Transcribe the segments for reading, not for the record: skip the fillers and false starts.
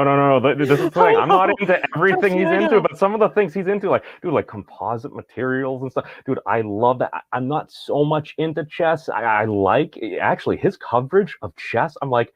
No. This is the thing. I'm not into everything he's into, but some of the things he's into, like, dude, like composite materials and stuff. Dude, I love that. I'm not so much into chess. I like actually his coverage of chess. I'm like,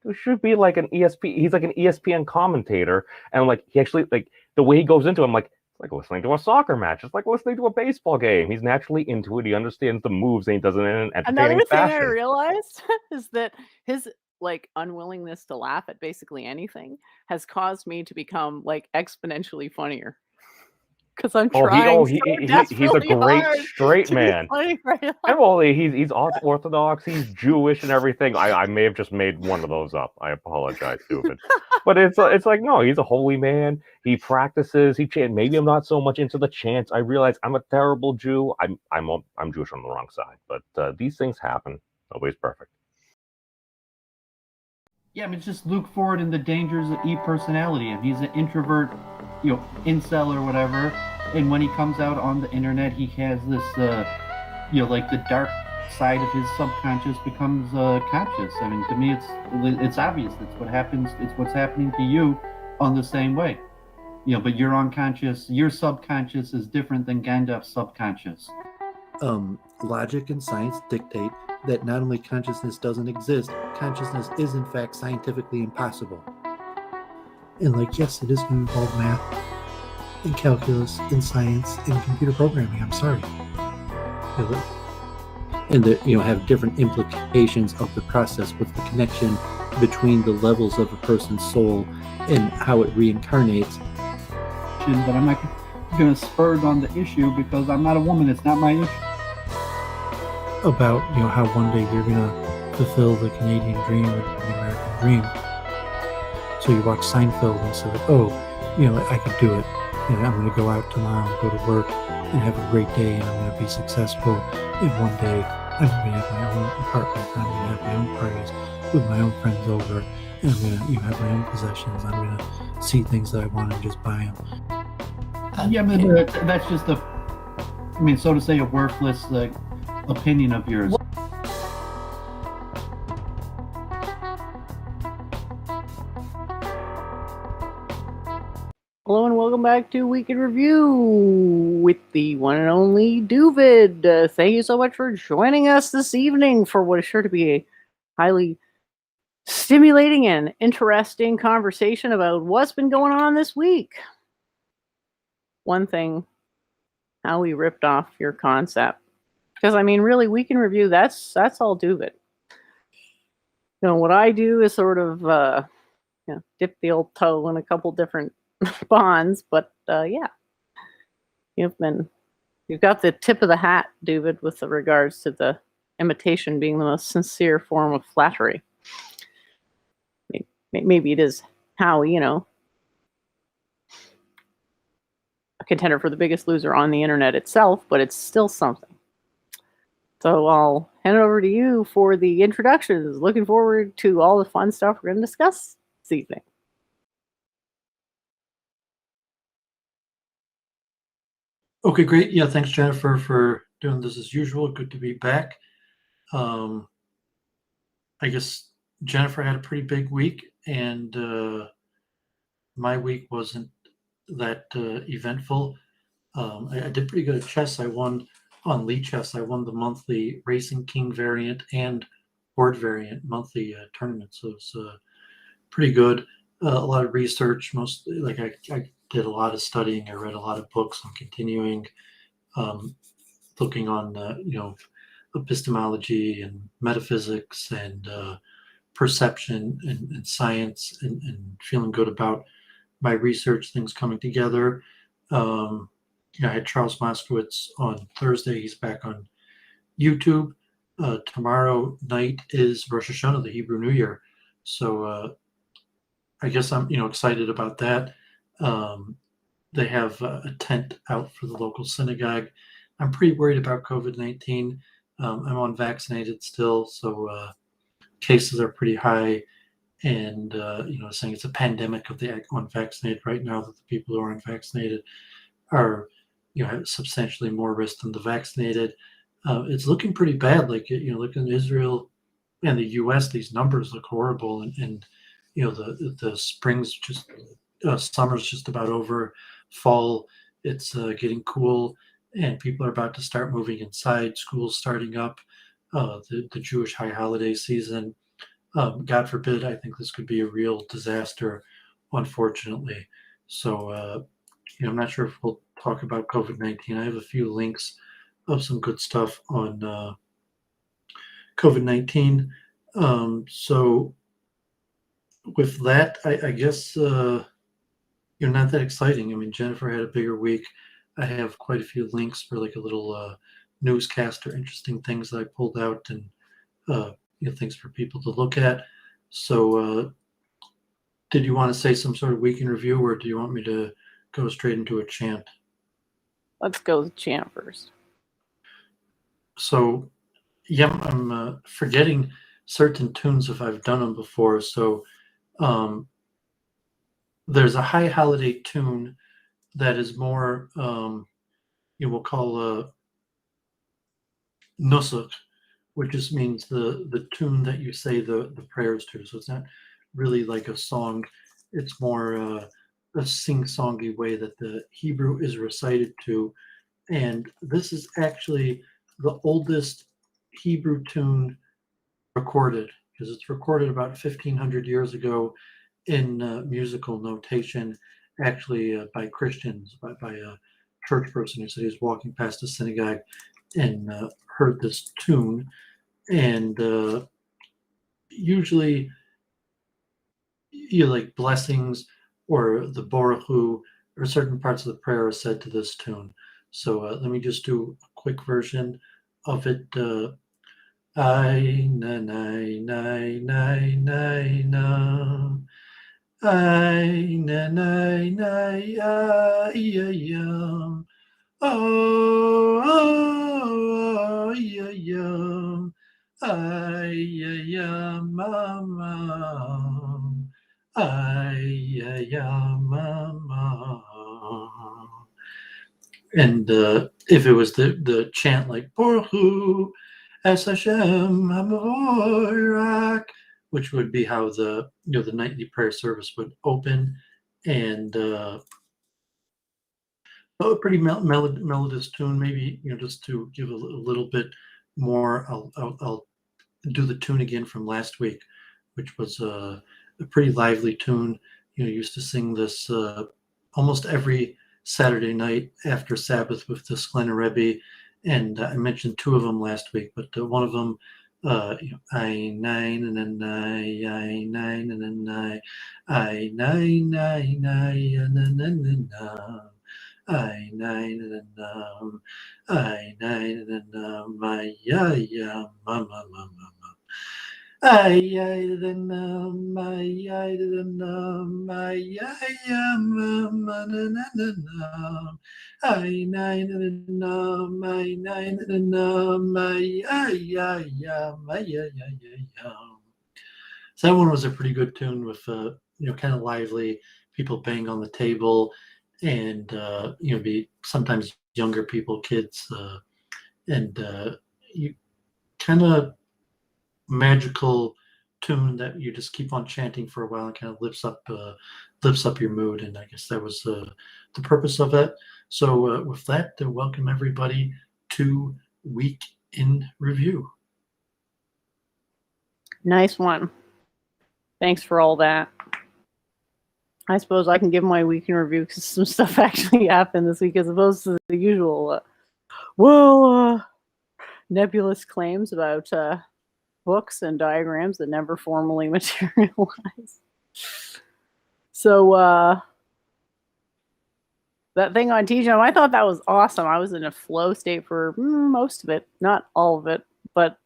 there should be like an ESP. He's like an ESPN commentator, and like he actually like the way he goes into it, I'm like, it's like listening to a soccer match. It's like listening to a baseball game. He's naturally into it. He understands the moves, and he does it in an entertaining Another thing I fashion. realized is that his like unwillingness to laugh at basically anything has caused me to become like exponentially funnier. Because I'm trying so he's a desperately great hard straight to be man. funny right now. And well, he's Orthodox, he's Jewish and everything. I may have just made one of those up. I apologize, Doovid. But it's like, no, he's a holy man. He practices. He chants. Maybe I'm not so much into the chants. I realize I'm a terrible Jew. I'm Jewish on the wrong side. But these things happen. Nobody's perfect. Yeah, I mean, just look forward in the dangers of e-personality. If he's an introvert, incel or whatever, and when he comes out on the internet, he has this, like the dark side of his subconscious becomes conscious. I mean, to me, it's obvious. It's what happens. It's what's happening to you on the same way. But your unconscious, your subconscious is different than Gandalf's subconscious. Logic and science dictate that not only consciousness doesn't exist, consciousness is in fact scientifically impossible. And yes, it is going to involve math and calculus and science and computer programming. I'm sorry. And that have different implications of the process with the connection between the levels of a person's soul and how it reincarnates. But I'm not going to spur on the issue because I'm not a woman. It's not my issue. About how one day you're going to fulfill the Canadian dream or the American dream. So you watch Seinfeld and say, I could do it. I'm going to go out tomorrow and go to work and have a great day, and I'm going to be successful. And one day I'm going to have my own apartment. I'm going to have my own parties with my own friends over, and I'm going to have my own possessions. I'm going to see things that I want and just buy them. Yeah, but that's just so to say, a worthless opinion of yours. Hello and welcome back to Week in Review with the one and only Doovid. Thank you so much for joining us this evening for what is sure to be a highly stimulating and interesting conversation about what's been going on this week. One thing, how we ripped off your concept. Because, really, Week in Review, that's all Doovid. What I do is sort of dip the old toe in a couple different bonds, but yeah, you've got the tip of the hat, Doovid, with regards to the imitation being the most sincere form of flattery. Maybe it is how a contender for the Biggest Loser on the internet itself, but it's still something. So I'll hand it over to you for the introductions. Looking forward to all the fun stuff we're going to discuss this evening. Okay, great. Yeah, thanks, Jennifer, for doing this as usual. Good to be back. I guess Jennifer had a pretty big week, and my week wasn't that eventful. I did pretty good at chess. I won on Lee Chess. I won the monthly Racing King variant and Board variant monthly tournament, so it's pretty good. A lot of research, mostly I did a lot of studying. I read a lot of books. I'm continuing looking on epistemology and metaphysics and perception and science and feeling good about my research, things coming together. I had Charles Moskowitz on Thursday. He's back on YouTube. Tomorrow night is Rosh Hashanah, the Hebrew New Year. So I guess I'm excited about that. They have a tent out for the local synagogue. I'm pretty worried about COVID-19. I'm unvaccinated still, so cases are pretty high. And saying it's a pandemic of the unvaccinated right now, that the people who are unvaccinated are have substantially more risk than the vaccinated. It's looking pretty bad. Look in Israel and the U.S., these numbers look horrible, and the spring's just summer's just about over. Fall, it's getting cool, and people are about to start moving inside. School's starting up. The Jewish high holiday season. God forbid, I think this could be a real disaster, unfortunately. So, I'm not sure if we'll talk about COVID-19. I have a few links of some good stuff on COVID-19. So with that, I guess, not that exciting. I mean, Jennifer had a bigger week. I have quite a few links for like a little newscast or interesting things that I pulled out and things for people to look at. So did you want to say some sort of week in review, or do you want me to go straight into a chant? Let's go with chant first. So, yeah, I'm forgetting certain tunes if I've done them before. So there's a high holiday tune that is more, we'll call nusuk, which just means the tune that you say the prayers to. So it's not really like a song. It's more a sing-songy way that the Hebrew is recited to. And this is actually the oldest Hebrew tune recorded, because it's recorded about 1,500 years ago in musical notation, actually by Christians, by a church person who said he was walking past a synagogue and heard this tune. And usually, like blessings or the Baruch Hu or certain parts of the prayer are said to this tune. So let me just do a quick version of it. I na na na na na na. I na na na ya ya. Oh ya ya. Ay ya mama. Ay ya mama. And if it was the chant like Baruch Hu Es Hashem HaMavorak, which would be how the nightly prayer service would open, and a pretty melodious tune. Maybe just to give a little bit more. I'll do the tune again from last week, which was a pretty lively tune. Used to sing this almost every Saturday night after Sabbath with the Sklener Rebbe, and I mentioned two of them last week, but one of them, I nine and then I nine and then I nine nine and then I nine and then I nine and then my ya mama mama. Ay ay then my ay then my ay mama na na na na. Ay nine and then my nine and then my ay ay my ay ay. So that one was a pretty good tune with kind of lively, people bang on the table, and be sometimes younger people, kids, and you kind of magical tune that you just keep on chanting for a while and kind of lifts up your mood. And I guess that was the purpose of that. So with that, welcome everybody to Week in Review. Nice one. Thanks for all that. I suppose I can give my week in review because some stuff actually happened this week as opposed to the usual nebulous claims about books and diagrams that never formally materialize. So that thing on TGM, I thought that was awesome. I was in a flow state for most of it, not all of it, but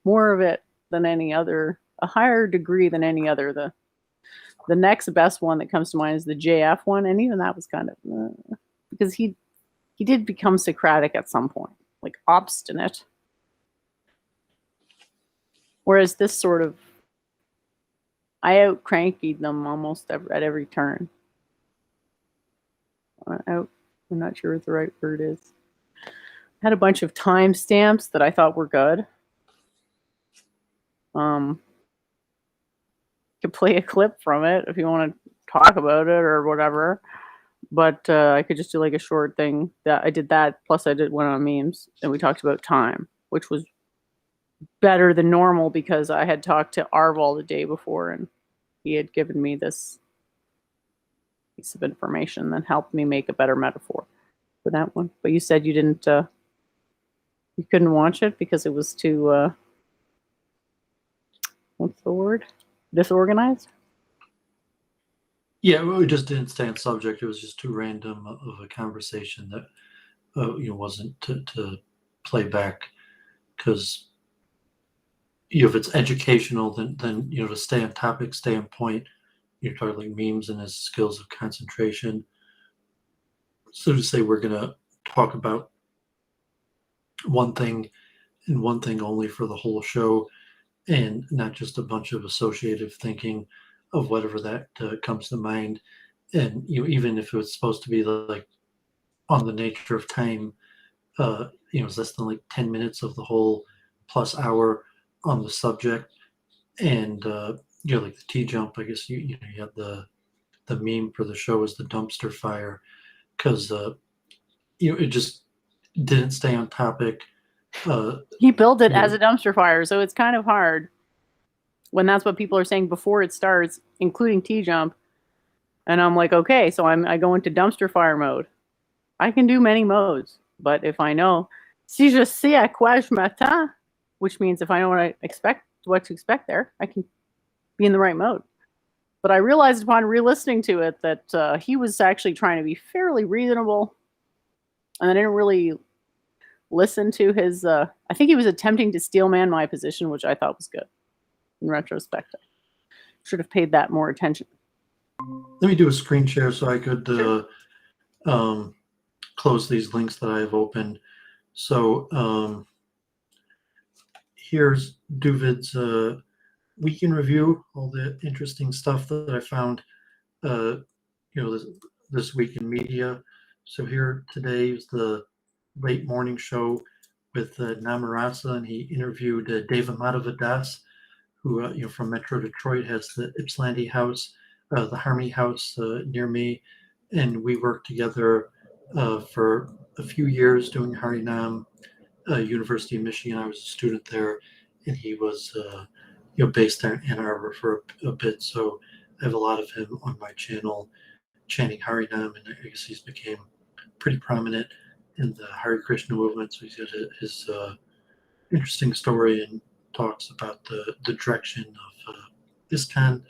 more of it than any other, a higher degree than any other. The next best one that comes to mind is the JF one, and even that was kind of because he did become Socratic at some point, like obstinate. Whereas this sort of, I out-crankied them almost at every turn. I'm not sure what the right word is. Had a bunch of timestamps that I thought were good. could play a clip from it if you want to talk about it or whatever. But I could just do like a short thing. That I did that. Plus, I did one on memes, and we talked about time, which was better than normal because I had talked to Arval the day before, and he had given me this piece of information that helped me make a better metaphor for that one. But you said you didn't, you couldn't watch it because it was too, what's the word? Disorganized? Yeah, we just didn't stay on subject. It was just too random of a conversation that wasn't to play back, because if it's educational, then to stay on topic, stay on point. You're talking like memes and his skills of concentration. So to say we're gonna talk about one thing and one thing only for the whole show, and not just a bunch of associative thinking of whatever that comes to mind. And even if it was supposed to be like on the nature of time, it's less than like 10 minutes of the whole plus hour on the subject. And like the T jump, I guess you had the meme for the show is the dumpster fire, because it just didn't stay on topic. He built it as a dumpster fire, so it's kind of hard when that's what people are saying before it starts, including T jump. And I'm like, okay, so I go into dumpster fire mode. I can do many modes, but if I know, si je sais à quoi je m'attends, which means if I know what to expect there, I can be in the right mode. But I realized upon re-listening to it that he was actually trying to be fairly reasonable, and I didn't really listen to his. I think he was attempting to steelman my position, which I thought was good. In retrospect, I should have paid that more attention. Let me do a screen share so I could Sure. Close these links that I have open. So here's Doovid's week in review, all the interesting stuff that I found this week in media. So here today is the late morning show with Namarasa, and he interviewed Deva Madhavadas, who from Metro Detroit has the Ypsilanti House, the Harmony House near me, and we worked together for a few years doing Harinam, University of Michigan. I was a student there, and he was based there in Ann Arbor for a bit. So I have a lot of him on my channel chanting Harinam, and I guess he's became pretty prominent in the Hare Krishna movement. So he's got his interesting story and talks about the direction of ISKCON.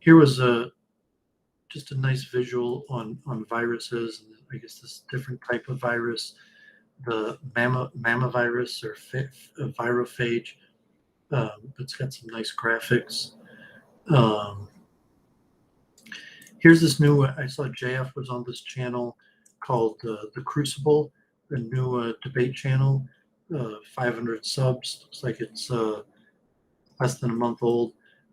Here was just a nice visual on viruses, and I guess this different type of virus, the mamma virus or virophage. It's got some nice graphics. Here's this new, I saw JF was on this channel called The Crucible, the new debate channel, 500 subs. Looks like it's less than a month old.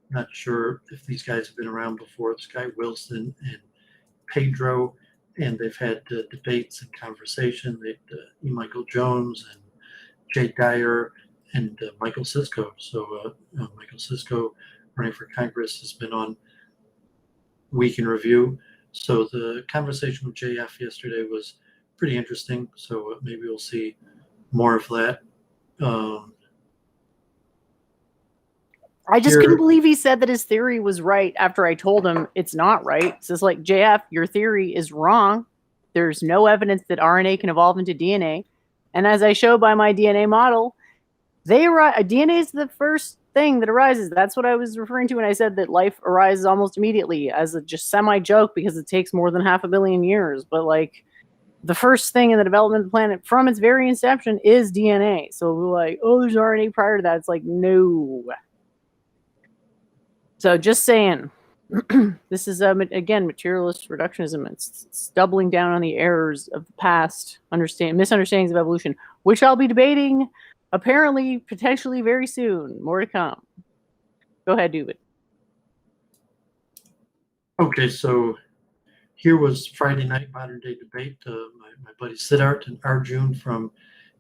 Not sure if these guys have been around before. It's Guy Wilson and Pedro, and they've had debates and conversation. They E. Michael Jones and Jay Dyer and Michael Sisko. So Michael Sisko, running for Congress, has been on Week in Review. So the conversation with JF yesterday was pretty interesting. So maybe we'll see more of that. I just couldn't believe he said that his theory was right after I told him it's not right. So it's like, JF, your theory is wrong. There's no evidence that RNA can evolve into DNA. And as I show by my DNA model, DNA is the first thing that arises. That's what I was referring to when I said that life arises almost immediately, as a just semi-joke because it takes more than 500 million years. But like, the first thing in the development of the planet from its very inception is DNA. So we're like, oh, there's RNA prior to that. It's like, no. So just saying, this is, again, materialist reductionism. It's doubling down on the errors of the past, misunderstandings of evolution, which I'll be debating apparently, potentially very soon. More to come. Go ahead, Doovid. Okay, so here was Friday night modern day debate. My buddy Siddharth and Arjun from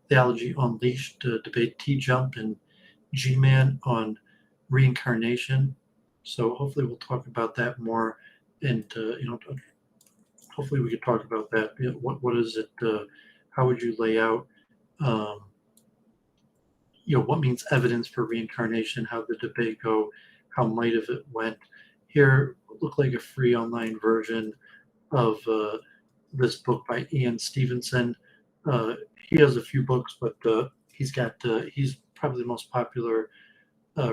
Theology Unleashed debate T-Jump and G-Man on reincarnation. So hopefully we'll talk about that more, and hopefully we could talk about that. What is it? How would you lay out? Um, what means evidence for reincarnation? How did the debate go? How might have it went? Here look like a free online version of this book by Ian Stevenson. He has a few books, but he's probably the most popular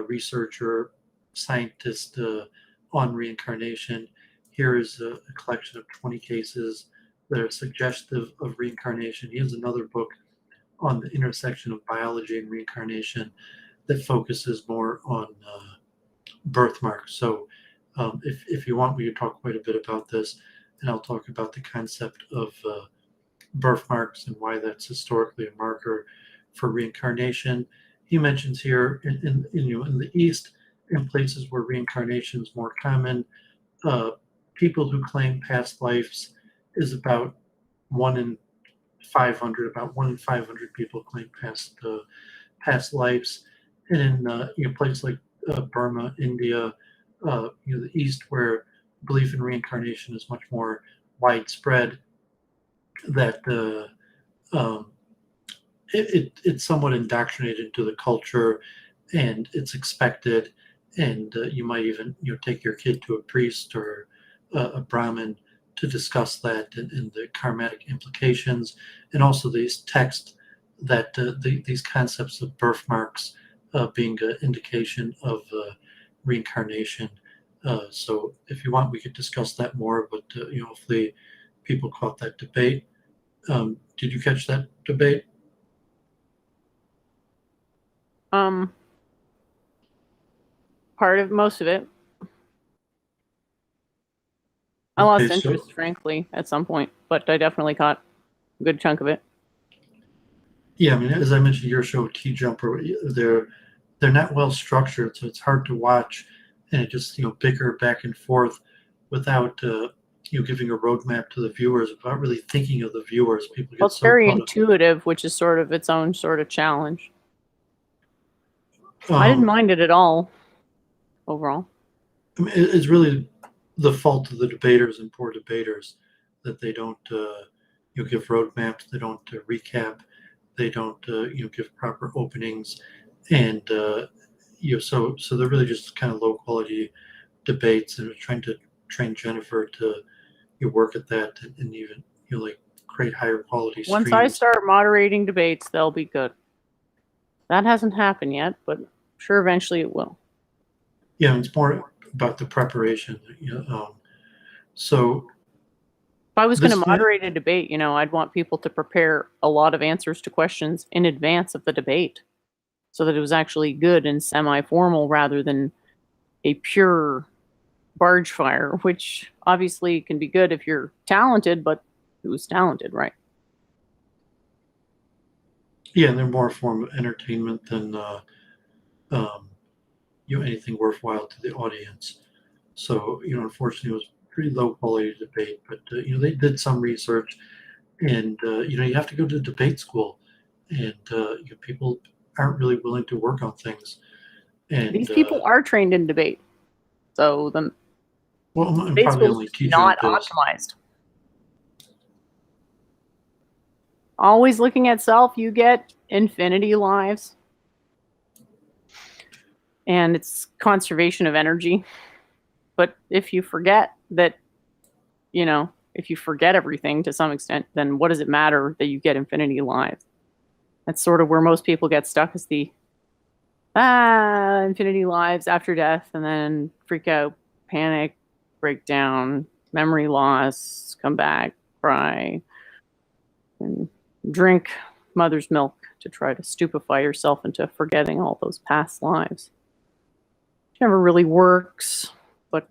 researcher, scientist on reincarnation. Here is a collection of 20 cases that are suggestive of reincarnation. He has another book on the intersection of biology and reincarnation that focuses more on birthmarks. So if you want, we could talk quite a bit about this, and I'll talk about the concept of birthmarks and why that's historically a marker for reincarnation. He mentions here in the East, in places where reincarnation is more common, people who claim past lives is about 1 in 500. About 1 in 500 people claim past lives, and in places like Burma, India, the East, where belief in reincarnation is much more widespread, that it's somewhat indoctrinated into the culture, and it's expected, and you might even take your kid to a priest or a Brahmin to discuss that and the karmatic implications, and also these texts that these concepts of birthmarks being an indication of reincarnation. So if you want, we could discuss that more, but hopefully people caught that debate. Did you catch that debate? Most of it. I lost interest, frankly, at some point, but I definitely caught a good chunk of it. Yeah, I mean, as I mentioned, your show, Key Jumper, they're not well structured, so it's hard to watch, and it just bicker back and forth without giving a roadmap to the viewers, without really thinking of the viewers. People get it's very intuitive, which is sort of its own sort of challenge. I didn't mind it at all, overall. I mean, it's really the fault of the debaters and poor debaters that they don't give roadmaps, they don't recap, they don't give proper openings, and so they're really just kind of low quality debates, and trying to train Jennifer to work at that and even create higher quality streams. Once I start moderating debates, they'll be good. That hasn't happened yet, but I'm sure eventually it will. Yeah, it's more about the preparation. So if I was going to moderate a debate, I'd want people to prepare a lot of answers to questions in advance of the debate, so that it was actually good and semi-formal rather than a pure barge fire, which obviously can be good if you're talented, but who's talented, right? Yeah, and they're more a form of entertainment than anything worthwhile to the audience. So unfortunately, it was pretty low quality debate, but they did some research, and you have to go to debate school, and people aren't really willing to work on things. And these people are trained in debate, so the debate school is not optimized. Always looking at self, you get infinity lives, and it's conservation of energy. But if you forget that, if you forget everything to some extent, then what does it matter that you get infinity lives? That's sort of where most people get stuck, is the infinity lives after death, and then freak out, panic, breakdown, memory loss, come back, cry, and drink mother's milk to try to stupefy yourself into forgetting all those past lives. It never really works, but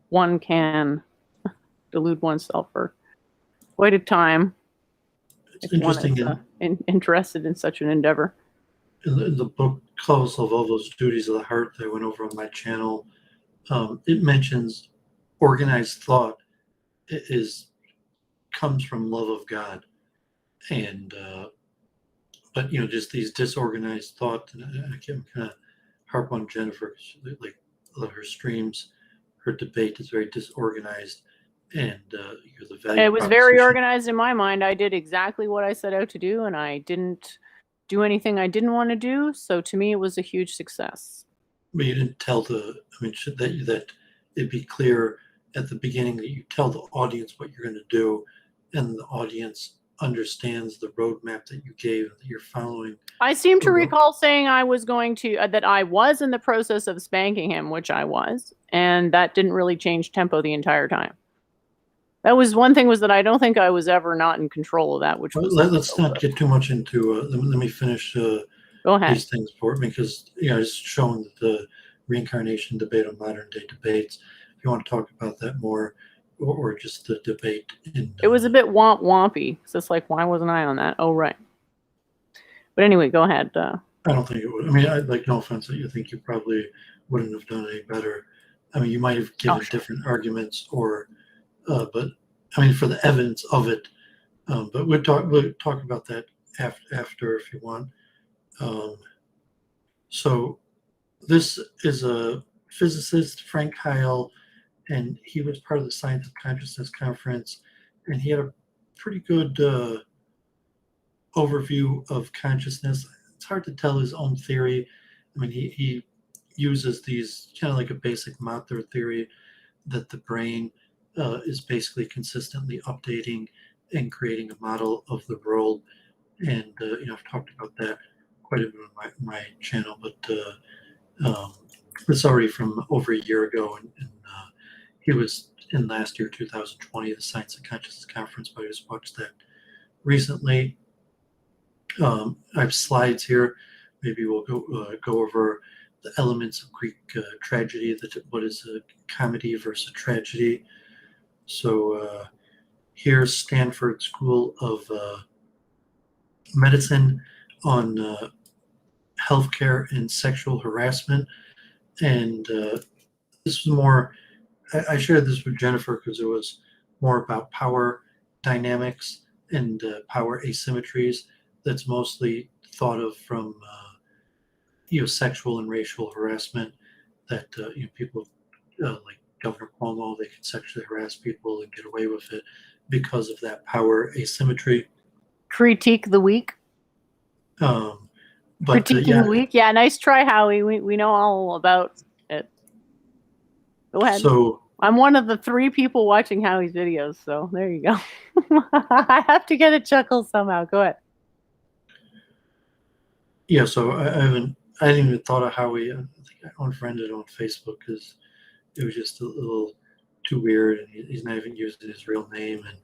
one can delude oneself for quite a time. It's interesting. One is interested in such an endeavor. In the book Close of All Those Duties of the Heart that I went over on my channel, it mentions organized thought comes from love of God, and but just these disorganized thoughts. And I'm kind of harp on Jennifer. Like a lot of her streams, her debate is very disorganized, and the value. It was very organized in my mind. I did exactly what I set out to do, and I didn't do anything I didn't want to do. So to me, it was a huge success. But you didn't tell should that it be clear at the beginning that you tell the audience what you're going to do, and the audience understands the roadmap that you gave that you're following. I seem to recall saying I was going to that I was in the process of spanking him, which I was, and that didn't really change tempo the entire time. That was one thing, was that I don't think I was ever not in control of that. Which was let's not get too much into. Let me finish. Go ahead. These things for me, because it's shown the reincarnation debate on modern day debates. If you want to talk about that more, or just the debate it was a bit wompy. So it's like, why wasn't I on that? Oh, right. But anyway, go ahead. I don't think it would. I mean, no offense that you think you probably wouldn't have done any better. I mean, you might have given different arguments, or but I mean, for the evidence of it. But we'll talk about that after if you want. So this is a physicist, Frank Heil, and he was part of the Science of Consciousness conference, and he had a pretty good overview of consciousness. It's hard to tell his own theory. I mean, he uses these kind of like a basic Mother theory that the brain is basically consistently updating and creating a model of the world. And I've talked about that quite a bit on my channel, but it's already from over a year ago, and he was in last year, 2020, the Science of Consciousness conference, but I just watched that recently. I have slides here. Maybe we'll go over the elements of Greek tragedy, what is a comedy versus a tragedy. So here's Stanford School of Medicine on healthcare and sexual harassment. And this was more, I shared this with Jennifer because it was more about power dynamics and power asymmetries. That's mostly thought of from sexual and racial harassment, that people like Governor Cuomo, they can sexually harass people and get away with it because of that power asymmetry. Critique the week. Critiquing the week. Yeah, nice try, Howie. We know all about it. Go ahead. So I'm one of the 3 people watching Howie's videos, so there you go. I have to get a chuckle somehow. Go ahead. Yeah, so I hadn't even thought of Howie. I think I unfriended him on Facebook because it was just a little too weird, and he's not even using his real name, and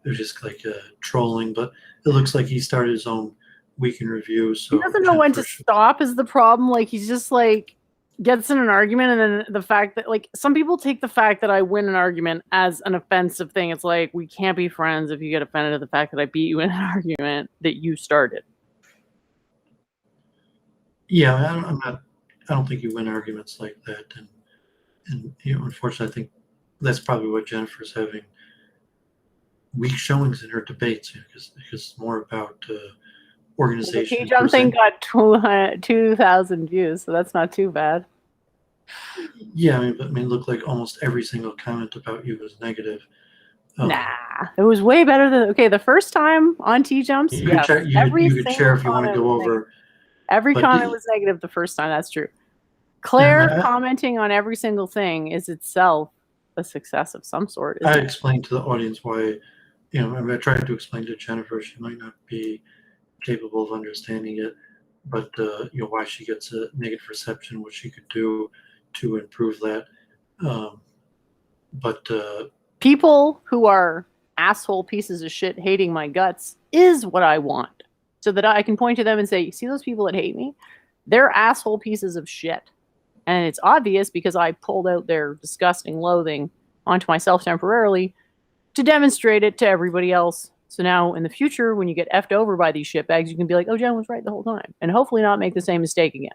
it was just like trolling. But it looks like he started his own week in review. So he doesn't know when to stop is the problem. Like, he's just like gets in an argument, and then the fact that, like, some people take the fact that I win an argument as an offensive thing. It's like, we can't be friends if you get offended at the fact that I beat you in an argument that you started. Yeah, I don't think you win arguments like that, and unfortunately, I think that's probably what Jennifer's having weak showings in her debates, because it's more about organization. The T-Jump thing got 2,000 views, so that's not too bad. Yeah, I mean, it looked like almost every single comment about you was negative. Nah, it was way better than the first time on T-Jumps. You could share if you want to go over. Every comment was negative the first time. That's true. Claire commenting on every single thing is itself a success of some sort. I explained to the audience why, I tried to explain to Jennifer, she might not be capable of understanding it, but why she gets a negative reception, what she could do to improve that. But people who are asshole pieces of shit hating my guts is what I want, so that I can point to them and say, you see those people that hate me? They're asshole pieces of shit. And it's obvious because I pulled out their disgusting loathing onto myself temporarily to demonstrate it to everybody else. So now in the future, when you get effed over by these shitbags, you can be like, oh, Jen was right the whole time. And hopefully not make the same mistake again.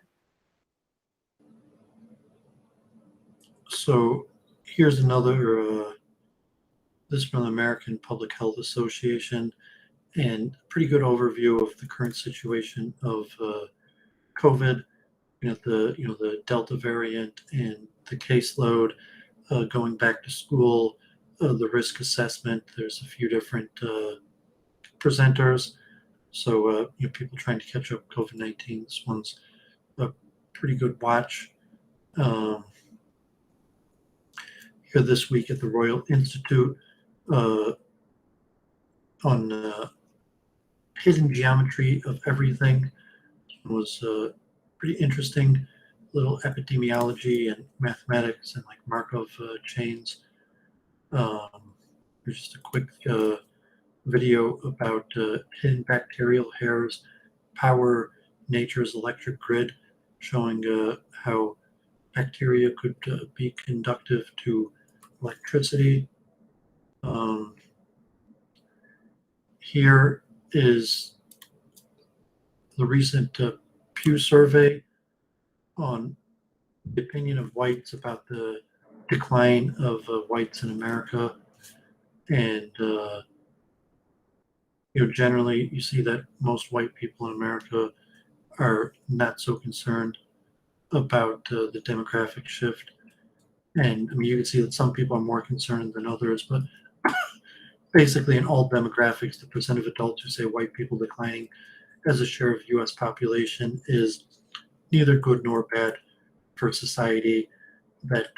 So here's another, this is from the American Public Health Association, and pretty good overview of the current situation of COVID. the Delta variant and the caseload, going back to school, the risk assessment. There's a few different presenters. So people trying to catch up COVID-19. This one's a pretty good watch. Here this week at the Royal Institute on hidden geometry of everything. It was pretty interesting, little epidemiology and mathematics and like Markov chains. There's just a quick video about hidden bacterial hairs power nature's electric grid, showing how bacteria could be conductive to electricity. Here is the recent Pew survey on the opinion of whites about the decline of whites in America. And generally you see that most white people in America are not so concerned about the demographic shift. And I mean, you can see that some people are more concerned than others, but basically in all demographics, the percent of adults who say white people declining as a share of U.S. population is neither good nor bad for society. That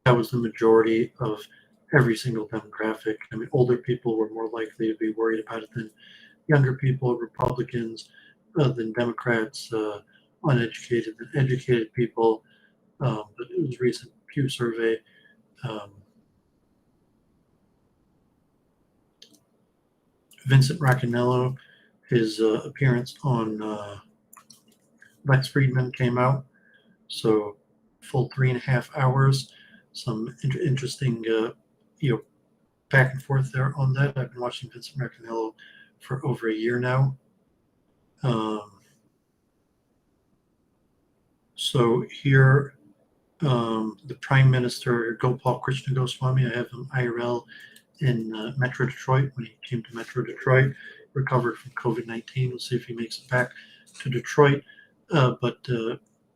was the majority of every single demographic. I mean, older people were more likely to be worried about it than younger people, Republicans than Democrats, uneducated than educated people. But it was a recent Pew survey. Vincent Roccanello, his appearance on Lex Friedman came out. So full 3.5 hours. Some interesting, back and forth there on that. I've been watching Vincent Roccanello for over a year now. So here, the Prime Minister, Gopal Krishna Goswami, I have him IRL in Metro Detroit when he came to Metro Detroit, recovered from COVID-19. We'll see if he makes it back to Detroit. But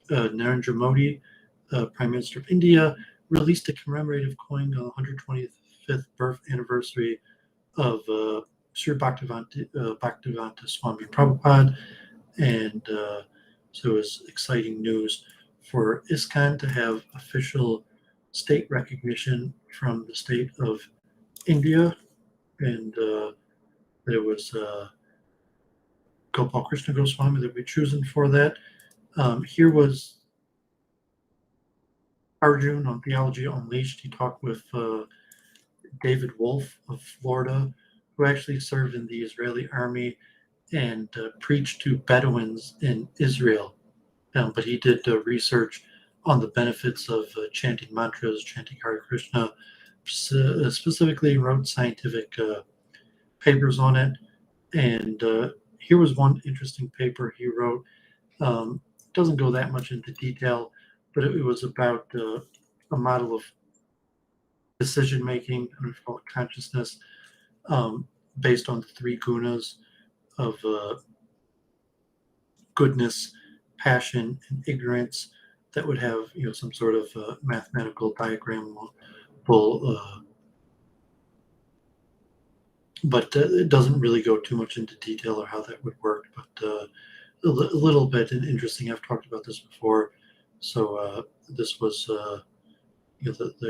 Narendra Modi, Prime Minister of India, released a commemorative coin on the 125th birth anniversary of Sri Bhaktivedanta Swami Prabhupada. And so it's exciting news for ISKCON to have official state recognition from the state of India. And there was Gopal Krishna Goswami that we chosen for that. Here was Arjun on Theology Unleashed. He talked with David Wolf of Florida, who actually served in the Israeli army and preached to Bedouins in Israel. But he did research on the benefits of chanting mantras, chanting Hare Krishna, specifically wrote scientific papers on it. And here was one interesting paper he wrote. Doesn't go that much into detail, but it was about a model of decision making, I don't know if you call it consciousness, based on the 3 gunas of goodness, passion, and ignorance, that would have some sort of mathematical diagram. But it doesn't really go too much into detail or how that would work. But a little bit interesting. I've talked about this before. So this was the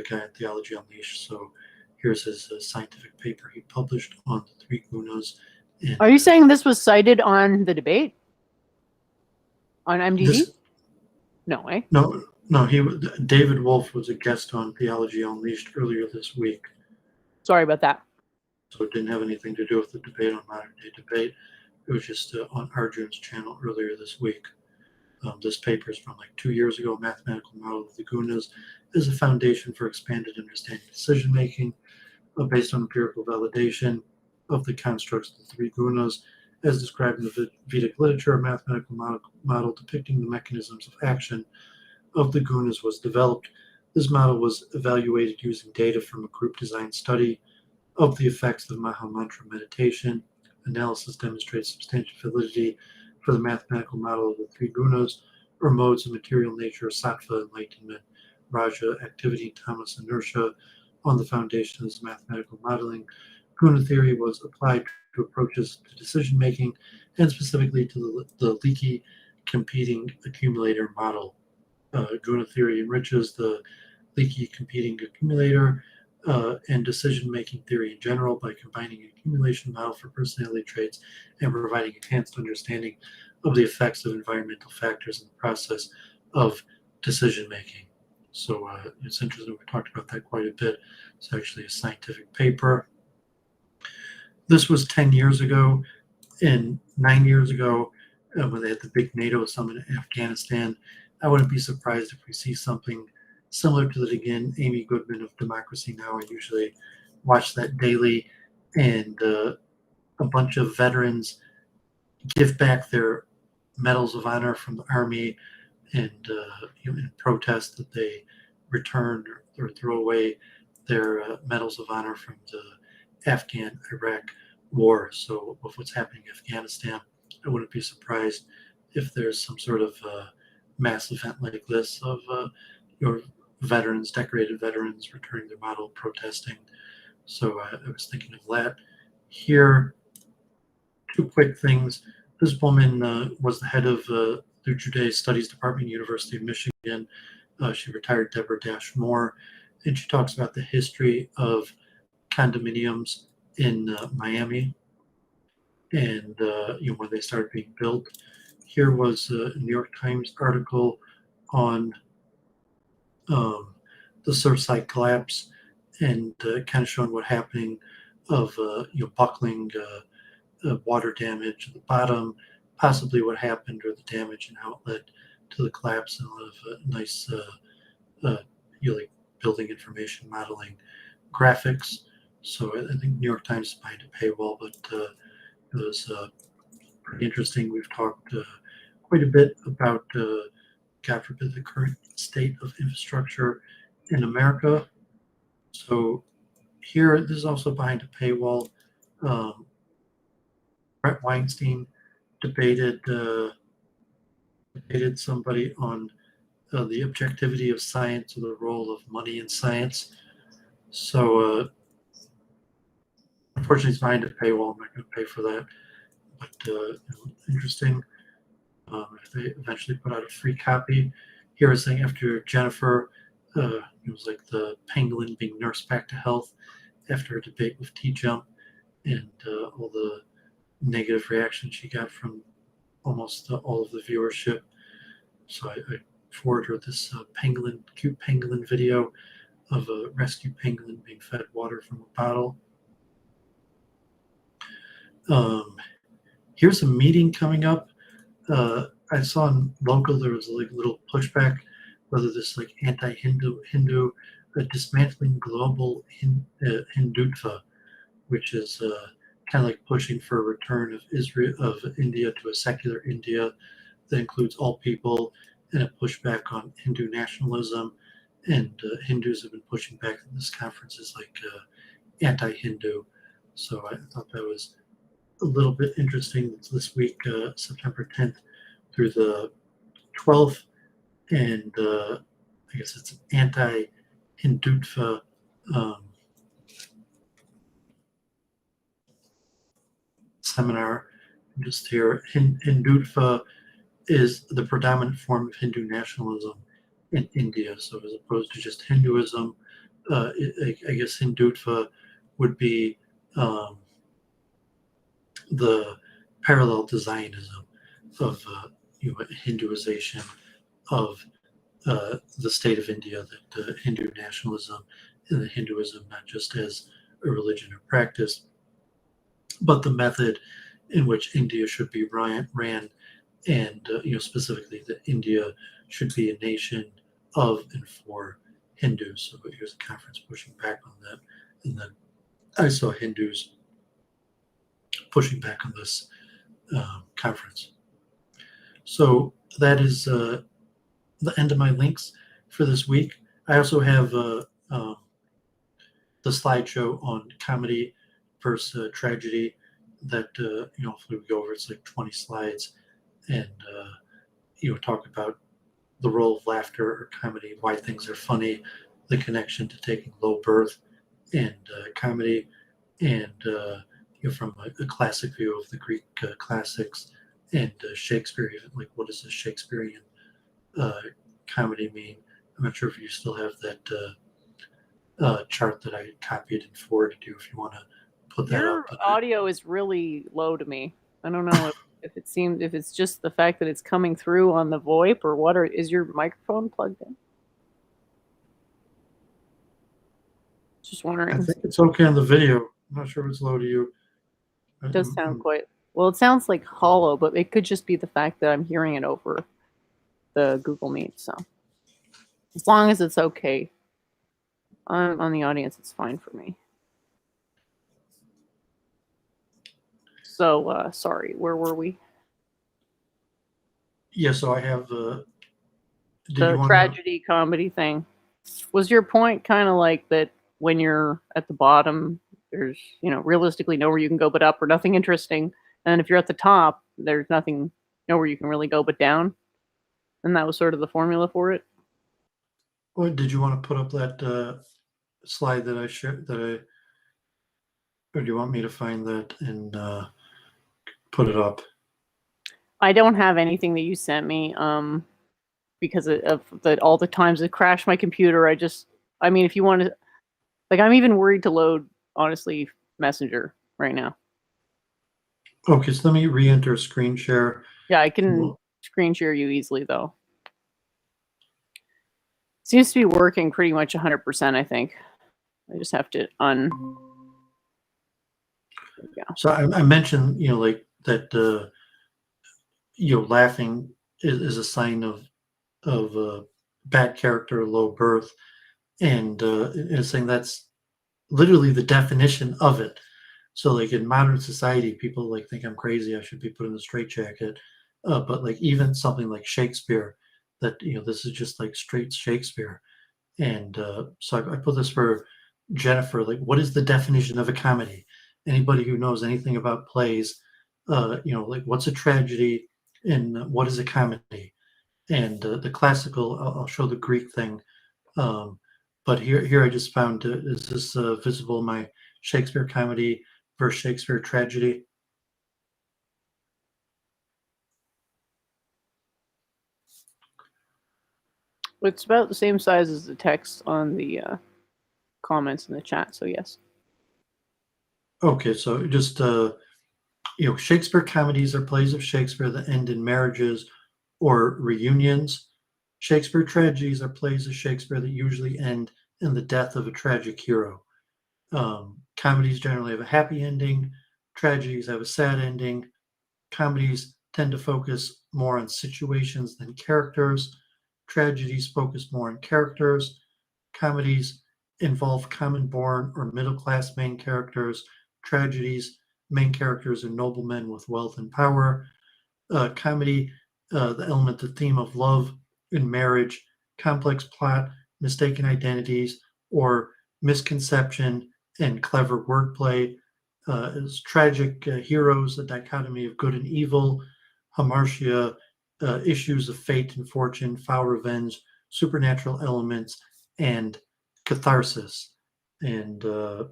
guy in Theology Unleashed. So here's his scientific paper he published on the 3 gunas. Are you saying this was cited on the debate on IMDb? No, eh? No. David Wolf was a guest on Theology Unleashed earlier this week. Sorry about that. So it didn't have anything to do with the debate on Modern Day Debate. It was just on Arjun's channel earlier this week. This paper is from like 2 years ago. Mathematical model of the gunas is a foundation for expanded understanding decision making based on empirical validation of the constructs of the 3 gunas, as described in the Vedic literature. A mathematical model depicting the mechanisms of action of the gunas was developed. This model was evaluated using data from a group design study of the effects of Maha Mantra meditation. Analysis demonstrates substantial validity for the mathematical model of the three gunas, or modes of material nature, sattva, enlightenment, raja, activity, tamas, inertia, on the foundations of mathematical modeling. Guna theory was applied to approaches to decision making, and specifically to the leaky competing accumulator model. Guna theory enriches the leaky competing accumulator and decision-making theory in general by combining an accumulation model for personality traits and providing enhanced understanding of the effects of environmental factors in the process of decision-making. So it's interesting. We talked about that quite a bit. It's actually a scientific paper. This was 10 years ago, and 9 years ago, when they had the big NATO summit in Afghanistan. I wouldn't be surprised if we see something similar to that again. Amy Goodman of Democracy Now! I usually watch that daily, and a bunch of veterans give back their medals of honor from the Army, and in protest that they return or throw away their medals of honor from the Afghan-Iraq war. So with what's happening in Afghanistan, I wouldn't be surprised if there's some sort of mass event like this of your veterans, decorated veterans, returning their medal, protesting. So I was thinking of that. Here, two quick things. This woman was the head of the Judean Studies Department, University of Michigan. She retired, Deborah Dash Moore, and she talks about the history of condominiums in Miami, and when they started being built. Here was a New York Times article on the Surfside collapse, and kind of showing what happening of buckling, water damage at the bottom, possibly what happened or the damage and how it led to the collapse, and a lot of nice like building information modeling graphics. So I think New York Times is behind a paywall, but it was pretty interesting. We've talked quite a bit about, God forbid, the current state of infrastructure in America. So here, this is also behind a paywall. Brett Weinstein debated somebody on the objectivity of science or the role of money in science. So unfortunately, it's behind a paywall. I'm not going to pay for that, but interesting. If they eventually put out a free copy. Here is saying after Jennifer, it was like the pangolin being nursed back to health after a debate with T-Jump, and all the negative reaction she got from almost all of the viewership. So I forwarded her this cute pangolin video of a rescue pangolin being fed water from a bottle. Here's a meeting coming up. I saw in local there was like a little pushback whether this like anti-Hindu dismantling global Hindutva, which is kind of like pushing for a return of India to a secular India that includes all people, and a pushback on Hindu nationalism. And Hindus have been pushing back in this conference as like anti-Hindu. So I thought that was a little bit interesting. It's this week, September 10th through the 12th, and I guess it's an anti-Hindutva seminar. Just here, Hindutva is the predominant form of Hindu nationalism in India. So as opposed to just Hinduism, I guess Hindutva would be the parallel to Zionism of Hinduization of the state of India, that Hindu nationalism and the Hinduism not just as a religion or practice, but the method in which India should be ran, and specifically that India should be a nation of and for Hindus. So here's a conference pushing back on that, and then I saw Hindus pushing back on this conference. So that is the end of my links for this week. I also have the slideshow on comedy versus tragedy that hopefully we go over. It's like 20 slides, and talk about the role of laughter or comedy, why things are funny, the connection to taking low birth and comedy, and from a classic view of the Greek classics and Shakespeare, even like what does a Shakespearean comedy mean? I'm not sure if you still have that chart that I copied and forwarded you. If you want to put that Your up. But audio is really low to me. I don't know if it's just the fact that it's coming through on the VoIP or what. Or is your microphone plugged in? Just I wondering. think it's okay on the video. I'm not sure if it's low to you. It does sound quite well. It sounds like hollow, but it could just be the fact that I'm hearing it over the Google Meet. So as long as it's okay on the audience, it's fine for me. So sorry, where were we? Yeah, so I have the Tragedy comedy thing. Was your point kind of like that when you're at the bottom, there's realistically nowhere you can go but up or nothing interesting, and if you're at the top, there's nowhere you can really go but down, and that was sort of the formula for it. Well, did you want to put up that slide that I shared or do you want me to find that and put it up? I don't have anything that you sent me because of all the times it crashed my computer. I mean, if you want to, like, I'm even worried to load, honestly, Messenger right now. Okay, so let me re-enter screen share. Yeah, I can screen share you easily, though. Seems to be working pretty much 100%, I think. I just have to Yeah. So I mentioned, like that, laughing is a sign of bad character, low birth, and saying that's literally the definition of it. So like in modern society, people like think I'm crazy. I should be put in a straitjacket. But like even something like Shakespeare, that this is just like straight Shakespeare. And so I put this for Jennifer. Like, what is the definition of a comedy? Anybody who knows anything about plays, like what's a tragedy and what is a comedy? And the classical, I'll show the Greek thing. But here I just found, is this visible? My Shakespeare comedy versus Shakespeare tragedy. It's about the same size as the text on the comments in the chat, so yes. Okay, so just Shakespeare comedies are plays of Shakespeare that end in marriages or reunions. Shakespeare tragedies are plays of Shakespeare that usually end in the death of a tragic hero. Comedies generally have a happy ending. Tragedies have a sad ending. Comedies tend to focus more on situations than characters. Tragedies focus more on characters. Comedies involve common born or middle class main characters. Tragedies, main characters are noblemen with wealth and power. Comedy, the theme of love and marriage, complex plot, mistaken identities, or misconception and clever wordplay. Is tragic heroes, the dichotomy of good and evil, hamartia, issues of fate and fortune, foul revenge, supernatural elements, and catharsis. And I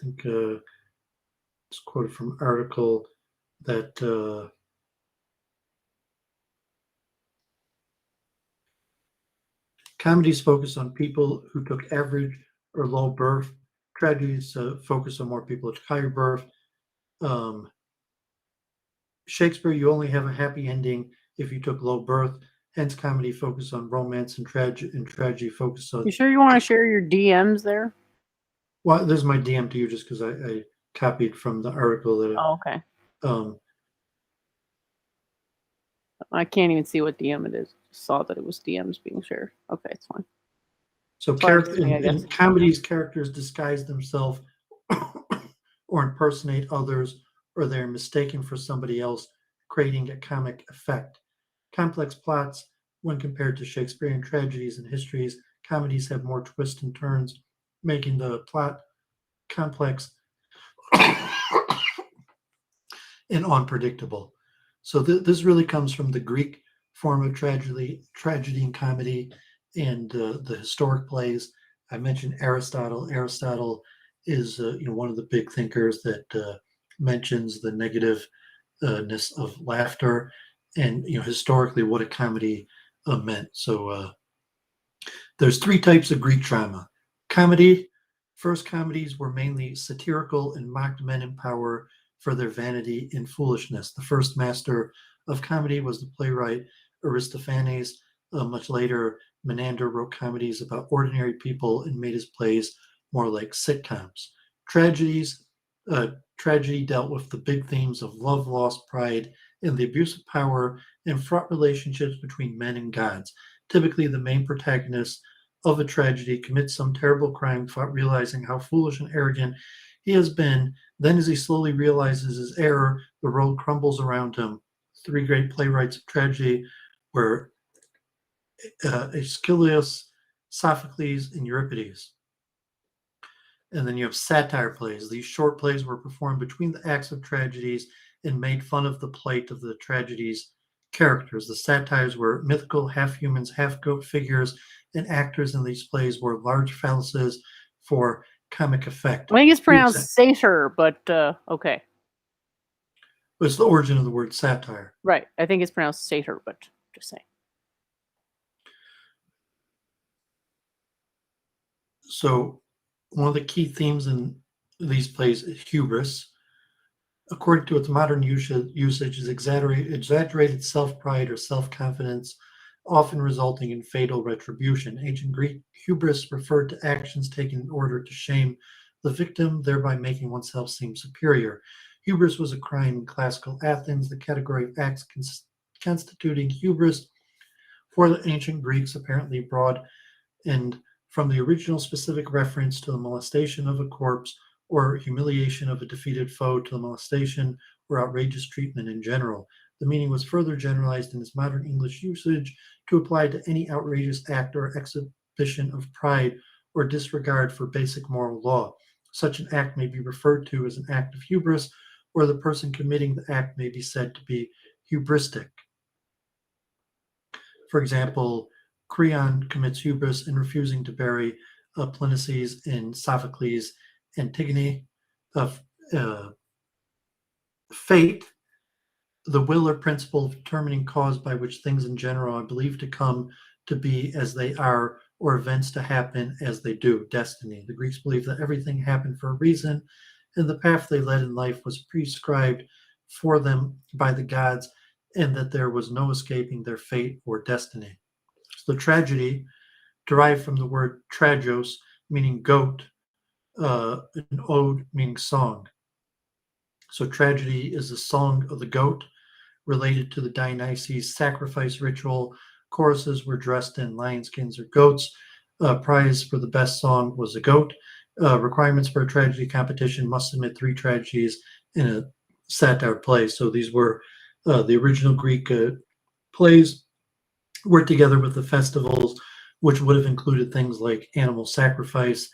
think it's quoted from an article that comedies focus on people who took average or low birth. Tragedies focus on more people who took higher birth. Shakespeare, you only have a happy ending if you took low birth. Hence, comedy focus on romance and tragedy focus on. You sure you want to share your DMs there? Well, this is my DM to you just because I copied from the article that. Oh, okay. I can't even see what DM it is. Just saw that it was DMs being shared. Okay, it's fine. So in comedies, characters disguise themselves or impersonate others, or they're mistaken for somebody else, creating a comic effect. Complex plots, when compared to Shakespearean tragedies and histories, comedies have more twists and turns, making the plot complex and unpredictable. So this really comes from the Greek form of tragedy and comedy, and the historic plays. I mentioned Aristotle. Aristotle is one of the big thinkers that mentions the negativeness of laughter, and historically what a comedy meant. So there's three types of Greek drama. Comedy. First comedies were mainly satirical and mocked men in power for their vanity and foolishness. The first master of comedy was the playwright Aristophanes. Much later, Menander wrote comedies about ordinary people and made his plays more like sitcoms. Tragedies. Tragedy dealt with the big themes of love, loss, pride, and the abuse of power and fraught relationships between men and gods. Typically, the main protagonist of a tragedy commits some terrible crime without realizing how foolish and arrogant he has been. Then, as he slowly realizes his error, the world crumbles around him. Three great playwrights of tragedy were Aeschylus, Sophocles, and Euripides. And then you have satire plays. These short plays were performed between the acts of tragedies and made fun of the plight of the tragedy's characters. The satires were mythical, half humans, half goat figures, and actors in these plays wore large phalluses for comic effect. I think it's pronounced satyr, but okay. It's the origin of the word satire. Right. I think it's pronounced satyr, but just saying. So one of the key themes in these plays is hubris. According to its modern usage, is exaggerated self-pride or self-confidence, often resulting in fatal retribution. Ancient Greek hubris referred to actions taken in order to shame the victim, thereby making oneself seem superior. Hubris was a crime in classical Athens. The category of acts constituting hubris for the ancient Greeks apparently broad and from the original specific reference to the molestation of a corpse or humiliation of a defeated foe to the molestation or outrageous treatment in general. The meaning was further generalized in its modern English usage to apply to any outrageous act or exhibition of pride or disregard for basic moral law. Such an act may be referred to as an act of hubris, or the person committing the act may be said to be hubristic. For example, Creon commits hubris in refusing to bury Polynices and Sophocles' Antigone. Fate, the will or principle of determining cause by which things in general are believed to come to be as they are, or events to happen as they do. Destiny. The Greeks believed that everything happened for a reason, and the path they led in life was prescribed for them by the gods, and that there was no escaping their fate or destiny. So the tragedy, derived from the word tragos, meaning goat, an ode meaning song. So tragedy is the song of the goat, related to the Dionysus sacrifice ritual. Choruses were dressed in lion skins or goats. Prize for the best song was a goat. Requirements for a tragedy competition: must submit 3 tragedies in a satire play. So these were the original Greek plays were together with the festivals, which would have included things like animal sacrifice,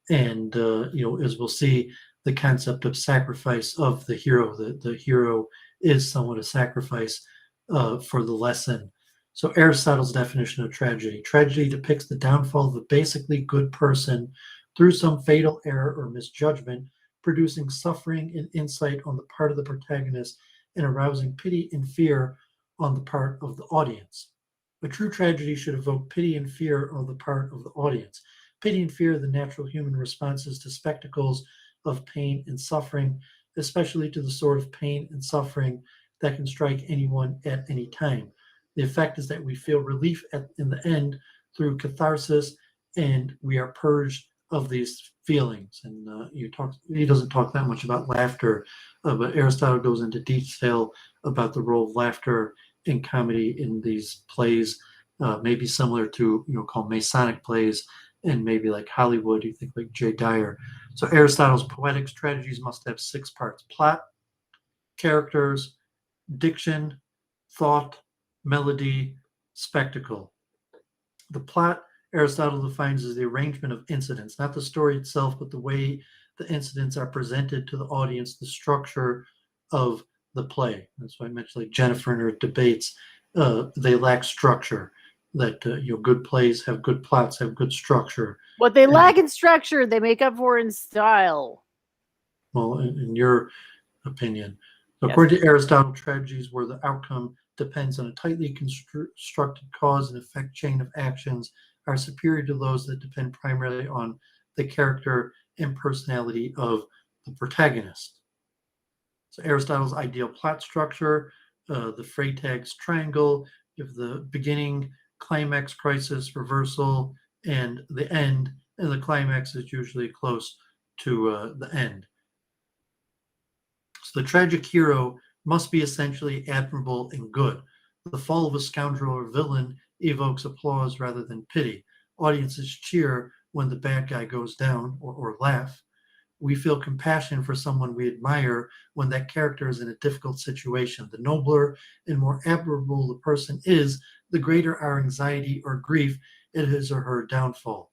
and as we'll see, the concept of sacrifice of the hero. The hero is somewhat a sacrifice for the lesson. So Aristotle's definition of tragedy: tragedy depicts the downfall of a basically good person through some fatal error or misjudgment, producing suffering and insight on the part of the protagonist and arousing pity and fear on the part of the audience. A true tragedy should evoke pity and fear on the part of the audience. Pity and fear are the natural human responses to spectacles of pain and suffering, especially to the sort of pain and suffering that can strike anyone at any time. The effect is that we feel relief in the end through catharsis, and we are purged of these feelings. And he doesn't talk that much about laughter, but Aristotle goes into detail about the role of laughter in comedy in these plays, maybe similar to called Masonic plays, and maybe like Hollywood, you think like Jay Dyer. So Aristotle's poetics: tragedies must have 6 parts: plot, characters, diction, thought, melody, spectacle. The plot, Aristotle defines as the arrangement of incidents, not the story itself, but the way the incidents are presented to the audience, the structure of the play. That's why I mentioned like Jennifer in her debates. They lack structure. That good plays have good plots, have good structure. What they lack in structure, they make up for in style. Well, in your opinion, Yes. according to Aristotle, tragedies where the outcome depends on a tightly constructed cause and effect chain of actions are superior to those that depend primarily on the character and personality of the protagonist. So Aristotle's ideal plot structure, the Freytag's triangle, if the beginning, climax, crisis, reversal, and the end, and the climax is usually close to the end. So the tragic hero must be essentially admirable and good. The fall of a scoundrel or villain evokes applause rather than pity. Audiences cheer when the bad guy goes down or laugh. We feel compassion for someone we admire when that character is in a difficult situation. The nobler and more admirable the person is, the greater our anxiety or grief at his or her downfall.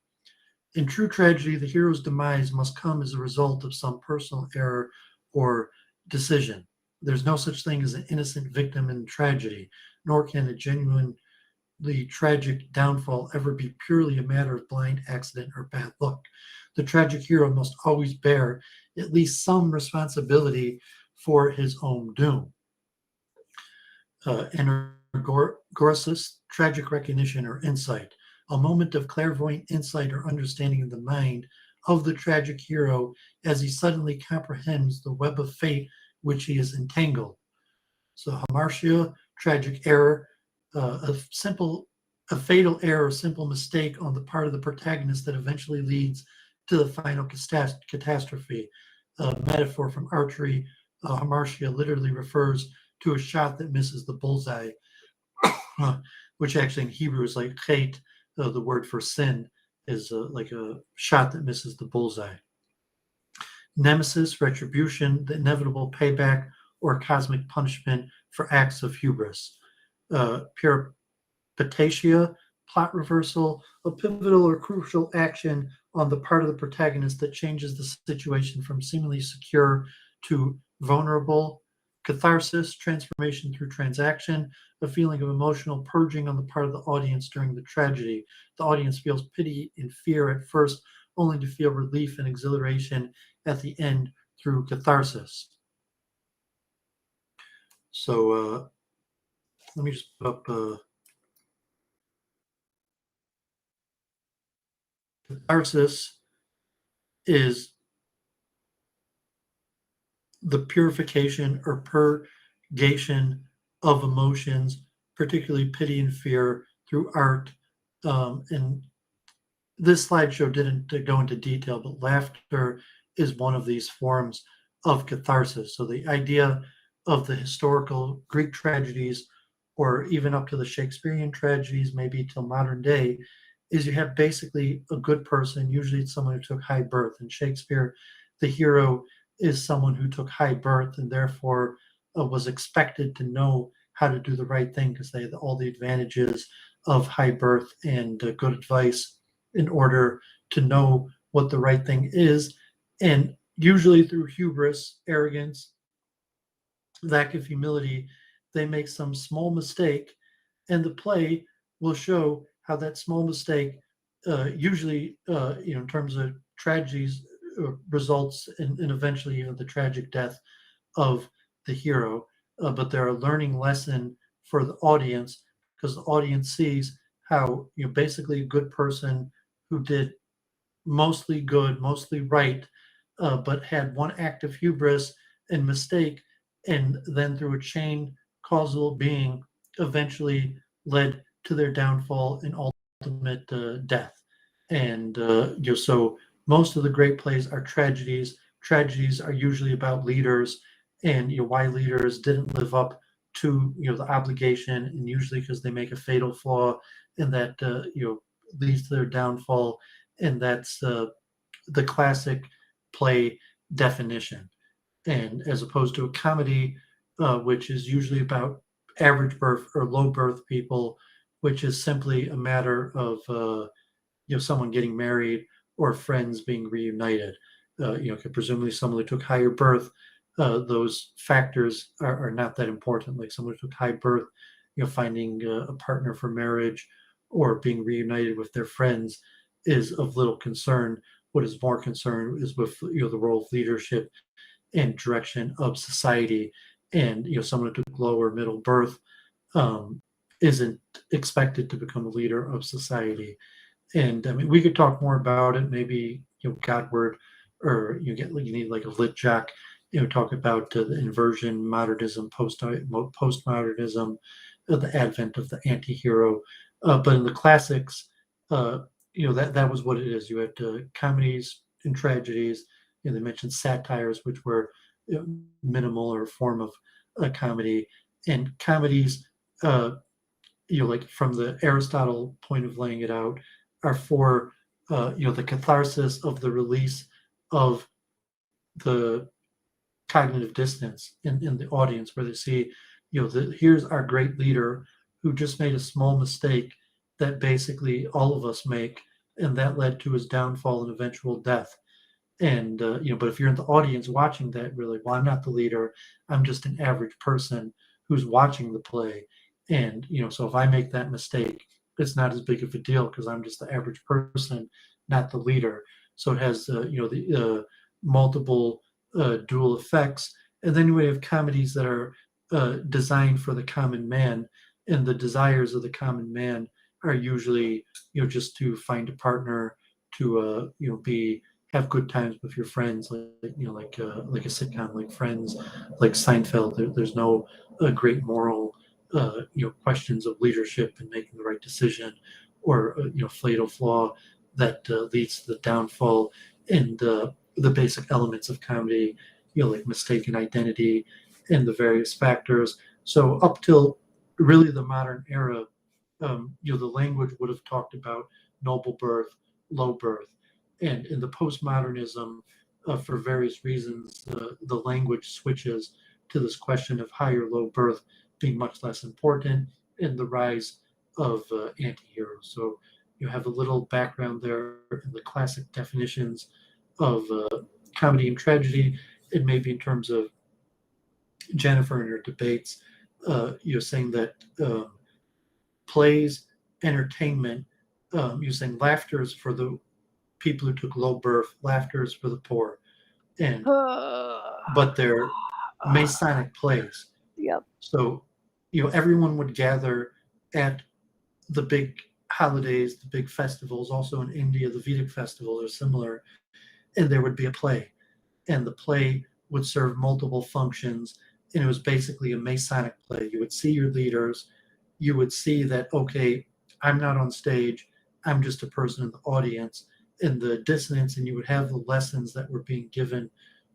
In true tragedy, the hero's demise must come as a result of some personal error or decision. There's no such thing as an innocent victim in tragedy, nor can a genuinely tragic downfall ever be purely a matter of blind accident or bad luck. The tragic hero must always bear at least some responsibility for his own doom. Anagorasis, tragic recognition or insight, a moment of clairvoyant insight or understanding of the mind of the tragic hero as he suddenly comprehends the web of fate which he is entangled. So hamartia, tragic error, a fatal error, simple mistake on the part of the protagonist that eventually leads to the final catastrophe. A metaphor from archery, hamartia literally refers to a shot that misses the bullseye, which actually in Hebrew is like chet, the word for sin, is like a shot that misses the bullseye. Nemesis, retribution, the inevitable payback or cosmic punishment for acts of hubris. Peripetetia, plot reversal, a pivotal or crucial action on the part of the protagonist that changes the situation from seemingly secure to vulnerable. Catharsis, transformation through transaction, a feeling of emotional purging on the part of the audience during the tragedy. The audience feels pity and fear at first, only to feel relief and exhilaration at the end through catharsis. So let me just put up catharsis is the purification or purgation of emotions, particularly pity and fear, through art. And this slideshow didn't go into detail, but laughter is one of these forms of catharsis. So the idea of the historical Greek tragedies, or even up to the Shakespearean tragedies, maybe till modern day, is you have basically a good person. Usually it's someone who took high birth. In Shakespeare, the hero is someone who took high birth and therefore was expected to know how to do the right thing because they had all the advantages of high birth and good advice in order to know what the right thing is. And usually through hubris, arrogance, lack of humility, they make some small mistake, and the play will show how that small mistake usually, in terms of tragedies, results in eventually even the tragic death of the hero. But they're a learning lesson for the audience because the audience sees how basically a good person who did mostly good, mostly right, but had one act of hubris and mistake, and then through a chain causal being eventually led to their downfall and ultimate death. And so most of the great plays are tragedies. Tragedies are usually about leaders and why leaders didn't live up to the obligation, and usually because they make a fatal flaw, and that leads to their downfall. And that's the classic play definition. And as opposed to a comedy, which is usually about average birth or low birth people, which is simply a matter of someone getting married or friends being reunited. Presumably someone who took higher birth those factors are not that important. Like someone who took high birth, finding a partner for marriage or being reunited with their friends is of little concern. What is more concern is with the role of leadership and direction of society. And someone who took lower middle birth um, isn't expected to become a leader of society. And I mean, we could talk more about it. Maybe Godward, or you need like a lit jock. Talk about the inversion, modernism, postmodernism, the advent of the anti-hero. But in the classics, that was what it is. You had comedies and tragedies. They mentioned satires, which were minimal or a form of a comedy, and comedies. Like from the Aristotle point of laying it out, are for the catharsis of the release of the cognitive dissonance in the audience, where they see, here's our great leader who just made a small mistake that basically all of us make, and that led to his downfall and eventual death. And but if you're in the audience watching that, really, well, I'm not the leader. I'm just an average person who's watching the play. And so if I make that mistake, it's not as big of a deal because I'm just the average person, not the leader. So it has the multiple dual effects. And then we have comedies that are designed for the common man, and the desires of the common man are usually just to find a partner, to be have good times with your friends, like a sitcom like Friends, like Seinfeld. There's no great moral questions of leadership and making the right decision, or fatal flaw that leads to the downfall. And the basic elements of comedy, like mistaken identity and the various factors. So up till really the modern era, the language would have talked about noble birth, low birth. And in the postmodernism, for various reasons, the language switches to this question of high or low birth being much less important, and the rise of anti-heroes. So you have a little background there in the classic definitions of comedy and tragedy, and maybe in terms of Jennifer in her debates, you're saying that plays, entertainment, you're saying laughter is for the people who took low birth, laughter is for the poor, and but they're Masonic plays. Yep. So everyone would gather at the big holidays, the big festivals. Also in India, the Vedic festivals are similar, and there would be a play, and the play would serve multiple functions, and it was basically a Masonic play. You would see your leaders, you would see that, okay, I'm not on stage, I'm just a person in the audience, and the dissonance, and you would have the lessons that were being given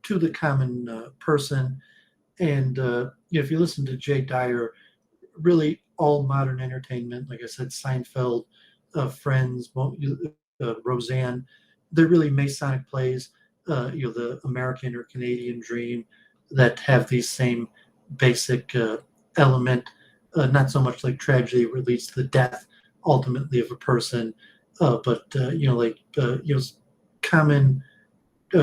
to the common person. And if you listen to Jay Dyer, really all modern entertainment, like I said, Seinfeld, Friends, Roseanne, they're really Masonic plays, the American or Canadian dream, that have these same basic element, not so much like tragedy where it leads to the death ultimately of a person, but common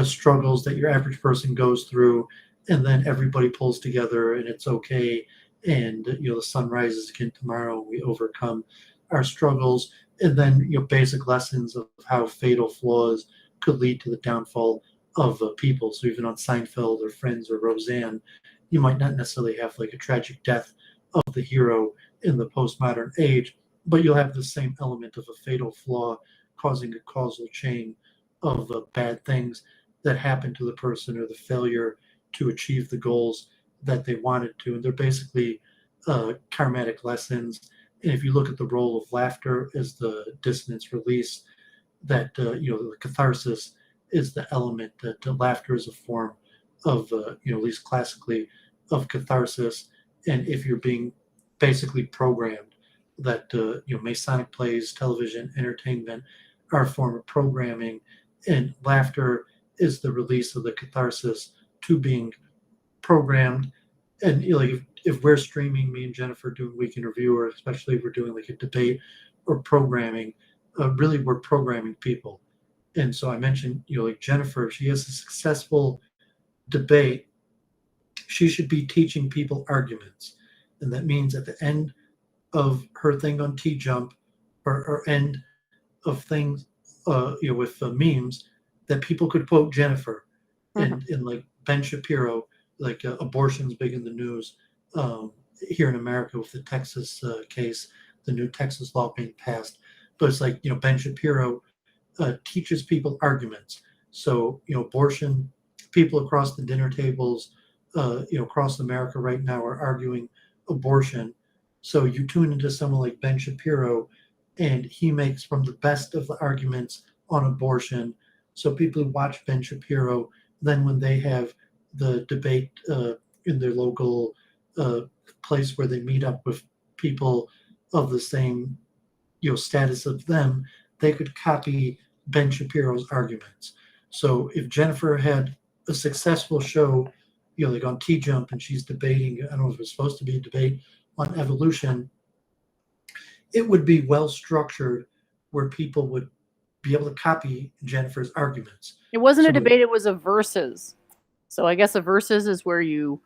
struggles that your average person goes through, and then everybody pulls together and it's okay, and the sun rises again tomorrow, we overcome our struggles, and then basic lessons of how fatal flaws could lead to the downfall of people. So even on Seinfeld or Friends or Roseanne, you might not necessarily have like a tragic death of the hero in the postmodern age, but you'll have the same element of a fatal flaw causing a causal chain of bad things that happen to the person, or the failure to achieve the goals that they wanted to. And they're basically karmatic lessons. And if you look at the role of laughter as the dissonance release, that the catharsis is the element, that laughter is a form of at least classically, of catharsis. And if you're being basically programmed, that Masonic plays, television, entertainment are a form of programming, and laughter is the release of the catharsis to being programmed. And like if we're streaming, me and Jennifer doing Week in Review, or especially if we're doing like a debate or programming, really we're programming people. And so I mentioned, like Jennifer, she has a successful debate She should be teaching people arguments. And that means at the end of her thing on T-Jump or end of things, with memes, that people could quote Jennifer in like Ben Shapiro, like abortion's big in the news here in America with the Texas case, the new Texas law being passed. But it's like, Ben Shapiro teaches people arguments. So, abortion, people across the dinner tables, across America right now are arguing abortion. So you tune into someone like Ben Shapiro, and he makes from the best of the arguments on abortion. So people who watch Ben Shapiro, then when they have the debate in their local place where they meet up with people of the same status of them, they could copy Ben Shapiro's arguments. So if Jennifer had a successful show, like on T-Jump, and she's debating, I don't know if it's supposed to be a debate on evolution, it would be well structured where people would be able to copy Jennifer's arguments. It wasn't a debate, it was a versus. So I guess a versus is where you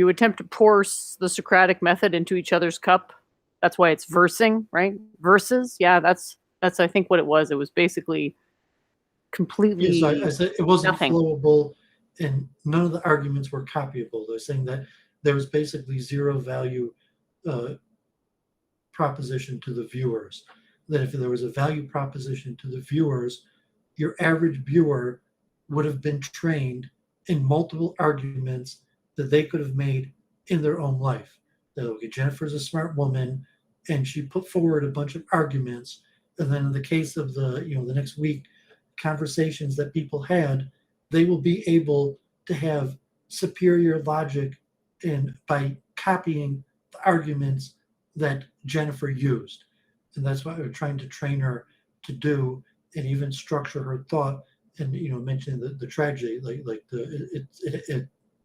attempt to pour the Socratic method into each other's cup. That's why it's versing, right? Versus, yeah, that's I think what it was. It was basically completely. Yeah, so I said it wasn't nothing. Flowable, and none of the arguments were copyable. They're saying that there was basically zero value proposition to the viewers. That if there was a value proposition to the viewers, your average viewer would have been trained in multiple arguments that they could have made in their own life. That, okay, Jennifer's a smart woman, and she put forward a bunch of arguments, and then in the case of the next week conversations that people had, they will be able to have superior logic and by copying the arguments that Jennifer used. And that's what we're trying to train her to do, and even structure her thought. And mentioning the tragedy, like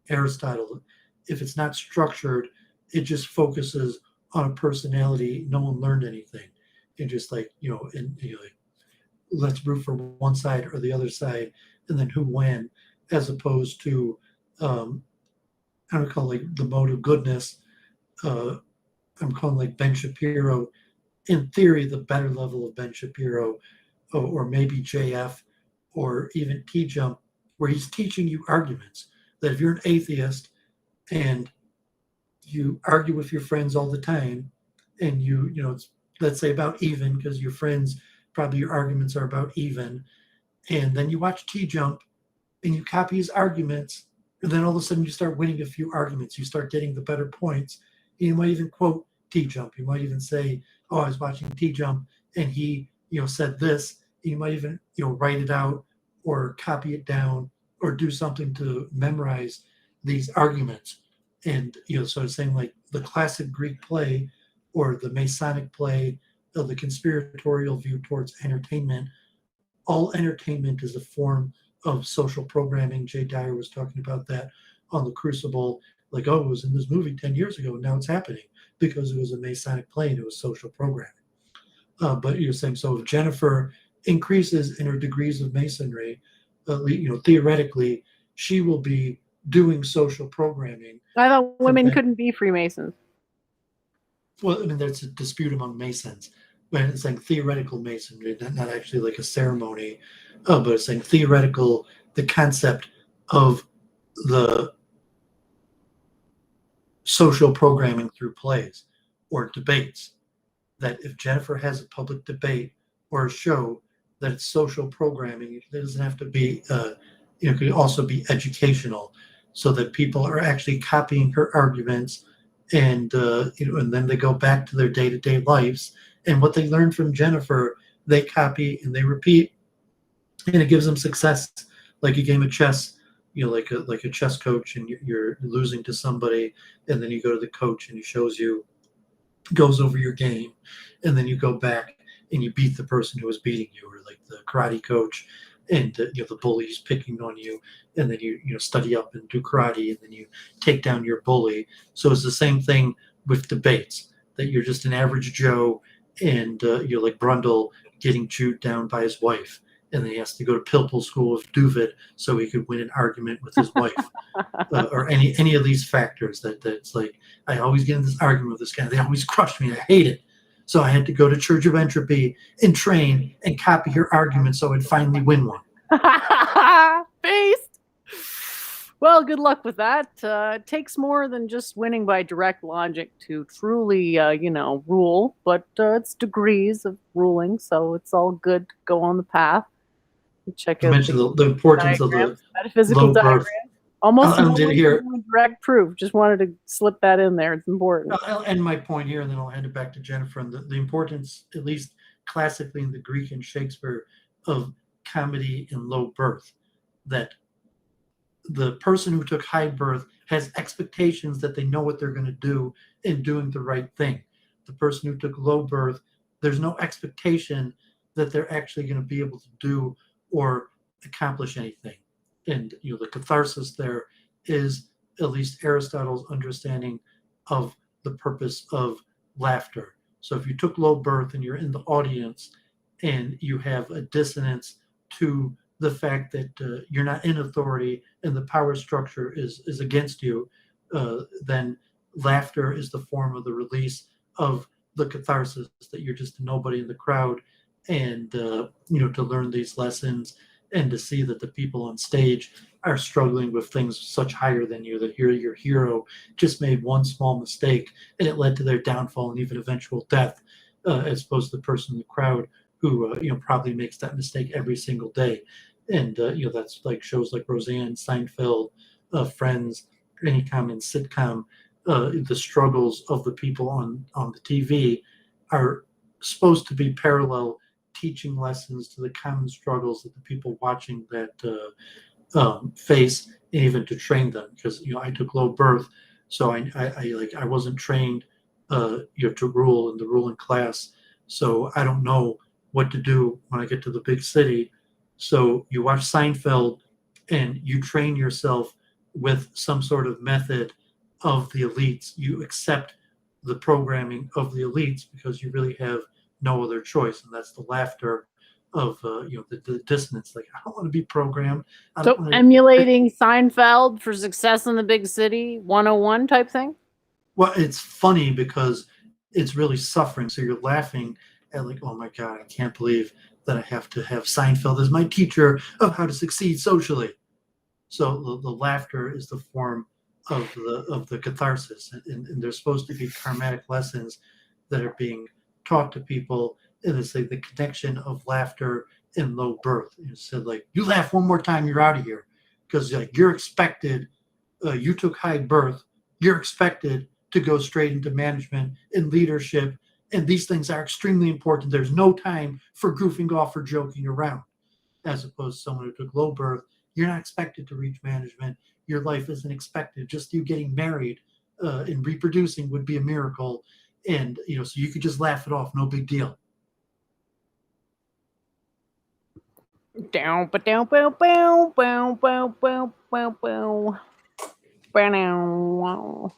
Aristotle, if it's not structured, it just focuses on a personality. No one learned anything. And just like let's root for one side or the other side, and then who won, as opposed to I don't call it like the mode of goodness. I'm calling like Ben Shapiro, in theory, the better level of Ben Shapiro, or maybe JF, or even T-Jump, where he's teaching you arguments. That if you're an atheist and you argue with your friends all the time, and it's, let's say, about even, because your friends, probably your arguments are about even, and then you watch T-Jump and you copy his arguments, and then all of a sudden you start winning a few arguments, you start getting the better points. You might even quote T-Jump. You might even say, oh, I was watching T-Jump and he said this. You might even write it out or copy it down or do something to memorize these arguments. And so it's saying like the classic Greek play or the Masonic play of the conspiratorial view towards entertainment. All entertainment is a form of social programming. Jay Dyer was talking about that on The Crucible. Like, oh, it was in this movie 10 years ago, and now it's happening because it was a Masonic play and it was social programming. But you're saying, so if Jennifer increases in her degrees of Masonry, theoretically, she will be doing social programming. I thought women couldn't be Freemasons. Well, I mean, there's a dispute among Masons. When it's saying theoretical Masonry, not actually like a ceremony, but it's saying theoretical, the concept of the social programming through plays or debates. That if Jennifer has a public debate or a show, that it's social programming. It doesn't have to be, it could also be educational, so that people are actually copying her arguments, and and then they go back to their day-to-day lives, and what they learn from Jennifer, they copy and they repeat, and it gives them success. Like a game of chess, like a chess coach, and you're losing to somebody, and then you go to the coach and he shows you, goes over your game, and then you go back and you beat the person who was beating you, or like the karate coach, and the bully's picking on you, and then you study up and do karate, and then you take down your bully. So it's the same thing with debates, that you're just an average Joe, and you're like Brundle getting chewed down by his wife, and then he has to go to Pilpul School with Doooovid so he could win an argument with his wife, or any of these factors that's like, I always get in this argument with this guy. They always crush me. I hate it. So I had to go to Church of Entropy and train and copy your argument so I'd finally win one. Based. Well, good luck with that. It takes more than just winning by direct logic to truly, rule, but it's degrees of ruling, so it's all good to go on the path. Check You out mentioned the importance of the metaphysical low birth. diagrams. Almost I'll do it here. direct proof. Just wanted to slip that in there. It's important. I'll end my point here, and then I'll hand it back to Jennifer. And the importance, at least classically in the Greek and Shakespeare, of comedy in low birth, that the person who took high birth has expectations that they know what they're going to do in doing the right thing. The person who took low birth, there's no expectation that they're actually going to be able to do or accomplish anything. And the catharsis there is at least Aristotle's understanding of the purpose of laughter. So if you took low birth and you're in the audience and you have a dissonance to the fact that you're not in authority and the power structure is against you, then laughter is the form of the release of the catharsis that you're just a nobody in the crowd, and to learn these lessons and to see that the people on stage are struggling with things such higher than you, that here your hero just made one small mistake and it led to their downfall and even eventual death, as opposed to the person in the crowd who probably makes that mistake every single day. And that's like shows like Roseanne, Seinfeld, Friends, any common sitcom. The struggles of the people on the TV are supposed to be parallel teaching lessons to the common struggles that the people watching that face, and even to train them. Because I took low birth, so I wasn't trained to rule in the ruling class, so I don't know what to do when I get to the big city. So you watch Seinfeld and you train yourself with some sort of method of the elites. You accept the programming of the elites because you really have no other choice, and that's the laughter of the dissonance. Like, I don't want to be programmed. So emulating Seinfeld for success in the big city 101 type thing? Well, it's funny because it's really suffering. So you're laughing at like, oh my God, I can't believe that I have to have Seinfeld as my teacher of how to succeed socially. So the laughter is the form of the catharsis, and there's supposed to be karmatic lessons that are being taught to people. And it's like the connection of laughter and low birth. It said like, you laugh one more time, you're out of here, because like you're expected. You took high birth. You're expected to go straight into management and leadership. And these things are extremely important. There's no time for goofing off or joking around. As opposed to someone who took low birth, you're not expected to reach management. Your life isn't expected. Just you getting married and reproducing would be a miracle. And, so you could just laugh it off. No big deal. Down, but down, bow, bow, bow, bow, bow, bow, bow. Bow.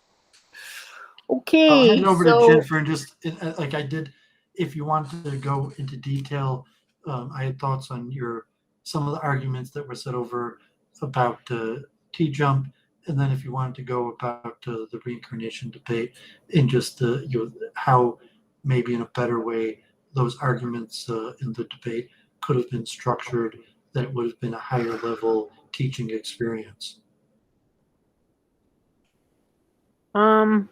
Okay, I'll hand it over to Jennifer, and just like I did, if you wanted to go into detail, I had thoughts on some of the arguments that were said over about T-jump, and then if you wanted to go about the reincarnation debate and just how maybe in a better way those arguments in the debate could have been structured, that it would have been a higher level teaching experience. I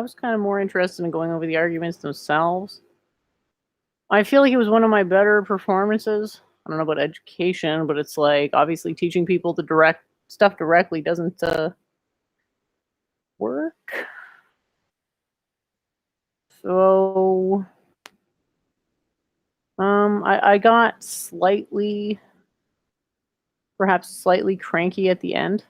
was kind of more interested in going over the arguments themselves. I feel like it was one of my better performances. I don't know about education, but it's like obviously teaching people the direct stuff directly doesn't work. So I got perhaps slightly cranky at the end.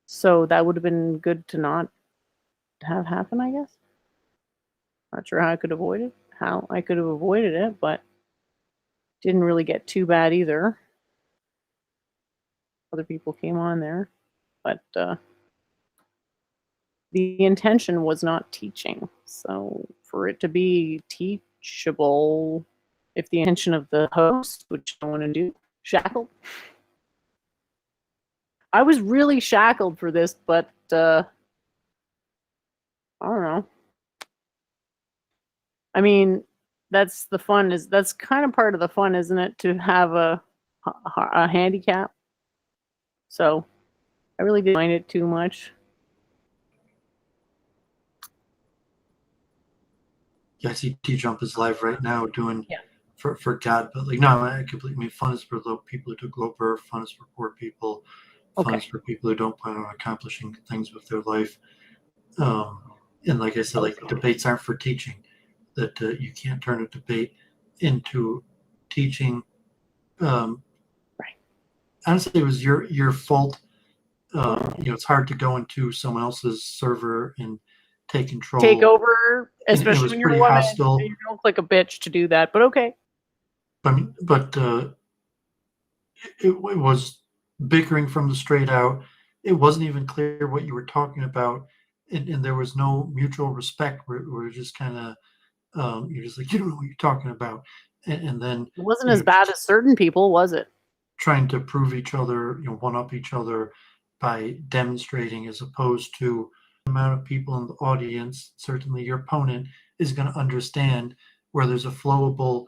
So that would have been good to not have happen, I guess. Not sure how I could have avoided it, but didn't really get too bad either. other people came on there, but the intention was not teaching. So for it to be teachable, if the intention of the host, which I want to do, shackled. I was really shackled for this, but I don't know. I mean, that's the fun. That's kind of part of the fun, isn't it, to have a handicap? So I really didn't mind it too much. Yeah, I see T-Jump is live right now doing Yeah. for God, but like no, I completely mean fun is for people who took low birth, fun is for poor people, fun is for people who don't plan on accomplishing things with their life. And like I said, like debates aren't for teaching. That you can't turn a debate into teaching. Right. Honestly, it was your fault. It's hard to go into someone else's server and take control, take over, especially it was when you're pretty a woman. hostile. You don't look like a bitch to do that, but okay. I mean, but it was bickering from the straight out. It wasn't even clear what you were talking about, and there was no mutual respect. We're just kind of you're just like, you don't know what you're talking about, and then it wasn't as bad as certain people, was it? Trying to prove each other, one up each other by demonstrating, as opposed to the amount of people in the audience. Certainly, your opponent is going to understand where there's a flowable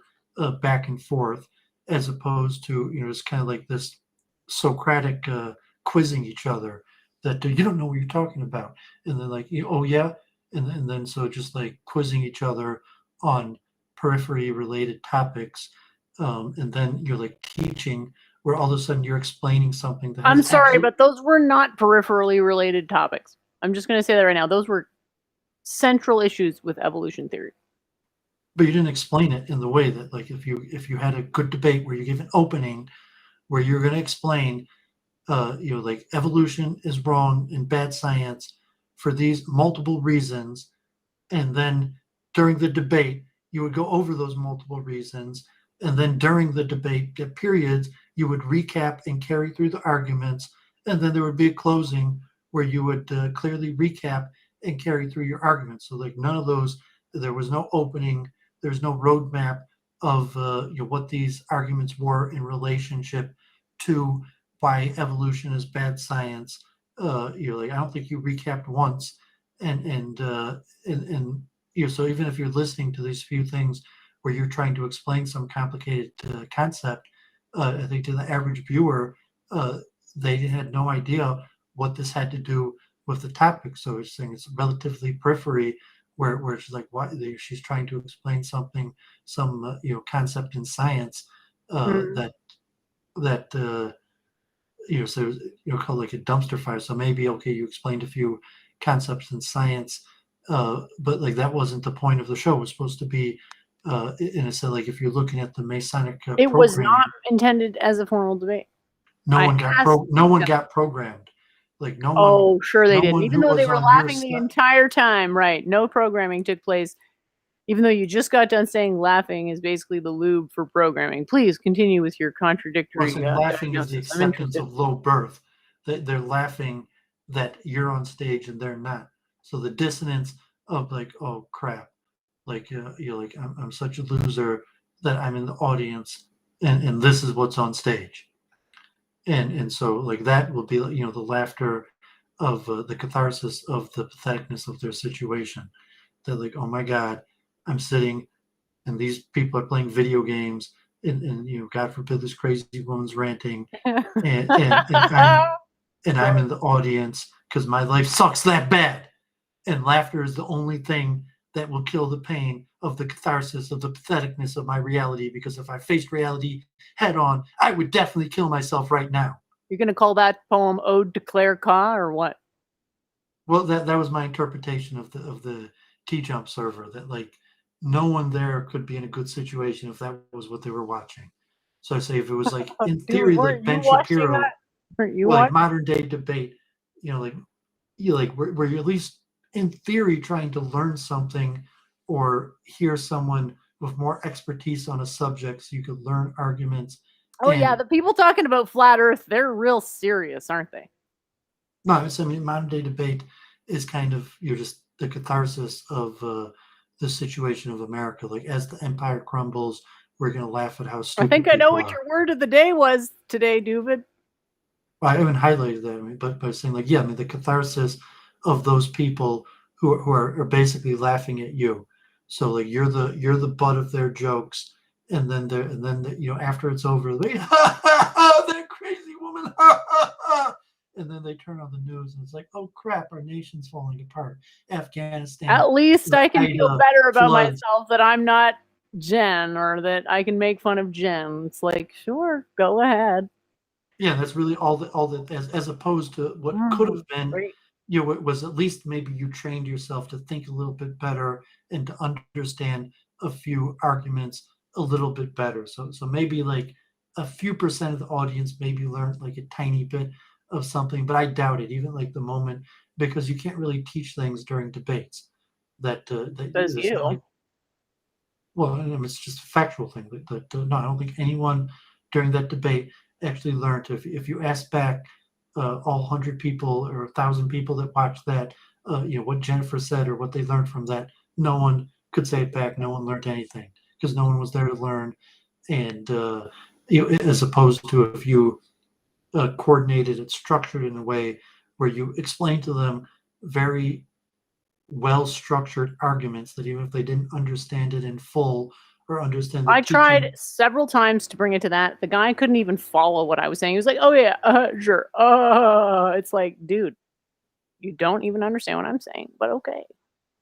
back and forth, as opposed to it's kind of like this Socratic quizzing each other that you don't know what you're talking about, and then like oh yeah, and then so just like quizzing each other on periphery related topics, and then you're like teaching where all of a sudden you're explaining something that I'm sorry, but those were not peripherally related topics. I'm just going to say that right now. Those were central issues with evolution theory. But you didn't explain it in the way that, like, if you had a good debate where you give an opening where you're going to explain, like evolution is wrong and bad science for these multiple reasons, and then during the debate you would go over those multiple reasons, and then during the debate at periods you would recap and carry through the arguments, and then there would be a closing where you would clearly recap and carry through your arguments. So like none of those, there was no opening, there's no roadmap of what these arguments were in relationship to why evolution is bad science. Like I don't think you recapped once, and so even if you're listening to these few things where you're trying to explain some complicated concept, I think to the average viewer, they had no idea what this had to do with the topic. So it's saying it's relatively periphery, where it's like why she's trying to explain something, some concept in science that so called like a dumpster fire. So maybe okay, you explained a few concepts in science, but like that wasn't the point of the show. It was supposed to be and it said like if you're looking at the Masonic it was not intended as a formal debate. No one got programmed. Like no one. Oh, sure they didn't. Even though they were laughing the entire time, right? No programming took place. Even though you just got done saying laughing is basically the lube for programming. Please continue with your contradictory. Laughing is the acceptance of low birth. They're laughing that you're on stage and they're not. So the dissonance of like, oh crap, like you're like I'm such a loser that I'm in the audience and this is what's on stage. And so like that will be the laughter of the catharsis of the patheticness of their situation. They're like, oh my God, I'm sitting and these people are playing video games and God forbid this crazy woman's ranting and I'm in the audience because my life sucks that bad. And laughter is the only thing that will kill the pain of the catharsis of the patheticness of my reality, because if I faced reality head on, I would definitely kill myself right now. You're going to call that poem Ode to Claire Ka or what? Well, that was my interpretation of the T-Jump server, that like no one there could be in a good situation if that was what they were watching. So I say if it was like in theory like Ben Shapiro, like modern day debate, where you're at least in theory trying to learn something or hear someone with more expertise on a subject so you could learn arguments Oh yeah, the people talking about flat Earth, they're real serious, aren't they? No, I mean, modern day debate is kind of you're just the catharsis of the situation of America. Like as the empire crumbles, we're gonna laugh at how I stupid think I know people what are. your word of the day was today, Doovid. Well, I haven't highlighted that, I mean, but by saying like, yeah, I mean the catharsis of those people who are basically laughing at you. So like you're the butt of their jokes, and then after it's over, they that crazy woman, and then they turn on the news and it's like, oh crap, our nation's falling apart. Afghanistan, At least I can feel better about floods. myself that I'm not Jen, or that I can make fun of Jen. It's like, sure, go ahead. Yeah, that's really all that as opposed to what could have been, Great. it was at least maybe you trained yourself to think a little bit better and to understand a few arguments a little bit better. So maybe like a few percent of the audience maybe learned like a tiny bit of something, but I doubt it, even like the moment, because you can't really teach things during debates. That Says it's not you. like, well, I mean, it's just a factual thing. No, I don't think anyone during that debate actually learned. If you ask back all 100 people or 1,000 people that watched that, what Jennifer said or what they learned from that, no one could say it back. No one learned anything because no one was there to learn. And as opposed to if you coordinated and structured in a way where you explain to them very well-structured arguments that even if they didn't understand it in full or understand the I tried teaching. several times to bring it to that. The guy couldn't even follow what I was saying. He was like, "Oh yeah, sure." It's like, dude, you don't even understand what I'm saying. But okay,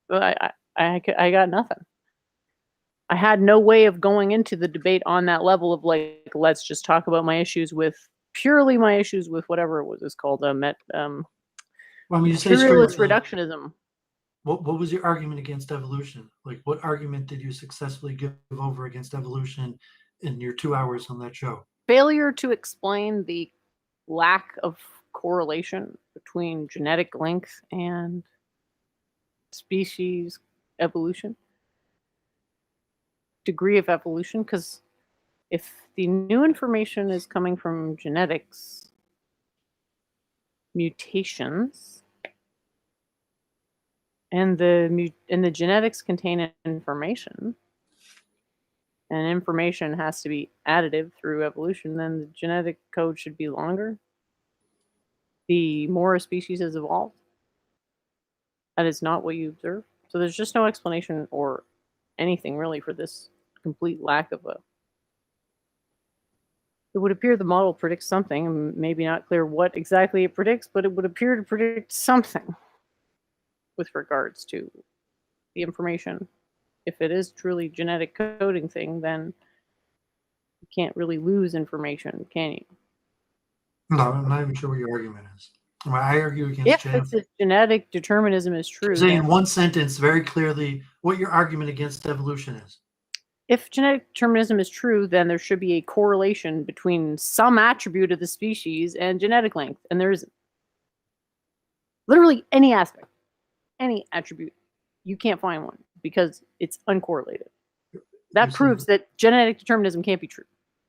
but I got nothing. I had no way of going into the debate on that level of like, let's just talk about my issues with purely my issues with whatever it was. It's called Well, I mean, you say materialist straight. reductionism. What was your argument against evolution? Like, what argument did you successfully give over against evolution in your 2 hours on that show? Failure to explain the lack of correlation between genetic length and species evolution, degree of evolution, because if the new information is coming from genetics mutations and the genetics contain information, and information has to be additive through evolution, then the genetic code should be longer the more a species has evolved. That is not what you observe. So there's just no explanation or anything really for this complete lack of a. It would appear the model predicts something, maybe not clear what exactly it predicts, but it would appear to predict something with regards to the information. If it is truly genetic coding thing, then you can't really lose information, can you? No, I'm not even sure what your argument is. I argue against If it's a genetic determinism is true, saying then in one sentence very clearly what your argument against evolution is. if genetic determinism is true, then there should be a correlation between some attribute of the species and genetic length. And there isn't. Literally any aspect, any attribute, you can't find one because it's uncorrelated. That proves that genetic determinism can't be true.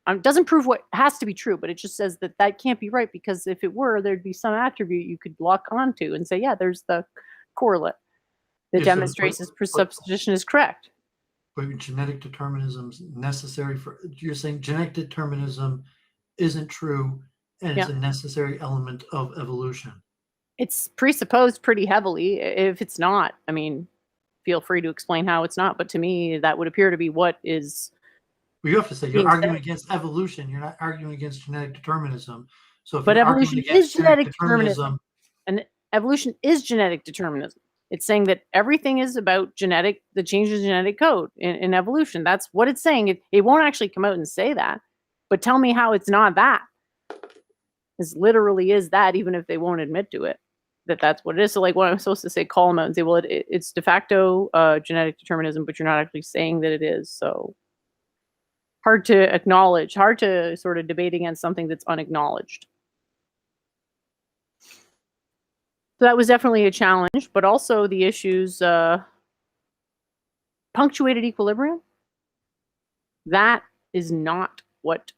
It doesn't prove what has to be true, but it just says that that can't be right, because if it were, there'd be some attribute you could lock onto and say, yeah, there's the correlate that demonstrates this presupposition is correct. But genetic determinism is necessary for, you're saying genetic determinism isn't true and it's a necessary element of evolution. It's presupposed pretty heavily. If it's not, I mean, feel free to explain how it's not, but to me, that would appear to be what is. Well, you have to say you're arguing against evolution. You're not arguing against genetic determinism. So if but you're evolution arguing against is genetic determinism, and evolution is genetic determinism. It's saying that everything is about the changes in genetic code in evolution. That's what it's saying. It won't actually come out and say that, but tell me how it's not that. It literally is that, even if they won't admit to it, that's what it is. So like, what I'm supposed to say, call them out and say, well, it's de facto genetic determinism, but you're not actually saying that it is. So hard to acknowledge, hard to sort of debate against something that's unacknowledged. So that was definitely a challenge, but also the issues, punctuated equilibrium. That is not what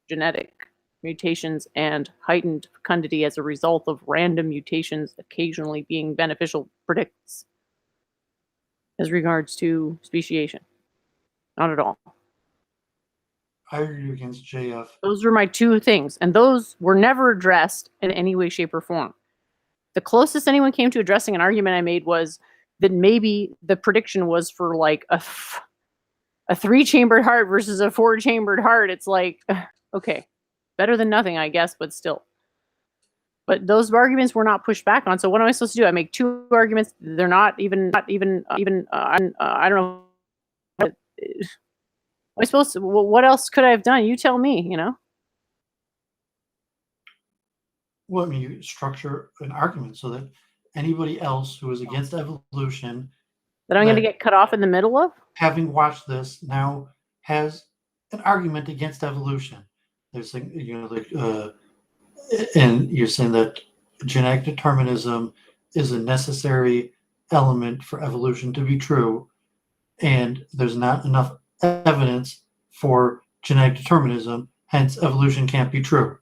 genetic mutations and heightened fecundity as a result of random mutations occasionally being beneficial predicts as regards to speciation. Not at all. I argue against JF. Those were my two things, and those were never addressed in any way, shape, or form. The closest anyone came to addressing an argument I made was that maybe the prediction was for like a 3-chambered heart versus a 4-chambered heart. It's like, okay, better than nothing, I guess, but still. But those arguments were not pushed back on. So what am I supposed to do? I make two arguments. They're not even. I don't know. Am I supposed to? Well, what else could I have done? You tell me. You know. Well, I mean, you structure an argument so that anybody else who is against evolution that I'm going to get cut off in the middle of, having watched this, now has an argument against evolution. There's, and you're saying that genetic determinism is a necessary element for evolution to be true, and there's not enough evidence for genetic determinism, hence evolution can't be true.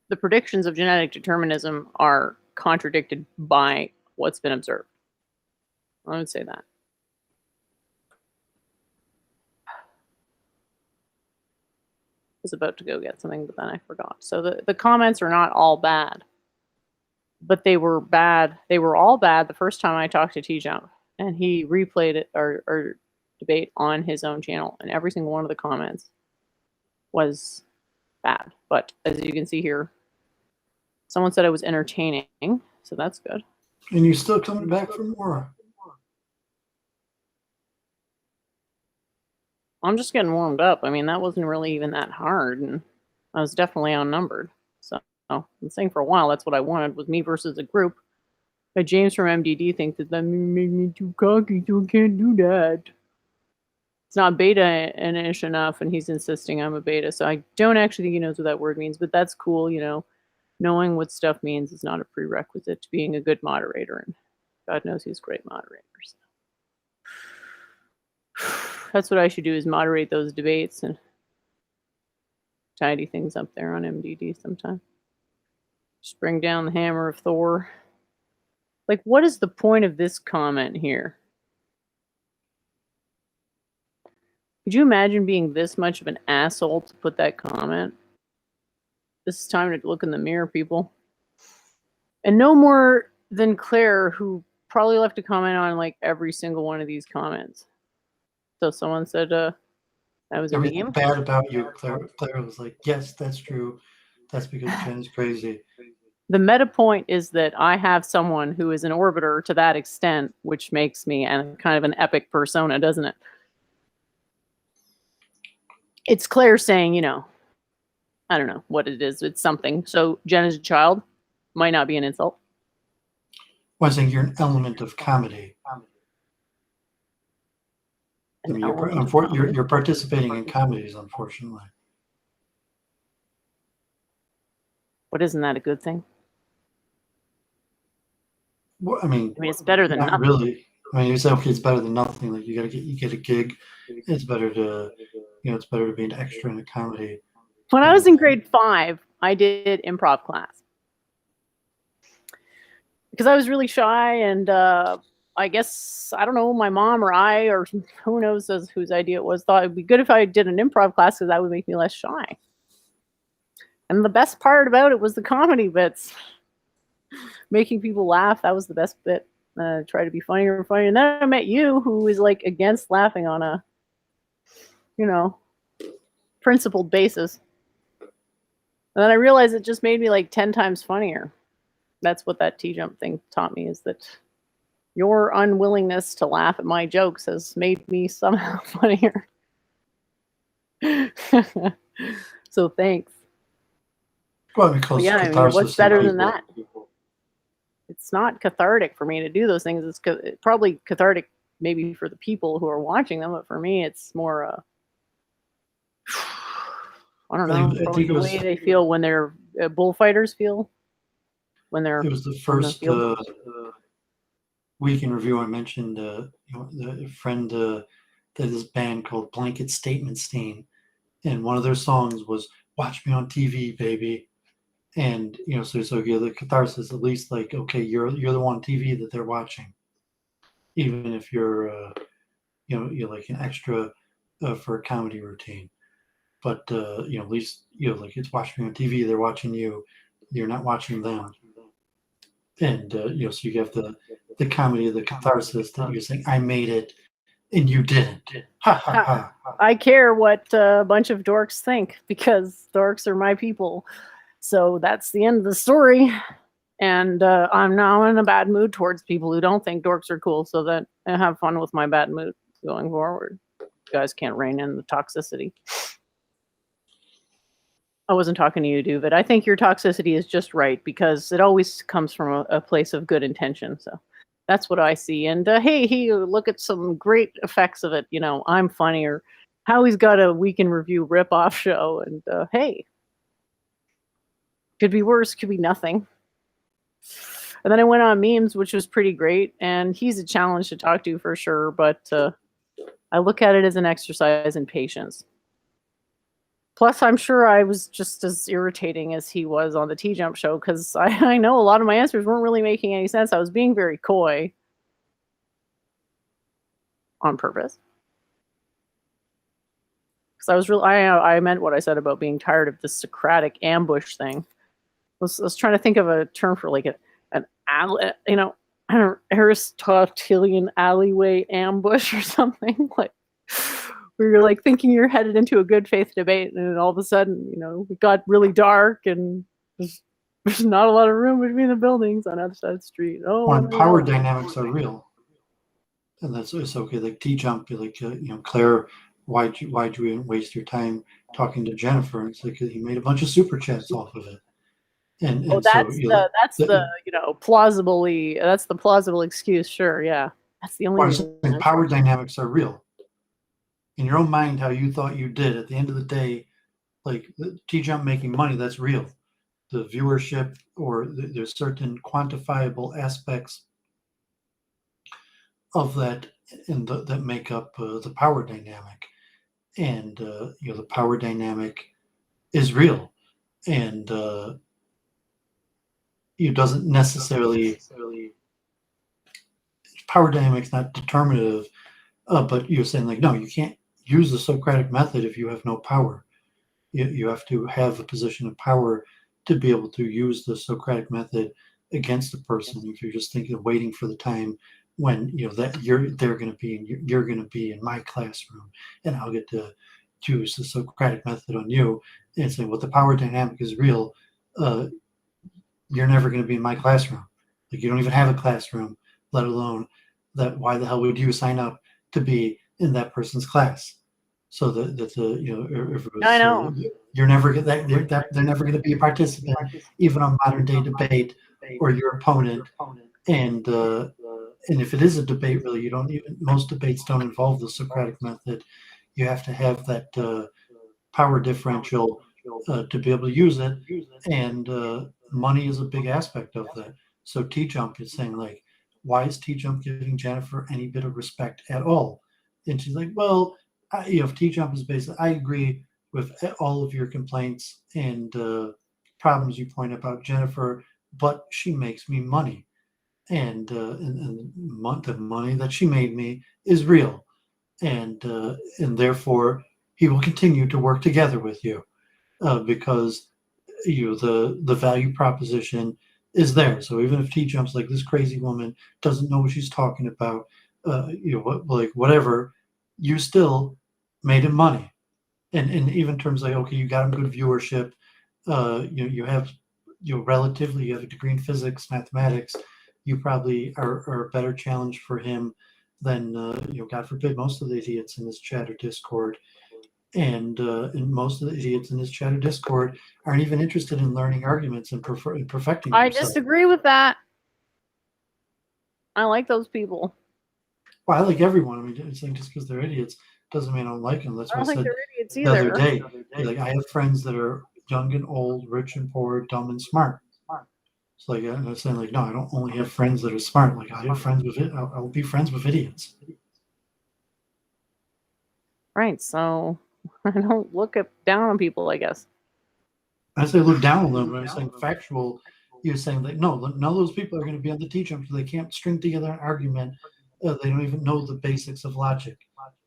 The predictions of genetic determinism are contradicted by what's been observed. I would say that. I was about to go get something, but then I forgot. So the comments are not all bad, but they were bad. They were all bad the first time I talked to T-Jump, and he replayed it or debate on his own channel, and every single one of the comments was bad. But as you can see here, someone said I was entertaining, so that's good. And you're still coming back for more. I'm just getting warmed up. I mean, that wasn't really even that hard, and I was definitely outnumbered. So I'm saying for a while that's what I wanted, was me versus a group. But James from MDD thinks that made me too cocky, so I can't do that. It's not beta-ish enough, and he's insisting I'm a beta. So I don't actually think he knows what that word means, but that's cool, you know. Knowing what stuff means is not a prerequisite to being a good moderator, and God knows he's a great moderator. So. That's what I should do, is moderate those debates and tidy things up there on MDD sometime. Just bring down the hammer of Thor. Like, what is the point of this comment here? Could you imagine being this much of an asshole to put that comment? This is time to look in the mirror, people. And no more than Claire, who probably left a comment on like every single one of these comments. So someone said that was a Everything meme. bad about you, Claire was like, yes, that's true. That's because Jen's crazy. The meta point is that I have someone who is an orbiter to that extent, which makes me kind of an epic persona, doesn't it? It's Claire saying, you know, I don't know what it is. It's something. So Jen is a child. Might not be an insult. Well, I think you're an element of comedy. I mean, you're participating in comedies, unfortunately. But isn't that a good thing? Well, I mean, it's better than nothing. Really. I mean, you say, okay, it's better than nothing. Like you get a gig. It's better to, it's better to be an extra in a comedy. When I was in grade 5, I did improv class because I was really shy, and I guess, I don't know, my mom or I, or who knows whose idea it was, thought it'd be good if I did an improv class because that would make me less shy. And the best part about it was the comedy bits. Making people laugh, that was the best bit. Try to be funnier and funnier. And then I met you, who is like against laughing on a, principled basis. And then I realized it just made me like 10 times funnier. That's what that T-Jump thing taught me, is that your unwillingness to laugh at my jokes has made me somehow funnier. So thanks. Well, because yeah, I mean, what's better than that? It's not cathartic for me to do those things. It's probably cathartic maybe for the people who are watching them, but for me, it's more, I don't know, probably the way they feel when they're bullfighters feel. When they're. It was the first week in review I mentioned, the friend this band called Blanket Statement Stain, and one of their songs was "Watch Me on TV, Baby." And so you the catharsis, at least, like, okay, you're the one on TV that they're watching, even if you're you're like an extra for a comedy routine. But at least like, it's "Watch Me on TV," they're watching you, you're not watching them. And so you have the comedy of the catharsis that you're saying, I made it and you didn't. Ha ha ha. I care what a bunch of dorks think, because dorks are my people. So that's the end of the story. And I'm now in a bad mood towards people who don't think dorks are cool, so that I have fun with my bad mood going forward. You guys can't rein in the toxicity. I wasn't talking to you, Doovid. I think your toxicity is just right, because it always comes from a place of good intention. So that's what I see. And hey, look at some great effects of it. I'm funnier. Howie's got a Week in Review rip-off show. And hey, could be worse, could be nothing. And then I went on memes, which was pretty great. And he's a challenge to talk to for sure. But I look at it as an exercise in patience. Plus, I'm sure I was just as irritating as he was on the T-Jump show, because I know a lot of my answers weren't really making any sense. I was being very coy on purpose. Because I was really, I meant what I said about being tired of this Socratic ambush thing. I was trying to think of a term for like an Aristotelian alleyway ambush or something, like, where you're like thinking you're headed into a good faith debate, and then all of a sudden, it got really dark, and there's not a lot of room between the buildings on the other side of the street. Oh, When power dynamics are real, and it's okay. Like T-Jump, like Claire, why'd you waste your time talking to Jennifer? And it's like, he made a bunch of super chats off of it. And that's the plausible excuse. Sure, yeah, that's the only reason. Power dynamics are real. In your own mind, how you thought you did, at the end of the day, like the T-Jump making money, that's real. The viewership, or there's certain quantifiable aspects of that, and that make up the power dynamic. And the power dynamic is real, and it doesn't necessarily, power dynamic's not determinative. But you're saying, like, no, you can't use the Socratic method if you have no power. You have to have a position of power to be able to use the Socratic method against a person. If you're just thinking of waiting for the time when that they're going to be in, you're going to be in my classroom, and I'll get to use the Socratic method on you, and saying, well, the power dynamic is real. You're never going to be in my classroom. Like, you don't even have a classroom, let alone that. Why the hell would you sign up to be in that person's class? So that I know, you're never they're never going to be a participant, even on modern day debate, or your opponent. And if it is a debate, really, most debates don't involve the Socratic method. You have to have that power differential to be able to use it, and money is a big aspect of that. So T-Jump is saying, like, why is T-Jump giving Jennifer any bit of respect at all? And she's like, well, if T-Jump is basically, I agree with all of your complaints and problems you point about Jennifer, but she makes me money, and the money that she made me is real, and therefore he will continue to work together with you because the value proposition is there. So even if T-Jump's like, this crazy woman doesn't know what she's talking about, whatever, you still made him money. And even in terms like, okay, you got him good viewership, you have relatively, you have a degree in physics, mathematics, you probably are a better challenge for him than God forbid, most of the idiots in this chat or Discord. And most of the idiots in this chat or Discord aren't even interested in learning arguments and perfecting I themselves. disagree with that. I like those people. Well, I like everyone. I mean, it's like, just because they're idiots doesn't mean I don't like them. That's I why don't I think said they're idiots the other either. day, like, I have friends that are young and old, rich and poor, dumb and smart. It's like, I'm saying, like, no, I don't only have friends that are smart. Like, I have friends with it. I'll be friends with idiots. Right. So I don't look down on people, I guess. I say look down on them, but I'm saying factual. You're saying that no, none of those people are going to be on the teach-jump because they can't string together an argument. They don't even know the basics of logic.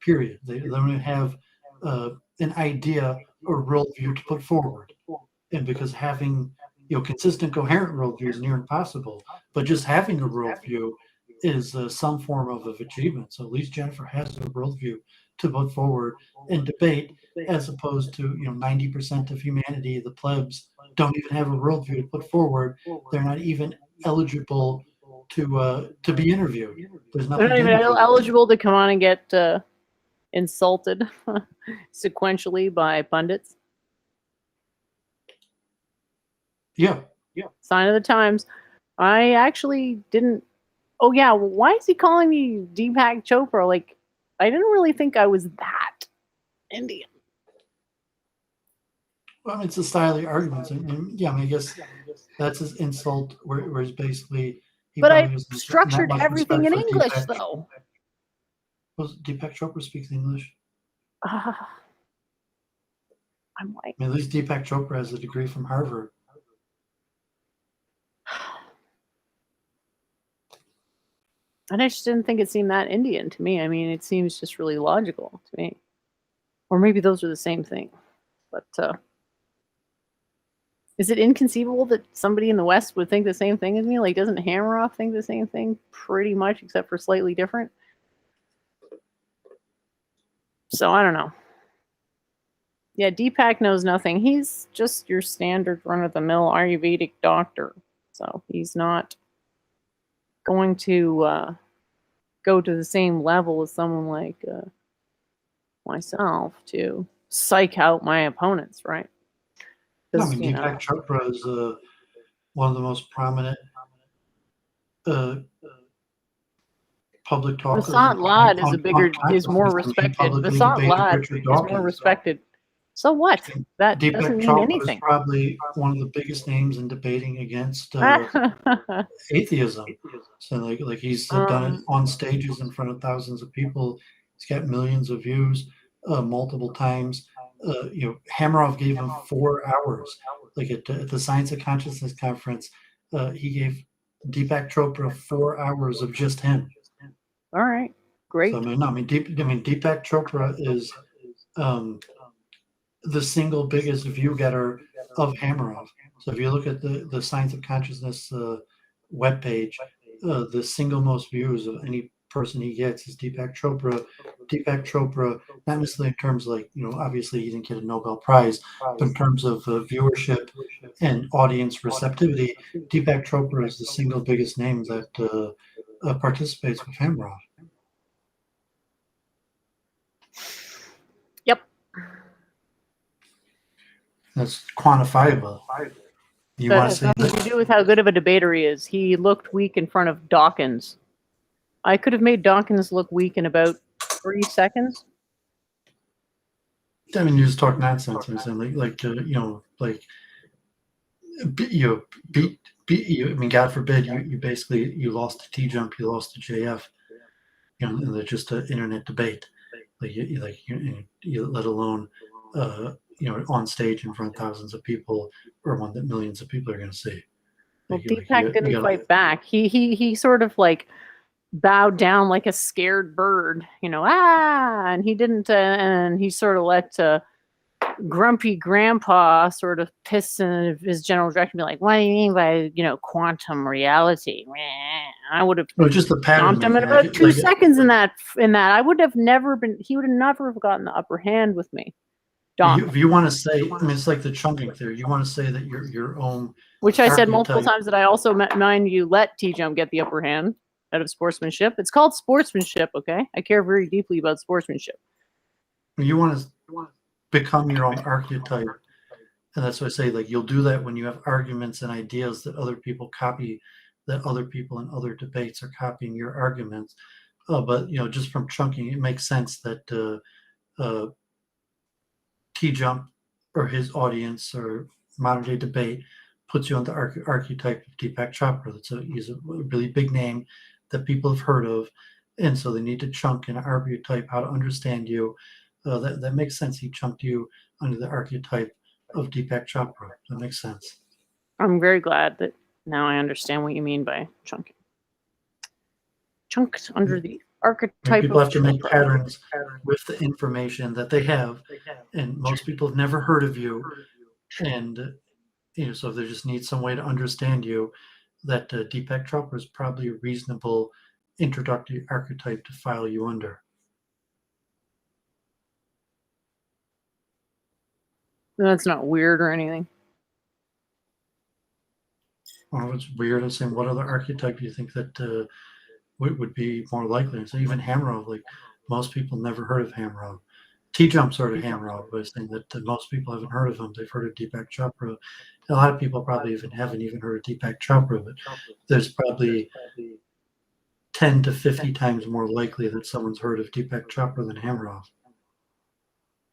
Period. They don't even have an idea or worldview to put forward. And because having consistent, coherent worldview is near impossible, but just having a worldview is some form of achievement. So at least Jennifer has a worldview to put forward and debate, as opposed to 90% of humanity, the plebs, don't even have a worldview to put forward. They're not even eligible to be interviewed. There's They're nothing not even eligible to come on and get insulted sequentially by pundits. Yeah. Sign of the times. I actually didn't. Oh yeah, why is he calling me Deepak Chopra? Like, I didn't really think I was that Indian. Well, it's a style of arguments, and yeah, I guess that's his insult, where he's basically. But I structured everything in English, though. Deepak Chopra speaks English. I'm like, at least Deepak Chopra has a degree from Harvard. I just didn't think it seemed that Indian to me. I mean, it seems just really logical to me. Or maybe those are the same thing. But is it inconceivable that somebody in the West would think the same thing as me? Like, doesn't Hammeroff think the same thing pretty much, except for slightly different? So I don't know. Yeah, Deepak knows nothing. He's just your standard run-of-the-mill Ayurvedic doctor. So he's not going to go to the same level as someone like myself to psych out my opponents, right? No, I mean, Deepak Chopra is one of the most prominent public talkers. Vasant Lad is more respected. Vasant Lad is more respected. So what? That Deepak doesn't mean Chopra anything. Is probably one of the biggest names in debating against atheism. So like he's done it on stages in front of thousands of people. He's got millions of views multiple times. Hammeroff gave him 4 hours. Like at the Science of Consciousness conference, he gave Deepak Chopra 4 hours of just him. All right, great. So, Deepak Chopra is the single biggest view getter of Hammeroff. So if you look at the Science of Consciousness webpage, the single most views of any person he gets is Deepak Chopra. Deepak Chopra, not necessarily in terms like, obviously he didn't get a Nobel Prize, but in terms of viewership and audience receptivity, Deepak Chopra is the single biggest name that participates with Hammeroff. Yep. That's quantifiable. You want to say nothing to do with how good of a debater he is. He looked weak in front of Dawkins. I could have made Dawkins look weak in about 3 seconds. I mean, you just talk nonsense and saying I mean, God forbid you basically lost to T-Jump, you lost to JF, and they're just an internet debate, you let alone on stage in front of thousands of people, or one that millions of people are going to see. Well, Deepak didn't fight back. He sort of like bowed down like a scared bird, and he didn't, and he sort of let grumpy grandpa sort of piss in his general direction, and be like, "What do you mean by quantum reality?" I would have just the pattern. Him in about 2 seconds in that. I would have never been. He would have never have gotten the upper hand with me. If you want to say, it's like the chunking theory. You want to say that your own, which I said multiple times, that I also mind you let T-Jump get the upper hand out of sportsmanship. It's called sportsmanship, okay? I care very deeply about sportsmanship. You want to become your own archetype, and that's why I say, like, you'll do that when you have arguments and ideas that other people copy, that other people in other debates are copying your arguments. But just from chunking, it makes sense that T-Jump or his audience or modern day debate puts you on the archetype of Deepak Chopra. He's a really big name that people have heard of, and so they need to chunk and archetype how to understand you. that makes sense. He chunked you under the archetype of Deepak Chopra. That makes sense. I'm very glad that now I understand what you mean by chunking. Chunked under the archetype People of have to make Chopra. patterns with the information that they have, and most people have never heard of you, and so they just need some way to understand you. That Deepak Chopra is probably a reasonable introductory archetype to file you under. That's not weird or anything. Well, it's weird. I'm saying, what other archetype do you think that would be more likely? So even Hamro, like most people never heard of Hamro. T-Jump sort of Hamro, but saying that most people haven't heard of him. They've heard of Deepak Chopra. A lot of people probably haven't even heard of Deepak Chopra, but there's probably 10 to 50 times more likely that someone's heard of Deepak Chopra than Hamro.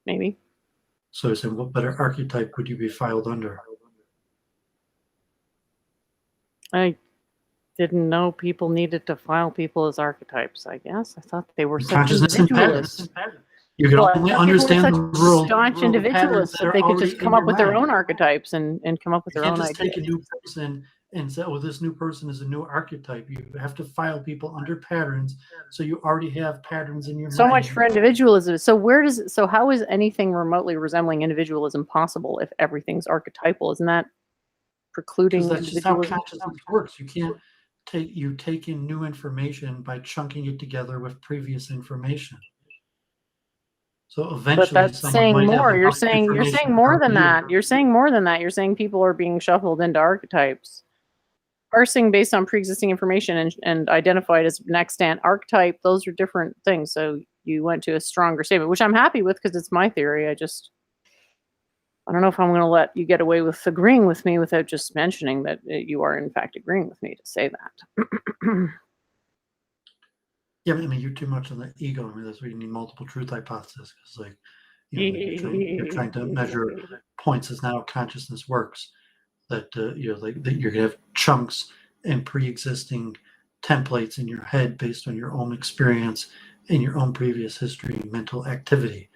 Maybe. So you're saying, what better archetype would you be filed under? I didn't know people needed to file people as archetypes, I guess. I thought they were such Consciousness and individualists. You can Well, only I thought people were understand such the world. staunch individualists that they could just come up with their own archetypes and come up with You their can't own just ideas. take a new person and say, oh, this new person is a new archetype. You have to file people under patterns, so you already have patterns in your So mind. much for individualism. So how is anything remotely resembling individualism possible if everything's archetypal? Isn't that precluding Because that's just how individualism? consciousness works. You can't take in new information by chunking it together with previous information. So eventually, But that's someone saying might have more. You're enough saying information more about than you. that. You're saying more than that. You're saying people are being shuffled into archetypes. Parsing based on pre-existing information and identified as an extant archetype, those are different things. So you went to a stronger statement, which I'm happy with because it's my theory. I don't know if I'm going to let you get away with agreeing with me without just mentioning that you are in fact agreeing with me to say that. Yeah, I mean, you're too much on the ego. I mean, that's why you need multiple truth hypothesis. Because, like, you're trying to measure points as now consciousness works. That that you're gonna have chunks and pre-existing templates in your head based on your own experience and your own previous history and mental activity.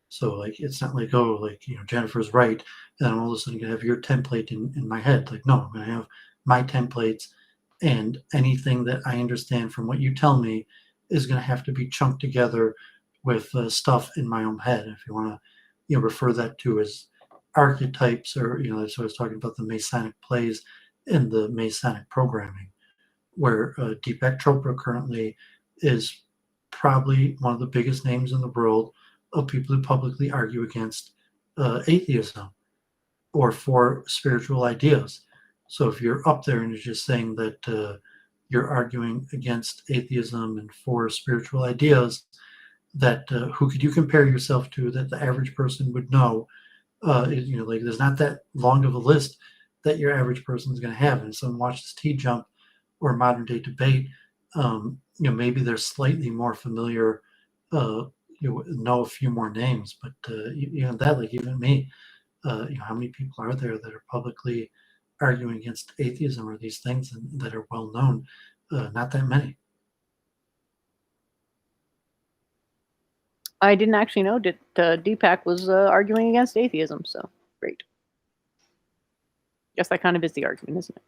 So, like, it's not like, oh, like, Jennifer's right, and I'm all of a sudden gonna have your template in my head. Like, no, I'm gonna have my templates, and anything that I understand from what you tell me is going to have to be chunked together with stuff in my own head. If you want to, refer that to as archetypes, or that's what I was talking about, the Masonic plays and the Masonic programming, where Deepak Chopra currently is probably one of the biggest names in the world of people who publicly argue against atheism or for spiritual ideas. So if you're up there and you're just saying that you're arguing against atheism and for spiritual ideas, that who could you compare yourself to that the average person would know? Like, there's not that long of a list that your average person is going to have. And if someone watches T-Jump or modern day debate, maybe they're slightly more familiar, know a few more names, but that, like, even me, how many people are there that are publicly arguing against atheism or these things and that are well known? Not that many. I didn't actually know that Deepak was arguing against atheism, so great. Guess that kind of is the argument, isn't it?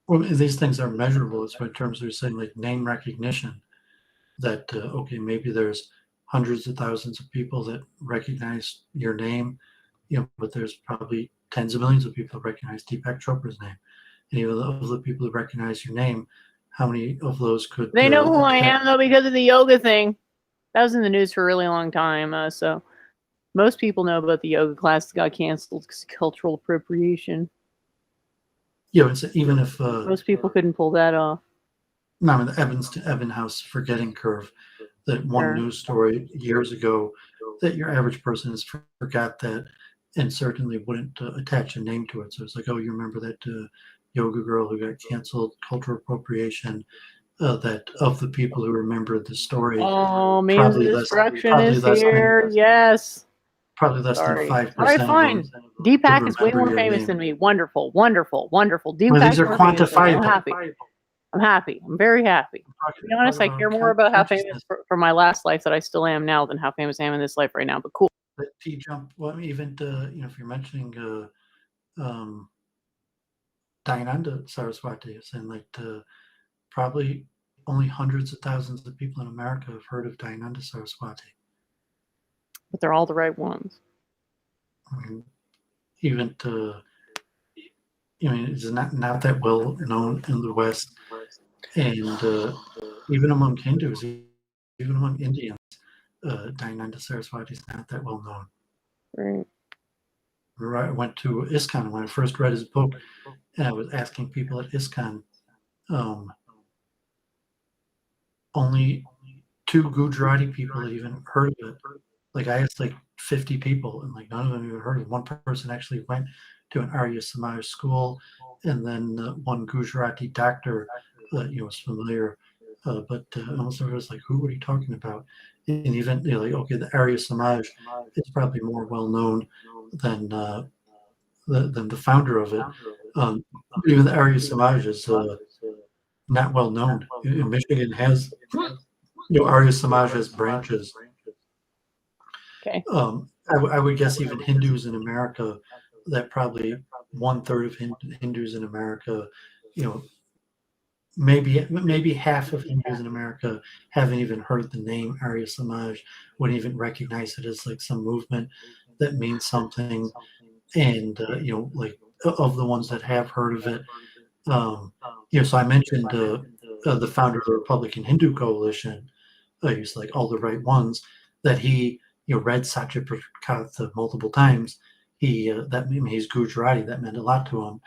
Well, these things are measurable. It's in terms of saying, like, name recognition, that, okay, maybe there's hundreds of thousands of people that recognize your name, but there's probably tens of millions of people that recognize Deepak Chopra's name. And even of the people who recognize your name, how many of those could... They know who I am, though, because of the yoga thing. That was in the news for a really long time, so most people know about the yoga class that got canceled because of cultural appropriation. It's, even if... most people couldn't pull that off. No, I mean, the Evans to Ebbinghaus forgetting curve, that one news story years ago, that your average person has forgot that and certainly wouldn't attach a name to it. So it's like, oh, you remember that yoga girl who got canceled, cultural appropriation, that of the people who remembered the story. Oh, means destruction is here. Yes. Probably less than 5%. All right, fine. Deepak is way more famous than me. Wonderful, wonderful, wonderful. Deepak these are quantifiable. happy. I'm happy. I'm very happy. To be honest, I care more about how famous for my last life that I still am now than how famous I am in this life right now. But cool. But T jump. Well, I mean, even if you're mentioning Dayananda Saraswati, and like probably only hundreds of thousands of people in America have heard of Dayananda Saraswati. But they're all the right ones. I mean, even it's not that well known in the West, and even among Hindus, even among Indians, Dayananda Saraswati is not that well known. Right. I went to ISKCON when I first read his book, and I was asking people at ISKCON. Only 2 Gujarati people had even heard of it. Like I asked like 50 people, and like none of them even heard of it. One person actually went to an Arya Samaj school, and then one Gujarati doctor was familiar, but almost everyone was like, "Who are you talking about?" And even like, okay, the Arya Samaj is probably more well known than the founder of it. Even the Arya Samaj is not well known. Michigan has, Arya Samaj has branches. Okay. I would guess even Hindus in America, that probably 1/3 of Hindus in America, maybe half of Hindus in America haven't even heard the name Arya Samaj, wouldn't even recognize it as like some movement that means something. And like of the ones that have heard of it, so I mentioned the founder of the Republican Hindu Coalition, he's like all the right ones, that he read Satyaprakath multiple times. He's Gujarati, that meant a lot to him.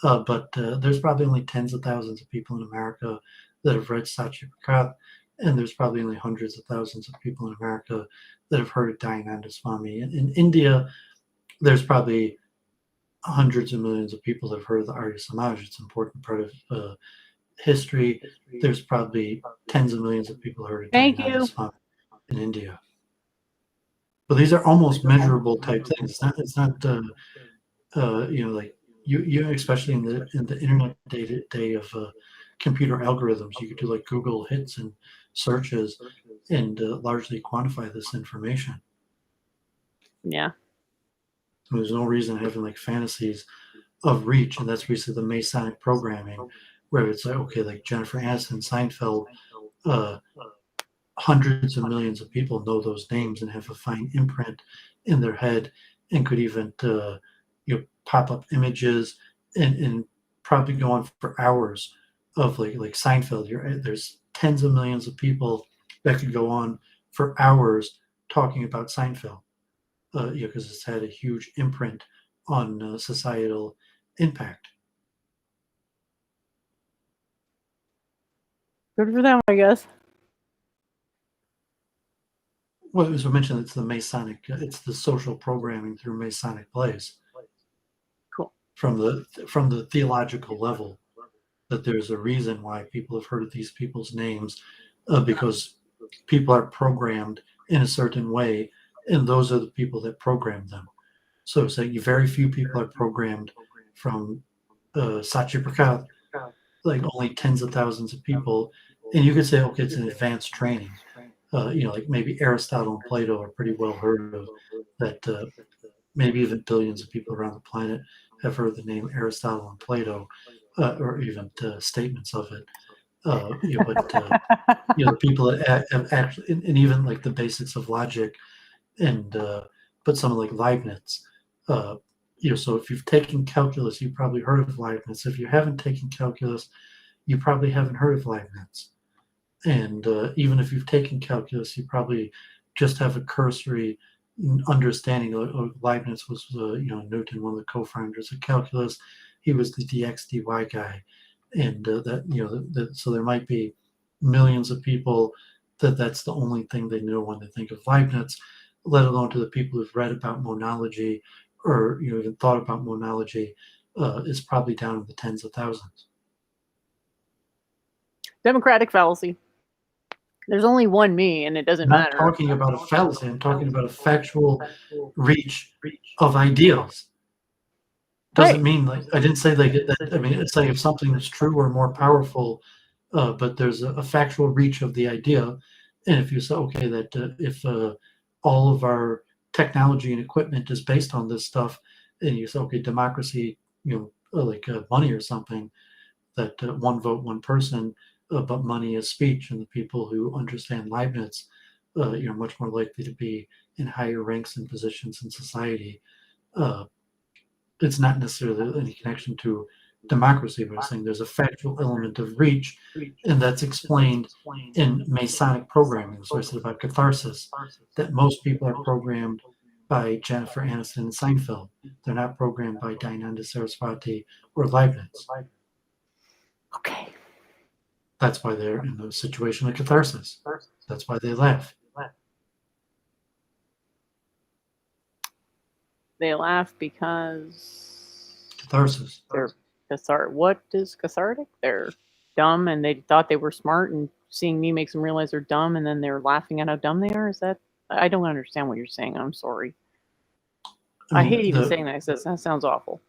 But there's probably only tens of thousands of people in America that have read Satyaprakath, and there's probably only hundreds of thousands of people in America that have heard of Dayananda Swami. In India, there's probably hundreds of millions of people that have heard of the Arya Samaj. It's an important part of history. There's probably tens of millions of people who heard of Dayananda Swami in India. But these are almost measurable type things. It's not like you especially in the internet day of computer algorithms, you could do like Google hits and searches and largely quantify this information. Yeah. There's no reason having like fantasies of reach, and that's basically the Masonic programming, where it's like, okay, like Jennifer Aniston, Seinfeld, hundreds of millions of people know those names and have a fine imprint in their head, and could even pop up images and probably go on for hours of like Seinfeld. There's tens of millions of people that could go on for hours talking about Seinfeld. Because it's had a huge imprint on societal impact. Good for them, I guess. Well, as we mentioned, it's the Masonic, it's the social programming through Masonic plays. Cool. From the theological level, that there's a reason why people have heard of these people's names, because people are programmed in a certain way, and those are the people that program them. So it's like very few people are programmed from Satyaprakath, like only tens of thousands of people. And you could say, okay, it's an advanced training. Like maybe Aristotle and Plato are pretty well heard of, that maybe even billions of people around the planet have heard the name Aristotle and Plato, or even statements of it. But the people that have actually, and even like the basics of logic, and but someone like Leibniz, so if you've taken calculus, you probably heard of Leibniz. If you haven't taken calculus, you probably haven't heard of Leibniz. And even if you've taken calculus, you probably just have a cursory understanding. Leibniz was, Newton, one of the co-founders of calculus. He was the dx dy guy, and so there might be millions of people that's the only thing they know when they think of Leibniz, let alone to the people who've read about monology or even thought about monology, is probably down in the tens of thousands. Democratic fallacy. There's only one me, and it doesn't matter. I'm not talking about a fallacy. I'm talking about a factual reach of ideals. Doesn't mean like I didn't say like that. I mean, it's like if something is true or more powerful but there's a factual reach of the idea. And if you say, okay, that if all of our technology and equipment is based on this stuff, and you say, okay, democracy, like money or something, that one vote, one person, but money is speech, and the people who understand Leibniz, much more likely to be in higher ranks and positions in society. It's not necessarily any connection to democracy, but I'm saying there's a factual element of reach, and that's explained in Masonic programming. So I said about catharsis, that most people are programmed by Jennifer Aniston and Seinfeld. They're not programmed by Dayananda Saraswati or Leibniz. Okay. That's why they're in the situation of catharsis. That's why they laugh. They laugh because Catharsis. they're What is cathartic? They're dumb and they thought they were smart, and seeing me makes them realize they're dumb, and then they're laughing at how dumb they are. Is that? I don't understand what you're saying. I'm sorry. I hate even saying that because that sounds awful.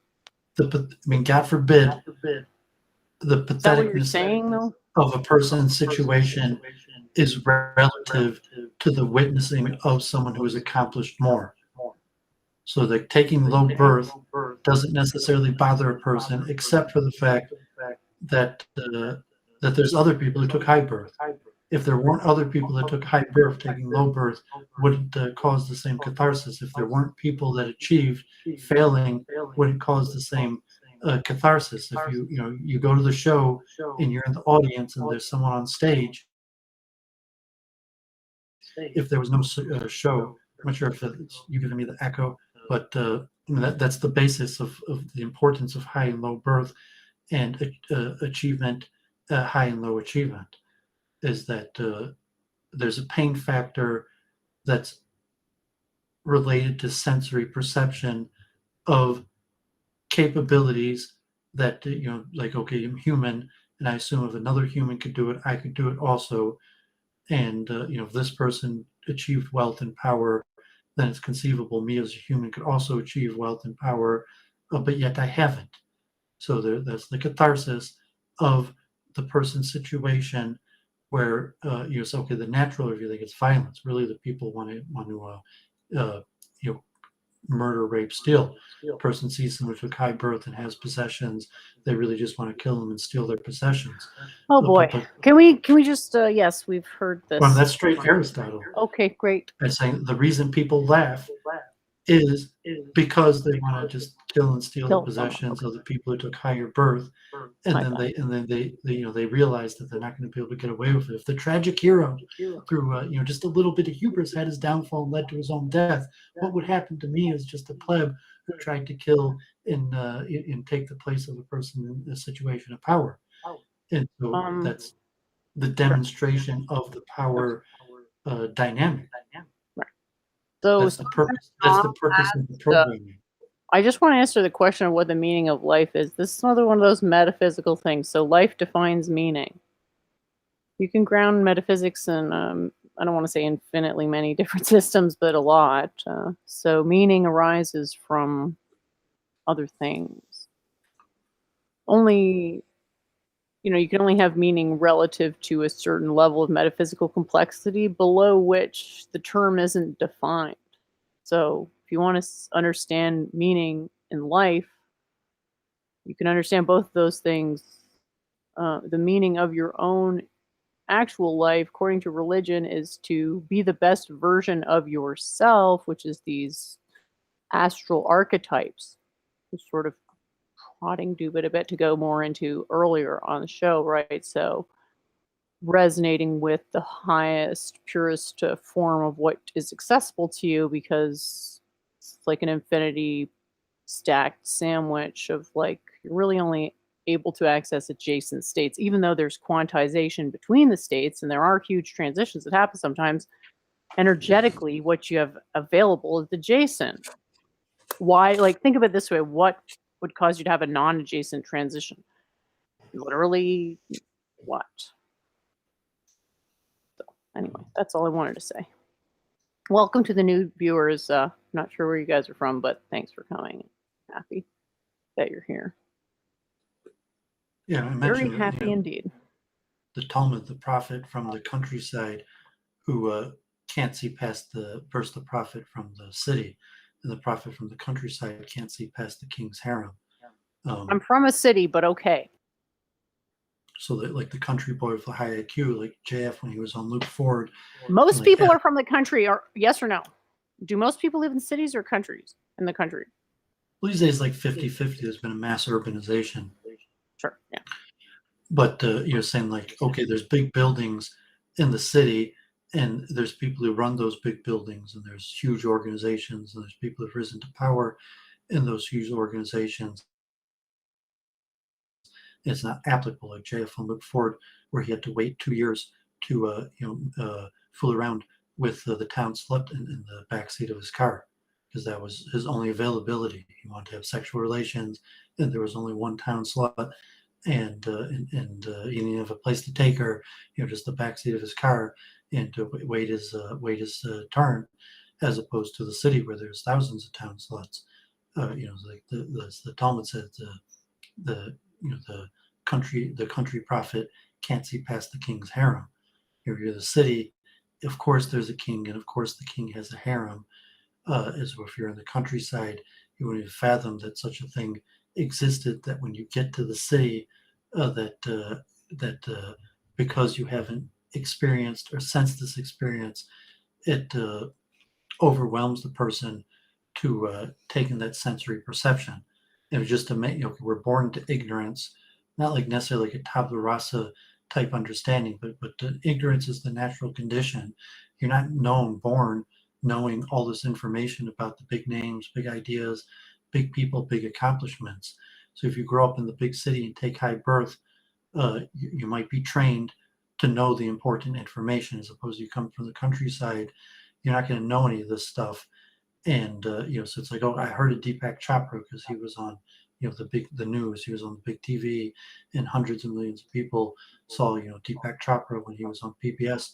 God forbid, the patheticness of a person's situation is relative to the witnessing of someone who has accomplished more. So that taking low birth doesn't necessarily bother a person, except for the fact that that there's other people who took high birth. If there weren't other people that took high birth, taking low birth wouldn't cause the same catharsis. If there weren't people that achieved, failing wouldn't cause the same catharsis. If you go to the show and you're in the audience and there's someone on stage, if there was no show, I'm not sure if you're giving me the echo, but that's the basis of the importance of high and low birth and achievement, high and low achievement, is that there's a pain factor that's related to sensory perception of capabilities that, like, okay, I'm human, and I assume if another human could do it, I could do it also. And, if this person achieved wealth and power, then it's conceivable me as a human could also achieve wealth and power, but yet I haven't. So that's the catharsis of the person's situation, where you say, okay, the natural review, like, it's violence. Really, the people want to murder, rape, steal. A person sees someone who took high birth and has possessions, they really just want to kill them and steal their possessions. Oh boy, can we just yes, we've heard this. Well, that's straight Aristotle. Okay, great. I'm saying the reason people laugh is because they want to just kill and steal the possessions of the people who took higher birth, and then they realize that they're not going to be able to get away with it. If the tragic hero, through just a little bit of hubris, had his downfall and led to his own death, what would happen to me as just a pleb who tried to kill and take the place of a person in a situation of power? And so that's the demonstration of the power dynamic. So that's the purpose. That's the purpose of the programming. I just want to answer the question of what the meaning of life is. This is another one of those metaphysical things. So life defines meaning. You can ground metaphysics in, I don't want to say infinitely many different systems, but a lot. So meaning arises from other things. Only, you can only have meaning relative to a certain level of metaphysical complexity, below which the term isn't defined. So if you want to understand meaning in life, you can understand both of those things. The meaning of your own actual life, according to religion, is to be the best version of yourself, which is these astral archetypes. Just sort of prodding Doovid a bit to go more into earlier on the show, right? So resonating with the highest, purest form of what is accessible to you, because it's like an infinity stacked sandwich of, like, you're really only able to access adjacent states, even though there's quantization between the states and there are huge transitions that happen sometimes. Energetically, what you have available is adjacent. Why? Like, think of it this way: what would cause you to have a non-adjacent transition? Literally, what? So, anyway, that's all I wanted to say. Welcome to the new viewers. Not sure where you guys are from, but thanks for coming. Happy that you're here. Yeah, I Very mentioned happy indeed. the Talmud, the prophet from the countryside, who can't see past the prophet from the city, and the prophet from the countryside can't see past the king's harem. I'm from a city, but okay. So that, like, the country boy with the high IQ, like JF when he was on Luke Ford. Most like people that. are from the country, or yes or no? Do most people live in cities or countries? In the country? Well, these days, like 50-50, there's been a mass urbanization. Sure. Yeah. But you're saying, like, okay, there's big buildings in the city, and there's people who run those big buildings, and there's huge organizations, and there's people who've risen to power in those huge organizations. It's not applicable like JF on Luke Ford, where he had to wait 2 years to fool around with the town slut in the backseat of his car, because that was his only availability. He wanted to have sexual relations, and there was only one town slut, and he didn't have a place to take her, just the backseat of his car, and to wait his turn, as opposed to the city where there's thousands of town sluts. Like the Talmud said, the country prophet can't see past the king's harem. You're the city, of course there's a king, and of course the king has a harem. As if you're in the countryside, you wouldn't even fathom that such a thing existed. That when you get to the city, that because you haven't experienced or sensed this experience, it overwhelms the person to take in that sensory perception. It was just to make, we're born into ignorance, not like necessarily like a tabula rasa type understanding, but ignorance is the natural condition. You're not born knowing all this information about the big names, big ideas, big people, big accomplishments. So if you grow up in the big city and take high birth, you might be trained to know the important information, as opposed to you come from the countryside, you're not going to know any of this stuff. And so it's like, oh, I heard of Deepak Chopra because he was on the news, he was on the big TV, and hundreds of millions of people saw Deepak Chopra when he was on PBS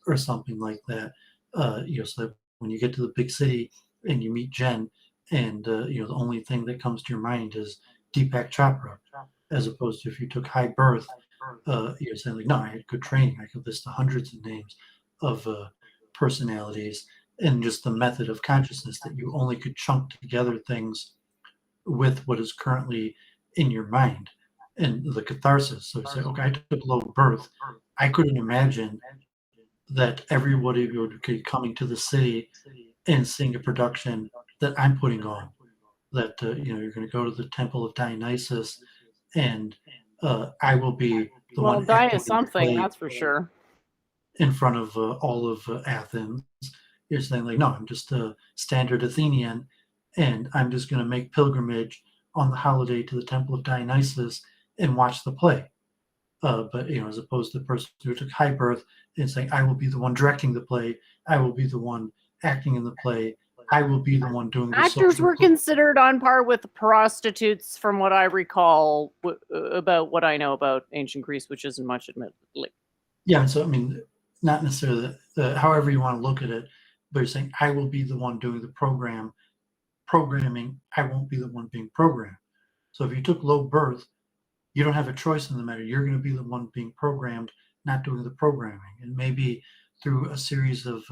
or something like that. So that when you get to the big city and you meet Jen, and the only thing that comes to your mind is Deepak Chopra, as opposed to if you took high birth, you're saying, like, no, I had good training, I could list the hundreds of names of personalities, and just the method of consciousness that you only could chunk together things with what is currently in your mind, and the catharsis. So you say, okay, I took low birth. I couldn't imagine that everybody would be coming to the city and seeing a production that I'm putting on. That you're going to go to the temple of Dionysus, and I will be the one Die acting is something, in the play that's for sure. in front of all of Athens. You're saying, like, no, I'm just a standard Athenian, and I'm just going to make pilgrimage on the holiday to the temple of Dionysus and watch the play. But as opposed to the person who took high birth and saying, I will be the one directing the play, I will be the one acting in the play, I will be the one doing the Actors were considered on par with prostitutes, from what I recall, about what I know about ancient Greece, which isn't much, admittedly. Yeah, and so I mean, not necessarily however you want to look at it, but you're saying, I will be the one doing the programming, I won't be the one being programmed. So if you took low birth, you don't have a choice in the matter. You're going to be the one being programmed, not doing the programming. And maybe through a series of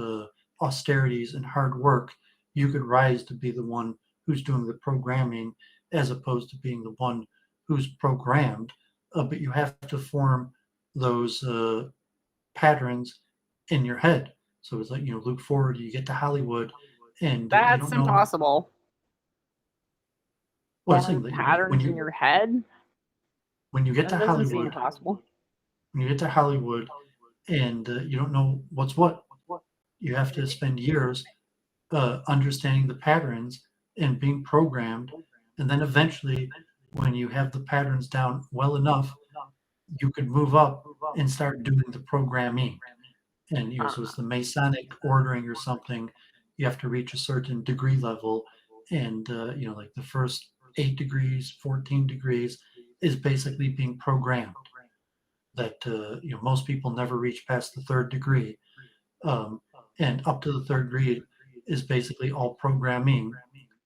austerities and hard work, you could rise to be the one who's doing the programming, as opposed to being the one who's programmed. But you have to form those patterns in your head. So it's like, look forward, you get to Hollywood, and that's you don't know. Impossible. Well, patterns in your head. When you get to Hollywood, impossible. When you get to Hollywood, and you don't know what's what, you have to spend years understanding the patterns and being programmed, and then eventually, when you have the patterns down well enough, you could move up and start doing the programming. And so it's the Masonic ordering or something. You have to reach a certain degree level, and like the first 8 degrees, 14 degrees is basically being programmed. That most people never reach past the 3rd degree, and up to the 3rd degree is basically all programming,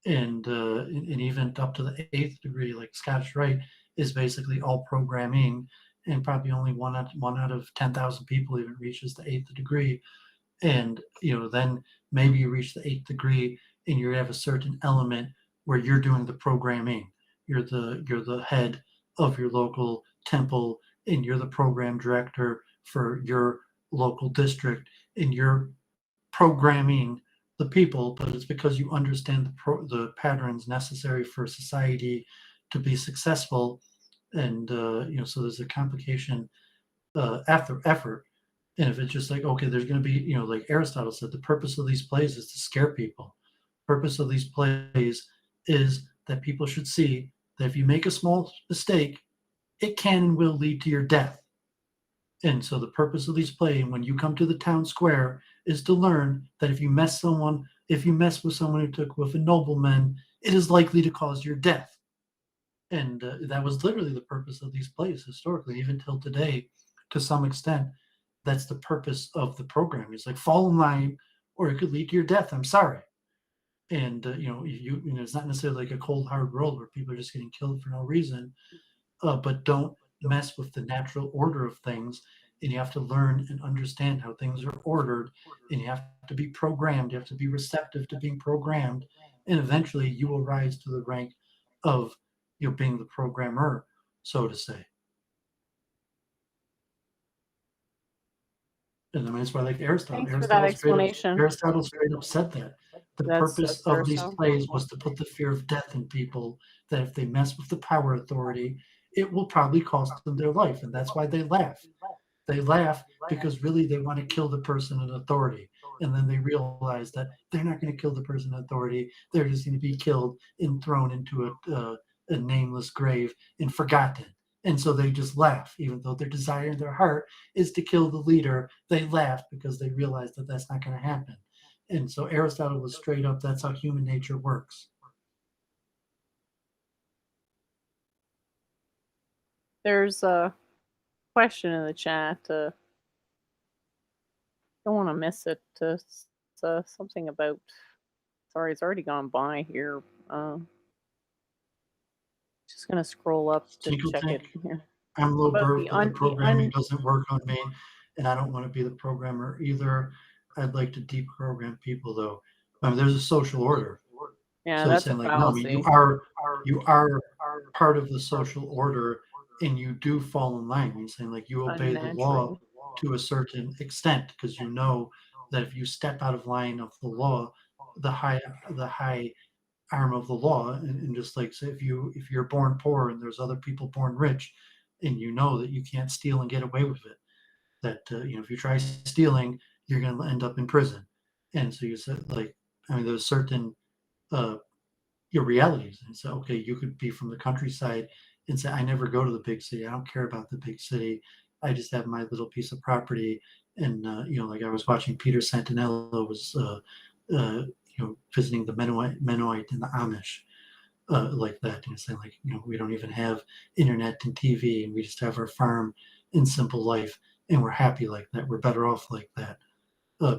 and even up to the 8th degree, like Scottish Rite, is basically all programming, and probably only one out of 10,000 people even reaches the 8th degree. And then maybe you reach the 8th degree and you have a certain element where you're doing the programming. You're the head of your local temple, and you're the program director for your local district, and you're programming the people, but it's because you understand the patterns necessary for society to be successful. And so there's a complication after effort. And if it's just like, okay, there's going to be, like Aristotle said, the purpose of these plays is to scare people. Purpose of these plays is that people should see that if you make a small mistake, it can and will lead to your death. And so the purpose of these plays, when you come to the town square, is to learn that if you mess with someone who took with a nobleman, it is likely to cause your death. And that was literally the purpose of these plays historically, even till today, to some extent. That's the purpose of the program. It's like, fall in line, or it could lead to your death. I'm sorry. And it's not necessarily like a cold hard world where people are just getting killed for no reason. But don't mess with the natural order of things. And you have to learn and understand how things are ordered. And you have to be programmed. You have to be receptive to being programmed. And eventually, you will rise to the rank of being the programmer, so to say. And I mean, it's why, like Aristotle. Thanks for that explanation. Aristotle straight up said that the purpose of these plays was to put the fear of death in people. That if they mess with the power authority, it will probably cost them their life, and that's why they laugh. They laugh because really they want to kill the person in authority, and then they realize that they're not going to kill the person in authority. They're just going to be killed and thrown into a nameless grave and forgotten. And so they just laugh, even though their desire in their heart is to kill the leader. They laugh because they realize that that's not going to happen. And so Aristotle was straight up, that's how human nature works. There's a question in the chat. Don't want to miss it. Something about, sorry, it's already gone by here. Just going to scroll up to check it here. I'm low birth, but the programming doesn't work on me, and I don't want to be the programmer either. I'd like to deprogram people, though. I mean, there's a social order. Yeah, so that's saying, like, no, you are part of the social order, and you do fall in line. You're saying, like, you obey the law to a certain extent, because you know that if you step out of line of the law, the high arm of the law, and just like, say, if you're born poor and there's other people born rich, and you know that you can't steal and get away with it, that if you try stealing, you're going to end up in prison. And so you said, like, I mean, there's certain your realities, and so, okay, you could be from the countryside and say, I never go to the big city, I don't care about the big city, I just have my little piece of property. And like I was watching Peter Santinello was visiting the Mennonite and the Amish, like that, and saying, like, we don't even have internet and TV, and we just have our farm and simple life, and we're happy like that. We're better off like that,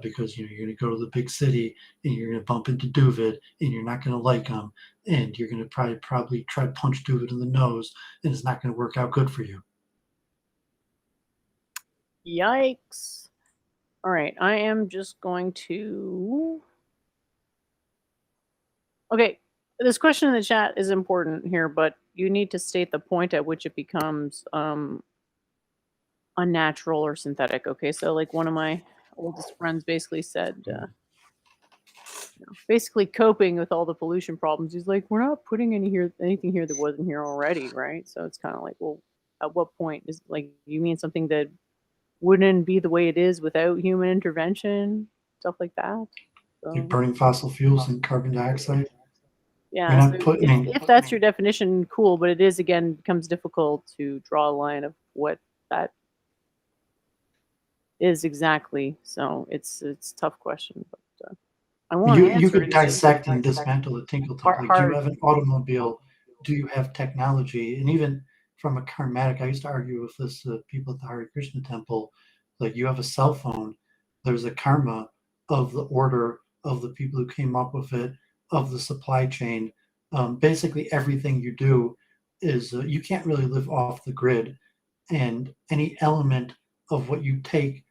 because you're going to go to the big city and you're going to bump into Doooovid, and you're not going to like him, and you're going to probably try to punch Doooovid in the nose, and it's not going to work out good for you. Yikes! All right, I am just going to. Okay, this question in the chat is important here, but you need to state the point at which it becomes unnatural or synthetic. Okay, so like one of my oldest friends basically said, basically coping with all the pollution problems, he's like, we're not putting anything here that wasn't here already, right? So it's kind of like, well, at what point is, like, you mean something that wouldn't be the way it is without human intervention, stuff like that? So, like burning fossil fuels and carbon dioxide. Yeah, so if that's your definition, cool. But it is, again, becomes difficult to draw a line of what that is exactly. So it's a tough question. But I want to answer. You could dissect and dismantle the tinkle talk. Like, do you have an automobile? Do you have technology? And even from a karmatic, I used to argue with this people at the Hare Krishna temple. Like, you have a cell phone. There's a karma of the order of the people who came up with it, of the supply chain. Basically, everything you do is you can't really live off the grid. and any element of what you take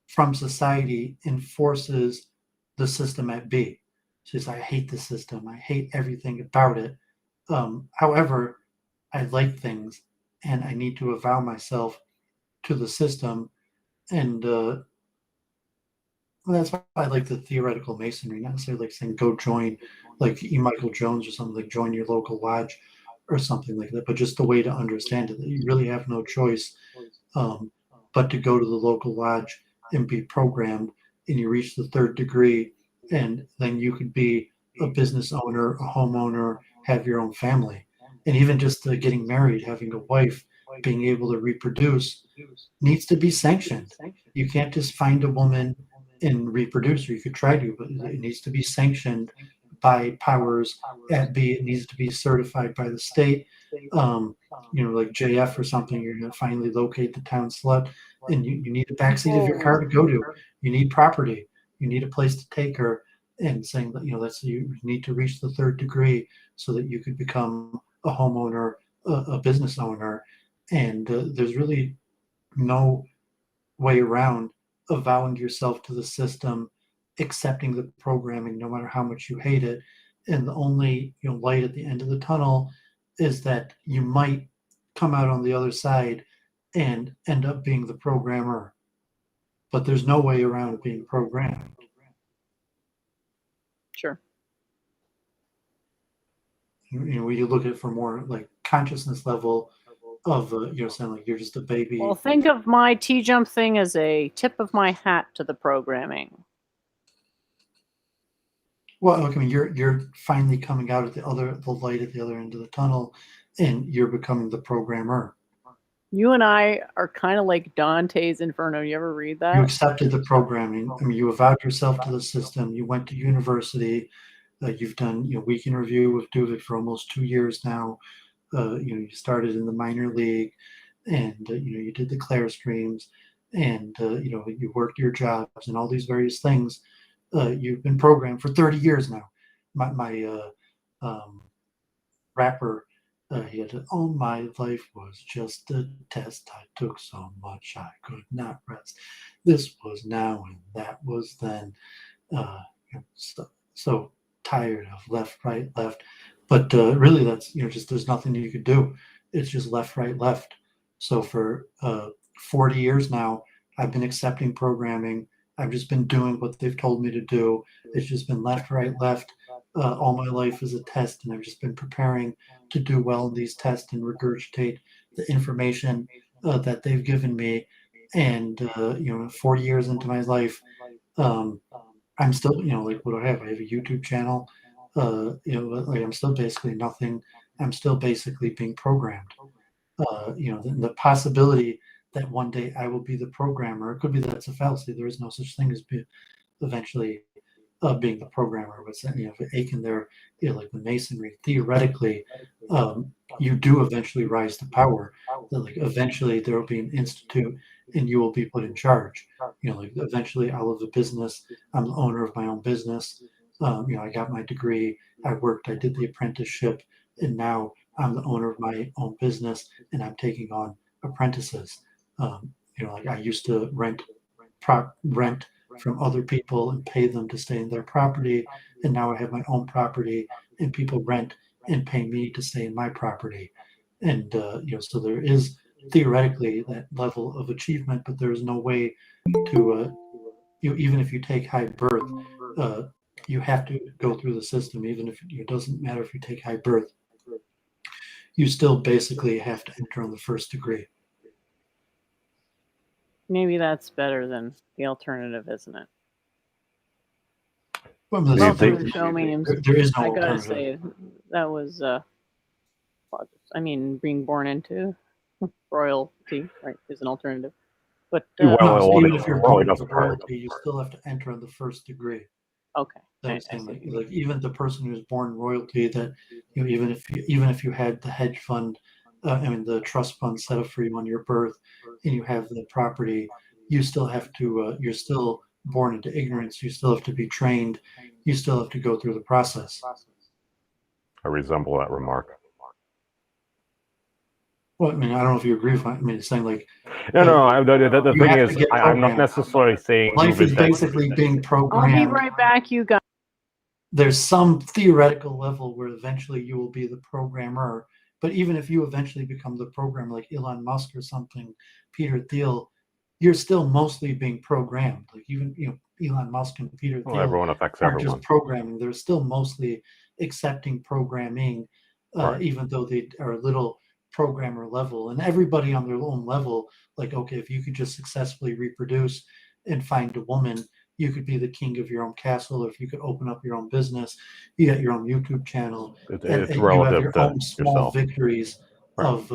from society enforces the system at B. She says, I hate the system. I hate everything about it. However, I like things, and I need to avow myself to the system. And that's why I like the theoretical masonry, not necessarily like saying go join like E. Michael Jones or something, like join your local lodge or something like that, but just the way to understand it, that you really have no choice but to go to the local lodge and be programmed, and you reach the third degree, and then you could be a business owner, a homeowner, have your own family. And even just getting married, having a wife, being able to reproduce needs to be sanctioned. You can't just find a woman and reproduce, or you could try to, but it needs to be sanctioned by powers at B. It needs to be certified by the state. Like JF or something, you're going to finally locate the town slut, and you need the backseat of your car to go to. You need property. You need a place to take her, and saying that, you need to reach the third degree so that you could become a homeowner, a business owner. And there's really no way around avowing yourself to the system, accepting the programming no matter how much you hate it. And the only light at the end of the tunnel is that you might come out on the other side and end up being the programmer. But there's no way around being programmed. Sure. When you look at it for more like consciousness level of saying like you're just a baby. Well, think of my T-jump thing as a tip of my hat to the programming. Well, I mean, you're finally coming out at the light at the other end of the tunnel, and you're becoming the programmer. You and I are kind of like Dante's Inferno. You ever read that? You accepted the programming. I mean, you avowed yourself to the system. You went to university. You've done week in review with Doooovid for almost 2 years now. You started in the minor league, and you did the Claire streams, and you worked your jobs and all these various things. You've been programmed for 30 years now. My rapper, he had all my life was just a test. I took so much I could not rest. This was now and that was then. So tired of left, right, left. But really, that's just there's nothing you could do. It's just left, right, left. So for 40 years now, I've been accepting programming. I've just been doing what they've told me to do. It's just been left, right, left. All my life is a test, and I've just been preparing to do well in these tests and regurgitate the information that they've given me. And 40 years into my life, I'm still, like, what do I have? I have a YouTube channel. Like I'm still basically nothing. I'm still basically being programmed. The possibility that one day I will be the programmer. It could be that's a fallacy. There is no such thing as eventually being the programmer. But Aiken there, like the masonry, theoretically, you do eventually rise to power. Like eventually there will be an institute, and you will be put in charge. Like eventually I'll have a business. I'm the owner of my own business. I got my degree. I worked. I did the apprenticeship, and now I'm the owner of my own business, and I'm taking on apprentices. Like I used to rent from other people and pay them to stay in their property, and now I have my own property, and people rent and pay me to stay in my property. And so there is theoretically that level of achievement, but there is no way to even if you take high birth, you have to go through the system. Even if it doesn't matter if you take high birth, you still basically have to enter on the first degree. Maybe that's better than the alternative, isn't it? Well, Show memes. There is no I gotta alternative. say, that was, being born into royalty, right, is an alternative. But even if you're born into royalty, you still have to enter on the first degree. Okay. Like even the person who's born royalty, that even if you had the hedge fund, the trust fund set up for you on your birth, and you have the property, you still have to. You're still born into ignorance. You still have to be trained. You still have to go through the process. I resemble that remark. Well, I mean, I don't know if you agree with. I mean, it's saying like No. The you thing have is, to get I'm not programmed. necessarily saying Life is Doovid, that basically being I'll be programmed. right back, you guys. There's some theoretical level where eventually you will be the programmer. But even if you eventually become the programmer, like Elon Musk or something, Peter Thiel, you're still mostly being programmed. Like even Elon Musk and Peter well, Thiel everyone affects aren't just everyone. programming; they're still mostly accepting programming, Right. even though they are a little programmer level. And everybody on their own level, like okay, if you could just successfully reproduce and find a woman, you could be the king of your own castle. Or if you could open up your own business, you got your own YouTube channel, It's and you have relative your to own small yourself. victories Right. of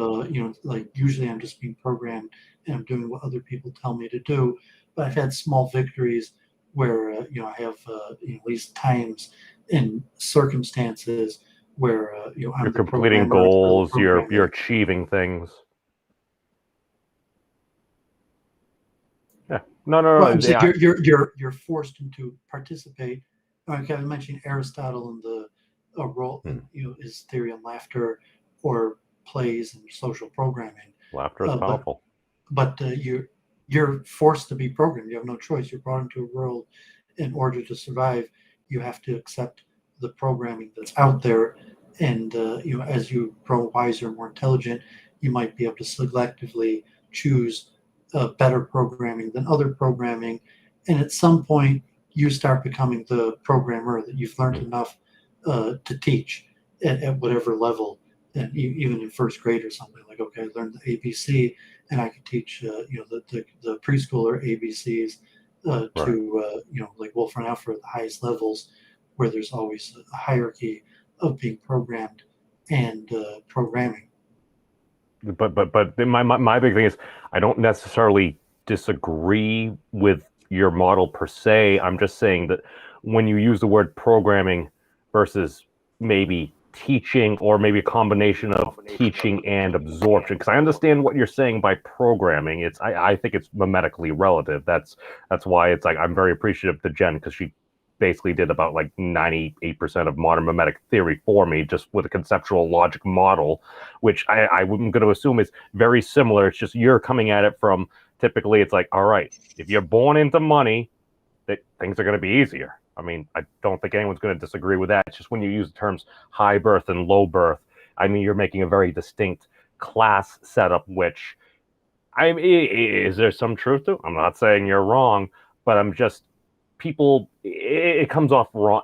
like usually I'm just being programmed and I'm doing what other people tell me to do, but I've had small victories where I have at least times in circumstances where You're I'm the completing programmer instead of the goals. You're programming. achieving things. Yeah. No. Well, I'm saying Yeah. you're forced into participate. Okay, I mentioned Aristotle and the role, his theory on laughter or plays and social programming. Laughter is Uh, but powerful. but you're forced to be programmed. You have no choice. You're brought into a world in order to survive. You have to accept the programming that's out there, and as you grow wiser, more intelligent, you might be able to selectively choose better programming than other programming, and at some point you start becoming the programmer that you've learned enough to teach at whatever level, and even in first grade or something like okay, I learned the ABC and I could teach the preschooler ABCs Right. to like Wolfram Alpha at the highest levels, where there's always a hierarchy of being programmed and programming. But my big thing is I don't necessarily disagree with your model per se. I'm just saying that when you use the word programming versus maybe teaching, or maybe a combination of teaching and absorption, because I understand what you're saying by programming. I think it's mimetically relative. That's why it's like I'm very appreciative to Jen, because she basically did about like 98% of modern mimetic theory for me, just with a conceptual logic model, which I'm going to assume is very similar. It's just you're coming at it from, typically it's like, all right, if you're born into money, that things are going to be easier. I mean, I don't think anyone's going to disagree with that. It's just when you use the terms high birth and low birth, I mean, you're making a very distinct class setup, which I mean, is there some truth to? I'm not saying you're wrong, but I'm just, people, it comes off wrong.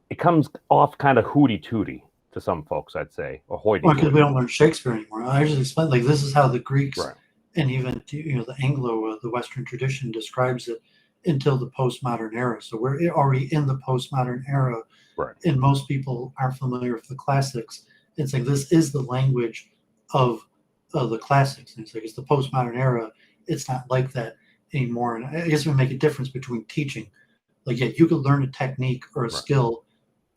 It comes off kind of hooty tooty to some folks, I'd say, or hoity Well, because we toity. don't learn Shakespeare anymore. I usually explain like this is how the Greeks Right. and even the Anglo, the Western tradition describes it until the postmodern era. So we're already in the postmodern era, Right. and most people aren't familiar with the classics. It's like this is the language of the classics. And it's like it's the postmodern era. It's not like that anymore. And I guess we make a difference between teaching. Like yeah, you could learn a technique or a Right. skill,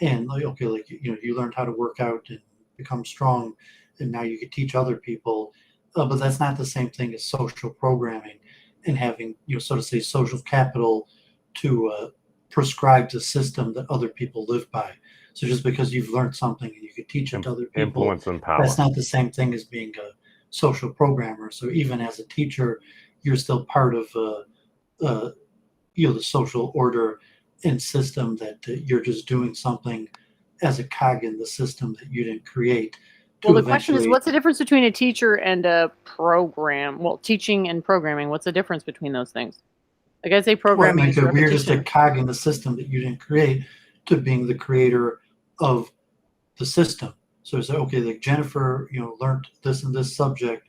and like okay, like you learned how to work out and become strong, and now you could teach other people. But that's not the same thing as social programming and having so to say social capital to prescribe the system that other people live by. So just because you've learned something and you could teach it to other people, Influence and power. that's not the same thing as being a social programmer. So even as a teacher, you're still part of the social order and system that you're just doing something as a cog in the system that you didn't create. Well, the question is, what's the difference between a teacher and a program? Well, teaching and programming, what's the difference betwing those things? Like I say, programming is repetition. We're just a cog in the system that you didn't create, to being the creator of the system. So it's okay, like Jennifer, learned this and this subject,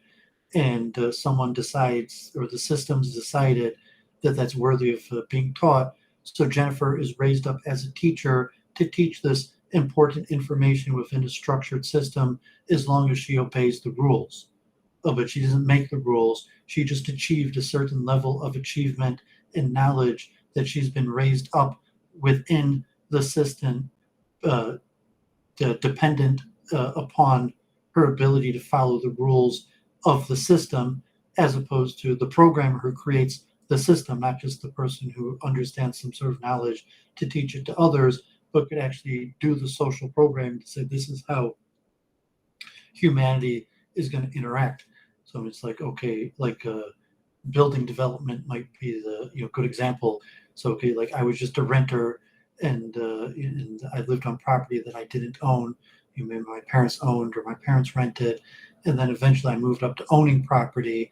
and someone decides, or the system's decided that that's worthy of being taught. So Jennifer is raised up as a teacher to teach this important information within a structured system, as long as she obeys the rules. But she doesn't make the rules. She just achieved a certain level of achievement and knowledge that she's been raised up within the system, dependent upon her ability to follow the rules of the system, as opposed to the programmer who creates the system, not just the person who understands some sort of knowledge to teach it to others, but could actually do the social programming to say this is how humanity is going to interact. So it's like, okay, like building development might be the good example. So okay, like I was just a renter, and I lived on property that I didn't own. Maybe my parents owned or my parents rented, and then eventually I moved up to owning property,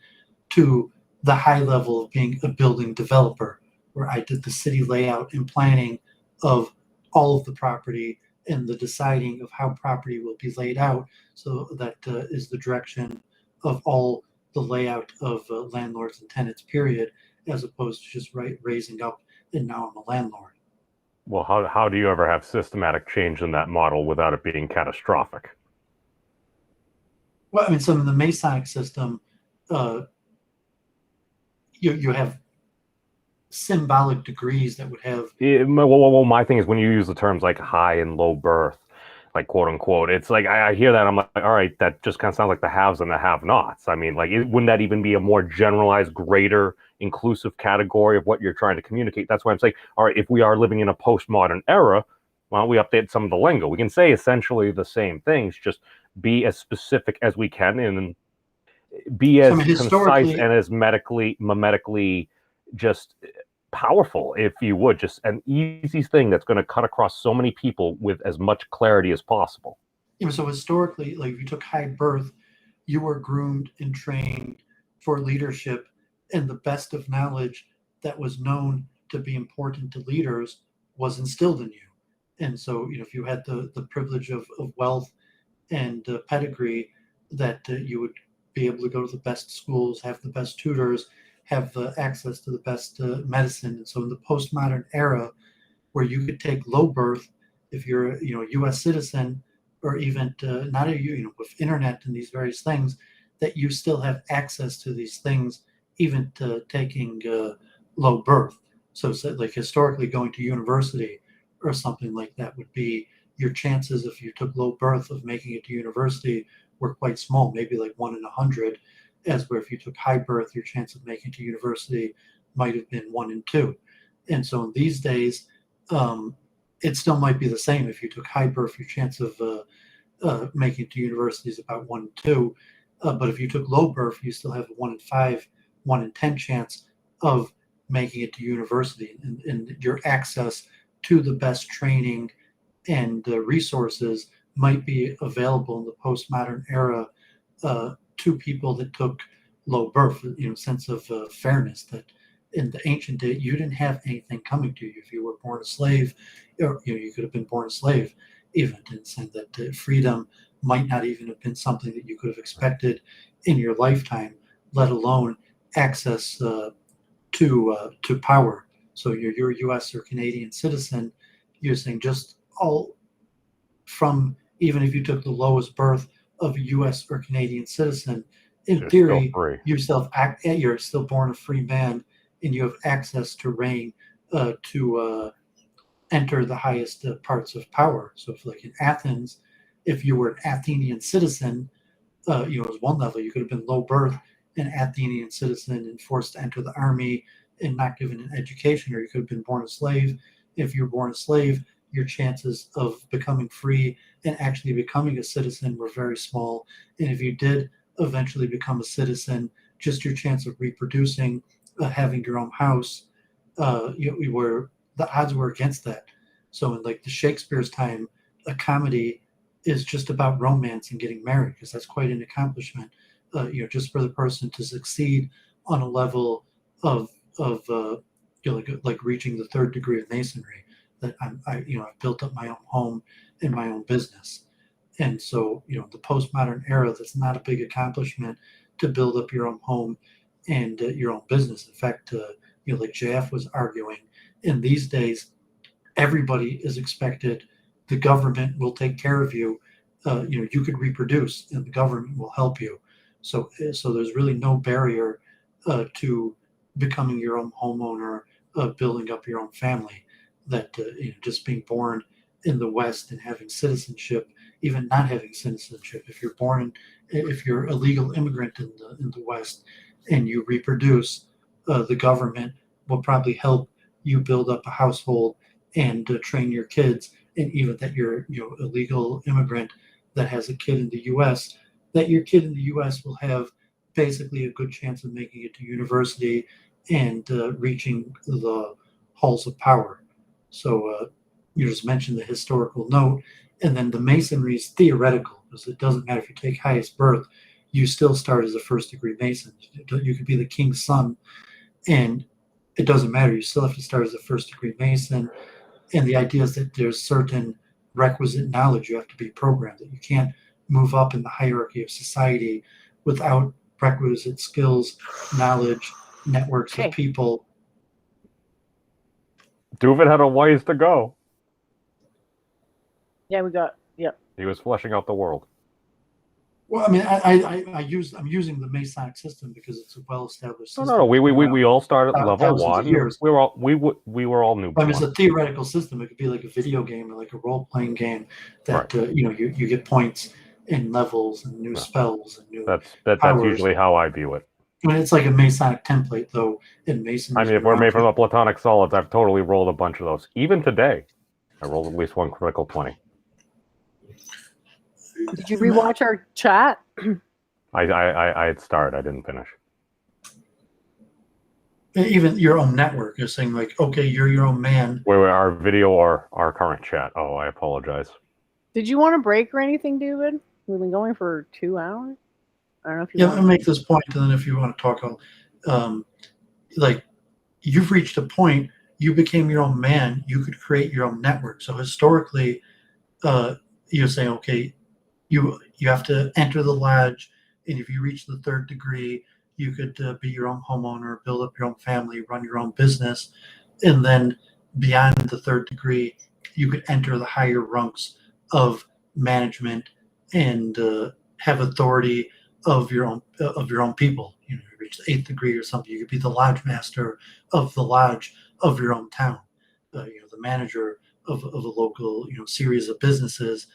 to the high level of being a building developer, where I did the city layout and planning of all of the property and the deciding of how property will be laid out. So that is the direction of all the layout of landlords and tenants, period, as opposed to just raising up and now I'm a landlord. Well, how do you ever have systematic change in that model without it being catastrophic? Well, I mean, some of the Masonic system, you have symbolic degrees that would have. Well, my thing is when you use the terms like high and low birth, like quote unquote, it's like I hear that I'm like, all right, that just kind of sounds like the haves and the have-nots. I mean, like, wouldn't that even be a more generalized, greater, inclusive category of what you're trying to communicate? That's why I'm saying, all right, if we are living in a postmodern era, why don't we update some of the lingo? We can say essentially the same things, just be as specific as we can and be as concise and as memetically just powerful, if you would, just an easy thing that's going to cut across so many people with as much clarity as possible. So historically, like if you took high birth, you were groomed and trained for leadership, and the best of knowledge that was known to be important to leaders was instilled in you. And so, if you had the privilege of wealth and pedigree, that you would be able to go to the best schools, have the best tutors, have access to the best medicine. And so in the postmodern era, where you could take low birth, if you're a U.S. citizen, or even not a with internet and these various things, that you still have access to these things, even to taking low birth. So like historically, going to university or something like that would be your chances, if you took low birth, of making it to university were quite small, maybe like 1 in 100. As where if you took high birth, your chance of making it to university might have been 1 in 2. And so in these days, it still might be the same. If you took high birth, your chance of making it to university is about 1 in 2. But if you took low birth, you still have a 1 in 5, 1 in 10 chance of making it to university. And your access to the best training and resources might be available in the postmodern era to people that took low birth, sense of fairness, that in the ancient day, you didn't have anything coming to you. If you were born a slave, or you could have been born a slave, even, and saying that freedom might not even have been something that you could have expected in your lifetime, let alone access to power. So you're a U.S. or Canadian citizen, you're saying just all from, even if you took the lowest birth of a U.S. or Canadian citizen, in theory, you're still born a free man, and you have access to reign, to enter the highest parts of power. So, if like in Athens, if you were an Athenian citizen, as one level, you could have been low birth, an Athenian citizen, and forced to enter the army and not given an education, or you could have been born a slave. If you were born a slave, your chances of becoming free and actually becoming a citizen were very small. And if you did eventually become a citizen, just your chance of reproducing, having your own house, the odds were against that. So in like the Shakespeare's time, a comedy is just about romance and getting married, because that's quite an accomplishment. Just for the person to succeed on a level of like reaching the 3rd degree of masonry, that I've built up my own home and my own business. And so, the postmodern era, that's not a big accomplishment to build up your own home and your own business. In fact, like JF was arguing, in these days, everybody is expected, the government will take care of you. You could reproduce and the government will help you. So there's really no barrier to becoming your own homeowner, building up your own family. That just being born in the West and having citizenship, even not having citizenship, if you're a legal immigrant in the West and you reproduce, the government will probably help you build up a household and train your kids. And even that you're a legal immigrant that has a kid in the U.S., that your kid in the U.S. will have basically a good chance of making it to university and reaching the halls of power. So you just mentioned the historical note, and then the masonry is theoretical because it doesn't matter if you take highest birth, you still start as a first degree mason. You could be the king's son, and it doesn't matter. You still have to start as a first degree mason. And the idea is that there's certain requisite knowledge you have to be programmed, that you can't move up in the hierarchy of society without requisite skills, knowledge, networks Okay. of people. Doovid had a ways to go. Yeah, we got. Yep. He was fleshing out the world. Well, I mean, I'm using the Masonic system because it's a well-established system. No. We all started at level thousands of 1. years. We were all newborn. I mean, it's a theoretical system. It could be like a video game or like a role-playing game that you get points and levels and new spells and new. That's usually how I view it. I mean, it's like a Masonic template, though. In Masonry, I mean, if we're made from the Platonic solids, I've totally rolled a bunch of those. Even today, I rolled at least one critical 20. Did you rewatch our chat? I had started. I didn't finish. Even your own network is saying like, okay, you're your own man. Wait, our video or our current chat? Oh, I apologize. Did you want a break or anything, David? We've been going for 2 hours. I don't know if you. Yeah, I'll make this point, and then if you want to talk, like you've reached a point. You became your own man. You could create your own network. So historically, you're saying, okay, you have to enter the lodge, and if you reach the 3rd degree, you could be your own homeowner, build up your own family, run your own business, and then beyond the 3rd degree, you could enter the higher runks of management and have authority of your own people. You reach the 8th degree or something, you could be the lodge master of the lodge of your own town, the manager of a local series of businesses.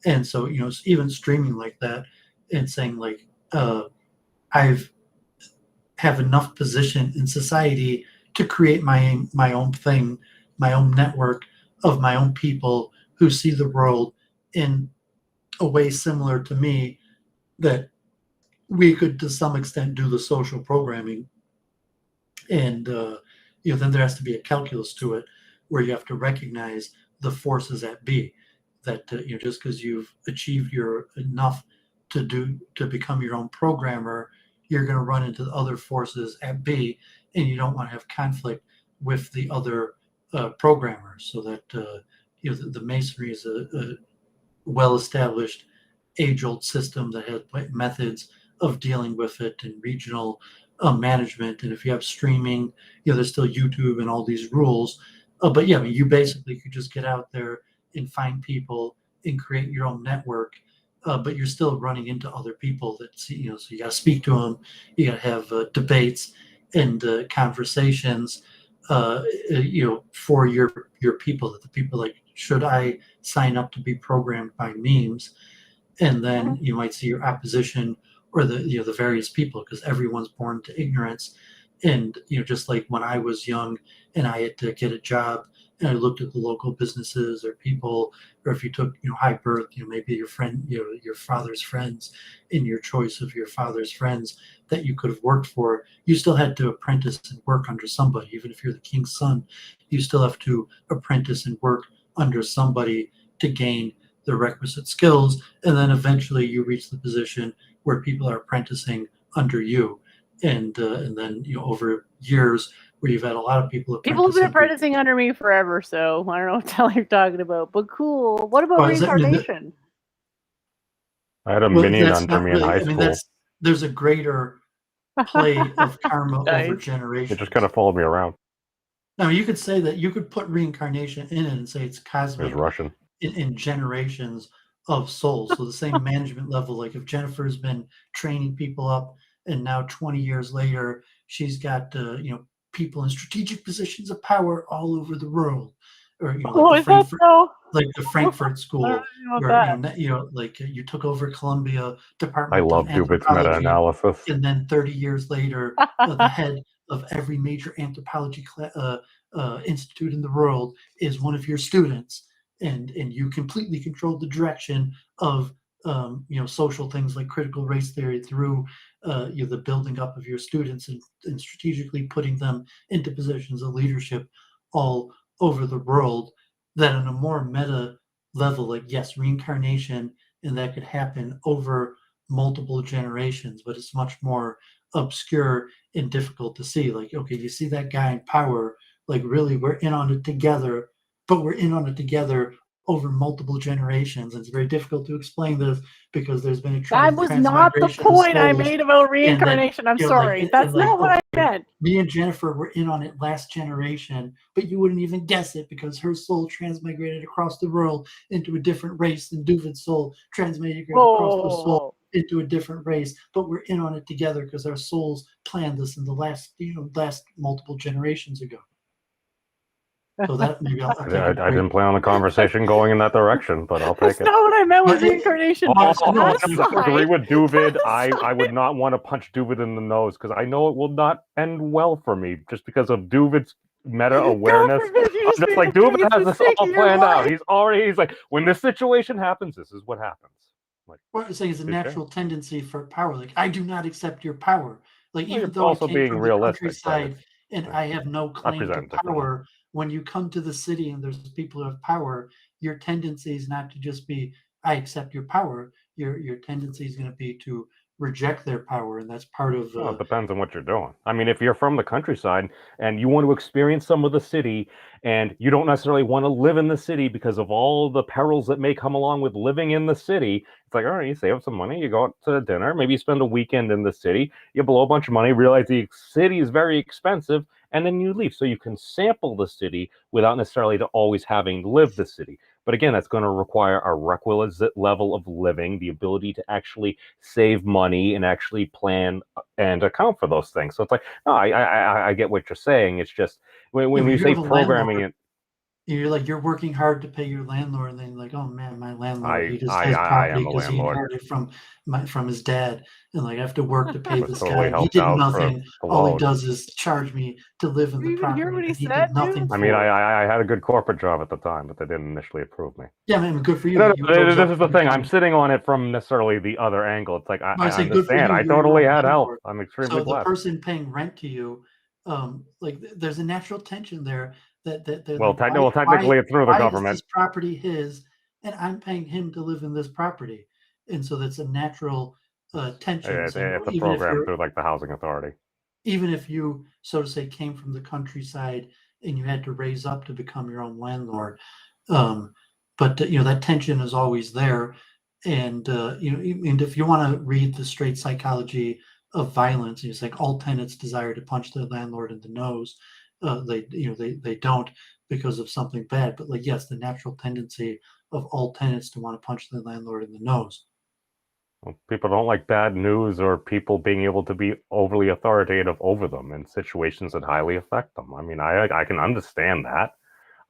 And so even streaming like that and saying like I've have enough position in society to create my own thing, my own network of my own people who see the world in a way similar to me, that we could to some extent do the social programming. And then there has to be a calculus to it where you have to recognize the forces at B, that just because you've achieved your enough to become your own programmer, you're going to run into the other forces at B, and you don't want to have conflict with the other programmers. So that the Masonry is a well-established, age-old system that has methods of dealing with it and regional management. And if you have streaming, there's still YouTube and all these rules. But yeah, I mean, you basically could just get out there and find people and create your own network. But you're still running into other people that see, so you got to speak to them. You got to have debates and conversations, for your people. That the people like, should I sign up to be programmed by memes? And then you might see your opposition or the various people, because everyone's born to ignorance. And just like when I was young and I had to get a job, and I looked at the local businesses or people, or if you took high birth, maybe your friend, your father's friends, in your choice of your father's friends that you could have worked for, you still had to apprentice and work under somebody. Even if you're the king's son, you still have to apprentice and work under somebody to gain the requisite skills. And then eventually you reach the position where people are apprenticing under you. And then over years, where you've had a lot of people have been apprenticing under me forever, so I don't know what the hell you're talking about. But cool. What about reincarnation? I had a minion under me in high school. There's a greater play of karma over generations. It just kind of followed me around. Now you could say that you could put reincarnation in it and say it's cosmic. It's Russian. In generations of souls. So the same management level, like if Jennifer's been training people up, and now 20 years later, she's got people in strategic positions of power all over the world, or like the Frankfurt School, or like you took over Columbia Department. I love Doovid's meta-analysis. And then 30 years later, the head of every major anthropology institute in the world is one of your students, and you completely control the direction of social things like critical race theory through the building up of your students and strategically putting them into positions of leadership all over the world, that on a more meta level, like yes, reincarnation, and that could happen over multiple generations, but it's much more obscure and difficult to see. Like, okay, you see that guy in power, like really we're in on it together, but we're in on it together over multiple generations. And it's very difficult to explain this because there's been a That was not the transmigration of point I souls, made about and reincarnation. I'm like, sorry. That's like, not what I okay, meant. me and Jennifer were in on it last generation, but you wouldn't even guess it because her soul transmigrated across the world into a different race than Doovid's soul transmigrated across the soul into a different race. But we're in on it together because our souls planned this in the last multiple generations ago. So that maybe I'll take I a break. didn't plan on the conversation going in that direction, but I'll take That's it. not what I meant with But reincarnation. I Aside. agree with Doovid. I Aside. would not want to punch Doovid in the nose because I know it will not end well for me just because of Doovid's meta awareness. God forbid you I'm just just made like, the Doovid biggest has this mistake all of your planned out. life. He's like, when this situation happens, this is what happens. Like, What I'm saying is a Okay. natural tendency for power. Like, I do not accept your power. Like, Well, even you're though I also came being from the realistic, but countryside it's and I have no claim to presented differently. power, when you come to the city and there's people who have power, your tendency is not to just be, I accept your power. Your tendency is going to be to reject their power, and that's part of. Well, it depends on what you're doing. I mean, if you're from the countryside and you want to experience some of the city and you don't necessarily want to live in the city because of all the perils that may come along with living in the city, it's like, all right, you save up some money, you go out to dinner, maybe you spend a weekend in the city, you blow a bunch of money, realize the city is very expensive, and then you leave. So you can sample the city without necessarily to always having lived the city. But again, that's going to require a requisite level of living, the ability to actually save money and actually plan and account for those things. So it's like, no, I get what you're saying. It's just when you say programming it, you're working hard to pay your landlord, and then you're like, oh man, my landlord, he just I has property am the because he landlord. inherited from his dad, and like I have to work to pay Was this totally guy. He helped did out for nothing. the All he loan. does is charge me to live in You the even hear property what he that he said, did nothing dude? for. I mean, I had a good corporate job at the time, but they didn't initially approve me. Yeah, man, good for you. No, that you rose this up is the to thing. I'm become- sitting on it from necessarily the other angle. It's like I I say good for understand. you. I You're your totally own had help. landlord. I'm extremely So the blessed. person paying rent to you, like there's a natural tension there that they're Well, like, technically, it's through the why is government. this property his, and I'm paying him to live in this property, and so that's a natural tension. It's Saying, a program through like the housing authority. even if you, so to say, came from the countryside and you had to raise up to become your own landlord, but that tension is always there, and and if you want to read the straight psychology of violence, it's like all tenants desire to punch their landlord in the nose. They don't because of something bad, but like yes, the natural tendency of all tenants to want to punch their landlord in the nose. Well, people don't like bad news or people being able to be overly authoritative over them in situations that highly affect them. I mean, I can understand that.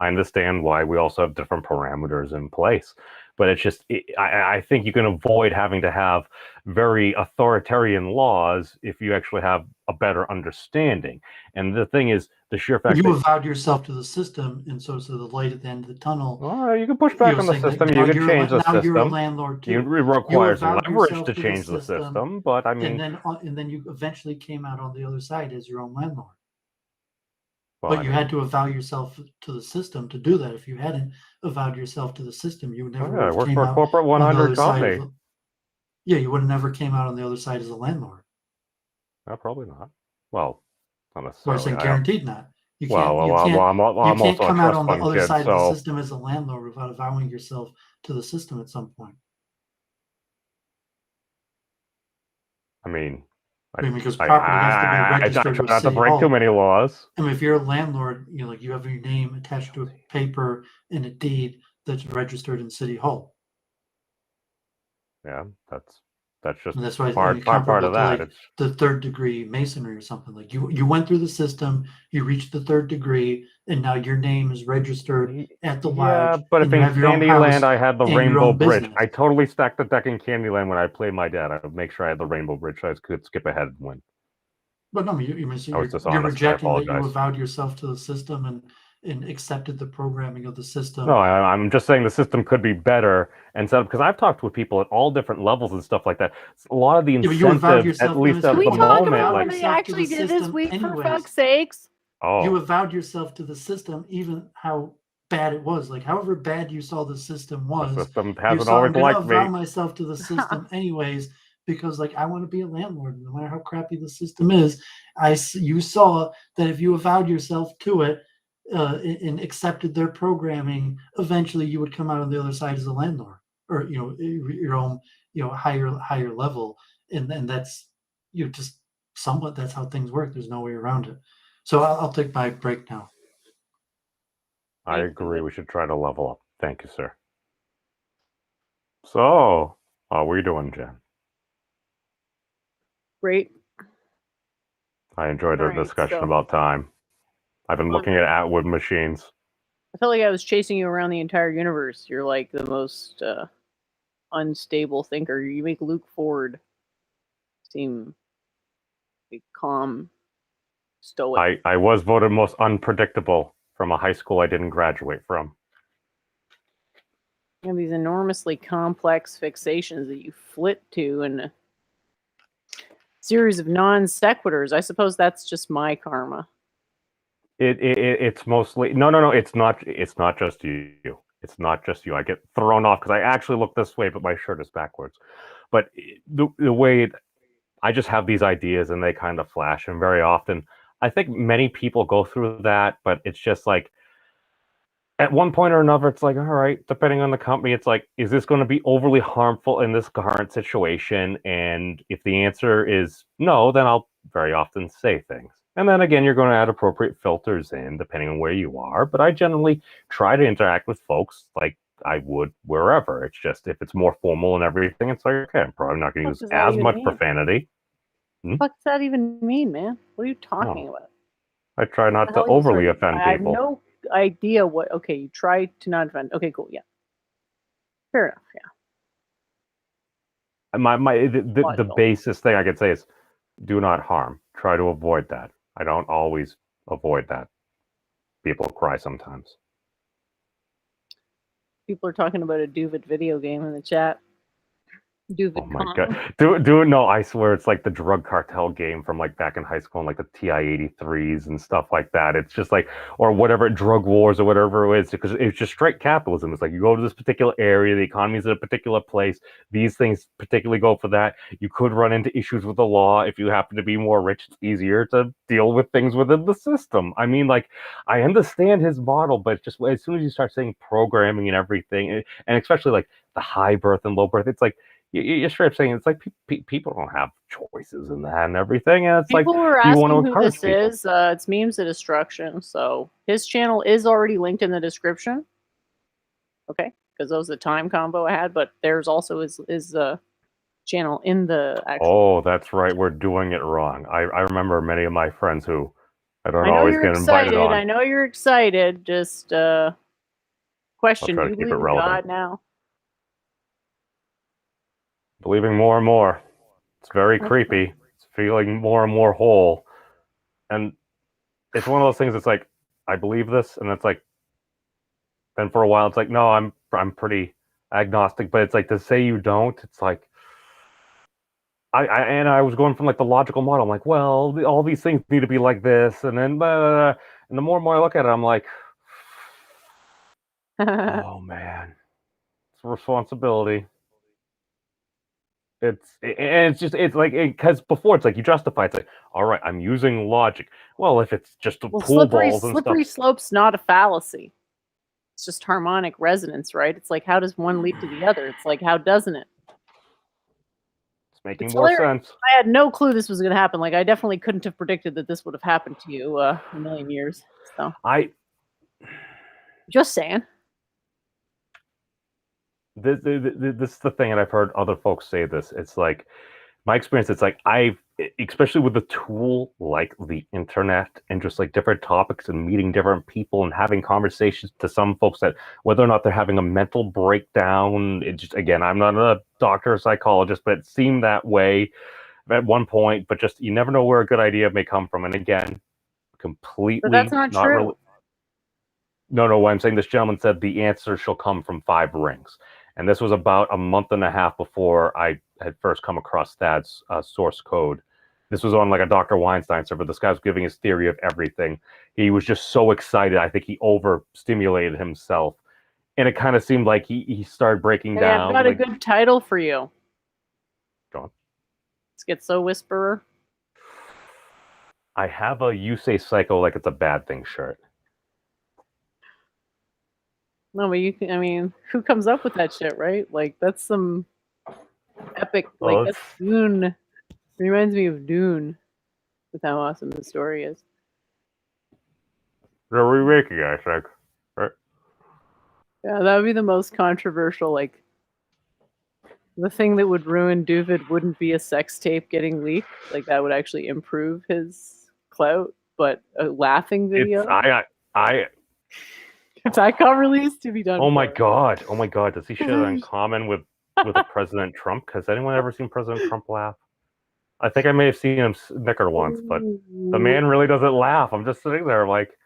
I understand why we also have different parameters in place, but it's just I think you can avoid having to have very authoritarian laws if you actually have a better understanding. And the thing is, the sheer fact You that avowed yourself to the system, and so the light at the end of the tunnel. you can push back on the Saying that system, now you can you're change the now you're a system. landlord It too. requires avowed leverage yourself to to the change the system, but I mean, and then you eventually came out on the other side as your own landlord. well, But I you mean, had to avow yourself to the system to do that. If you hadn't avowed yourself to the system, you never would I have work came for a out corporate on the 100 other side company. yeah, you would have never came out on the other side as a landlord. Probably not. Well, not Or I necessarily. say guaranteed not. You Well, can't. well, You well, can't. I'm You can't also a come out trust on the fund other kid, side of the so system as a landlord without avowing yourself to the system at some point. I mean, I mean, because property has to be I registered try with not to City break too Hall. many laws. I mean, if you're a landlord, like you have your name attached to a paper and a deed that's registered in City Hall. Yeah, that's just And that's why part comparable of to that. like It's the third degree masonry or something. Like you went through the system, you reached the third degree, and now your name is registered at the lodge, but and if you in have your own Candyland house I had the and your Rainbow own Bridge, business. I totally stacked the deck in Candyland when I played my dad. I would make sure I had the Rainbow Bridge so I could skip ahead and win. But no, I was you're dishonest. I rejecting that you apologize. avowed yourself to the system and accepted the programming of the system. No, I'm just saying the system could be better and set up, because I've talked with people at all different levels and stuff like that. A lot of the Yeah, but you avowed incentives, yourself at to least the at Can we the system. talk moment, about like, what they yourself to the actually did this system week, for anyways. fuck's sakes? You oh, avowed yourself to the system, even how bad it was. Like, however bad you saw the system the was, system you hasn't saw, I'm always going to liked avow me. myself to the system anyways, because, like, I want to be a landlord. No matter how crappy the system is, you saw that if you avowed yourself to it and accepted their programming, eventually you would come out on the other side as a landlord, or, you know, your own, you know, higher level. And that's, you know, just somewhat, that's how things work. There's no way around it. So I'll take my break now. I Thanks, agree. Doovid. We should try to level up. Thank you, sir. So, how are we doing, Jen? Great. I enjoyed our All right, discussion so- about time. I've been looking at Atwood machines. I felt like I was chasing you around the entire universe. You're like the most unstable thinker. You make Luke Ford seem like calm, stoic. I was voted most unpredictable from a high school I didn't graduate from. You have these enormously complex fixations that you flip to in a series of non sequiturs. I suppose that's just my karma. It's mostly no. It's not just you. It's not just you. I get thrown off because I actually look this way, but my shirt is backwards. But the way I just have these ideas and they kind of flash, and very often I think many people go through that, but it's just like at one point or another, it's like, all right, depending on the company, it's like, is this going to be overly harmful in this current situation? And if the answer is no, then I'll very often say things. And then again, you're going to add appropriate filters in depending on where you are. But I generally try to interact with folks like I would wherever. It's just if it's more formal and everything, it's like, okay, I'm probably not going to What use does that as even much mean? profanity. What does that even mean, man? What are you talking about? I try not to Hell, you overly started- offend I have people. no idea what. Okay, you try to not offend. Okay, cool. Yeah, fair enough. Yeah. The Logical. basis thing I could say is do not harm. Try to avoid that. I don't always avoid that. People cry sometimes. People are talking about a Doovid video game in the chat. Doovid Oh my Kong. god. No, I swear it's like the drug cartel game from like back in high school and like the TI-83s and stuff like that. It's just like, or whatever, drug wars or whatever it is, because it's just straight capitalism. It's like you go to this particular area, the economy's in a particular place, these things particularly go for that. You could run into issues with the law. If you happen to be more rich, it's easier to deal with things within the system. I mean, like, I understand his model, but just as soon as you start saying programming and everything, and especially like the high birth and low birth, it's like, you're straight up saying it's like people don't have choices in that and everything, and it's People like were you want to asking who encourage this people. is. It's Memes of Destruction. So his channel is already linked in the description. Okay, because that was the time combo I had, but there's also his channel in the actual. Oh, that's right. We're doing it wrong. I remember many of my friends who I don't I know always you're get invited excited. on. I know you're excited. Just question: I'll try Do you to keep it believe in relevant. God now? Believing more and more. It's very creepy. It's feeling more and more whole, and it's one of those things. It's like I believe this, and it's like then for a while it's like no, I'm pretty agnostic. But it's like to say you don't. It's like I was going from like the logical model. I'm like, well, all these things need to be like this, and then blah, blah, blah. And the more and more I look at it, I'm like, oh man, it's a responsibility. It's like because before it's like you justify. It's like, all right, I'm using logic. Well, if it's just Well, pool balls and slippery stuff, slope's not a fallacy. It's just harmonic resonance, right? It's like, how does one lead to the other? It's like, how doesn't it? it's making It's more hilarious. sense. I had no clue this was going to happen. Like, I definitely couldn't have predicted that this would have happened to you a million years. So, just saying. This is the thing, and I've heard other folks say this. It's like my experience. It's like especially with a tool like the internet and just like different topics and meeting different people and having conversations to some folks that whether or not they're having a mental breakdown. It just again, I'm not a doctor or psychologist, but it seemed that way at one point. But just you never know where a good idea may come from. And again, But that's completely not not true. really. No. What I'm saying, this gentleman said the answer shall come from 5 rings, and this was about a month and a half before I had first come across Thad's source code. This was on like a Dr. Weinstein server. This guy was giving his theory of everything. He was just so excited. I think he overstimulated himself, and it kind of seemed like he started breaking Hey, down. I've got like, a good title for you. John, Schizo Whisperer. I have a "You Say Psycho Like It's a Bad Thing" shirt. No, but you can. I mean, who comes up with that shit, right? Like that's some epic. Well, Like that's Dune. Reminds me of Dune, with how awesome the story is. they're remaking it, I think. Right? Yeah, that would be the most controversial. Like the thing that would ruin Doovid wouldn't be a sex tape getting leaked. Like that would actually improve his clout. But a laughing video, if that got released, to be done. Oh my for. god! Does he share in common with President Trump? Has anyone ever seen President Trump laugh? I think I may have seen him snicker once, but the man really doesn't laugh. I'm just sitting there like,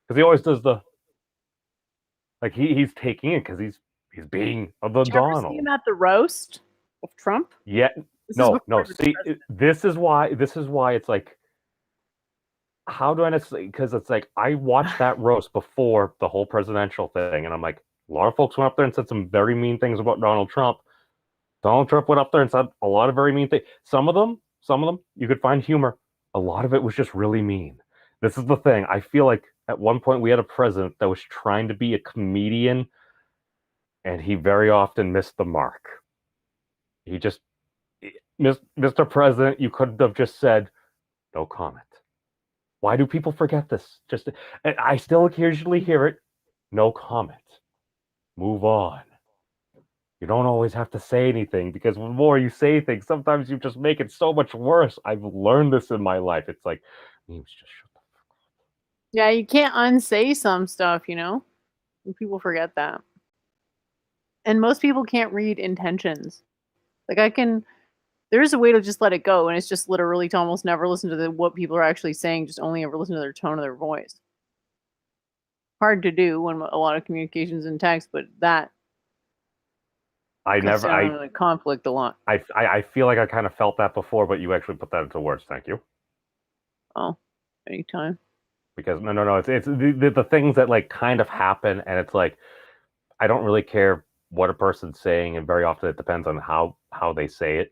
because he always does the, like he's taking it because he's being the Did you ever Donald. see him at the roast of Trump? Yeah, This is no. before he was See, president. this is why it's like, how do I necessarily? Because it's like I watched that roast before the whole presidential thing, and I'm like, a lot of folks went up there and said some very mean things about Donald Trump. Donald Trump went up there and said a lot of very mean things. Some of them, you could find humor. A lot of it was just really mean. This is the thing. I feel like at one point we had a president that was trying to be a comedian, and he very often missed the mark. He just, Mr. President, you could have just said, no comment. Why do people forget this? And I still occasionally hear it. No comment. Move on. You don't always have to say anything, because the more you say things, sometimes you just make it so much worse. I've learned this in my life. It's like, memes, just shut the fuck up. Yeah, you can't unsay some stuff, you know? And people forget that. And most people can't read intentions. Like there is a way to just let it go, and it's just literally to almost never listen to what people are actually saying, just only ever listen to their tone of their voice. Hard to do when a lot of communication's in text, but that conflict a lot. I feel like I kind of felt that before, but you actually put that into words. Thank you. Oh, anytime. Because no, it's the things that like kind of happen, and it's like I don't really care what a person's saying, and very often it depends on how they say it.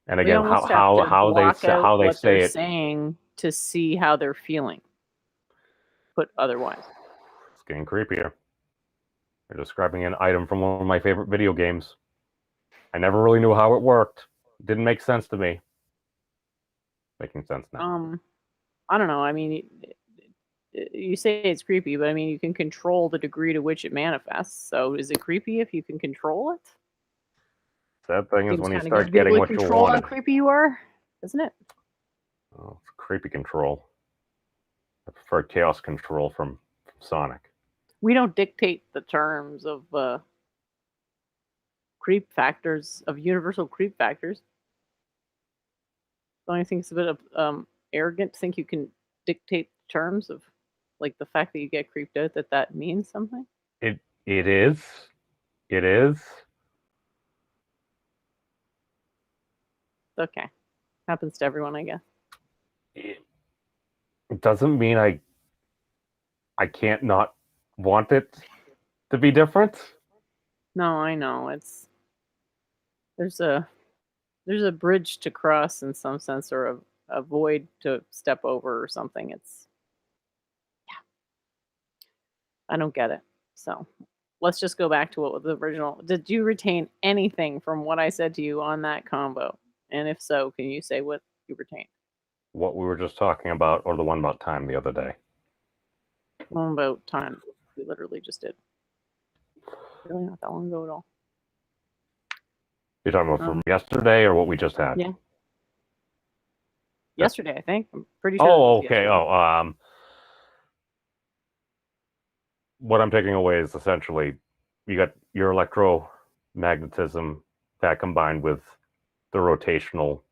And again, how they say it, saying to see how they're feeling. Put otherwise, it's getting creepier. They're describing an item from one of my favorite video games. I never really knew how it worked. It didn't make sense to me. Making sense now. I don't know. I mean, you say it's creepy, but I mean, you can control the degree to which it manifests. So, is it creepy if you can control it? Sad thing is when you start getting what you control want. How creepy you are, isn't it? Oh, it's creepy control. I prefer chaos control from Sonic. We don't dictate the terms of creep factors, of universal creep factors. Don't you think it's a bit of arrogant to think you can dictate terms of, like, the fact that you get creeped out, that means something? It is. Okay. Happens to everyone, I guess. It doesn't mean I can't not want it to be different. No, I know. There's a bridge to cross in some sense, or a void to step over or something. I don't get it. So let's just go back to what was the original. Did you retain anything from what I said to you on that combo? And if so, can you say what you retained? What we were just talking about, or the one about time the other day? One about time. We literally just did. Really not that long ago at all. You're talking about from yesterday, or what we just had? Yeah. Yesterday, I think. I'm pretty sure. Oh, okay. Oh, what I'm taking away is essentially you got your electromagnetism that combined with the rotational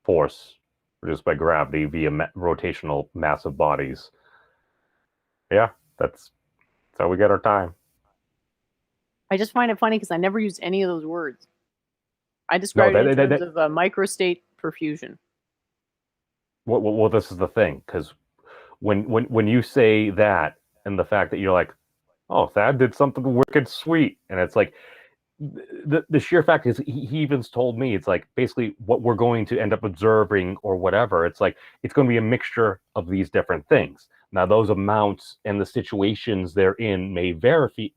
force produced by gravity via rotational massive bodies. Yeah, that's how we get our time. I just find it funny because I never used any of those words. I described it in terms of microstate perfusion. Well, this is the thing, because when you say that, and the fact that you're like, oh, Thad did something wicked sweet, and it's like, the sheer fact is he even told me, it's like basically what we're going to end up observing or whatever, it's like it's going to be a mixture of these different things. Now those amounts and the situations they're in may vary,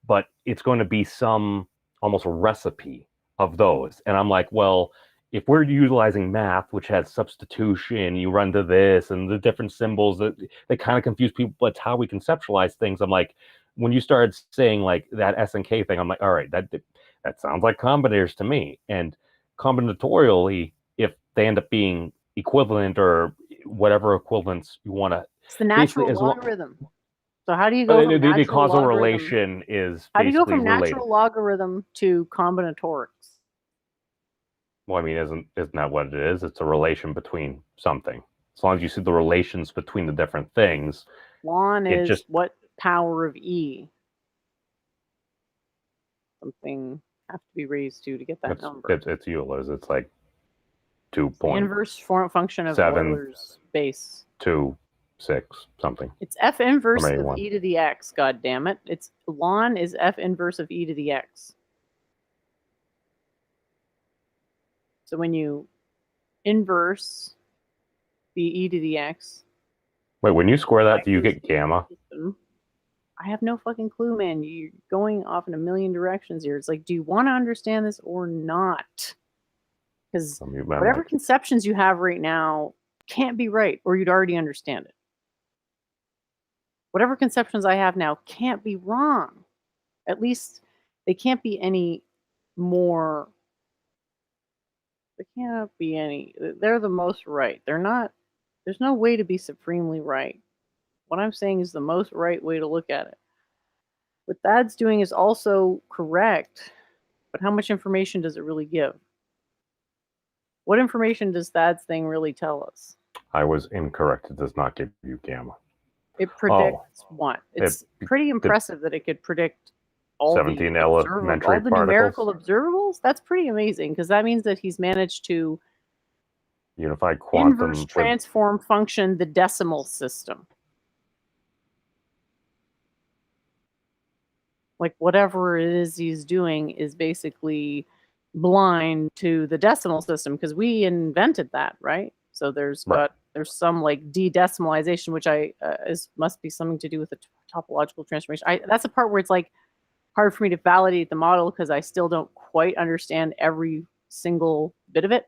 but it's going to be some almost a recipe of those. And I'm like, well, if we're utilizing math, which has substitution, you run to this and the different symbols that they kind of confuse people, but it's how we conceptualize things. I'm like, when you started saying like that SNK thing, I'm like, all right, that sounds like combinators to me. And combinatorially, if they end up being equivalent or whatever equivalence you want to, it's the natural logarithm. So how do you go from the causal logarithm, relation is how do you go from related. natural logarithm to combinatorics? Well, I mean, isn't that what it is? It's a relation between something. As long as you see the relations between the different things. Ln is just what power of E? Something have to be raised to get that number. It's Euler's. It's like 2 point inverse function of Euler's base. 2, 6 something. It's F inverse of e to the x. God damn it! It's ln is F inverse of e to the x. So when you inverse the e to the x. Wait, when you square that, do you get gamma? I have no fucking clue, man. You're going off in a million directions here. It's like, do you want to understand this or not? Because whatever conceptions you have right now can't be right, or you'd already understand it. Whatever conceptions I have now can't be wrong. At least they can't be any more. They can't be any. They're the most right. They're not. There's no way to be supremely right. What I'm saying is the most right way to look at it. What Thad's doing is also correct, but how much information does it really give? What information does Thad's thing really tell us? I was incorrect. It does not give you gamma. It predicts what? It's pretty impressive that it could predict all 17 elementary all the numerical observables. That's pretty amazing, because that means that he's managed to unified quantum inverse transform function the decimal system. Like whatever it is he's doing is basically blind to the decimal system, because we invented that, right? So there's some like de-decimalization, which must be something to do with the topological transformation. That's the part where it's like hard for me to validate the model, because I still don't quite understand every single bit of it.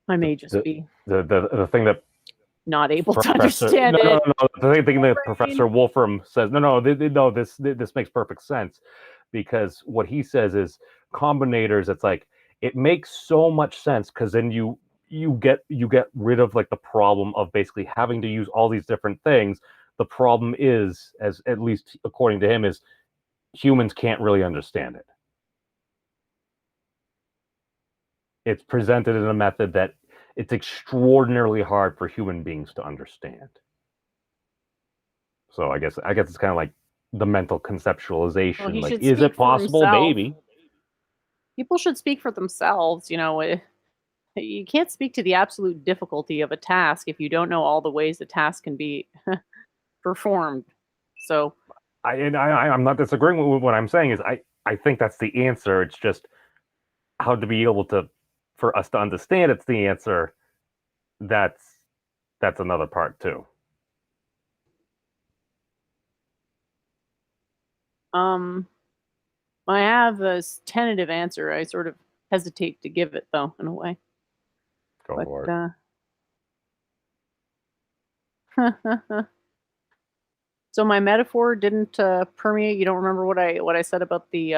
I may just be the thing that not able to understand it. No. The thing that Professor Wolfram says, no, this makes perfect sense, because what he says is combinators. It's like it makes so much sense, because then you get rid of like the problem of basically having to use all these different things. The problem is, as at least according to him, is humans can't really understand it. It's presented in a method that it's extraordinarily hard for human beings to understand. So I guess it's kind of like the mental conceptualization. Well, like, is it possible? Maybe. People should speak for themselves. You know, you can't speak to the absolute difficulty of a task if you don't know all the ways the task can be performed. So I'm not disagreeing with what I'm saying. Is I think that's the answer. It's just how to be able to, for us to understand it's the answer. That's another part too. I have a tentative answer. I sort of hesitate to give it, though, in a way. Go for it. So my metaphor didn't permeate. You don't remember what I said about the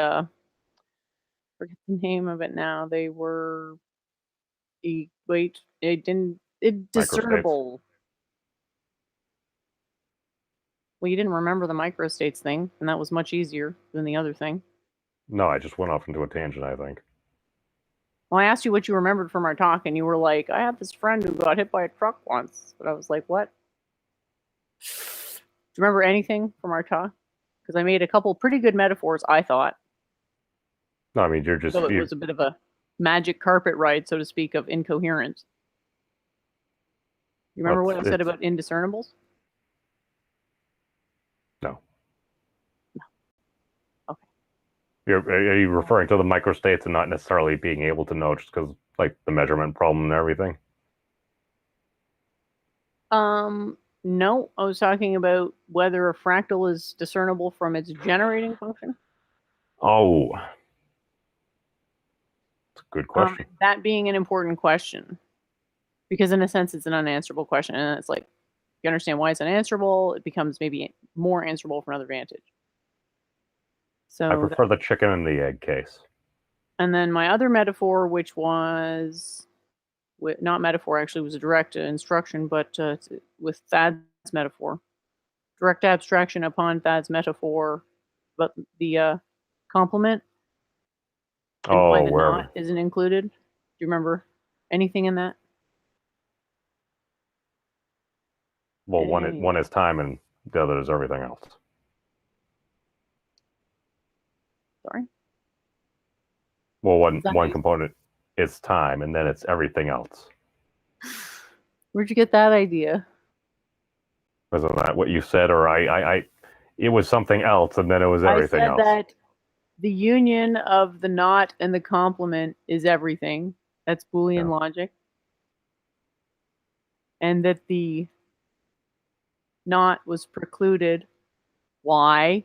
forget the name of it now. They were discernible. Well, you didn't remember the microstates thing, and that was much easier than the other thing. No, I just went off into a tangent, I think. Well, I asked you what you remembered from our talk, and you were like, I had this friend who got hit by a truck once. But I was like, what? Do you remember anything from our talk? Because I made a couple pretty good metaphors, I thought. No, I mean, you're just... So it was a bit of a magic carpet ride, so to speak, of incoherence. You remember what I said about indiscernibles? No. Okay. Are you referring to the microstates and not necessarily being able to know just because, like, the measurement problem and everything? No, I was talking about whether a fractal is discernible from its generating function. Oh. That's a good question. That being an important question. Because in a sense, it's an unanswerable question. And it's like, you understand why it's unanswerable, it becomes maybe more answerable from another vantage. So I prefer the chicken and the egg case. And then my other metaphor, which was... not metaphor, actually, was a direct instruction, but with Thad's metaphor. Direct abstraction upon Thad's metaphor, but the complement and why the knot isn't included. Do you remember anything in that? Well, one is time and the other is everything else. Sorry? Well, one component is time, and then it's everything else. Where'd you get that idea? Wasn't that what you said? Or it was something else, and then it was everything else. I said that the union of the knot and the complement is everything. That's Boolean logic. And that the knot was precluded. Why?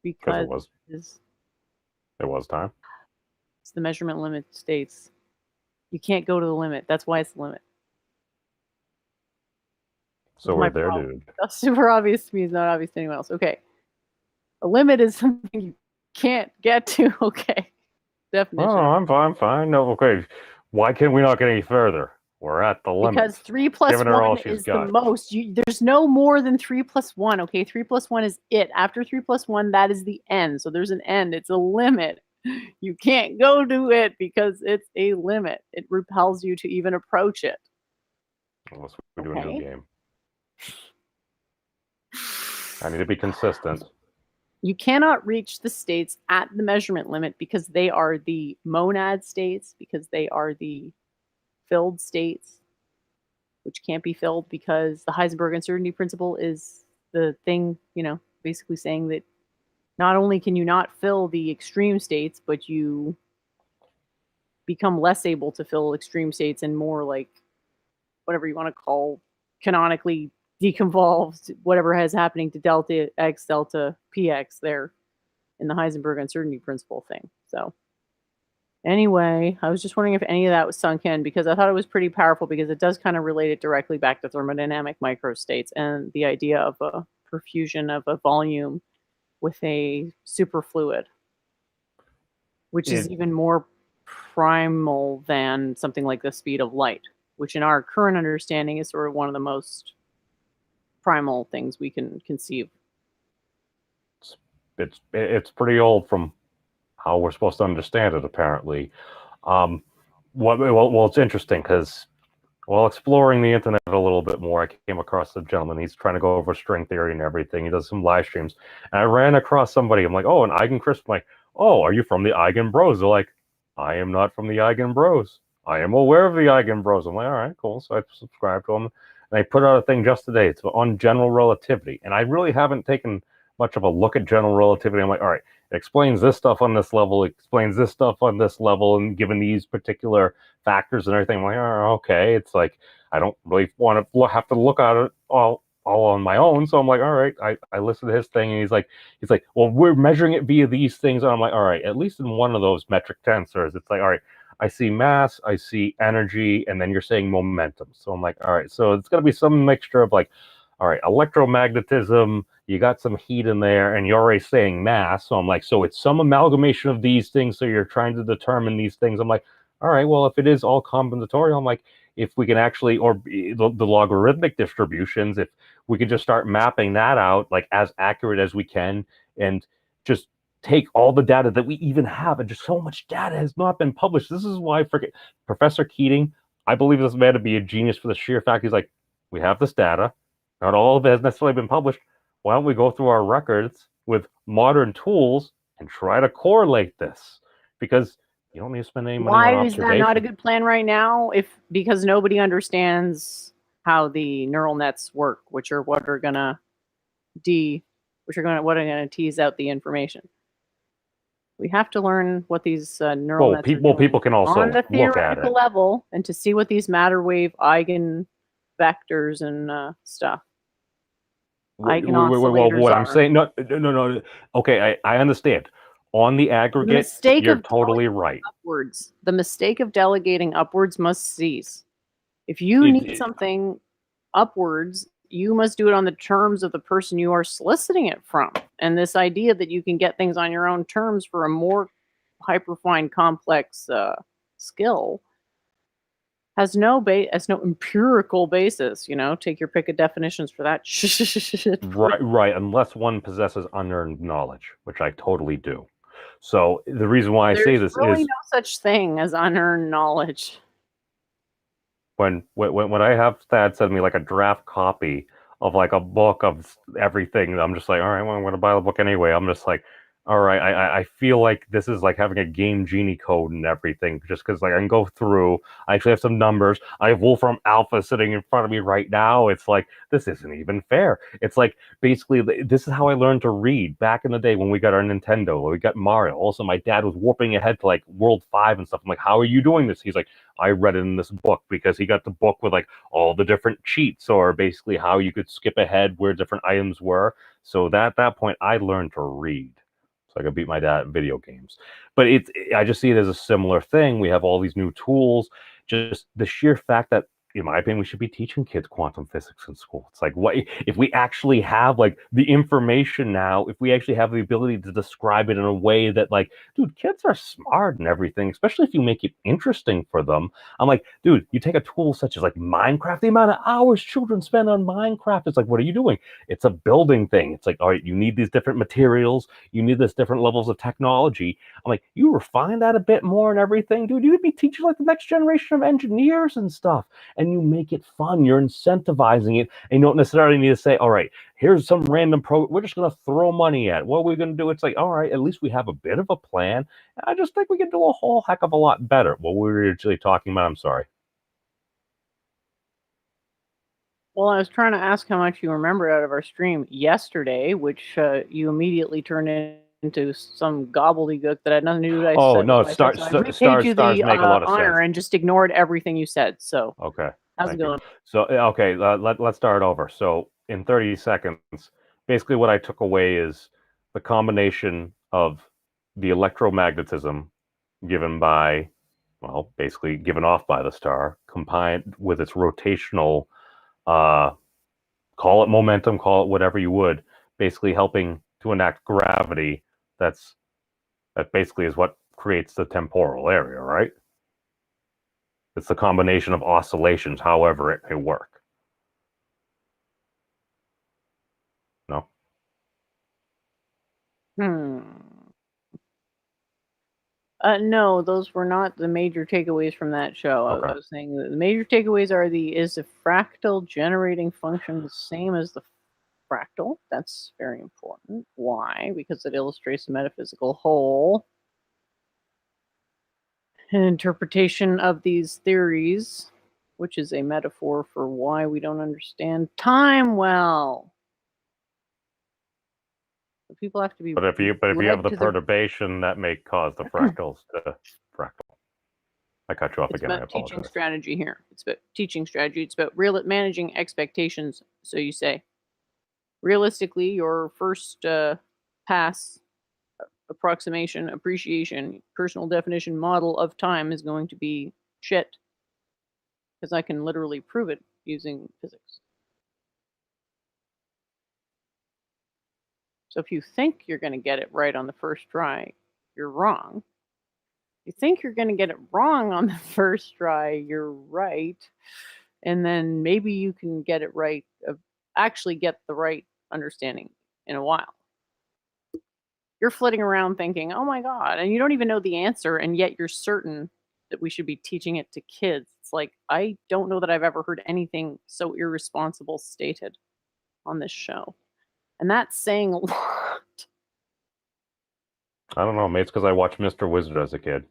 Because it was time. It's the measurement limit states. You can't go to the limit. That's why it's the limit. So we're there, dude. That's super obvious to me. It's not obvious to anyone else. Okay. A limit is something you can't get to. Okay. Definition. Oh, I'm fine. No, okay. Why can we not get any further? We're at the limit. Because 3 plus 1 is the most. There's no more than 3 plus 1. Okay, 3 plus 1 is it. After 3 plus 1, that is the end. So there's an end. It's a limit. You can't go to it because it's a limit. It repels you to even approach it. Unless we do a new game. I need to be consistent. You cannot reach the states at the measurement limit because they are the monad states, because they are the filled states, which can't be filled because the Heisenberg uncertainty principle is the thing, basically saying that not only can you not fill the extreme states, but you become less able to fill extreme states and more like whatever you want to call canonically deconvolved, whatever has happening to delta x, delta px there in the Heisenberg uncertainty principle thing. So anyway, I was just wondering if any of that was sunk in because I thought it was pretty powerful because it does kind of relate it directly back to thermodynamic microstates and the idea of a perfusion of a volume with a superfluid, which is even more primal than something like the speed of light, which in our current understanding is sort of one of the most primal things we can conceive. It's pretty old from how we're supposed to understand it, apparently. Well, it's interesting because while exploring the internet a little bit more, I came across a gentleman. He's trying to go over string theory and everything. He does some live streams. And I ran across somebody. I'm like, oh, an Eigencrisp. I'm like, oh, are you from the Eigen Bros? They're like, I am not from the Eigen Bros. I am aware of the Eigen Bros. I'm like, all right, cool. So I subscribed to them. And I put out a thing just today. It's on general relativity. And I really haven't taken much of a look at general relativity. I'm like, all right, it explains this stuff on this level, it explains this stuff on this level, and given these particular factors and everything, I'm like, oh, okay. It's like, I don't really want to have to look at it all on my own. So I'm like, all right, I listened to his thing, and he's like, well, we're measuring it via these things. And I'm like, all right, at least in one of those metric tensors, it's like, all right, I see mass, I see energy, and then you're saying momentum. So I'm like, all right, so it's going to be some mixture of like, all right, electromagnetism, you got some heat in there, and you're already saying mass. So I'm like, so it's some amalgamation of these things, so you're trying to determine these things. I'm like, all right, well, if it is all combinatorial, I'm like, if we can actually, or the logarithmic distributions, if we could just start mapping that out, like as accurate as we can, and just take all the data that we even have, and just so much data has not been published. This is why Professor Keating, I believe this man to be a genius for the sheer fact he's like, we have this data, not all of it has necessarily been published. Why don't we go through our records with modern tools and try to correlate this? Because you don't need to spend any money on Why is that not a observation. good plan right now? Because nobody understands how the neural nets work, which are what are gonna tease out the information. We have to learn what these neural nets are doing People can also on the look at theoretical it. level, and to see what these matter wave eigen vectors and stuff. Eigen oscillators What I'm are. saying, no. Okay, I understand. On the The aggregate, mistake you're of totally right. upwards. The mistake of delegating upwards must cease. If you need something upwards, you must do it on the terms of the person you are soliciting it from. And this idea that you can get things on your own terms for a more hyperfine, complex skill has no empirical basis. Take your pick of definitions for that shit. Right. Unless one possesses unearned knowledge, which I totally do. So the reason why I say this really is no such thing as unearned knowledge. when I have Thad send me like a draft copy of like a book of everything, I'm just like, all right, well, I'm going to buy the book anyway. I'm just like, all right, I feel like this is like having a game genie code and everything, just because like I can go through. I actually have some numbers. I have Wolfram Alpha sitting in front of me right now. It's like, this isn't even fair. It's like, basically, this is how I learned to read back in the day when we got our Nintendo, when we got Mario. Also, my dad was warping ahead to like World 5 and stuff. I'm like, how are you doing this? He's like, I read it in this book, because he got the book with like all the different cheats, or basically how you could skip ahead where different items were. So at that point, I learned to read, so I could beat my dad in video games. But I just see it as a similar thing. We have all these new tools. Just the sheer fact that, in my opinion, we should be teaching kids quantum physics in school. It's like, what if we actually have like the information now? If we actually have the ability to describe it in a way that, like, dude, kids are smart and everything, especially if you make it interesting for them. I'm like, dude, you take a tool such as like Minecraft, the amount of hours children spend on Minecraft. It's like, what are you doing? It's a building thing. It's like, all right, you need these different materials, you need this different levels of technology. I'm like, you refine that a bit more and everything, dude. You could be teaching like the next generation of engineers and stuff, and you make it fun. You're incentivizing it, and you don't necessarily need to say, all right, here's some random we're just going to throw money at. What are we going to do? It's like, all right, at least we have a bit of a plan. I just think we can do a whole heck of a lot better. What we were actually talking about, I'm sorry. Well, I was trying to ask how much you remember out of our stream yesterday, which you immediately turned into some gobbledygook that had nothing to do with what I said. No, stars make a lot of honor sense. and just ignored everything you said. So okay, how's it going? So okay, let's start over. So in 30 seconds, basically what I took away is the combination of the electromagnetism given by, well, basically given off by the star, combined with its rotational, call it momentum, call it whatever you would, basically helping to enact gravity. That basically is what creates the temporal area, right? It's the combination of oscillations, however it may work. No? No, those were not the major takeaways from that show. Okay. I was saying that the major takeaways are is the fractal generating function the same as the fractal? That's very important. Why? Because it illustrates the metaphysical whole. An interpretation of these theories, which is a metaphor for why we don't understand time well. So people have to be. But if you have the perturbation, that may cause the fractals to fractal. I cut you off again. I apologize. Teaching strategy here. It's about teaching strategy. It's about managing expectations. So you say, realistically, your first pass approximation, appreciation, personal definition model of time is going to be shit. Because I can literally prove it using physics. So if you think you're going to get it right on the first try, you're wrong. If you think you're going to get it wrong on the first try, you're right. And then maybe you can get it right, actually get the right understanding in a while. You're flitting around thinking, "Oh my god," and you don't even know the answer, and yet you're certain that we should be teaching it to kids. It's like, I don't know that I've ever heard anything so irresponsible stated on this show. And that's saying a lot. I don't know, maybe it's because I watched Mr. Wizard as a kid.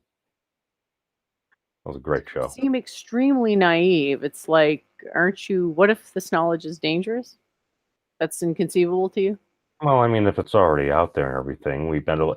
That was a great You show. seem extremely naive. It's like, aren't you, what if this knowledge is dangerous? That's inconceivable to you? Well, I mean, if it's already out there and everything, we've been.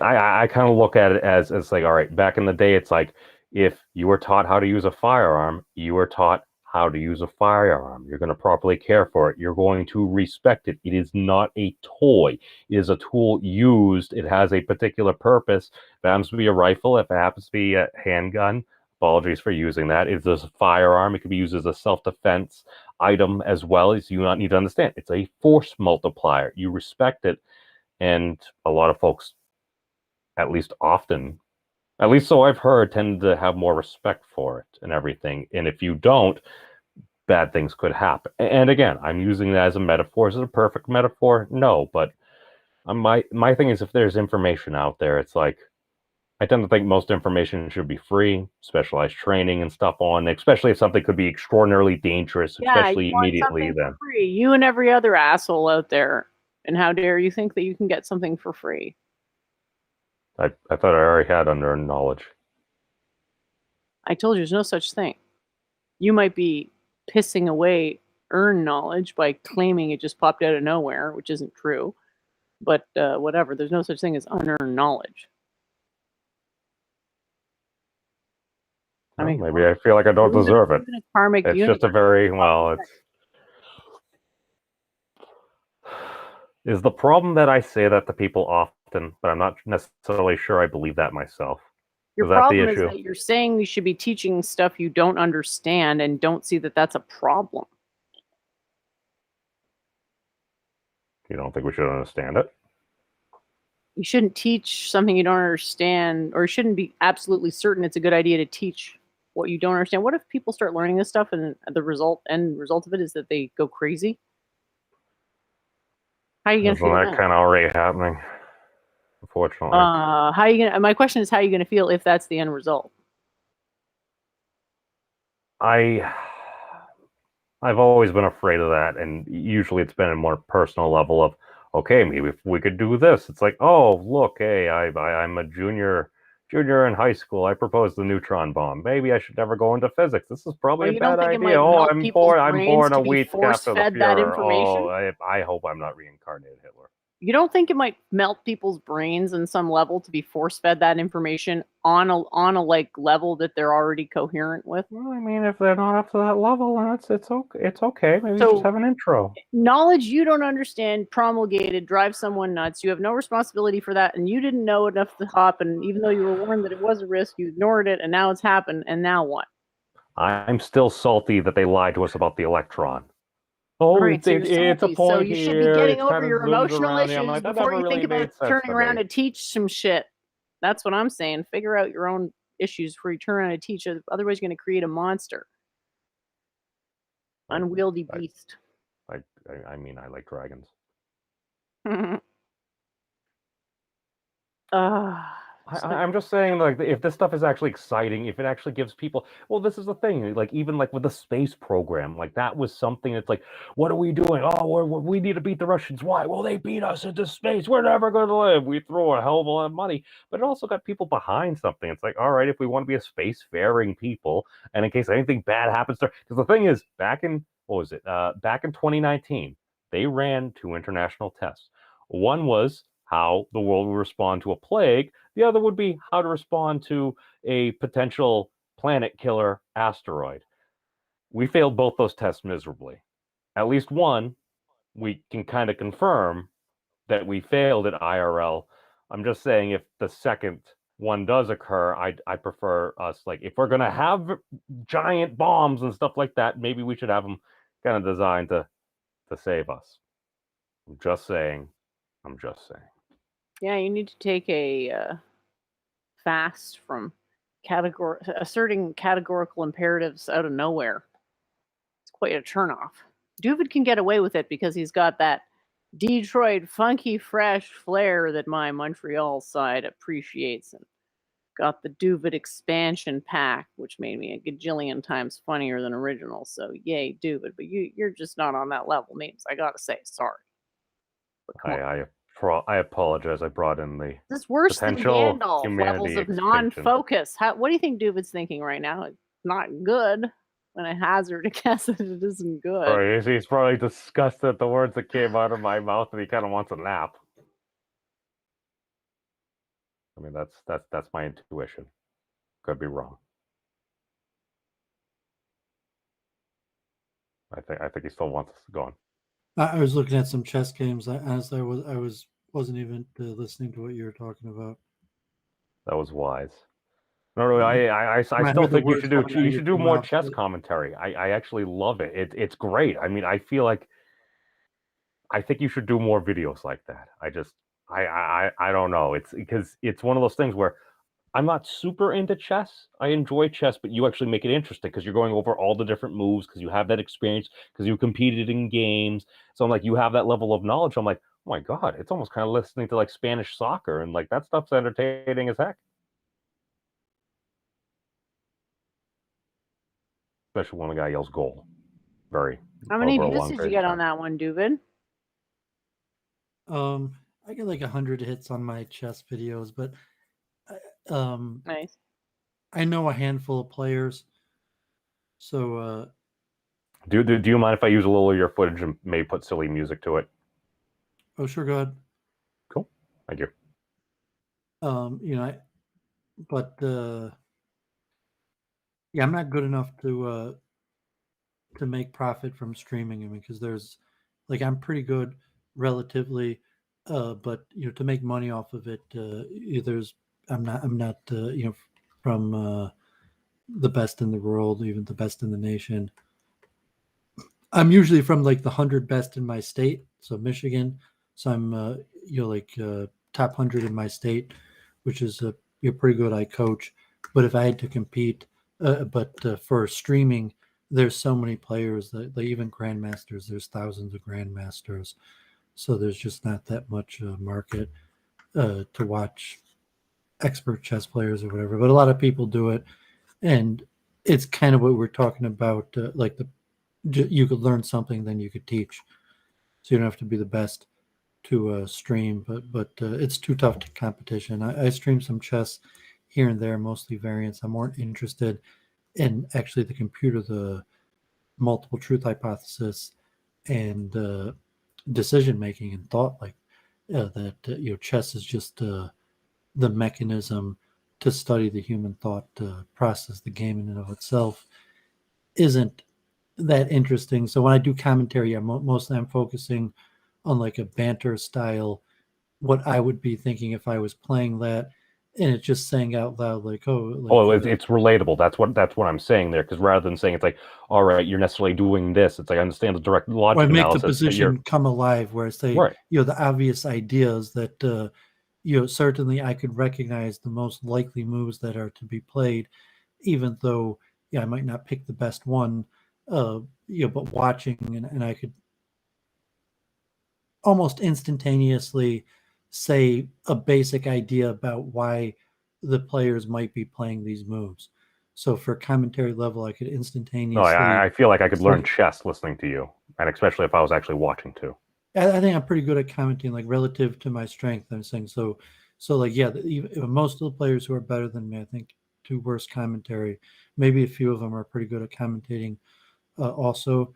I kind of look at it as like, all right, back in the day, it's like if you were taught how to use a firearm, you were taught how to use a firearm. You're going to properly care for it. You're going to respect it. It is not a toy. It is a tool used. It has a particular purpose. If it happens to be a rifle, if it happens to be a handgun, apologies for using that. If there's a firearm, it can be used as a self-defense item as well. As you not need to understand, it's a force multiplier. You respect it, and a lot of folks, at least often, at least so I've heard, tend to have more respect for it and everything. And if you don't, bad things could happen. And again, I'm using that as a metaphor. Is it a perfect metaphor? No, but my thing is, if there's information out there, it's like, I tend to think most information should be free, specialized training and stuff on, especially if something could be extraordinarily dangerous, especially you want immediately something then. for free. You and every other asshole out there. And how dare you think that you can get something for free? I thought I already had unearned knowledge. I told you there's no such thing. You might be pissing away earned knowledge by claiming it just popped out of nowhere, which isn't true. But whatever, there's no such thing as unearned knowledge. I mean, maybe I feel like I don't deserve it. Karmic It's universe. just a very, well, it's... Is the problem that I say that to people often, but I'm not necessarily sure I believe that myself? Your Is that the problem is issue? that you're saying you should be teaching stuff you don't understand and don't see that that's a problem. You don't think we should understand it? You shouldn't teach something you don't understand, or you shouldn't be absolutely certain it's a good idea to teach what you don't understand. What if people start learning this stuff and the end result of it is that they go crazy? How are you going to Isn't feel that then? kind of already happening? Unfortunately. How are you going to, my question is, how are you going to feel if that's the end result? I've always been afraid of that, and usually it's been a more personal level of, okay, maybe if we could do this. It's like, oh, look, hey, I'm a junior in high school. I proposed the neutron bomb. Maybe I should never go into physics. This is probably a bad idea. Oh, I'm born a week after the Fuhrer. Oh, I hope I'm not reincarnated Hitler. You don't think it might melt people's brains on some level to be force-fed that information on a like level that they're already coherent with? Well, I mean, if they're not up to that level, then it's okay. It's okay. Maybe So, just have an intro. Knowledge you don't understand, promulgated, drives someone nuts. You have no responsibility for that, and you didn't know enough to hop. And even though you were warned that it was a risk, you ignored it, and now it's happened. And now what? I'm still salty that they lied to us about the electron. Oh, right, it's a point so you should be getting it's over your emotional issues like, before you think about turning around to teach some shit. That's what I'm saying. Figure out your own issues before you turn around and teach it. Otherwise, you're going to create a monster. Unwieldy beast. I mean, I like dragons. I'm just saying, like, if this stuff is actually exciting, if it actually gives people, well, this is the thing, like, even like with the space program, like that was something that's like, what are we doing? Oh, we need to beat the Russians. Why? Well, they beat us into space. We're never going to live. We throw a hell of a lot of money, but it also got people behind something. It's like, all right, if we want to be a spacefaring people, and in case anything bad happens to, because the thing is, back in 2019, they ran 2 international tests. One was how the world would respond to a plague. The other would be how to respond to a potential planet killer asteroid. We failed both those tests miserably. At least one, we can kind of confirm that we failed at IRL. I'm just saying, if the second one does occur, I prefer us, like, if we're going to have giant bombs and stuff like that, maybe we should have them kind of designed to save us. I'm just saying. Yeah, you need to take a fast from asserting categorical imperatives out of nowhere. It's quite a turnoff. Doovid can get away with it because he's got that Detroit funky fresh flair that my Montreal side appreciates, and got the Doovid expansion pack, which made me a gajillion times funnier than original. So yay, Doovid. But you're just not on that level, memes. I gotta say, sorry. But come on. I apologize. I brought in the This is worse than potential Gandalf levels humanity of extinction. non-focus. What do you think Doovid's thinking right now? It's not good. When I hazard a guess that it isn't good. Or he's probably disgusted at the words that came out of my mouth, and he kind of wants a nap. I mean, that's my intuition. Could be wrong. I think he still wants us to go on. I was looking at some chess games. Honestly, I wasn't even listening to what you were talking about. That was wise. No, I still think you should do more chess commentary. I actually love it. It's great. I mean, I feel like I think you should do more videos like that. I don't know. It's because it's one of those things where I'm not super into chess. I enjoy chess, but you actually make it interesting because you're going over all the different moves because you have that experience because you competed in games. So I'm like, you have that level of knowledge. I'm like, oh my God, it's almost kind of listening to like Spanish soccer, and like that stuff's entertaining as heck. Especially when a guy yells goal. How many views did you get on that one, Doovid? I get like 100 hits on my chess videos, but nice. I know a handful of players. So do you mind if I use a little of your footage and maybe put silly music to it? Oh, sure, go ahead. Cool. Thank you. Yeah, I'm not good enough to make profit from streaming. I mean, because there's like I'm pretty good relatively, but to make money off of it, I'm not from the best in the world, even the best in the nation. I'm usually from like the 100 best in my state, so Michigan. So I'm top 100 in my state, which is pretty good. I coach, but if I had to compete, for streaming, there's so many players that even grandmasters. There's thousands of grandmasters, so there's just not that much market to watch expert chess players or whatever. But a lot of people do it, and it's kind of what we're talking about, you could learn something, then you could teach. So you don't have to be the best to stream, but it's too tough to competition. I stream some chess here and there, mostly variants. I'm more interested in actually the computer, the multiple truth hypothesis, and decision making and thought. Like that, chess is just the mechanism to study the human thought process. The game in and of itself isn't that interesting. So when I do commentary, mostly I'm focusing on like a banter style, what I would be thinking if I was playing that, and it's just saying out loud like, it's relatable. That's what I'm saying there. Because rather than saying it's like, all right, you're necessarily doing this, it's like I understand the direct logic. Or make the position come alive. Where I say, right. The obvious ideas that certainly I could recognize the most likely moves that are to be played, even though I might not pick the best one. But watching and I could almost instantaneously say a basic idea about why the players might be playing these moves. So for commentary level, I could instantaneously. No, I feel like I could learn chess listening to you, and especially if I was actually watching too. I think I'm pretty good at commenting, like relative to my strength. I'm saying so. Like most of the players who are better than me, I think, do worse commentary. Maybe a few of them are pretty good at commentating, also.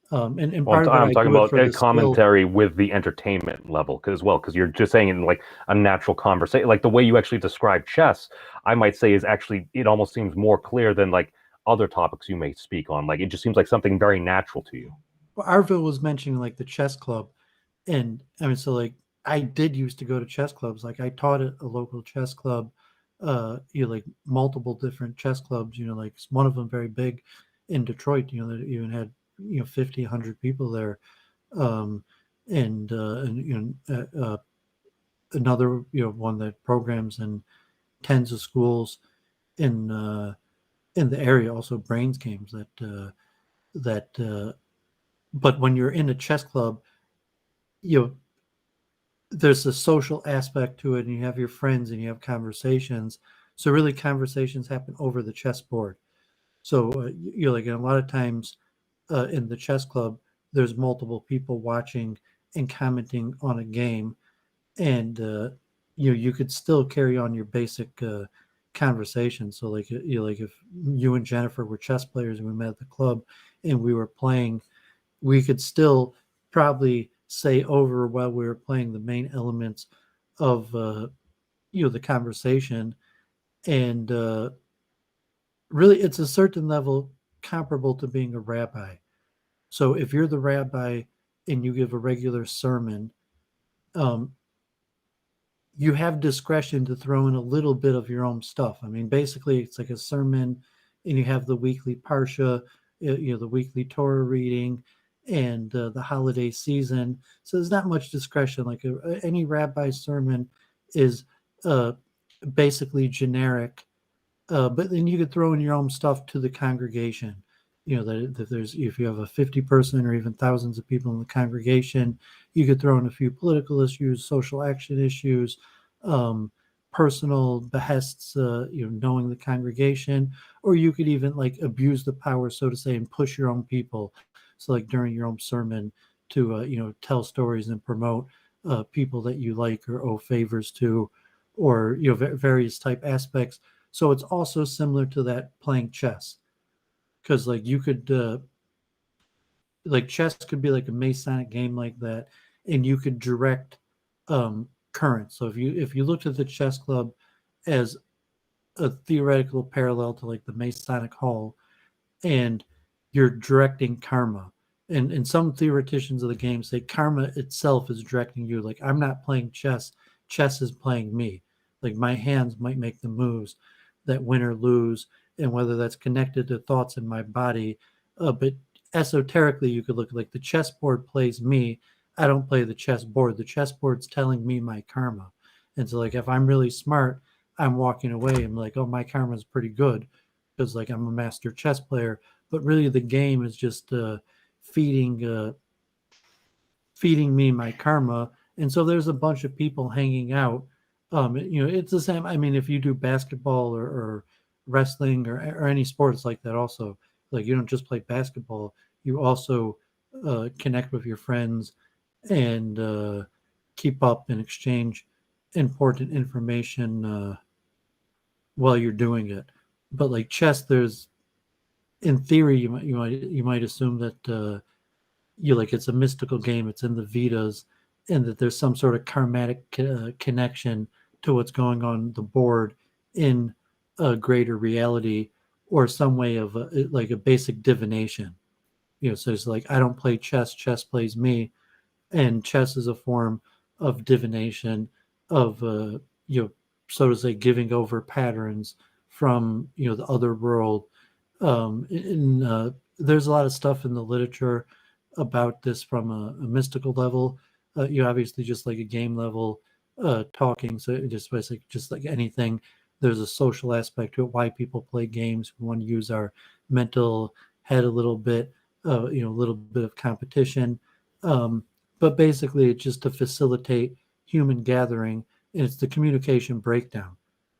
And part of it, I'm talking about commentary skill. with the entertainment level because you're just saying in like a natural conversation, like the way you actually describe chess, I might say is actually, it almost seems more clear than like other topics you may speak on. Like it just seems like something very natural to you. Well, Arville was mentioning like the chess club, and I mean, so like I did used to go to chess clubs. Like I taught at a local chess club, like multiple different chess clubs. Like one of them very big in Detroit. That even had 50, 100 people there, and another one that programs in tens of schools in the area, also brains games that but when you're in a chess club, there's a social aspect to it, and you have your friends and you have conversations. So really, conversations happen over the chessboard. So you're like, and a lot of times in the chess club, there's multiple people watching and commenting on a game, and you could still carry on your basic conversation. So like like if you and Jennifer were chess players and we met at the club and we were playing, we could still probably say over while we were playing the main elements of the conversation, and really it's a certain level comparable to being a rabbi. So if you're the rabbi and you give a regular sermon, um, you have discretion to throw in a little bit of your own stuff. I mean, basically, it's like a sermon, and you have the weekly parsha, the weekly Torah reading, and the holiday season. So there's not much discretion. Like any rabbi's sermon is uh, basically generic, but then you could throw in your own stuff to the congregation. That there's, if you have a 50-person or even thousands of people in the congregation, you could throw in a few political issues, social action issues, um, personal behests, knowing the congregation, or you could even like abuse the power, so to say, and push your own people. So like during your own sermon to, tell stories and promote people that you like or owe favors to, or, various type aspects. So it's also similar to that playing chess, because like you could like chess could be like a Masonic game like that, and you could direct current. So if you looked at the chess club as a theoretical parallel to like the Masonic Hall, and you're directing karma. And some theoreticians of the game say karma itself is directing you. Like, I'm not playing chess, chess is playing me. Like, my hands might make the moves that win or lose, and whether that's connected to thoughts in my body. But esoterically, you could look like the chessboard plays me. I don't play the chessboard. The chessboard's telling me my karma. And so, like, if I'm really smart, I'm walking away. I'm like, oh, my karma's pretty good because, like, I'm a master chess player. But really, the game is just feeding feeding me my karma. And so there's a bunch of people hanging out. It's the same. I mean, if you do basketball or wrestling or any sports like that, also, like, you don't just play basketball, you also connect with your friends and keep up and exchange important information while you're doing it. But like chess, there's, in theory, you might assume that you like it's a mystical game. It's in the Vedas, and that there's some sort of karmatic connection to what's going on the board in a greater reality, or some way of like a basic divination. So it's like, I don't play chess; chess plays me, and chess is a form of divination, of so to say, giving over patterns from the other world. There's a lot of stuff in the literature about this from a mystical level. You obviously, just like a game level, talking. So just like anything, there's a social aspect to it. Why people play games? We want to use our mental head a little bit. A little bit of competition. But basically, it's just to facilitate human gathering, and it's the communication breakdown.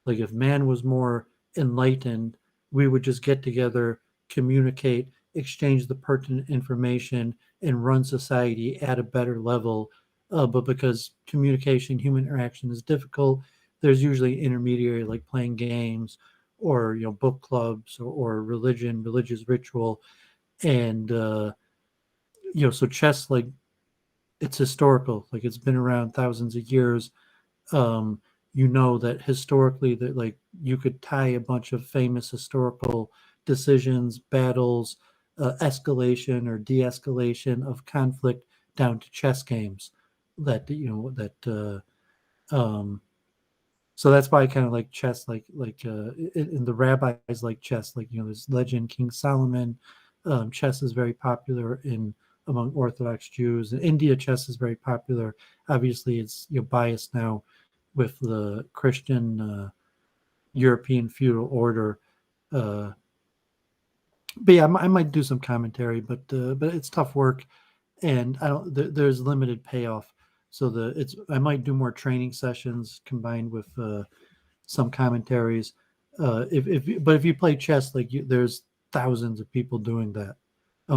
Like, if man was more enlightened, we would just get together, communicate, exchange the pertinent information, and run society at a better level. But because communication, human interaction is difficult, there's usually intermediary, like playing games, or book clubs, or religious ritual, and so chess, like, it's historical, like it's been around thousands of years. um that historically, that like you could tie a bunch of famous historical decisions, battles, escalation or de-escalation of conflict down to chess games. So that's why I kind of like chess, in the rabbis like chess, like this legend King Solomon. Chess is very popular in among Orthodox Jews. In India, chess is very popular. Obviously, it's biased now with the Christian European feudal order. Uh, but yeah, I might do some commentary, but it's tough work, and I don't. There's limited payoff. So I might do more training sessions combined with some commentaries. If you play chess, there's thousands of people doing that.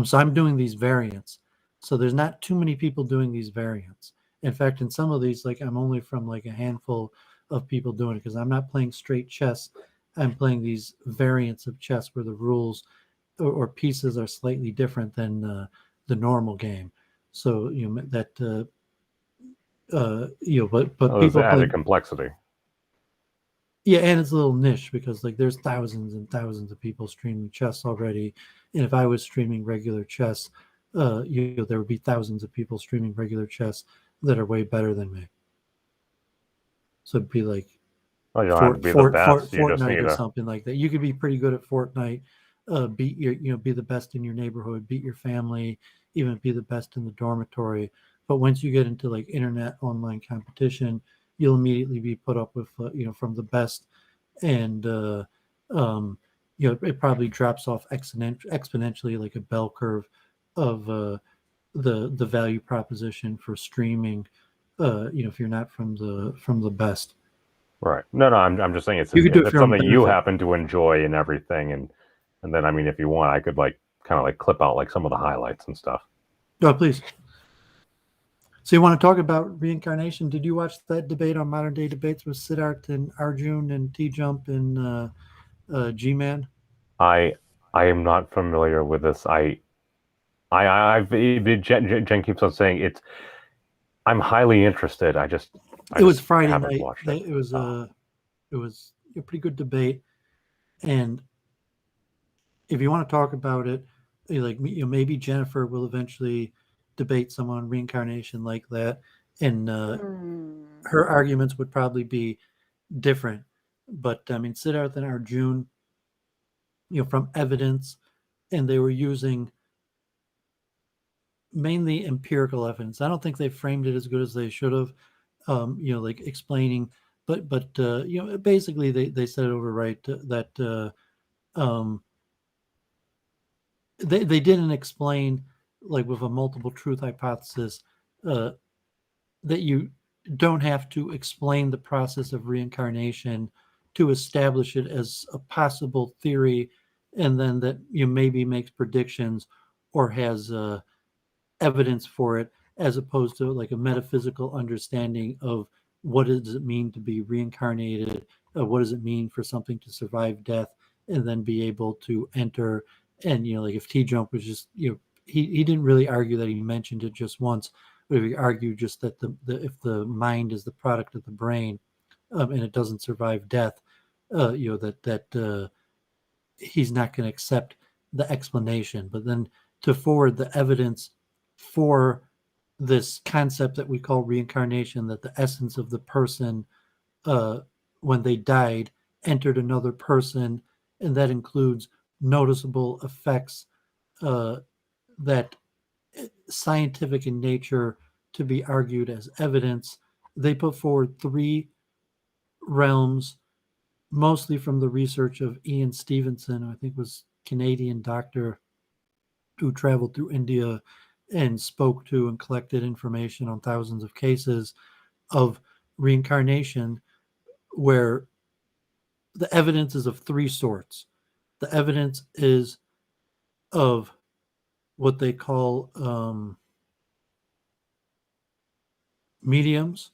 So I'm doing these variants. So there's not too many people doing these variants. In fact, in some of these, I'm only from a handful of people doing it because I'm not playing straight chess. I'm playing these variants of chess where the rules or pieces are slightly different than the normal game. So but there's people added play. complexity. Yeah, and it's a little niche because there's thousands and thousands of people streaming chess already, and if I was streaming regular chess, there would be thousands of people streaming regular chess that are way better than me. So it'd be like Well, you don't have to be the best. You just Fortnite need or to. something like that. You could be pretty good at Fortnite, be the best in your neighborhood, beat your family, even be the best in the dormitory. But once you get into internet online competition, you'll immediately be put up with from the best, and it probably drops off exponentially like a bell curve of the value proposition for streaming. If you're not from the best. Right. No, I'm just saying it's You could do it if for your own something you benefit. happen to enjoy and everything, and then I mean, if you want, I could kind of clip out some of the highlights and stuff. Oh, please. So you want to talk about reincarnation? Did you watch that debate on Modern Day Debates with Siddharth and Arjun and T-Jump and G-Man? I am not familiar with this. Jen keeps on saying I'm highly interested. It was Friday haven't night. watched it. It was a pretty good debate, and if you want to talk about it, maybe Jennifer will eventually debate someone on reincarnation like that, and her arguments would probably be different. But I mean, Siddharth and Arjun, from evidence, and they were using mainly empirical evidence. I don't think they framed it as good as they should have, explaining. But basically they said it over right that they didn't explain with a multiple truth hypothesis that you don't have to explain the process of reincarnation to establish it as a possible theory, and then that maybe makes predictions or has evidence for it, as opposed to a metaphysical understanding of what does it mean to be reincarnated, what does it mean for something to survive death and then be able to enter. And if T-Jump was just he didn't really argue that, he mentioned it just once, but he argued just that if the mind is the product of the brain, and it doesn't survive death, that he's not going to accept the explanation. But then to forward the evidence for this concept that we call reincarnation, that the essence of the person when they died entered another person, and that includes noticeable effects that scientific in nature to be argued as evidence. They put forward three realms, mostly from the research of Ian Stevenson, I think was Canadian doctor who traveled through India and spoke to and collected information on thousands of cases of reincarnation, where the evidence is of three sorts. The evidence is of what they call mediums,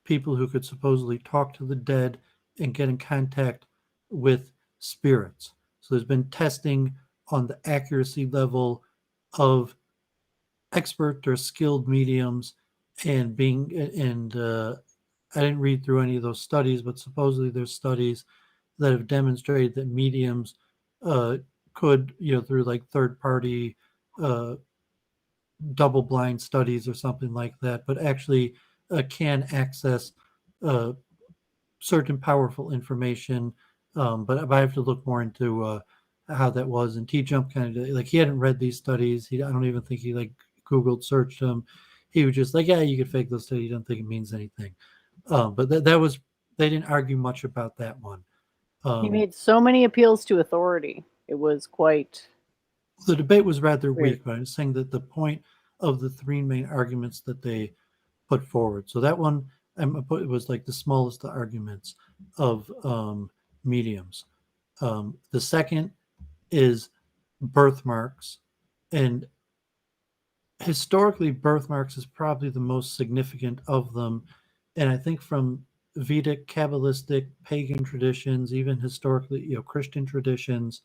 people who could supposedly talk to the dead and get in contact with spirits. So there's been testing on the accuracy level of expert or skilled mediums, and I didn't read through any of those studies, but supposedly there's studies that have demonstrated that mediums could, through third party double blind studies or something like that, but actually can access certain powerful information. But I have to look more into how that was. And T-Jump kind of he hadn't read these studies. I don't even think he Googled, searched them. He was just yeah, you could fake those studies. You don't think it means anything. But that was, they didn't argue much about that one. He made so many appeals to authority. It was quite. The debate was rather weird. weak, but I'm saying that the point of the three main arguments that they put forward. So that one it was like the smallest of arguments of mediums. The second is birthmarks, and historically, birthmarks is probably the most significant of them. And I think from Vedic, Kabbalistic, pagan traditions, even historically, Christian traditions,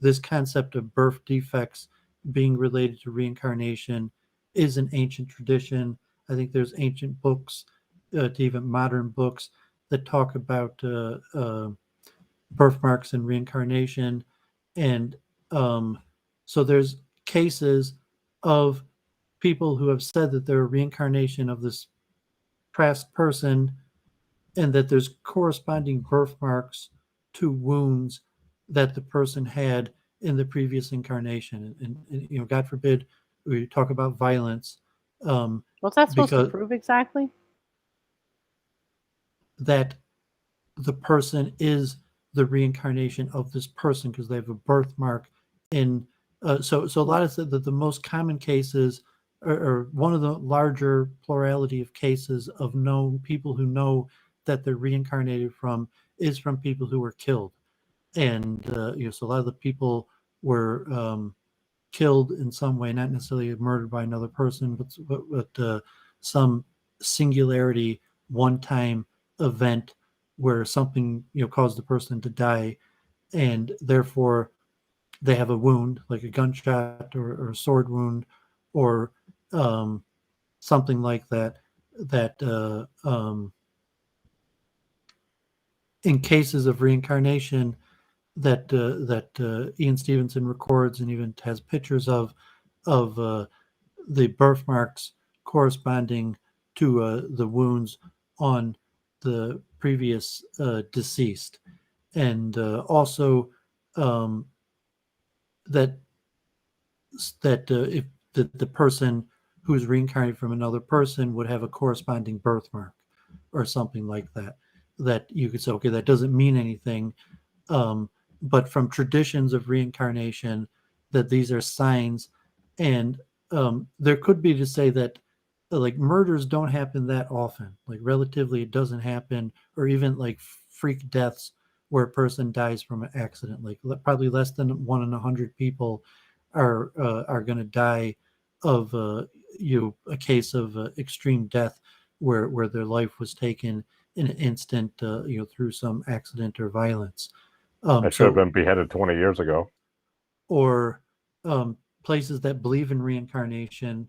this concept of birth defects being related to reincarnation is an ancient tradition. I think there's ancient books, to even modern books, that talk about birthmarks and reincarnation. And so there's cases of people who have said that they're a reincarnation of this past person, and that there's corresponding birthmarks to wounds that the person had in the previous incarnation. And God forbid we talk about violence. What's that supposed to because prove exactly? that the person is the reincarnation of this person because they have a birthmark in. So a lot of the most common cases, or one of the larger plurality of cases of known people who know that they're reincarnated from, is from people who were killed. And so a lot of the people were killed in some way, not necessarily murdered by another person, but some singularity, one-time event where something caused the person to die, and therefore they have a wound, like a gunshot or a sword wound, or something like that. That in cases of reincarnation, that Ian Stevenson records and even has pictures of the birthmarks corresponding to the wounds on the previous deceased, and also that if the person who's reincarnated from another person would have a corresponding birthmark or something like that, that you could say, okay, that doesn't mean anything, but from traditions of reincarnation, that these are signs. And there could be to say that like murders don't happen that often, like relatively it doesn't happen, or even like freak deaths where a person dies from an accident, like probably less than 1 in 100 people are going to die of a case of extreme death where their life was taken in an instant, through some accident or violence. I should have been beheaded 20 years ago. Or places that believe in reincarnation,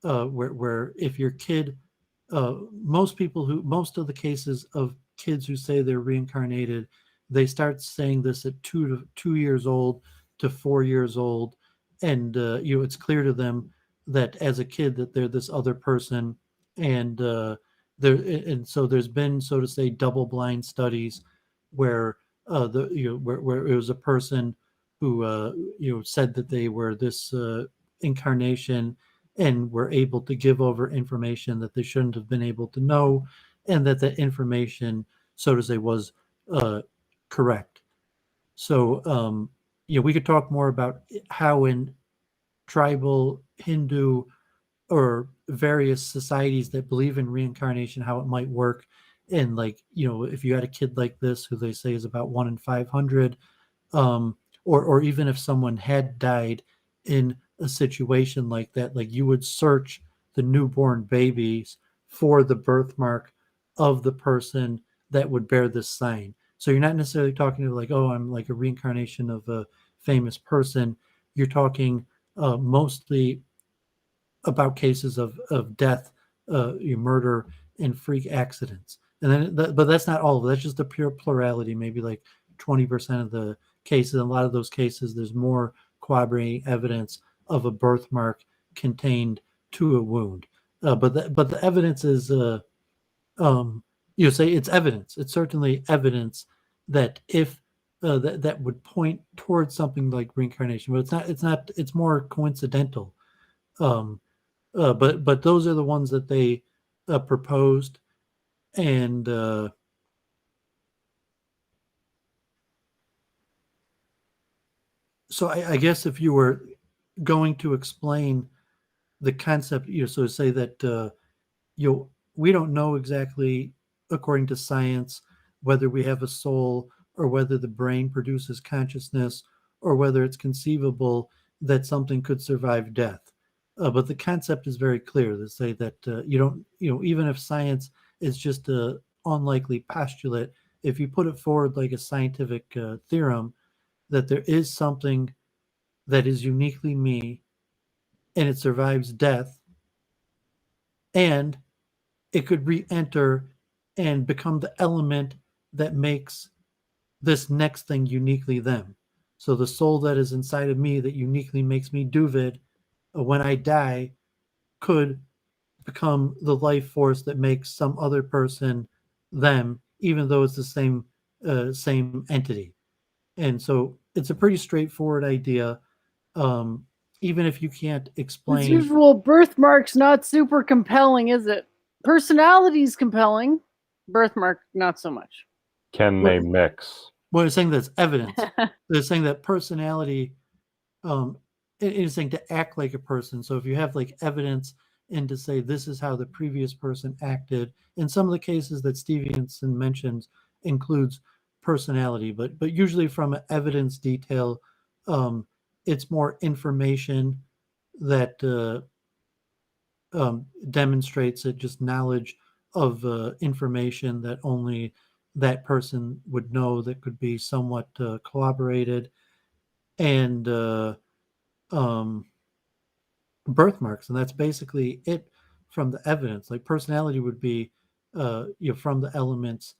where if your kid, most of the cases of kids who say they're reincarnated, they start saying this at 2 years old to 4 years old, and it's clear to them that as a kid that they're this other person, and so there's been, so to say, double-blind studies where where it was a person who said that they were this incarnation and were able to give over information that they shouldn't have been able to know, and that the information, so to say, was correct. So we could talk more about how in tribal, Hindu, or various societies that believe in reincarnation, how it might work. And if you had a kid like this, who they say is about 1 in 500, or even if someone had died in a situation like that, like you would search the newborn babies for the birthmark of the person that would bear this sign. So you're not necessarily talking to like, oh, I'm like a reincarnation of a famous person. You're talking mostly about cases of death, murder, and freak accidents. And then, but that's not all of it. That's just a pure plurality. Maybe like 20% of the cases. In a lot of those cases, there's more corroborating evidence of a birthmark contained to a wound. But the evidence is, say it's evidence. It's certainly evidence that if that would point towards something like reincarnation, but it's not. It's more coincidental. But those are the ones that they proposed, and so I guess if you were going to explain the concept, so say that we don't know exactly, according to science, whether we have a soul or whether the brain produces consciousness or whether it's conceivable that something could survive death. But the concept is very clear. They say that you don't, even if science is just a unlikely postulate, if you put it forward like a scientific theorem, that there is something that is uniquely me and it survives death and it could re-enter and become the element that makes this next thing uniquely them. So the soul that is inside of me that uniquely makes me Doovid, when I die, could become the life force that makes some other person them, even though it's the same entity. And so it's a pretty straightforward idea. Even if you can't As explain, usual, birthmark's not super compelling, is it? Personality's compelling. Birthmark, not so much. Can they mix? well, they're saying that's evidence. They're saying that personality is saying to act like a person. So if you have like evidence and to say this is how the previous person acted, in some of the cases that Stevenson mentions includes personality, but usually from an evidence detail, it's more information that demonstrates it, just knowledge of information that only that person would know, that could be somewhat corroborated, and birthmarks, and that's basically it from the evidence. Like personality would be from the elements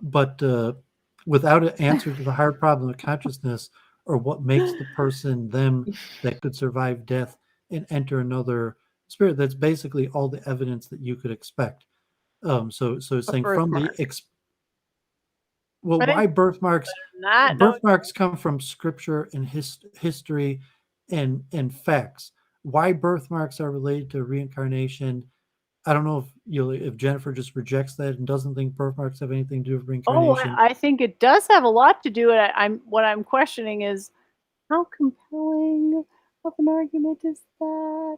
but without an answer to the hard problem of consciousness or what makes the person them that could survive death and enter another spirit. That's basically all the evidence that you could expect. So it's saying from the But why birthmarks? Not Birthmarks come from scripture and history and facts. Why birthmarks are related to reincarnation? I don't know if Jennifer just rejects that and doesn't think birthmarks have anything to do with reincarnation. I think it does have a lot to do with it. What I'm questioning is how compelling of an argument is that?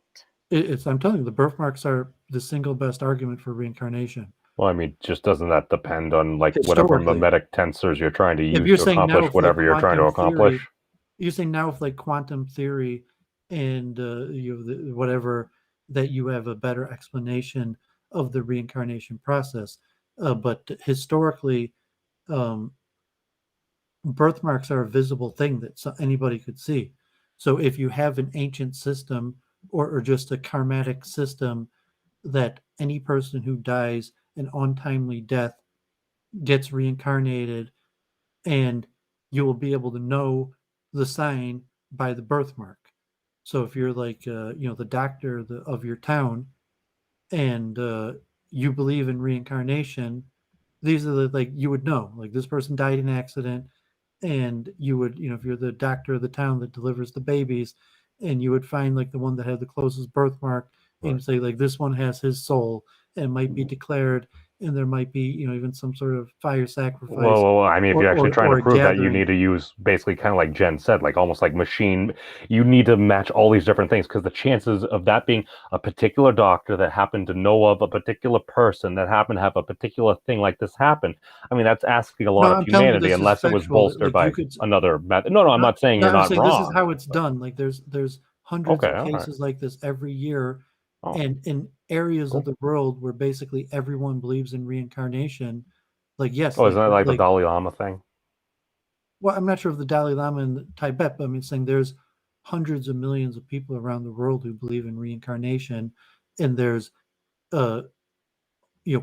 I'm telling you, the birthmarks are the single best argument for reincarnation. Well, I mean, just doesn't that depend on like whatever mimetic tensors you're trying to use to accomplish whatever you're trying to accomplish? You're saying now with like quantum theory and whatever, that you have a better explanation of the reincarnation process. But historically, birthmarks are a visible thing that anybody could see. So if you have an ancient system or just a karmatic system, that any person who dies an untimely death gets reincarnated, and you will be able to know the sign by the birthmark. So if you're like the doctor of your town and you believe in reincarnation, these are like you would know, like this person died in an accident, and you would, if you're the doctor of the town that delivers the babies, and you would find like the one that had the closest birthmark, and say like this one has his soul and might be declared, and there might be even some sort of fire sacrifice. Well, I mean, if you're actually trying to prove that, you need to use basically kind of like Jen said, like almost like machine. You need to match all these different things, because the chances of that being a particular doctor that happened to know of a particular person that happened to have a particular thing like this happen, I mean, that's asking a lot of humanity, unless it was bolstered by another method. No, I'm not saying you're not wrong. This is how it's done. Like there's hundreds of cases like this every year. And in areas of the world where basically everyone believes in reincarnation, like yes. Oh, isn't that like the Dalai Lama thing? Well, I'm not sure of the Dalai Lama in Tibet, but I'm saying there's hundreds of millions of people around the world who believe in reincarnation, and there's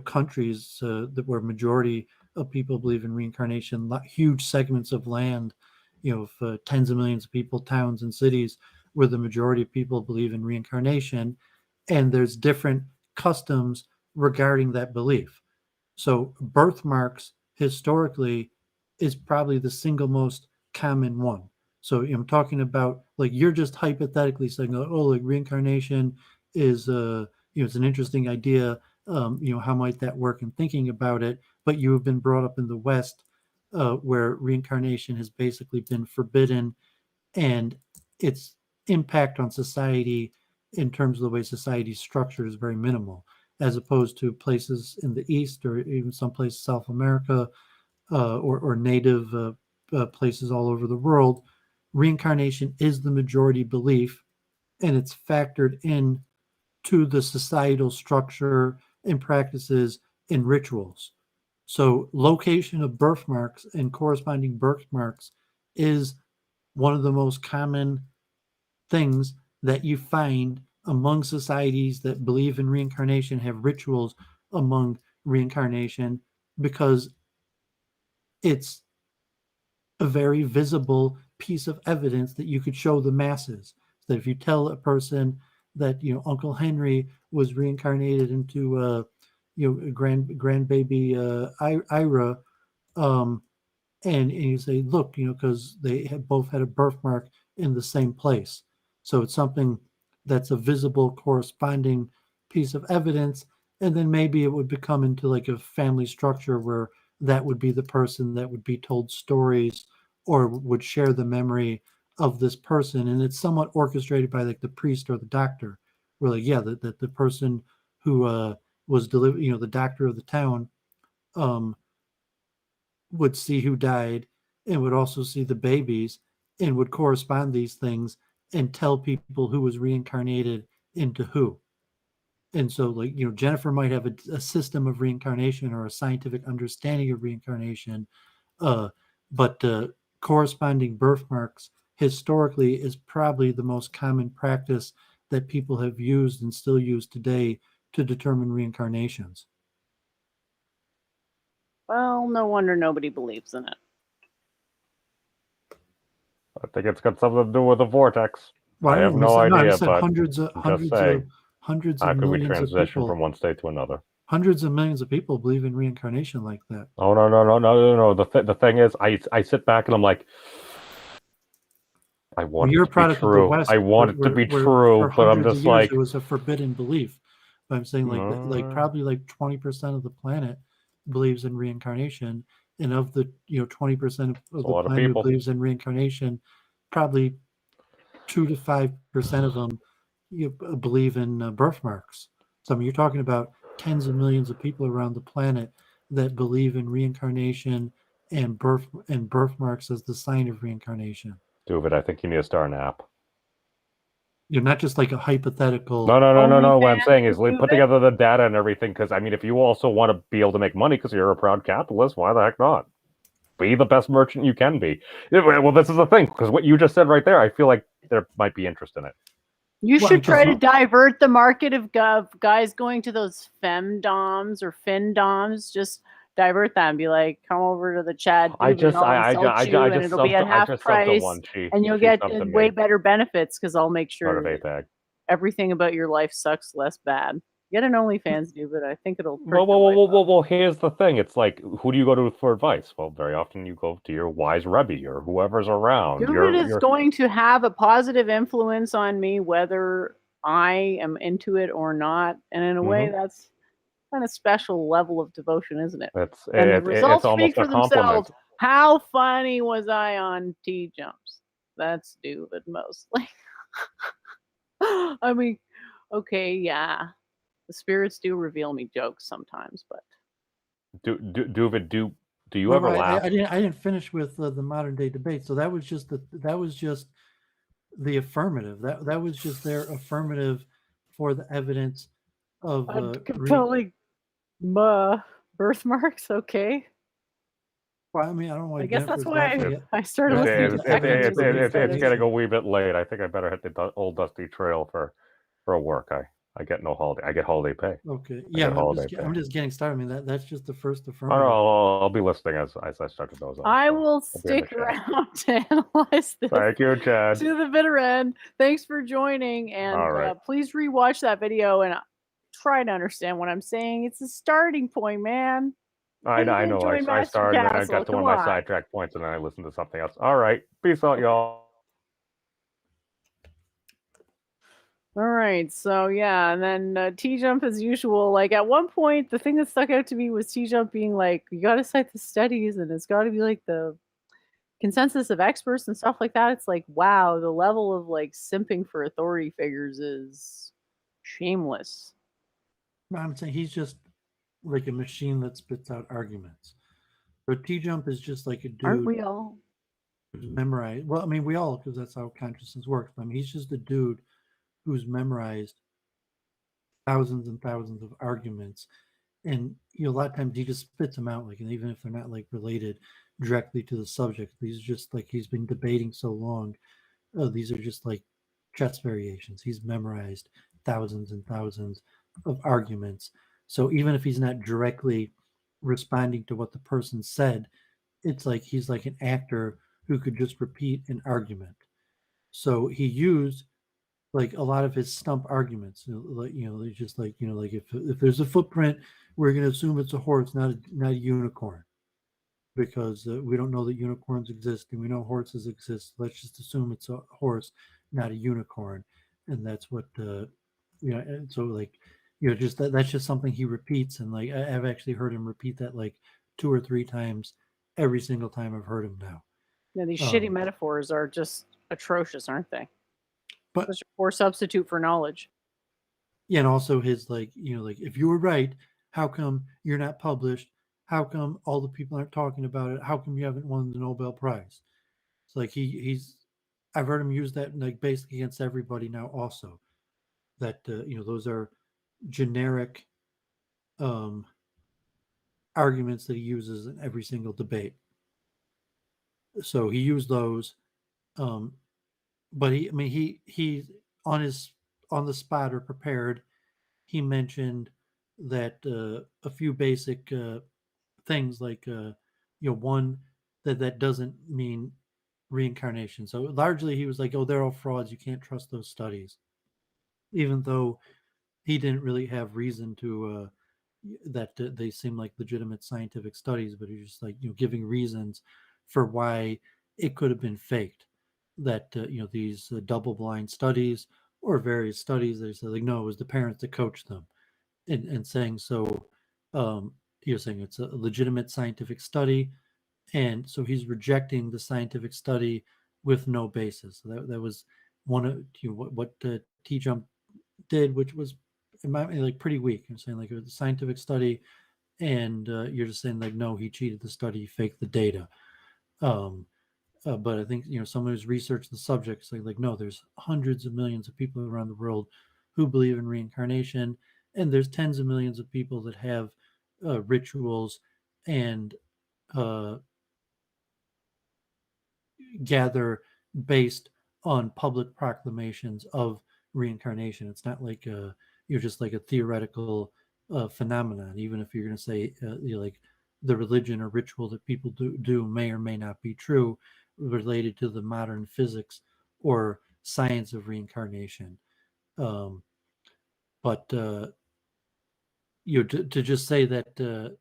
countries that where majority of people believe in reincarnation, huge segments of land, tens of millions of people, towns and cities where the majority of people believe in reincarnation. And there's different customs regarding that belief. So birthmarks historically is probably the single most common one. So I'm talking about, like, you're just hypothetically saying, like reincarnation is it's an interesting idea. How might that work, and thinking about it, but you have been brought up in the West where reincarnation has basically been forbidden, and its impact on society in terms of the way society's structured is very minimal, as opposed to places in the East or even some places South America or native places all over the world. Reincarnation is the majority belief, and it's factored in to the societal structure and practices and rituals. So location of birthmarks and corresponding birthmarks is one of the most common things that you find among societies that believe in reincarnation, have rituals among reincarnation, because it's a very visible piece of evidence that you could show the masses. That if you tell a person that Uncle Henry was reincarnated into grandbaby Ira, and you say, look, because they have both had a birthmark in the same place, so it's something that's a visible corresponding piece of evidence, and then maybe it would become into like a family structure where that would be the person that would be told stories or would share the memory of this person, and it's somewhat orchestrated by like the priest or the doctor, where like the person who was delivered, the doctor of the town, would see who died and would also see the babies and would correspond these things and tell people who was reincarnated into who. And so, like, Jennifer might have a system of reincarnation or a scientific understanding of reincarnation, but corresponding birthmarks historically is probably the most common practice that people have used and still use today to determine reincarnations. Well, no wonder nobody believes in it. I think it's got something to do with the vortex. Well, I have no idea, but hundreds of how could we millions of transition people from one state to another? Hundreds of millions of people believe in reincarnation like that. Oh no! The thing is, I sit back and I'm like, I want it You're a to be product of the true. West. I want it to be true, but I'm just like, it was a forbidden belief. But I'm saying probably like 20% of the planet believes in reincarnation, and of the 20% of the planet who believes in reincarnation, probably 2 to 5% of them believe in birthmarks. So I mean, you're talking about tens of millions of people around the planet that believe in reincarnation and birthmarks as the sign of reincarnation. Doovid, I think you need to start an app. You're not just like a hypothetical. No. What I'm saying is, put together the data and everything. Because I mean, if you also want to be able to make money, because you're a proud capitalist, why the heck not? Be the best merchant you can be. Well, this is the thing, because what you just said right there, I feel like there might be interest in it. You should try to divert the market of guys going to those femdoms or findoms. Just divert them. Be like, come over to the Chad. I just and it'll be at half price, and you'll get way better benefits because I'll make sure everything about your life sucks less bad. Get an OnlyFans, but I think it'll. Well, here's the thing. It's like, who do you go to for advice? Well, very often you go to your wise Rebbe or whoever's around. Doovid is going to have a positive influence on me, whether I am into it or not. And in a way, that's kind of special level of devotion, isn't it? The results speak for themselves. How funny was I on T-jumps? That's Doovid mostly. I mean, okay, yeah. The spirits do reveal me jokes sometimes, but Doovid, do you ever laugh? I didn't finish with the modern day debate, so that was just the affirmative. That was just their affirmative for the evidence of compelling birthmarks. Okay. Well, I mean, I don't know. I guess that's why I started listening to it's getting a wee bit late. I think I better hit the old dusty trail for work. I get no holiday. I get holiday pay. Okay. Yeah, I'm just getting started. I mean, that's just the first affirmative. I'll be listening as I start to those. I will stick around to analyze this. Thank you, Chad. To the bitter end. Thanks for joining, and please rewatch that video and try to understand what I'm saying. It's a starting point, man. I know. I started and I got to one of my sidetrack points, and then I listened to something else. All right. Peace out, y'all. All right, so yeah, and then T-Jump as usual. Like at one point, the thing that stuck out to me was T-Jump being like, "You got to cite the studies, and it's got to be like the consensus of experts and stuff like that, it's like, wow, the level of like simping for authority figures is shameless. I'm saying he's just like a machine that spits out arguments. So T Jump is just like a Aren't dude we all? who's memorized. Well, I mean, we all, because that's how consciousness works. I mean, he's just a dude who's memorized thousands and thousands of arguments, and a lot of times he just spits them out, like, and even if they're not like related directly to the subject, these are just like he's been debating so long. These are just like chess variations. He's memorized thousands and thousands of arguments. So even if he's not directly responding to what the person said, it's like he's like an actor who could just repeat an argument. So he used like a lot of his stump arguments, like it's just like like if there's a footprint, we're going to assume it's a horse, not a unicorn, because we don't know that unicorns exist and we know horses exist. Let's just assume it's a horse, not a unicorn, and that's what And so like just that's just something he repeats, and like I've actually heard him repeat that like 2 or 3 times every single time I've heard him now. Yeah, these shitty metaphors are just atrocious, aren't they? But such a poor substitute for knowledge. Yeah, and also his like like if you were right, how come you're not published? How come all the people aren't talking about it? How come you haven't won the Nobel Prize? It's like he's I've heard him use that like basically against everybody now also, that those are generic arguments that he uses in every single debate. So he used those, but he on the spot or prepared. He mentioned that a few basic things like one that doesn't mean reincarnation. So largely he was like, oh, they're all frauds, you can't trust those studies, even though he didn't really have reason to that they seem like legitimate scientific studies, but he's just like giving reasons for why it could have been faked, that these double-blind studies or various studies, they said like no, it was the parents that coached them, and saying so. He was saying it's a legitimate scientific study, and so he's rejecting the scientific study with no basis. So that was one of what T Jump did, which was in my opinion, like pretty weak. I'm saying like it was a scientific study, and you're just saying like no, he cheated the study, he faked the data. But I think someone who's researched the subject saying like no, there's hundreds of millions of people around the world who believe in reincarnation, and there's tens of millions of people that have rituals and gather based on public proclamations of reincarnation. It's not like you're just like a theoretical phenomenon. Even if you're going to say like the religion or ritual that people do may or may not be true, related to the modern physics or science of reincarnation. But to just say that the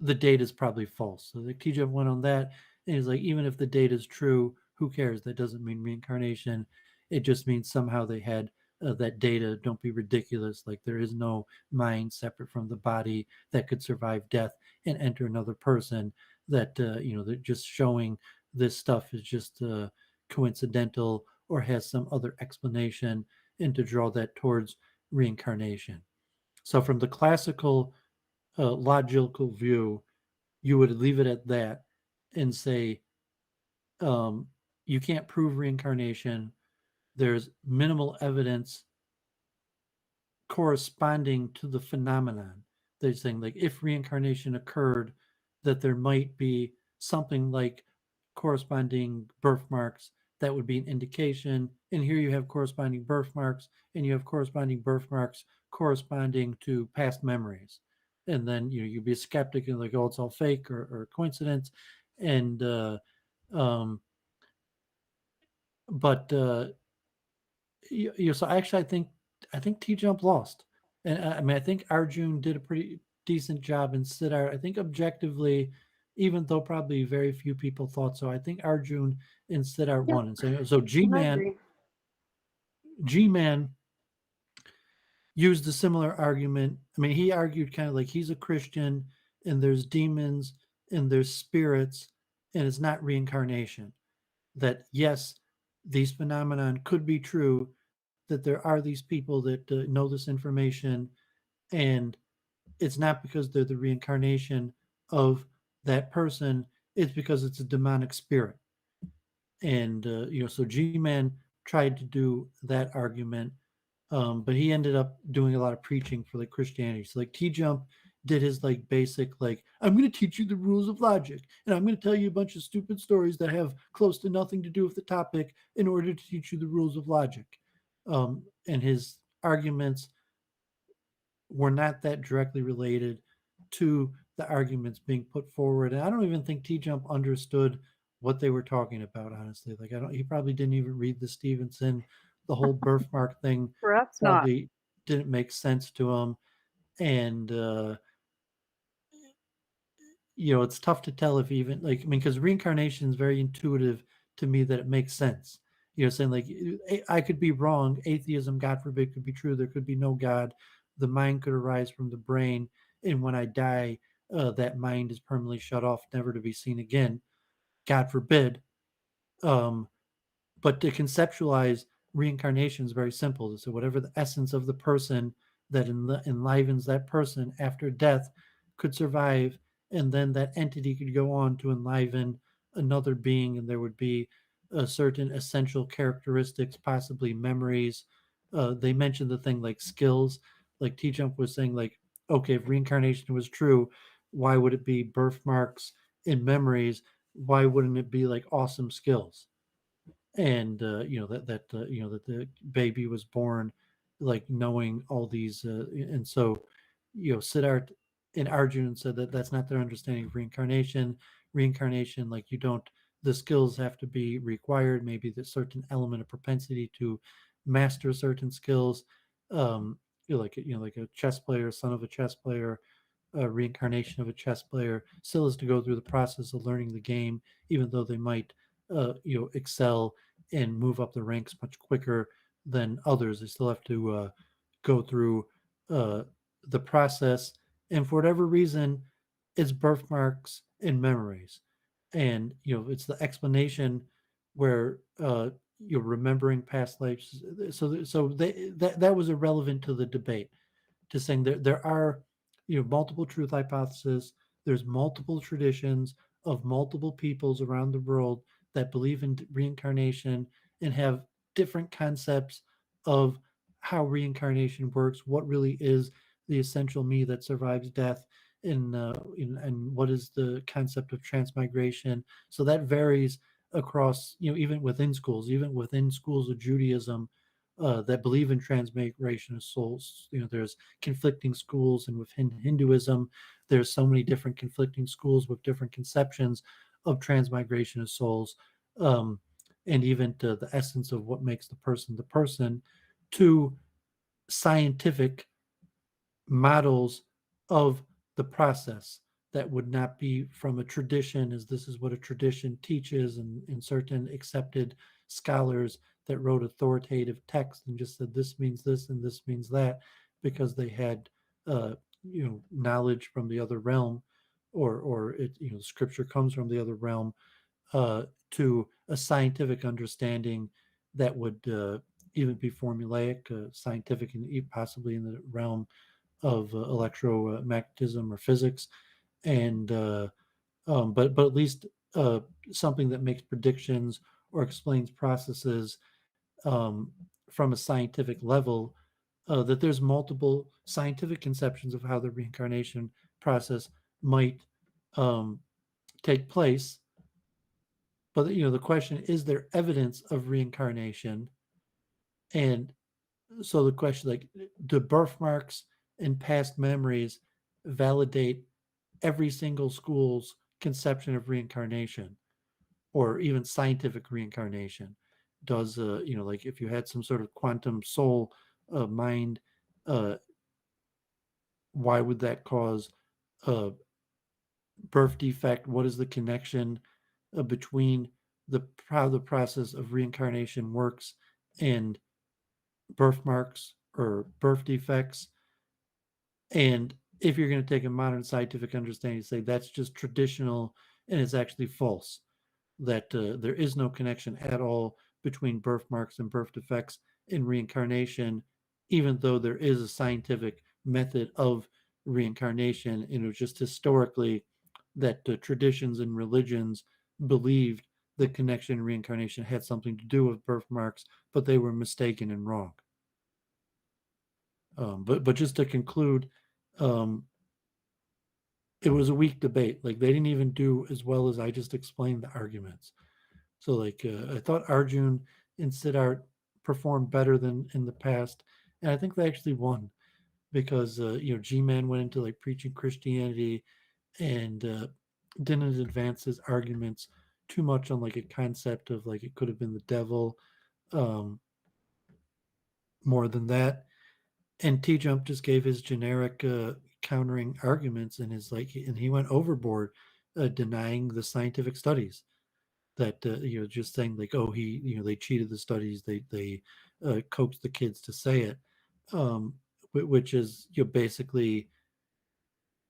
data is probably false. So the TJ went on that, and he's like, even if the data is true, who cares? That doesn't mean reincarnation. It just means somehow they had that data. Don't be ridiculous. Like there is no mind separate from the body that could survive death and enter another person. That they're just showing this stuff is just coincidental or has some other explanation, and to draw that towards reincarnation. So from the classical logical view, you would leave it at that and say you can't prove reincarnation. There's minimal evidence corresponding to the phenomenon. They're saying like if reincarnation occurred, that there might be something like corresponding birthmarks that would be an indication. And here you have corresponding birthmarks, and you have corresponding birthmarks corresponding to past memories. And then you'd be a skeptic and like, oh, it's all fake or coincidence. And but so actually I think T Jump lost, and I mean I think Arjun did a pretty decent job in Siddhar. I think objectively, even though probably very few people thought so, I think Arjun and Siddhar won. And so G Man used a similar argument. I mean, he argued kind of like he's a Christian, and there's demons and there's spirits, and it's not reincarnation. That yes, these phenomenon could be true, that there are these people that know this information, and it's not because they're the reincarnation of that person, it's because it's a demonic spirit. And so G-Man tried to do that argument, but he ended up doing a lot of preaching for like Christianity. So like T-Jump did his like basic like, I'm going to teach you the rules of logic, and I'm going to tell you a bunch of stupid stories that have close to nothing to do with the topic in order to teach you the rules of logic. And his arguments were not that directly related to the arguments being put forward. And I don't even think T-Jump understood what they were talking about, honestly. Like he probably didn't even read the Stevenson. The whole birthmark thing Perhaps not. probably didn't make sense to him. And it's tough to tell if even like, I mean, because reincarnation is very intuitive to me that it makes sense. Saying like I could be wrong. Atheism, God forbid, could be true. There could be no God. The mind could arise from the brain, and when I die, that mind is permanently shut off, never to be seen again. God forbid. But to conceptualize reincarnation is very simple. So whatever the essence of the person that enlivens that person after death could survive, and then that entity could go on to enliven another being, and there would be certain essential characteristics, possibly memories. They mentioned the thing like skills, like T-Jump was saying, like, okay, if reincarnation was true, why would it be birthmarks and memories? Why wouldn't it be like awesome skills? And that the baby was born like knowing all these, and so Siddharth and Arjun said that that's not their understanding of reincarnation. Like, you don't, the skills have to be required, maybe the certain element of propensity to master certain skills. Like a chess player, son of a chess player, a reincarnation of a chess player still is to go through the process of learning the game, even though they might excel and move up the ranks much quicker than others. They still have to go through the process, and for whatever reason, it's birthmarks and memories, and it's the explanation where you're remembering past lives. So that was irrelevant to the debate. To saying there are multiple truth hypotheses. There's multiple traditions of multiple peoples around the world that believe in reincarnation and have different concepts of how reincarnation works, what really is the essential me that survives death, and what is the concept of transmigration. So that varies across, even within schools of Judaism that believe in transmigration of souls. There's conflicting schools, and within Hinduism, there's so many different conflicting schools with different conceptions of transmigration of souls, and even to the essence of what makes the person, to scientific models of the process that would not be from a tradition, as this is what a tradition teaches, and certain accepted scholars that wrote authoritative text and just said this means this and this means that because they had knowledge from the other realm, or it scripture comes from the other realm, to a scientific understanding that would even be formulaic, scientific, and possibly in the realm of electromagnetism or physics, and but at least something that makes predictions or explains processes from a scientific level. That there's multiple scientific conceptions of how the reincarnation process might take place. But the question is there evidence of reincarnation? And so the question, like, do birthmarks and past memories validate every single school's conception of reincarnation, or even scientific reincarnation? Does like if you had some sort of quantum soul mind, why would that cause a birth defect? What is the connection between how the process of reincarnation works and birthmarks or birth defects? And if you're going to take a modern scientific understanding, say that's just traditional and it's actually false. That there is no connection at all between birthmarks and birth defects and reincarnation, even though there is a scientific method of reincarnation. And it was just historically that traditions and religions believed the connection and reincarnation had something to do with birthmarks, but they were mistaken and wrong. But just to conclude, it was a weak debate. Like, they didn't even do as well as I just explained the arguments. So, like, I thought Arjun and Siddharth performed better than in the past, and I think they actually won because G-Man went into like preaching Christianity and didn't advance his arguments too much on like a concept of like it could have been the devil. More than that, and T-Jump just gave his generic countering arguments, and he went overboard, denying the scientific studies. That just saying like, oh, they cheated the studies, they coaxed the kids to say it, which is basically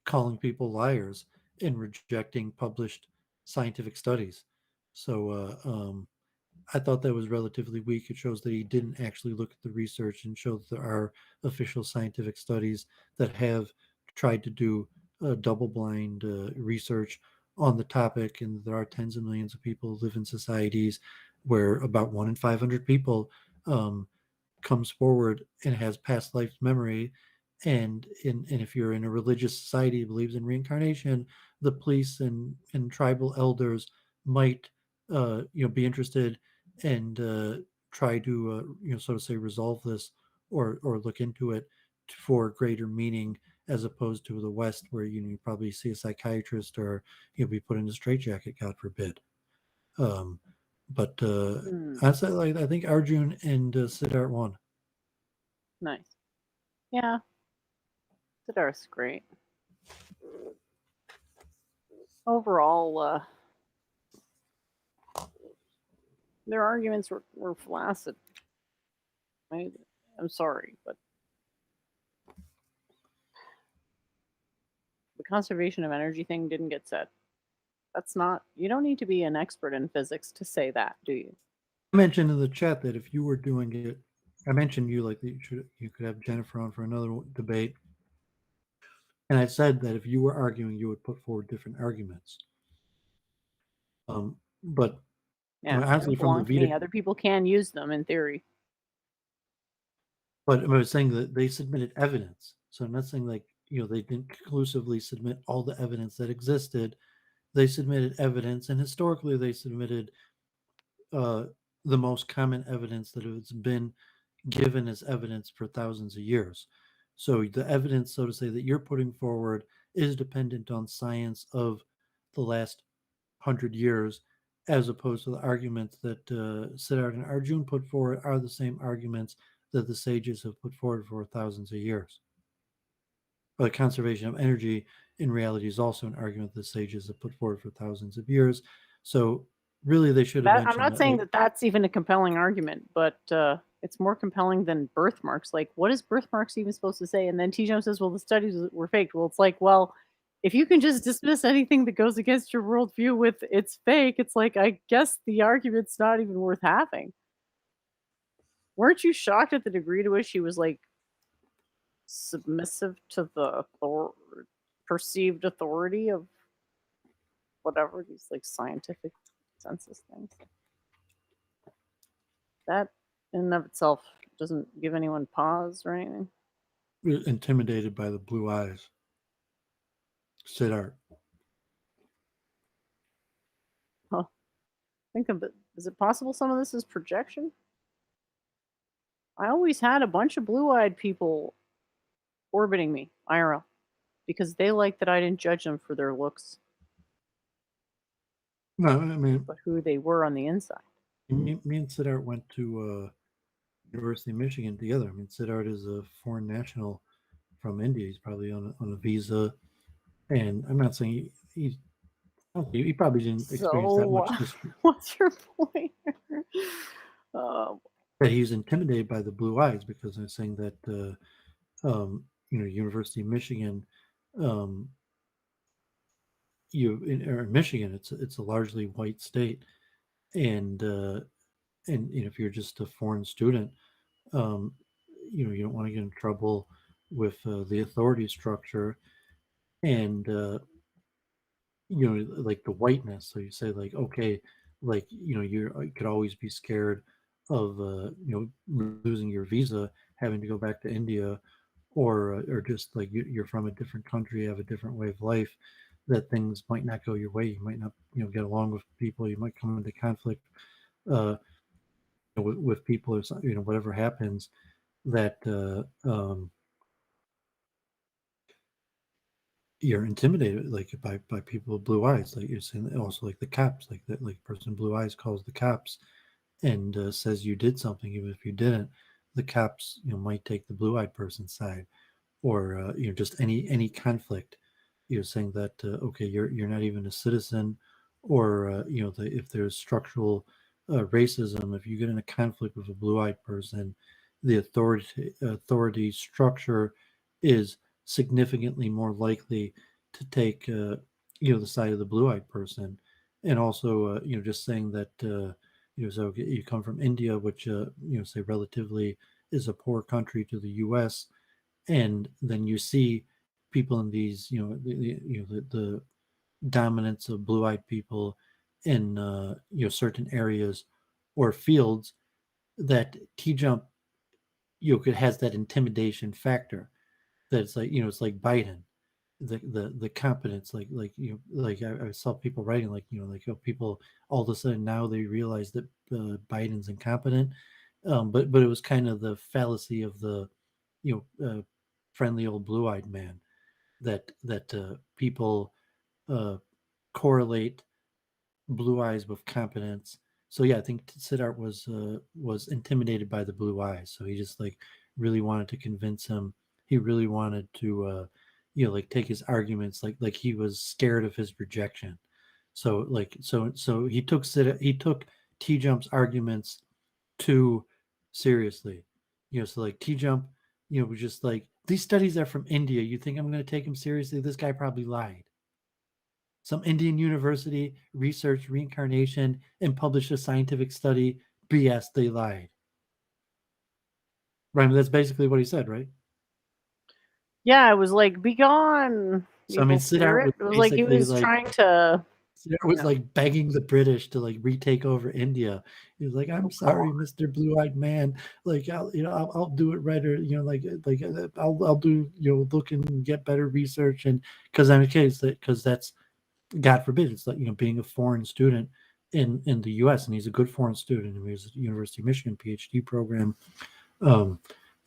calling people liars and rejecting published scientific studies. So I thought that was relatively weak. It shows that he didn't actually look at the research and show that there are official scientific studies that have tried to do double-blind research on the topic, and there are tens of millions of people who live in societies where about 1 in 500 people comes forward and has past life memory. And if you're in a religious society that believes in reincarnation, the police and tribal elders might be interested and try to so to say resolve this or look into it for greater meaning, as opposed to the West, where you probably see a psychiatrist or you'll be put in a straitjacket, God forbid. But I think Arjun and Siddharth won. Nice. Yeah. Siddharth's great. Overall, their arguments were flaccid. I'm sorry, but the conservation of energy thing didn't get said. That's not, you don't need to be an expert in physics to say that, do you? I mentioned in the chat that if you were doing it, I mentioned you could have Jennifer on for another debate. And I said that if you were arguing, you would put forward different arguments. But yeah, honestly, from the Vedic, other people can use them in theory. But I was saying that they submitted evidence. So I'm not saying like, they didn't conclusively submit all the evidence that existed. They submitted evidence, and historically they submitted the most common evidence that has been given as evidence for thousands of years. So the evidence, so to say, that you're putting forward is dependent on science of the last 100 years, as opposed to the arguments that Siddharth and Arjun put forward are the same arguments that the sages have put forward for thousands of years. But conservation of energy, in reality, is also an argument the sages have put forward for thousands of years. So really, they should have mentioned I'm not saying that that's even a compelling argument, but it's more compelling than birthmarks. Like, what is birthmarks even supposed to say? And then T-Jump says, well, the studies were faked. Well, it's like, well, if you can just dismiss anything that goes against your worldview with it's fake, it's like, I guess the argument's not even worth having. Weren't you shocked at the degree to which she was like submissive to the perceived authority of whatever these like scientific census things? That in and of itself doesn't give anyone pause or anything. Intimidated by the blue eyes. Siddharth. Huh. Think of it. Is it possible some of this is projection? I always had a bunch of blue-eyed people orbiting me, IRL, because they liked that I didn't judge them for their looks. No, I mean, but who they were on the inside. Me and Siddharth went to University of Michigan together. I mean, Siddharth is a foreign national from India. He's probably on a visa, and I'm not saying he probably didn't experience that much history. What's your point? That he was intimidated by the blue eyes, because I'm saying that University of Michigan or in Michigan, it's a largely white state, and if you're just a foreign student, um, you don't want to get in trouble with the authority structure, and like the whiteness. So you say like, okay, like you could always be scared of losing your visa, having to go back to India, or just like you're from a different country, have a different way of life, that things might not go your way. You might not get along with people. You might come into conflict uh, with people, or whatever happens, that you're intimidated, like by people with blue eyes, like you're saying. Also, like the cops, like that, like person blue eyes calls the cops and says you did something, even if you didn't. The cops might take the blue eyed person's side, or just any conflict. Saying that okay, you're not even a citizen, or if there's structural racism, if you get in a conflict with a blue-eyed person, the authority structure is significantly more likely to take the side of the blue-eyed person. And also just saying that so you come from India, which say relatively is a poor country to the U.S., and then you see people in these the dominance of blue-eyed people in certain areas or fields, that T-Jump has that intimidation factor, that it's like it's like Biden, the competence, like like I saw people writing like like people all of a sudden now they realize that Biden's incompetent, but it was kind of the fallacy of the friendly old blue-eyed man, that people uh, correlate blue eyes with competence. So yeah, I think Siddharth was intimidated by the blue eyes. So he just like really wanted to convince him. He really wanted to like take his arguments, like he was scared of his rejection. So he took T Jump's arguments too seriously. So like T Jump, was just like, these studies are from India. You think I'm going to take him seriously? This guy probably lied. Some Indian university researched reincarnation and published a scientific study. BS, they lied. Right, that's basically what he said, right? Yeah, it was like, be gone, So I mean, evil spirit. It was like he was trying to. It was like begging the British to like retake over India. He was like, "I'm sorry, Mr. Blue-eyed Man. Like, I'll do it right, or I'll do look and get better research, and because I'm a case that because that's God forbid, it's like being a foreign student in the U.S. and he's a good foreign student. He was at the University of Michigan PhD program.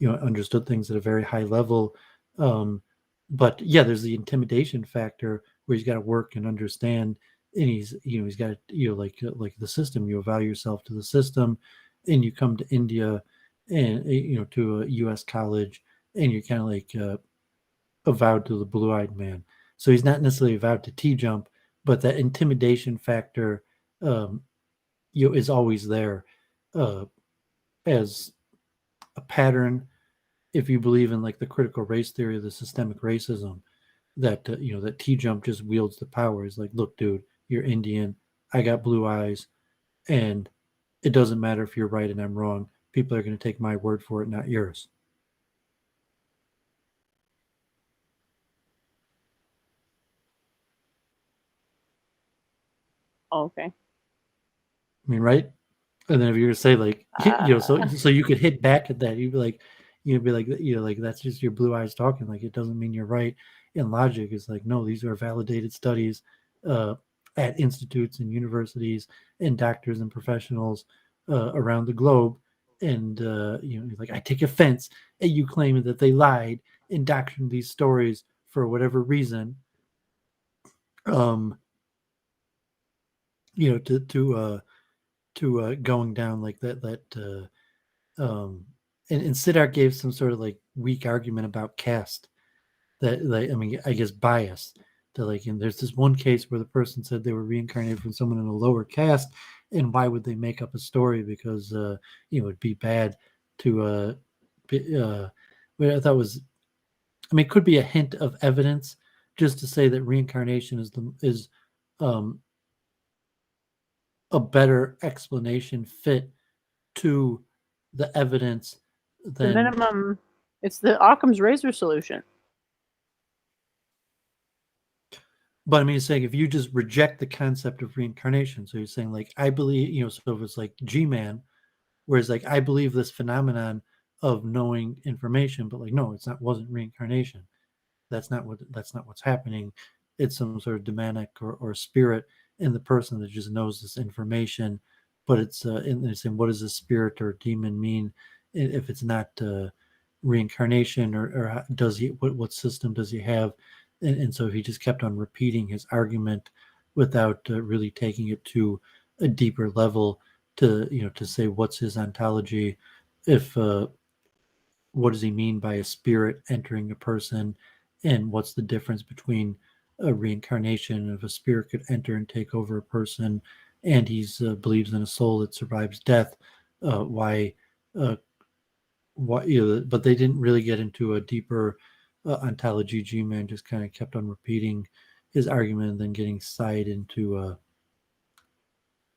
Understood things at a very high level. But yeah, there's the intimidation factor where he's got to work and understand, and he's got like the system. You value yourself to the system, and you come to India and to a U.S. college, and you're kind of like avowed to the blue-eyed man. So he's not necessarily avowed to T-Jump, but that intimidation factor is always there as a pattern. If you believe in like the critical race theory of the systemic racism, that that T-Jump just wields the power. Is like, look, dude, you're Indian, I got blue eyes, and it doesn't matter if you're right and I'm wrong. People are going to take my word for it, not yours. Okay. I mean, right? And then if you were to say like, so you could hit back at that, you'd be like, that's just your blue eyes talking. Like, it doesn't mean you're right. And logic is like, no, these are validated studies at institutes and universities and doctors and professionals around the globe. And like, I take offense at you claiming that they lied and doctored these stories for whatever reason. To going down like that. And Siddharth gave some sort of like weak argument about caste, that like, I mean, I guess bias, that like, and there's this one case where the person said they were reincarnated from someone in a lower caste, and why would they make up a story? Because it'd be bad to what I thought was, I mean, it could be a hint of evidence, just to say that reincarnation is a better explanation fit to the evidence The than minimum, it's the Occam's razor solution. But I mean, it's saying if you just reject the concept of reincarnation, so you're saying like I believe, so if it's like G-Man, whereas like I believe this phenomenon of knowing information, but like no, wasn't reincarnation. That's not what's happening. It's some sort of demonic or spirit in the person that just knows this information. But it's and they're saying what does a spirit or a demon mean if it's not reincarnation or does he what system does he have? And so he just kept on repeating his argument without really taking it to a deeper level to to say what's his ontology, if what does he mean by a spirit entering a person, and what's the difference between a reincarnation of a spirit could enter and take over a person, and he's believes in a soul that survives death. Why? But they didn't really get into a deeper ontology. G-Man just kind of kept on repeating his argument and then getting side into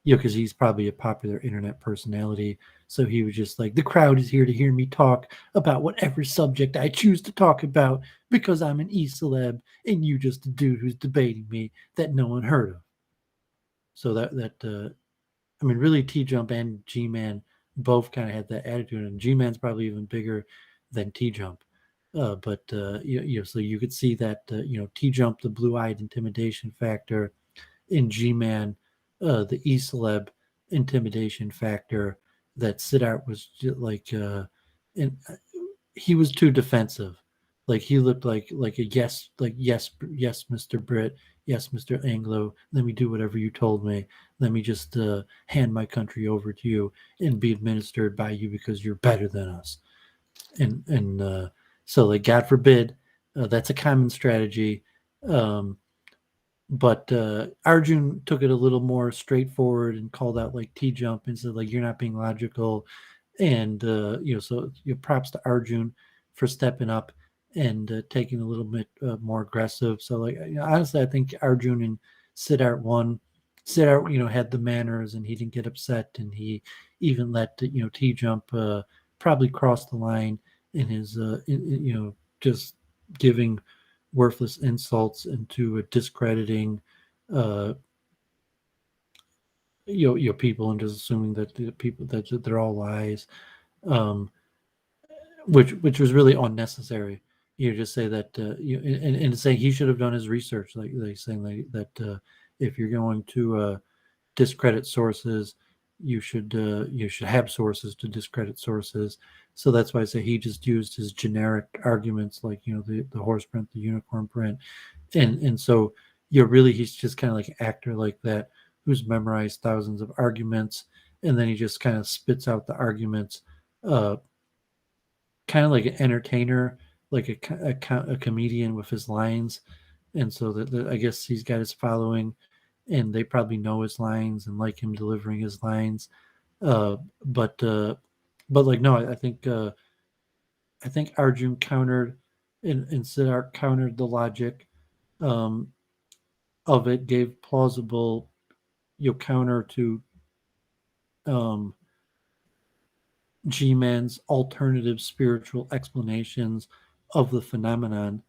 because he's probably a popular internet personality. So he was just like, the crowd is here to hear me talk about whatever subject I choose to talk about because I'm an e-celeb and you just a dude who's debating me that no one heard of. So I mean, really T-Jump and G-Man both kind of had that attitude, and G-Man's probably even bigger than T-Jump. So you could see that, T-Jump, the blue-eyed intimidation factor, in G-Man, the e-celeb intimidation factor, that Siddharth was like, and he was too defensive. Like he looked like a yes, Mr. Britt, yes, Mr. Anglo. Let me do whatever you told me. Let me just hand my country over to you and be administered by you because you're better than us. And so like God forbid, that's a common strategy. But Arjun took it a little more straightforward and called out like T-Jump and said like you're not being logical, and so props to Arjun for stepping up and taking a little bit more aggressive. So like honestly, I think Arjun and Siddharth won. Siddharth had the manners and he didn't get upset, and he even let T-Jump probably cross the line in his just giving worthless insults into discrediting people and just assuming that the people that they're all lies, which was really unnecessary. Just say that and say he should have done his research, like they saying that if you're going to discredit sources, you should have sources to discredit sources. So that's why I say he just used his generic arguments, like the horse print, the unicorn print, and so he's just kind of like an actor like that who's memorized thousands of arguments, and then he just kind of spits out the arguments, kind of like an entertainer, like a comedian with his lines, and so that I guess he's got his following, and they probably know his lines and like him delivering his lines, but like no, I think Arjun countered and Siddharth countered the logic of it, gave plausible counter to G-Man's alternative spiritual explanations of the phenomenon.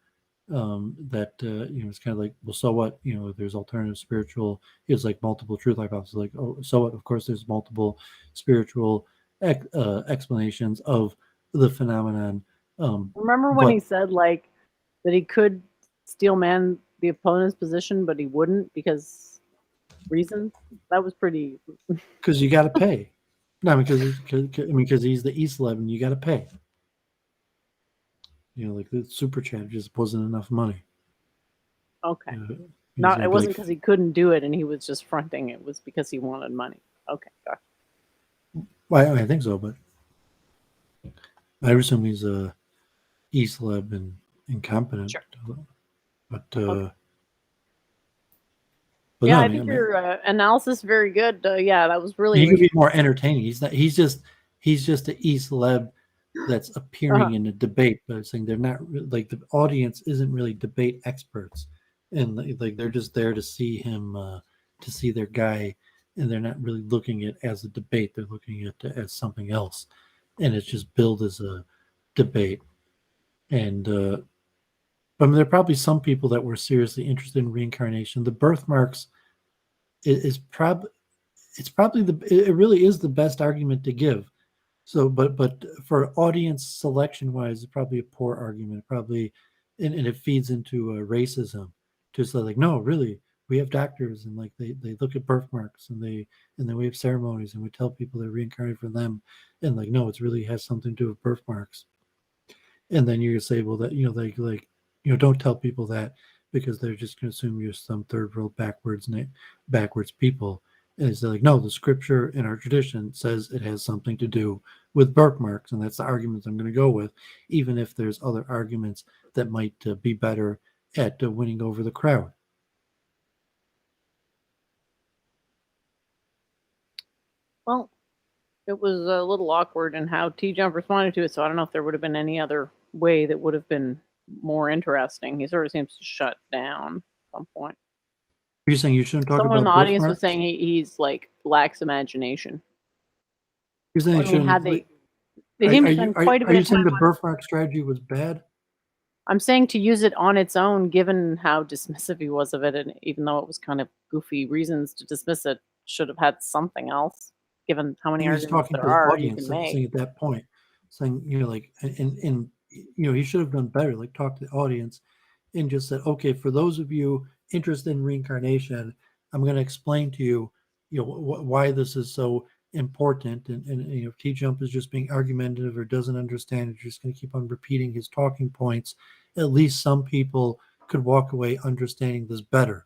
That it's kind of like, well, so what? There's alternative spiritual. It's like multiple truth hypotheses. Like, oh, so what? Of course, there's multiple spiritual explanations of the phenomenon. Remember when he said like that he could steel man the opponent's position, but he wouldn't because reasons? That was pretty. Because you got to pay. No, because he's the e-celeb and you got to pay. Like the super chat just wasn't enough money. Okay. It wasn't because he couldn't do it and he was just fronting. It was because he wanted money. Okay. Well, I think so, but I assume he's a e-celeb and incompetent. Sure. But okay. But yeah, no, I think your analysis is very good. Yeah, that was really. He could be more entertaining. He's just an e-celeb that's appearing in a debate, but I'm saying they're not like the audience isn't really debate experts. and like they're just there to see him, to see their guy, and they're not really looking at it as a debate. They're looking at it as something else, and it's just billed as a debate. And I mean, there are probably some people that were seriously interested in reincarnation. The birthmarks is probably it really is the best argument to give. So, but for audience selection wise, it's probably a poor argument. Probably, and it feeds into racism. Just like, no, really, we have doctors and like they look at birthmarks and then we have ceremonies and we tell people they're reincarnated for them, and like, no, it's really has something to do with birthmarks. And then you're gonna say, well, that don't tell people that because they're just gonna assume you're some third world backwards people. And it's like, no, the scripture in our tradition says it has something to do with birthmarks, and that's the argument I'm going to go with, even if there's other arguments that might be better at winning over the crowd. Well, it was a little awkward in how T-Jump responded to it, so I don't know if there would have been any other way that would have been more interesting. He sort of seems to shut down at some point. You're saying you shouldn't talk Someone in the about audience was birthmarks? saying he's like lacks imagination. You're saying I you mean, shouldn't. they seem to spend quite a Are bit you of saying time the on. birthmark strategy was bad? I'm saying to use it on its own, given how dismissive he was of it, and even though it was kind of goofy reasons to dismiss it, should have had something else. Given how many He was arguments talking there to the are, you audience, can make. saying at that point, saying, like, and he should have done better, like talk to the audience and just said, okay, for those of you interested in reincarnation, I'm going to explain to you, why this is so important. And if T-Jump is just being argumentative or doesn't understand, you're just going to keep on repeating his talking points. At least some people could walk away understanding this better.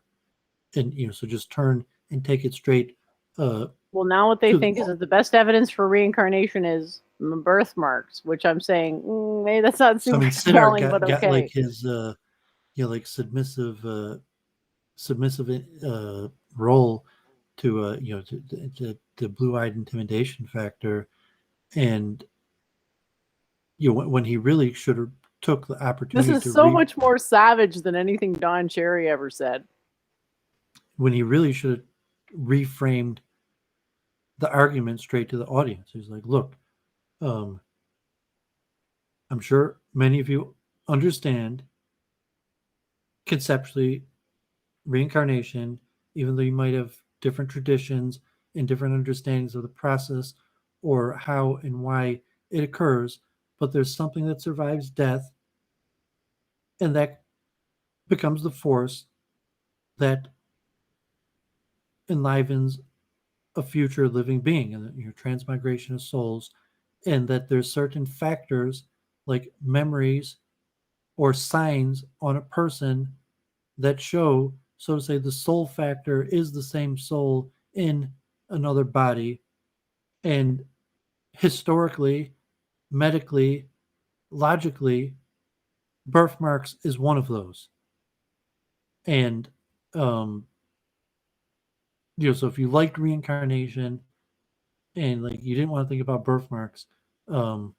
And, so just turn and take it straight. Well, now what they to think is that the best evidence for reincarnation is birthmarks, which I'm saying maybe that's not So I super mean, Sinner compelling, but got like okay. his, like submissive role to the blue-eyed intimidation factor, and when he really should have took the This opportunity is to so much more savage than anything Don Cherry ever said. when he really should have reframed the argument straight to the audience. He's like, look, I'm sure many of you understand conceptually reincarnation, even though you might have different traditions and different understandings of the process or how and why it occurs, but there's something that survives death, and that becomes the force that enlivens a future living being, and transmigration of souls, and that there's certain factors like memories or signs on a person that show, so to say, the soul factor is the same soul in another body. And historically, medically, logically, birthmarks is one of those. And, so if you liked reincarnation and like you didn't want to think about birthmarks, and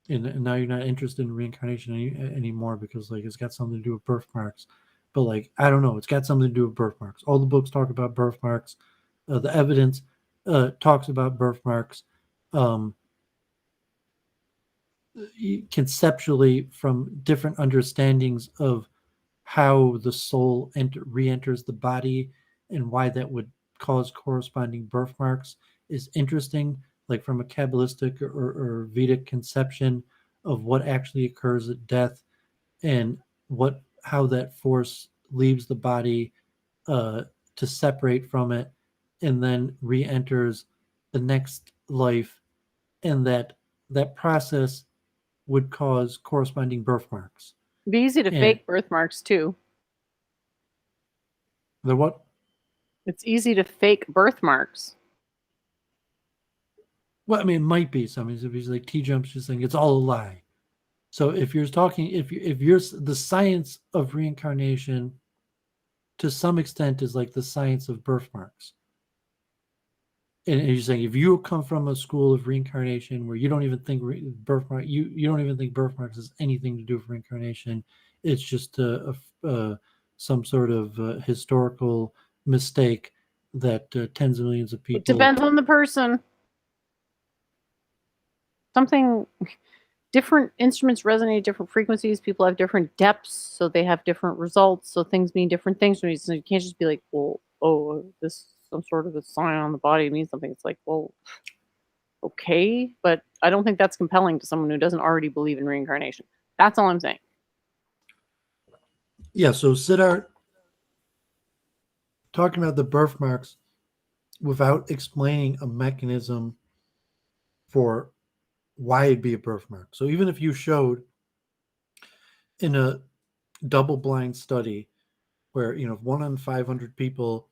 now you're not interested in reincarnation anymore because like it's got something to do with birthmarks. But like, I don't know, it's got something to do with birthmarks. All the books talk about birthmarks. The evidence talks about birthmarks. Conceptually, from different understandings of how the soul re-enters the body and why that would cause corresponding birthmarks is interesting, like from a Kabbalistic or Vedic conception of what actually occurs at death and how that force leaves the body to separate from it and then re-enters the next life, and that process would cause corresponding birthmarks. It'd be easy to And fake birthmarks too. the what? It's easy to fake birthmarks. Well, I mean, it might be something. If he's like T-Jump's just saying it's all a lie. So if you're talking, if you're the science of reincarnation, to some extent, is like the science of birthmarks. And you're saying if you come from a school of reincarnation where you don't even think you don't even think birthmarks has anything to do with reincarnation, it's just a some sort of historical mistake that tens of millions of people. It depends on the person. Different instruments resonate at different frequencies. People have different depths, so they have different results. So things mean different things. So you can't just be like, well, this some sort of a sign on the body means something. It's like, well, okay, but I don't think that's compelling to someone who doesn't already believe in reincarnation. That's all I'm saying. Yeah, so Siddharth talking about the birthmarks without explaining a mechanism for why it'd be a birthmark. So even if you showed in a double-blind study where 1 in 500 people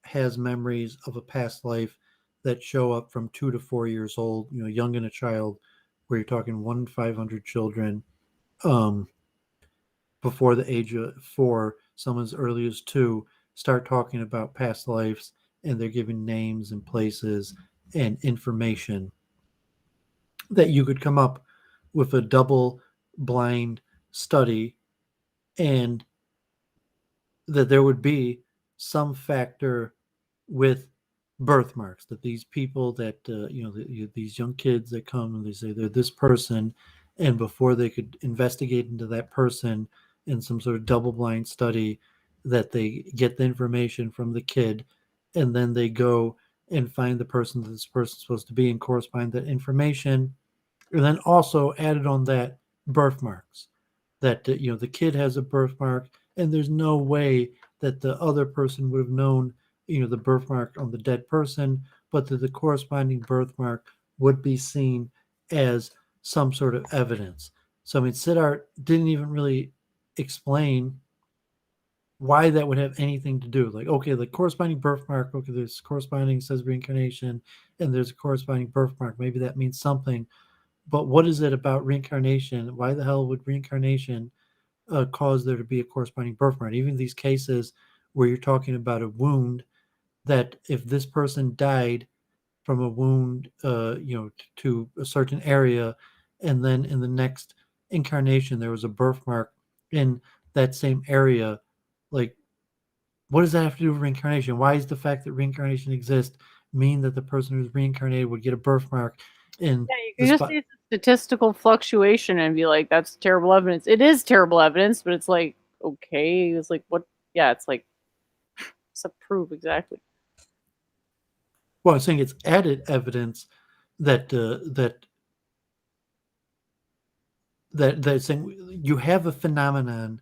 has memories of a past life that show up from 2 to 4 years old, young in a child, where you're talking 1 in 500 children before the age of 4, some as early as 2, start talking about past lives, and they're giving names and places and information, that you could come up with a double blind study, and that there would be some factor with birthmarks, that these people that these young kids that come and they say they're this person, and before they could investigate into that person in some sort of double blind study, that they get the information from the kid, and then they go and find the person that this person's supposed to be and correspond that information, and then also added on that birthmarks, that the kid has a birthmark, and there's no way that the other person would have known the birthmark on the dead person, but that the corresponding birthmark would be seen as some sort of evidence. So I mean, Siddharth didn't even really explain why that would have anything to do. Like, okay, the corresponding birthmark, okay, there's corresponding says reincarnation, and there's a corresponding birthmark. Maybe that means something. But what is it about reincarnation? Why the hell would reincarnation cause there to be a corresponding birthmark? Even these cases where you're talking about a wound, that if this person died from a wound, to a certain area, and then in the next incarnation there was a birthmark in that same area, like, what does that have to do with reincarnation? Why is the fact that reincarnation exists mean that the person who's reincarnated would get a birthmark in you can just see statistical fluctuation and be like, that's terrible evidence. It is terrible evidence, but it's like, okay, it's like, what? Yeah, it's like, what's to prove exactly? Well, I'm saying it's added evidence that saying you have a phenomenon.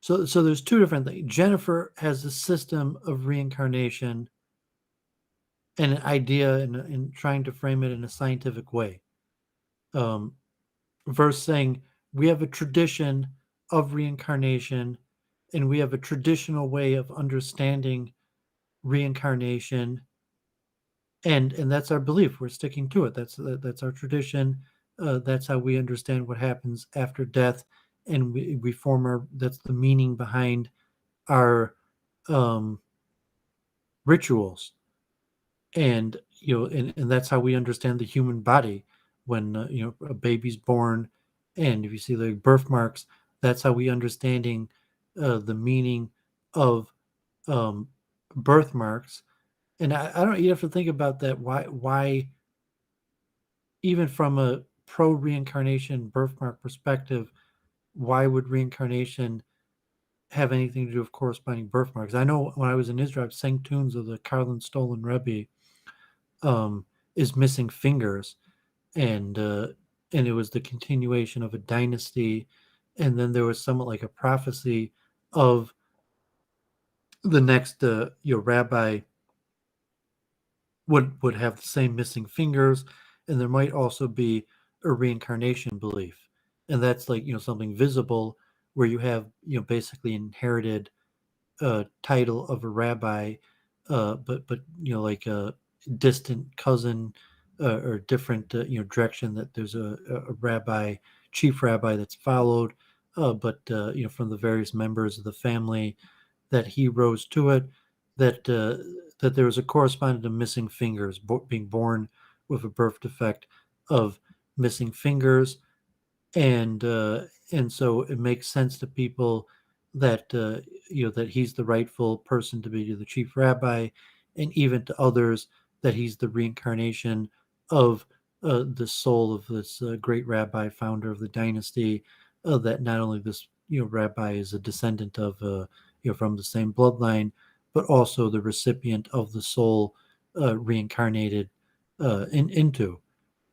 So there's two different things. Jennifer has a system of reincarnation and an idea in trying to frame it in a scientific way. Versus saying we have a tradition of reincarnation, and we have a traditional way of understanding reincarnation, and that's our belief. We're sticking to it. That's our tradition. That's how we understand what happens after death, and we form our. That's the meaning behind our rituals, and and that's how we understand the human body. When a baby's born, and if you see the birthmarks, that's how we understanding the meaning of birthmarks. And I don't. You have to think about that. Why, even from a pro reincarnation birthmark perspective, why would reincarnation have anything to do with corresponding birthmarks? I know when I was in Israel, I sang tunes of the Karlin Stolen Rebbe, is missing fingers, and it was the continuation of a dynasty, and then there was somewhat like a prophecy of the next rabbi would have the same missing fingers, and there might also be a reincarnation belief, and that's like something visible where you have basically inherited title of a rabbi, but like a distant cousin or different direction, that there's a rabbi, chief rabbi that's followed, but from the various members of the family that he rose to it, that that there was a correspondent of missing fingers, being born with a birth defect of missing fingers, and so it makes sense to people that that he's the rightful person to be the chief rabbi, and even to others that he's the reincarnation of the soul of this great rabbi, founder of the dynasty. That not only this rabbi is a descendant of from the same bloodline, but also the recipient of the soul reincarnated into.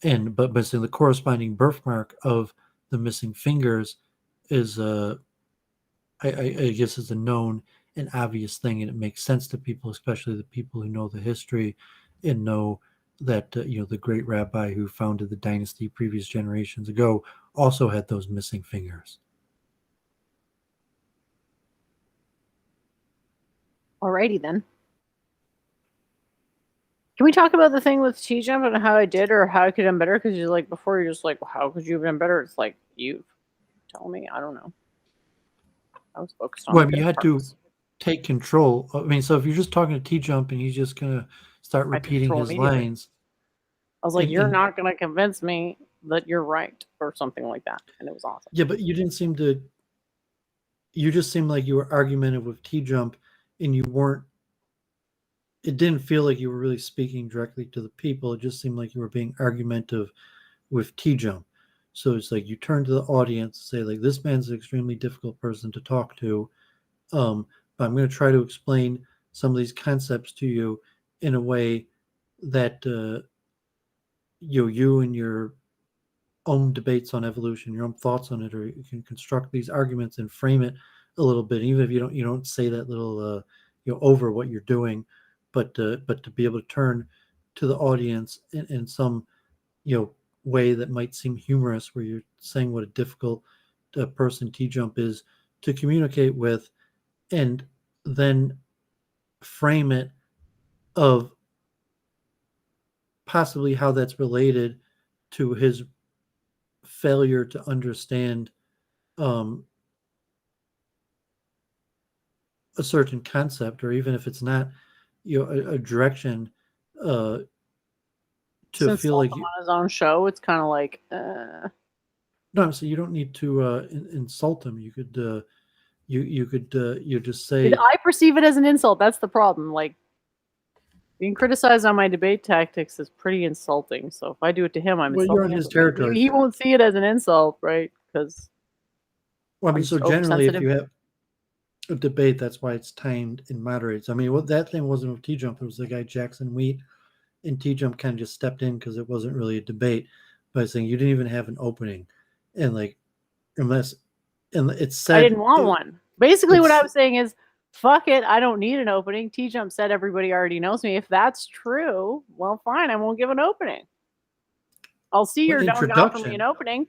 And but missing the corresponding birthmark of the missing fingers is I guess is a known and obvious thing, and it makes sense to people, especially the people who know the history and know that the great rabbi who founded the dynasty previous generations ago also had those missing fingers. Alrighty then. Can we talk about the thing with T-Jump and how I did or how I could have done better? Because you're like, before you're just like, well, how could you have done better? It's like, you tell me. I don't know. I was focused on Well, I mean, you had to take control. I mean, so if you're just talking to T-Jump and he's just going to start repeating his lines. I was like, you're not going to convince me that you're right or something like that. And it was awesome. Yeah, but you didn't seem to. You just seemed like you were argumentative with T-Jump and you weren't. It didn't feel like you were really speaking directly to the people. It just seemed like you were being argumentative with T-Jump. So it's like you turn to the audience and say, like, this man's an extremely difficult person to talk to. But I'm going to try to explain some of these concepts to you in a way that you and your own debates on evolution, your own thoughts on it, or you can construct these arguments and frame it a little bit, even if you don't say that little over what you're doing, but to be able to turn to the audience in some way that might seem humorous, where you're saying what a difficult person T-Jump is to communicate with, and then frame it of possibly how that's related to his failure to understand a certain concept, or even if it's not a direction to Since feel like on his own show, it's kind of like no, so you don't need to insult him. You could you could just say, I perceive it as an insult. That's the problem. Like, being criticized on my debate tactics is pretty insulting. So if I do it to him, I'm insulting you're in his territory. He won't see it as an insult, right? Because well, I mean, so generally, if you have a debate, that's why it's timed and moderates. I mean, that thing wasn't with T-Jump. It was the guy Jackson Wheat, and T-Jump kind of just stepped in because it wasn't really a debate. By saying you didn't even have an opening, and like it said I didn't want one. Basically, what I was saying is, fuck it, I don't need an opening. T-Jump said everybody already knows me. If that's true, well, fine, I won't give an opening. I'll see your don't offer me an opening,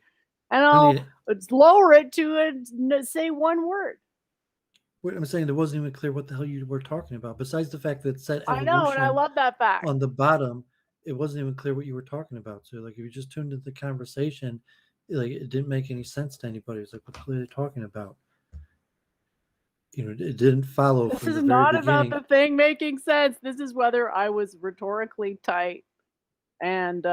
and I'll lower it to say one word. I'm saying it wasn't even clear what the hell you were talking about. Besides the fact that it said evolution, I know, and I love that fact. On the bottom, it wasn't even clear what you were talking about. So, like, if you just tuned into the conversation, like, it didn't make any sense to anybody. It was like, what are they talking about? It didn't follow. This is not about the thing making sense. This is whether I was rhetorically tight and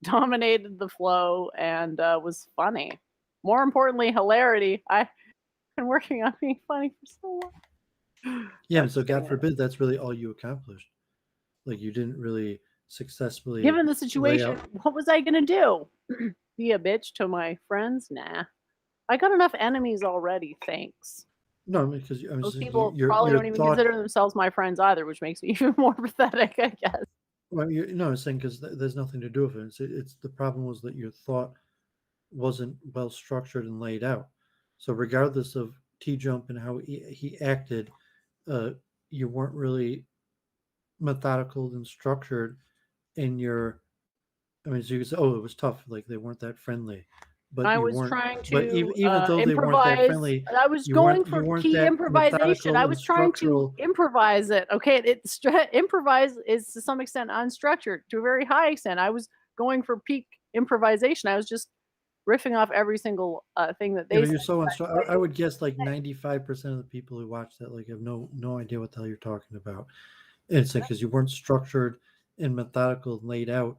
dominated the flow and was funny. More importantly, hilarity. I've been working on being funny for so long. Yeah, so God forbid that's really all you accomplished. Like, you didn't really successfully. Given the situation, what was I gonna do? Be a bitch to my friends? Nah. I got enough enemies already, thanks. No, because those people probably don't even consider themselves my friends either, which makes me even more pathetic, I guess. Well, I'm saying because there's nothing to do with it. It's the problem was that your thought wasn't well structured and laid out. So regardless of T-Jump and how he acted, you weren't really methodical and structured in your. I mean, so you could say, "Oh, it was tough. Like, they weren't that friendly." But I was trying to even though they weren't that friendly, I was going for key improvisation. I was trying to improvise it. Okay, improvise is to some extent unstructured, to a very high extent. I was going for peak improvisation. I was just riffing off every single thing that they said. You're so I would guess like 95% of the people who watch that like have no idea what the hell you're talking about. And it's because you weren't structured and methodical and laid out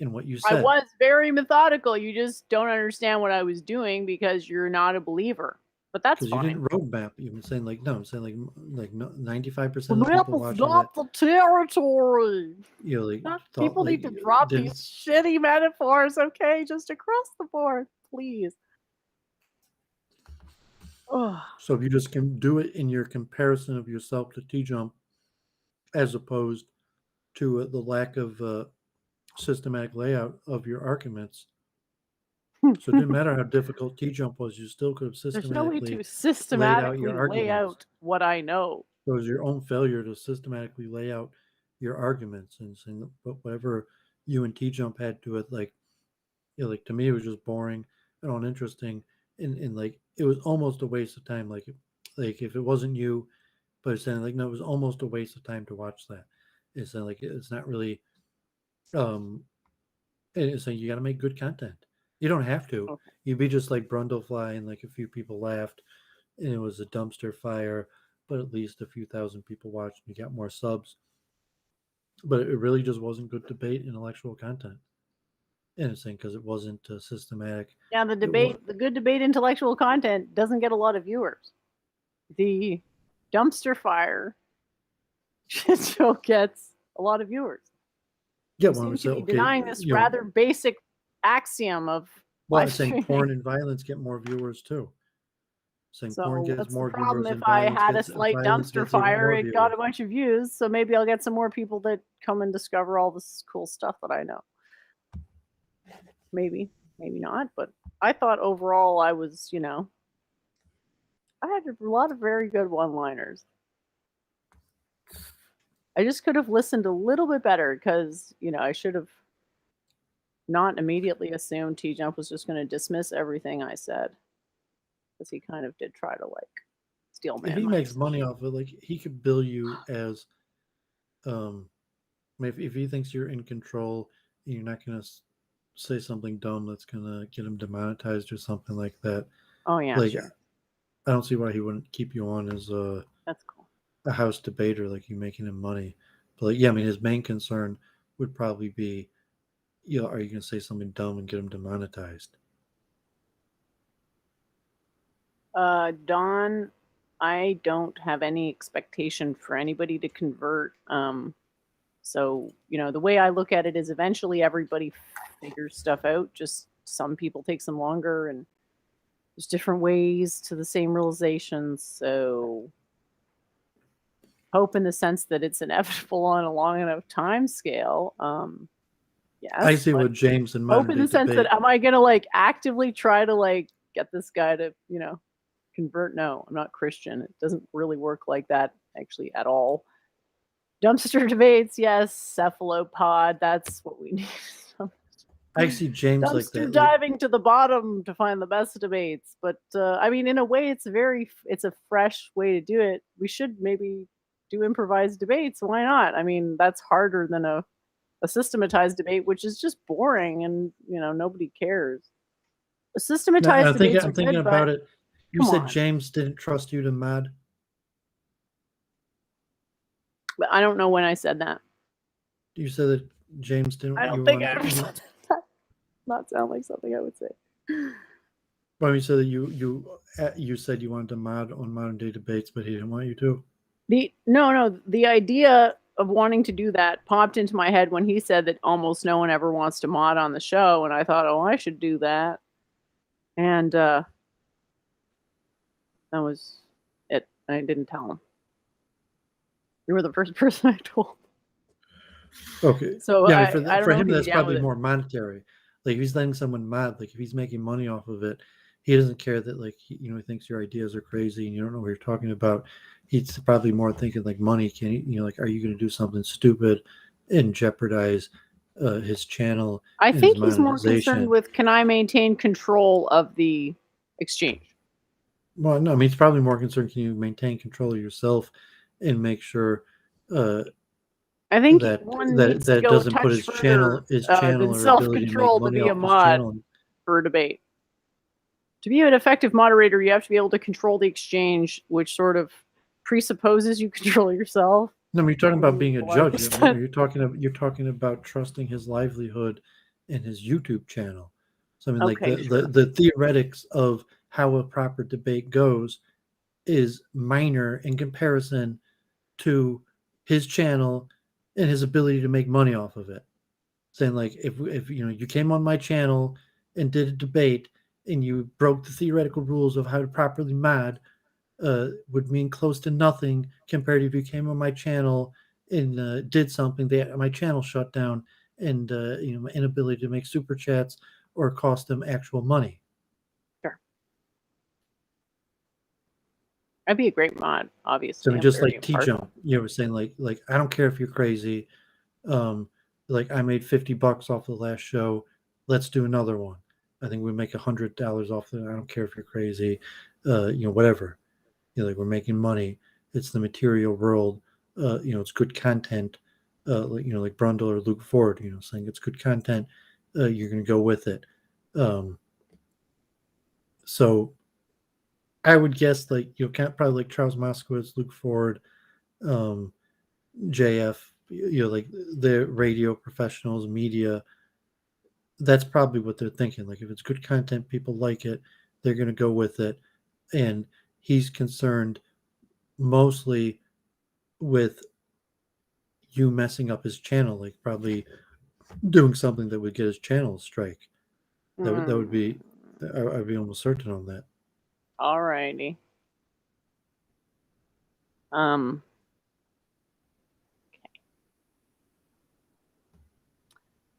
in what you said. I was very methodical. You just don't understand what I was doing because you're not a believer. But that's Because you fine. didn't roadmap. You've been saying like no. I'm saying like 95% The of the map people is watching not that, the territory. like thought People like need to drop didn't. these shitty metaphors, okay? Just across the board, please. Ugh. So if you just can do it in your comparison of yourself to T-Jump, as opposed to the lack of systematic layout of your arguments. So it didn't matter how difficult T-Jump was, you still could have There's no way systematically to laid out systematically your lay arguments. out what I know. So it was your own failure to systematically lay out your arguments and saying that whatever you and T-Jump had to it, like, like to me it was just boring and uninteresting, and like it was almost a waste of time. Like if it wasn't you, but it's saying like no, it was almost a waste of time to watch that. It's like it's not really. And it's like you got to make good content. You don't have to. Okay. You'd be just like Brundlefly, and like a few people laughed, and it was a dumpster fire, but at least a few thousand people watched, and you got more subs. But it really just wasn't good debate, intellectual content. And it's saying because it wasn't systematic. Yeah, the good debate, intellectual content doesn't get a lot of viewers. The dumpster fire shit show gets a lot of viewers. Yeah, You well, seem so, to be denying this rather basic axiom of. Well, I'm saying porn and violence get more viewers too. Saying So porn gets what's more the problem viewers. If And I had a gets, slight dumpster fire, it got a bunch of views. So maybe I'll get some more people that come and discover all this cool stuff that I know. Maybe not. But I thought overall I was, I had a lot of very good one-liners. I just could have listened a little bit better because, I should have not immediately assumed T-Jump was just going to dismiss everything I said. Because he kind of did try to, steal man. If he makes money off of it, he could bill you as, if he thinks you're in control and you're not going to say something dumb that's going to get him demonetized or something like that. Oh, yeah, sure. I don't see why he wouldn't keep you on as that's cool. A house debater, like you making him money. But his main concern would probably be, are you going to say something dumb and get him demonetized? Don, I don't have any expectation for anybody to convert. So, the way I look at it is eventually everybody figures stuff out. Just some people take some longer, and there's different ways to the same realizations. So hope in the sense that it's inevitable on a long enough time scale. Yes. I see what James and hope in the sense that am I going to actively try to get this guy to, convert? No, I'm not Christian. It doesn't really work like that actually at all. Dumpster debates, yes. Cephalopod, that's what we need. I see James dumpster like that. Diving to the bottom to find the best debates. But in a way, it's a fresh way to do it. We should maybe do improvised debates. Why not? That's harder than a systematized debate, which is just boring and nobody cares. A systematized debate. I'm thinking about it. You said James didn't trust you to mod. But I don't know when I said that. You said that James didn't. I don't think I ever said that. Not sound like something I would say. Well, you said that you said you wanted to mod on modern day debates, but he didn't want you to. The idea of wanting to do that popped into my head when he said that almost no one ever wants to mod on the show, and I thought, I should do that. And that was it. I didn't tell him. You were the first person I told. Okay. So yeah, for him, that's probably more monetary. Like if he's letting someone mod, like if he's making money off of it, he doesn't care that he thinks your ideas are crazy and you don't know what you're talking about. He's probably more thinking money. Can are you going to do something stupid and jeopardize his channel? I think he's more concerned with can I maintain control of the exchange. Well, no, he's probably more concerned can you maintain control of yourself and make sure. I think that it doesn't put his channel or self-control to be a mod for a debate. To be an effective moderator, you have to be able to control the exchange, which sort of presupposes you control yourself. No, you're talking about being a judge. You're talking about trusting his livelihood and his YouTube channel. So the theoretics of how a proper debate goes is minor in comparison to his channel and his ability to make money off of it. Saying like, if you came on my channel and did a debate and you broke the theoretical rules of how to properly mod, would mean close to nothing compared to if you came on my channel and did something that my channel shut down and my inability to make super chats or cost them actual money. Sure. I'd be a great mod, obviously. So I'm just very like impartial. T-Jump, you were saying like I don't care if you're crazy. Like I made $50 off the last show. Let's do another one. I think we make $100 off the. I don't care if you're crazy. Whatever. Like we're making money. It's the material world. It's good content. Like Brundle or Luke Ford. Saying it's good content. You're gonna go with it. So I would guess like probably like Charles Moskowitz, Luke Ford, JF, like the radio professionals, media. That's probably what they're thinking. Like if it's good content, people like it, they're going to go with it. And he's concerned mostly with you messing up his channel, like probably doing something that would get his channel a strike. That would be, I'd be almost certain on that. Alrighty. Okay.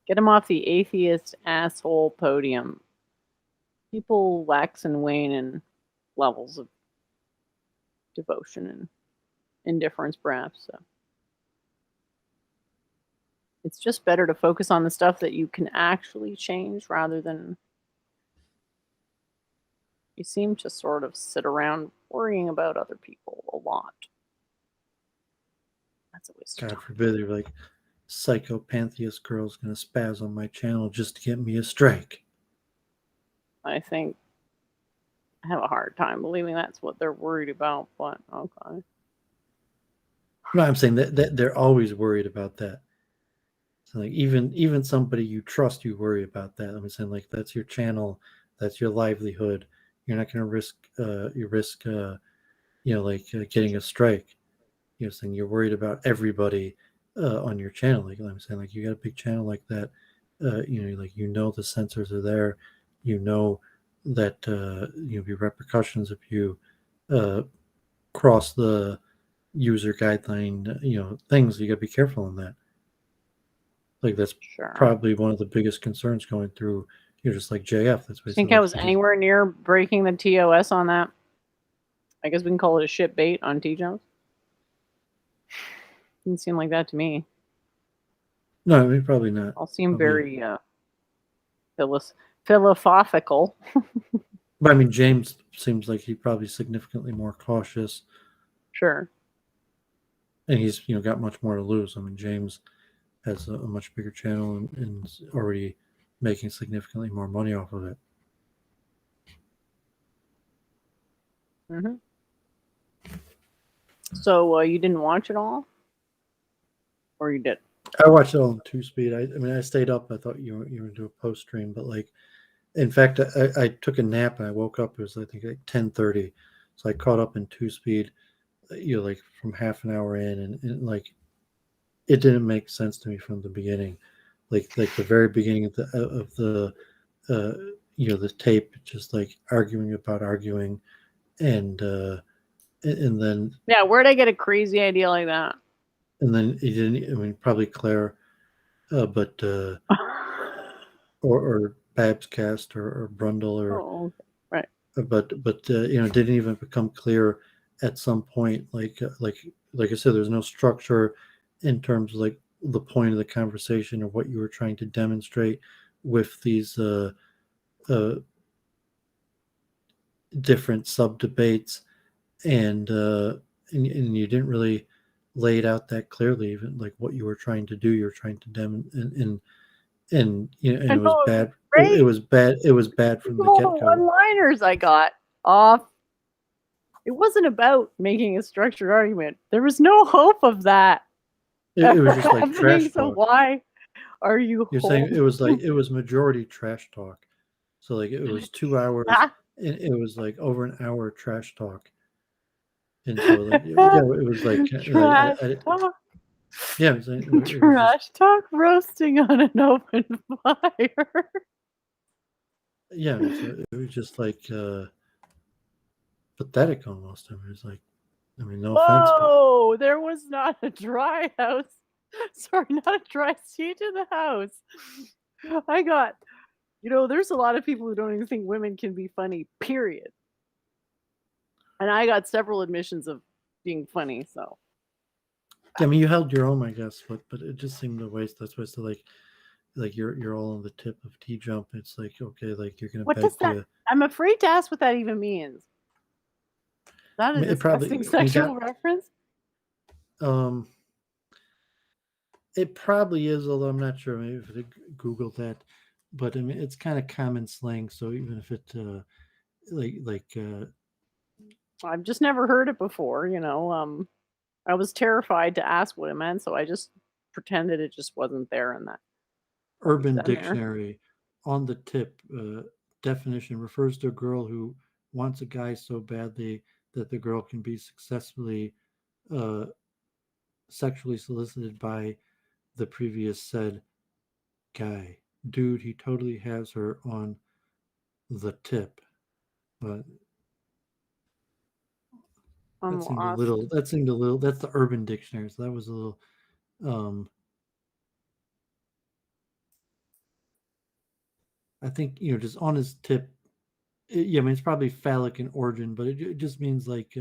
Get him off the atheist asshole podium. People wax and wane in levels of devotion and indifference, perhaps. So it's just better to focus on the stuff that you can actually change rather than you seem to sort of sit around worrying about other people a lot. That's a waste of God time. forbid they're like, psycho pantheist girl's going to spaz on my channel just to get me a strike. I think I have a hard time believing that's what they're worried about, but okay. No, I'm saying that they're always worried about that. So like even somebody you trust, you worry about that. I'm saying like that's your channel, that's your livelihood. You're not going to risk getting a strike. Saying you're worried about everybody on your channel. Like I'm saying, like you got a big channel like that. The censors are there. That be repercussions if you cross the user guideline. Things you got to be careful on that. Like that's Sure. probably one of the biggest concerns going through. You're just like JF. That's I think I was anywhere near breaking the TOS on that. I guess we can call it a shit bait on T-Jones. Didn't seem like that to me. No, I mean, probably not. All seem very philosophical. But I mean, James seems like he's probably significantly more cautious. Sure. And he's got much more to lose. I mean, James has a much bigger channel and is already making significantly more money off of it. Mm-hmm. So you didn't watch it all? Or you did? I watched it all in 2-speed. I stayed up. I thought you were going to do a post stream, but like, in fact, I took a nap and I woke up. It was I think like 10:30, so I caught up in 2-speed. Like from half an hour in, and like, it didn't make sense to me from the beginning. Like the very beginning of the tape, just like arguing, and then yeah, where'd I get a crazy idea like that? And then he didn't. I mean, probably Claire, but or Babs Cast or Brundle or right. But didn't even become clear at some point. Like I said, there's no structure in terms of like the point of the conversation or what you were trying to demonstrate with these different sub debates, and you didn't really lay it out that clearly, even like what you were trying to do. You're trying to demonstrate, and it was bad. It was bad. It was bad from the get-go. One-liners I got off. It wasn't about making a structured argument. There was no hope of that. It was just like trash talk. So why are you? You're saying it was majority trash talk. So like it was 2 hours it was like over an hour of trash talk. And so like yeah, it was like Trash talk. yeah, it was just Trash talk roasting on an open fire. yeah, it was just like pathetic almost. I mean, it was like, I mean, no offense, but Oh, there was not a dry house. Sorry, not a dry seat in the house. I got, there's a lot of people who don't even think women can be funny, period. And I got several admissions of being funny, so. I mean, you held your own, I guess, but it just seemed a waste. That's why it's like you're all on the tip of T jump. It's like, okay, like you're gonna What beg does that? to. I'm afraid to ask what that even means. Is that I a mean, it probably disgusting sexual reference? um it probably is, although I'm not sure. Maybe if I Google that, but I mean, it's kind of common slang. So even if it like I've just never heard it before, I was terrified to ask what it meant, so I just pretended it just wasn't there in that. Urban It's in there. Dictionary on the tip definition refers to a girl who wants a guy so badly that the girl can be successfully uh, sexually solicited by the previous said guy. Dude, he totally has her on the tip. But I'm that seemed a lost. little. That seemed a little. That's the Urban Dictionary, so that was a little. I think just on his tip. Yeah, I mean it's probably phallic in origin, but it just means like.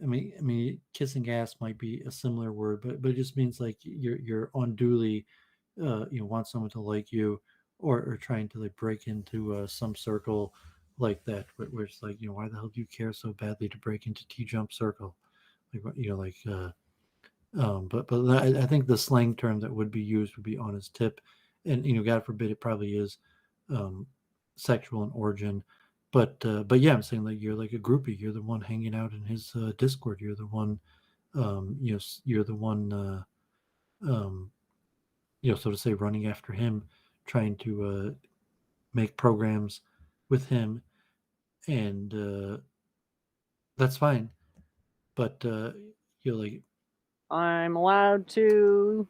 I mean, kissing ass might be a similar word, but it just means like you're unduly, want someone to like you, or trying to like break into some circle like that, where it's like why the hell do you care so badly to break into T jump circle, but I think the slang term that would be used would be on his tip, and God forbid it probably is sexual in origin, but yeah, I'm saying like you're like a groupie. You're the one hanging out in his Discord. You're the one, you're the one, so to say, running after him, trying to make programs with him, and that's fine. But like I'm allowed to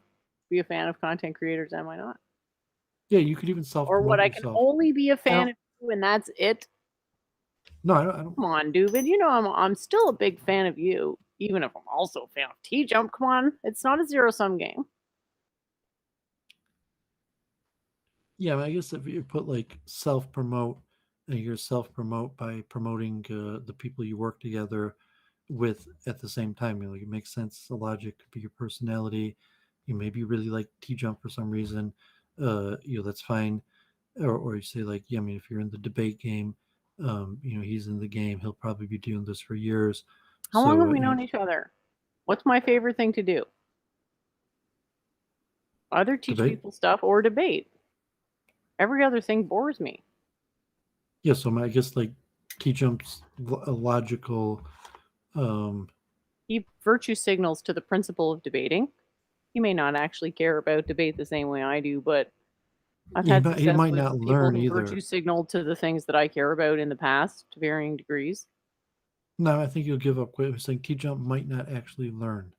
be a fan of content creators, am I not? yeah, you could even Or what, self-promote I can yourself. only be a fan of you and that's it? No, I don't. Come on, Doovid. I'm still a big fan of you, even if I'm also a fan of T Jump. Come on, it's not a zero-sum game. Yeah, I guess if you put like self-promote, and you're self-promote by promoting the people you work together with at the same time, like it makes sense. The logic could be your personality. You maybe really like T Jump for some reason. That's fine. Or you say like, yeah, I mean, if you're in the debate game, he's in the game. He'll probably be doing this for years. How long So have we known each other? What's my favorite thing to do? Either teach debate. people stuff or debate. Every other thing bores me. Yeah, so I guess like T Jump's a logical. He virtue signals to the principle of debating. He may not actually care about debate the same way I do, but I've had He success might with not people learn who either. virtue signaled to the things that I care about in the past to varying degrees. No, I think you'll give up quick. Saying T Jump might not actually learn,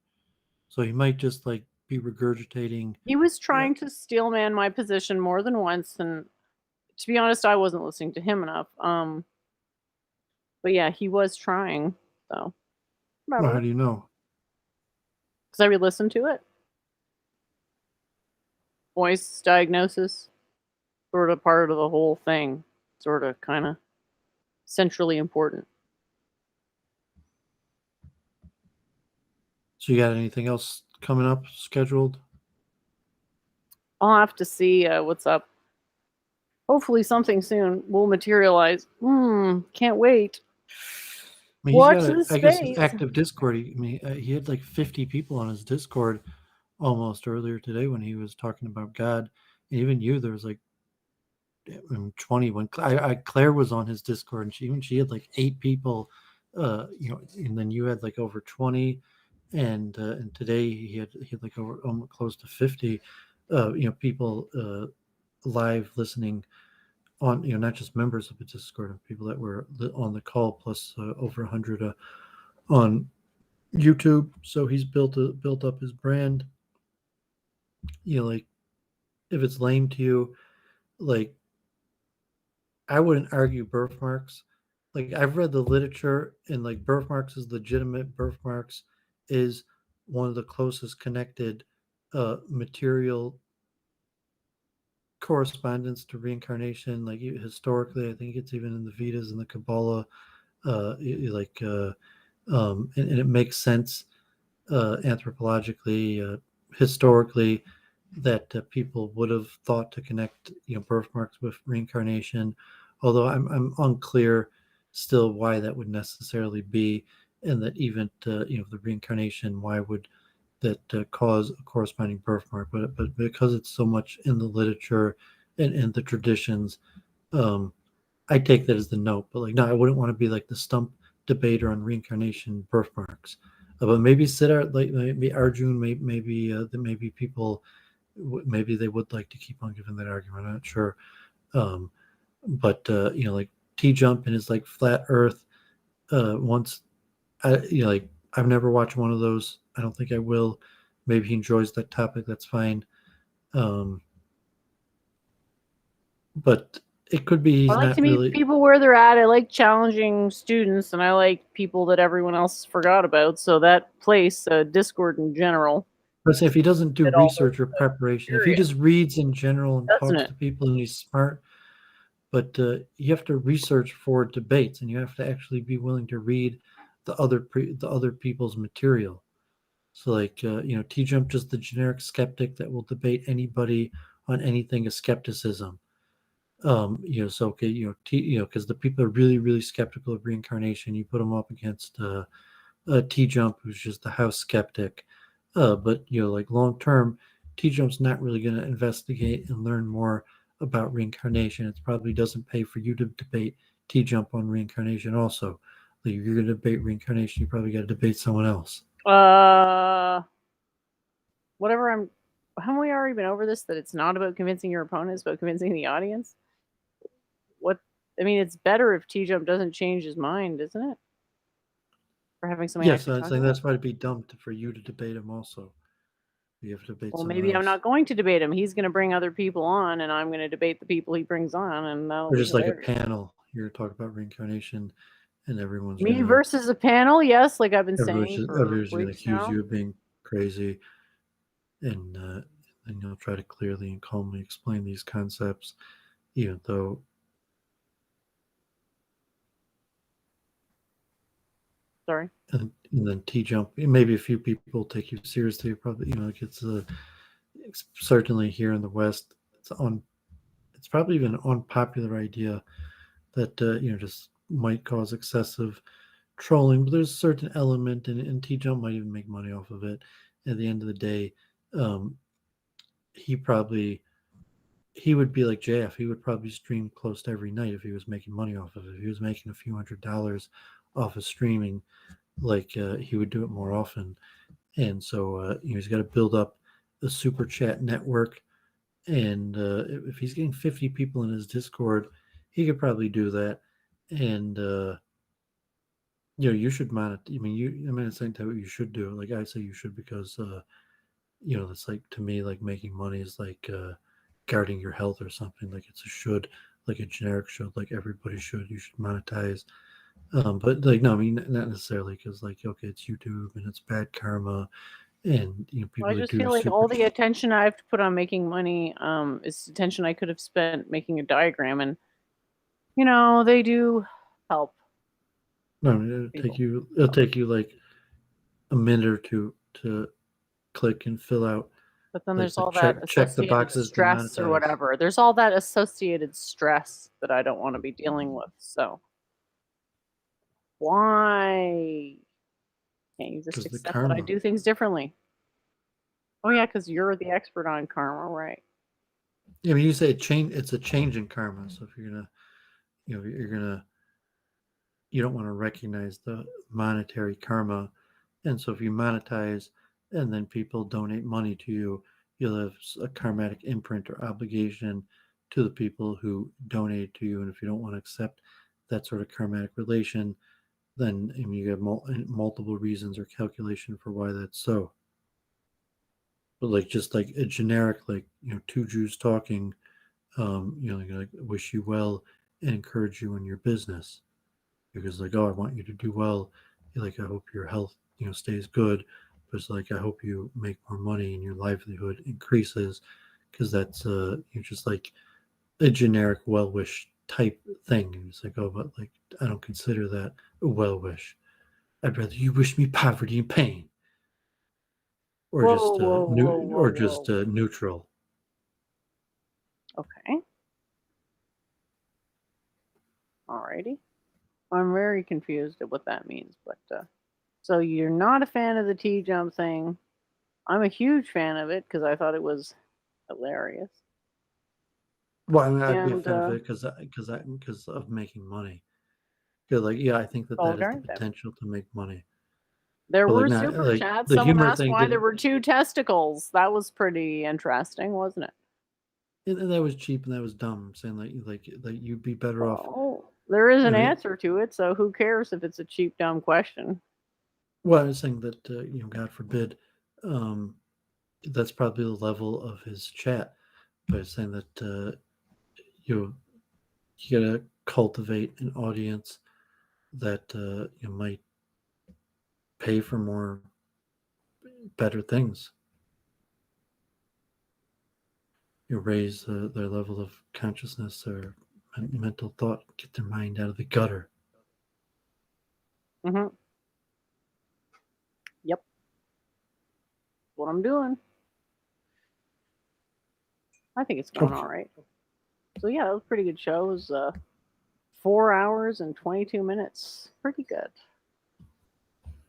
so he might just like be regurgitating. He was trying to steelman my position more than once, and to be honest, I wasn't listening to him enough. But yeah, he was trying, so Well, how do you know? because I re-listened to it. Voice diagnosis, sort of part of the whole thing, sort of, kind of centrally important. So you got anything else coming up scheduled? I'll have to see what's up. Hopefully something soon will materialize. Can't wait. I mean, Watch he's got, this I guess, space. active Discord. He had like 50 people on his Discord almost earlier today when he was talking about God. And even you, there was like 20 when Claire was on his Discord, and she had like 8 people, and then you had like over 20, and today he had like over almost close to 50, people live listening on, not just members of the Discord, people that were on the call, plus over 100 on YouTube. So he's built up his brand. Like, if it's lame to you, like, I wouldn't argue birthmarks. Like, I've read the literature, and like birthmarks is legitimate. Birthmarks is one of the closest connected material correspondence to reincarnation. Like, historically, I think it's even in the Vedas and the Kabbalah. And it makes sense anthropologically, historically, that people would have thought to connect birthmarks with reincarnation, although I'm unclear still why that would necessarily be, and that even the reincarnation, why would that cause a corresponding birthmark. But because it's so much in the literature and in the traditions, I take that as the note. But like, no, I wouldn't want to be like the stump debater on reincarnation birthmarks. But maybe Siddharth, like maybe Arjun, maybe people, maybe they would like to keep on giving that argument. I'm not sure. But like T Jump and his like flat Earth. Once, like, I've never watched one of those. I don't think I will. Maybe he enjoys that topic. That's fine. But it could be he's I like not to meet really. people where they're at. I like challenging students, and I like people that everyone else forgot about. So that place, Discord in general, But say if he doesn't do It all research or preparation, if he period. just reads in general and Doesn't talks it? to people and he's smart, but you have to research for debates, and you have to actually be willing to read the other people's material. So like T Jump, just the generic skeptic that will debate anybody on anything is skepticism. So okay, because the people are really, really skeptical of reincarnation. You put them up against T Jump, who's just a house skeptic. But like long term, T Jump's not really going to investigate and learn more about reincarnation. It probably doesn't pay for you to debate T Jump on reincarnation. Also, like, if you're going to debate reincarnation, you probably got to debate someone else. Whatever. Haven't we already been over this? That it's not about convincing your opponent; it's about convincing the audience. It's better if T Jump doesn't change his mind, isn't it? For having something. Yes, I think that's why it'd be dumb for you to debate him. Also, you have to debate. Well, someone maybe else. I'm not going to debate him. He's going to bring other people on, and I'm going to debate the people he brings on, and that'll Or be just like hilarious. a panel. You're talking about reincarnation, and everyone's Me versus a panel, yes, like I've been saying for everyone's going to weeks accuse now. you of being crazy, and you'll try to clearly and calmly explain these concepts, even though. Sorry. And then T Jump, maybe a few people take you seriously. Probably, like it's certainly here in the West, it's probably even an unpopular idea that just might cause excessive trolling, but there's a certain element, and T Jump might even make money off of it. At the end of the day, he would be like JF. He would probably stream close to every night if he was making money off of it. If he was making a few $100s off of streaming, like he would do it more often. And so he's got to build up a super chat network. And if he's getting 50 people in his Discord, he could probably do that. And you should monitor. It's something that you should do. Like I say, you should, because it's like, to me, like making money is like guarding your health or something. Like it's a should, like a generic should, like everybody should. You should monetize. But like, no, not necessarily, because like, okay, it's YouTube and it's bad karma, and people. I just feel like all the attention I have to put on making money is attention I could have spent making a diagram, and they do help. No, it'll take you like a minute or two to click and fill out. But then like, there's all that check the boxes, stress or whatever. There's all that associated stress that I don't want to be dealing with. So why can't you just accept that I do things differently? Oh yeah, because you're the expert on karma, right? Yeah, you say it's a change in karma. So if you're gonna, you don't want to recognize the monetary karma, and so if you monetize and then people donate money to you, you'll have a karmatic imprint or obligation to the people who donated to you. And if you don't want to accept that sort of karmatic relation, then you have multiple reasons or calculation for why that's so. But like just like a generic, like two Jews talking, like wish you well and encourage you in your business, because like, oh, I want you to do well. Like, I hope your health stays good, but it's like, I hope you make more money and your livelihood increases, because that's you're just like a generic well wish type thing. And it's like, oh, but like, I don't consider that a well wish. I'd rather you wish me poverty and pain, or Whoa, just whoa, whoa, whoa, whoa. neutral. Okay. Alrighty. I'm very confused at what that means, but so you're not a fan of the T jump thing. I'm a huge fan of it because I thought it was hilarious. Well, I mean, I'd be a And fan of it because of making money. Because like, yeah, I think that has okay, the potential to make money. there But were like, not super like chats. the Someone humor asked thing why there didn't. were 2 testicles. That was pretty interesting, wasn't it? That was cheap and that was dumb. I'm saying like you'd be better off. Oh, there is an I mean, answer to it, so who cares if it's a cheap, dumb question? Well, I was saying that God forbid, that's probably the level of his chat. But I was saying that you gotta cultivate an audience that you might pay for more better things. You raise their level of consciousness or mental thought, get their mind out of the gutter. Mm-hmm. Yep. What I'm doing. I think it's going all right. So yeah, it was a pretty good show. It was 4 hours and 22 minutes. Pretty good.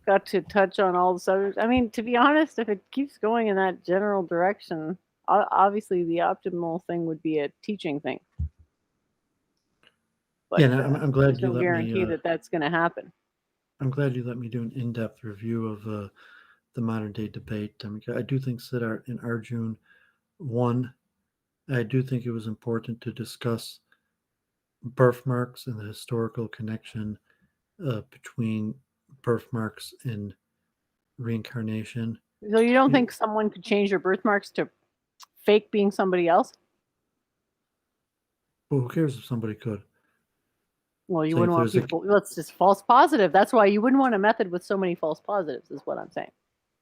Got to touch on all the subjects. I mean, to be honest, if it keeps going in that general direction, obviously the optimal thing would be a teaching thing. But Yeah, no, I'm glad there's you no let guarantee me. that that's going to happen. I'm glad you let me do an in-depth review of the modern day debate. I mean, I do think Siddharth and Arjun won. I do think it was important to discuss birthmarks and the historical connection between birthmarks and reincarnation. So you don't think someone could change their birthmarks to fake being somebody else? Well, who cares if somebody could? Well, you wouldn't want people. Let's just false positive. That's why you wouldn't want a method with so many false positives, is what I'm saying.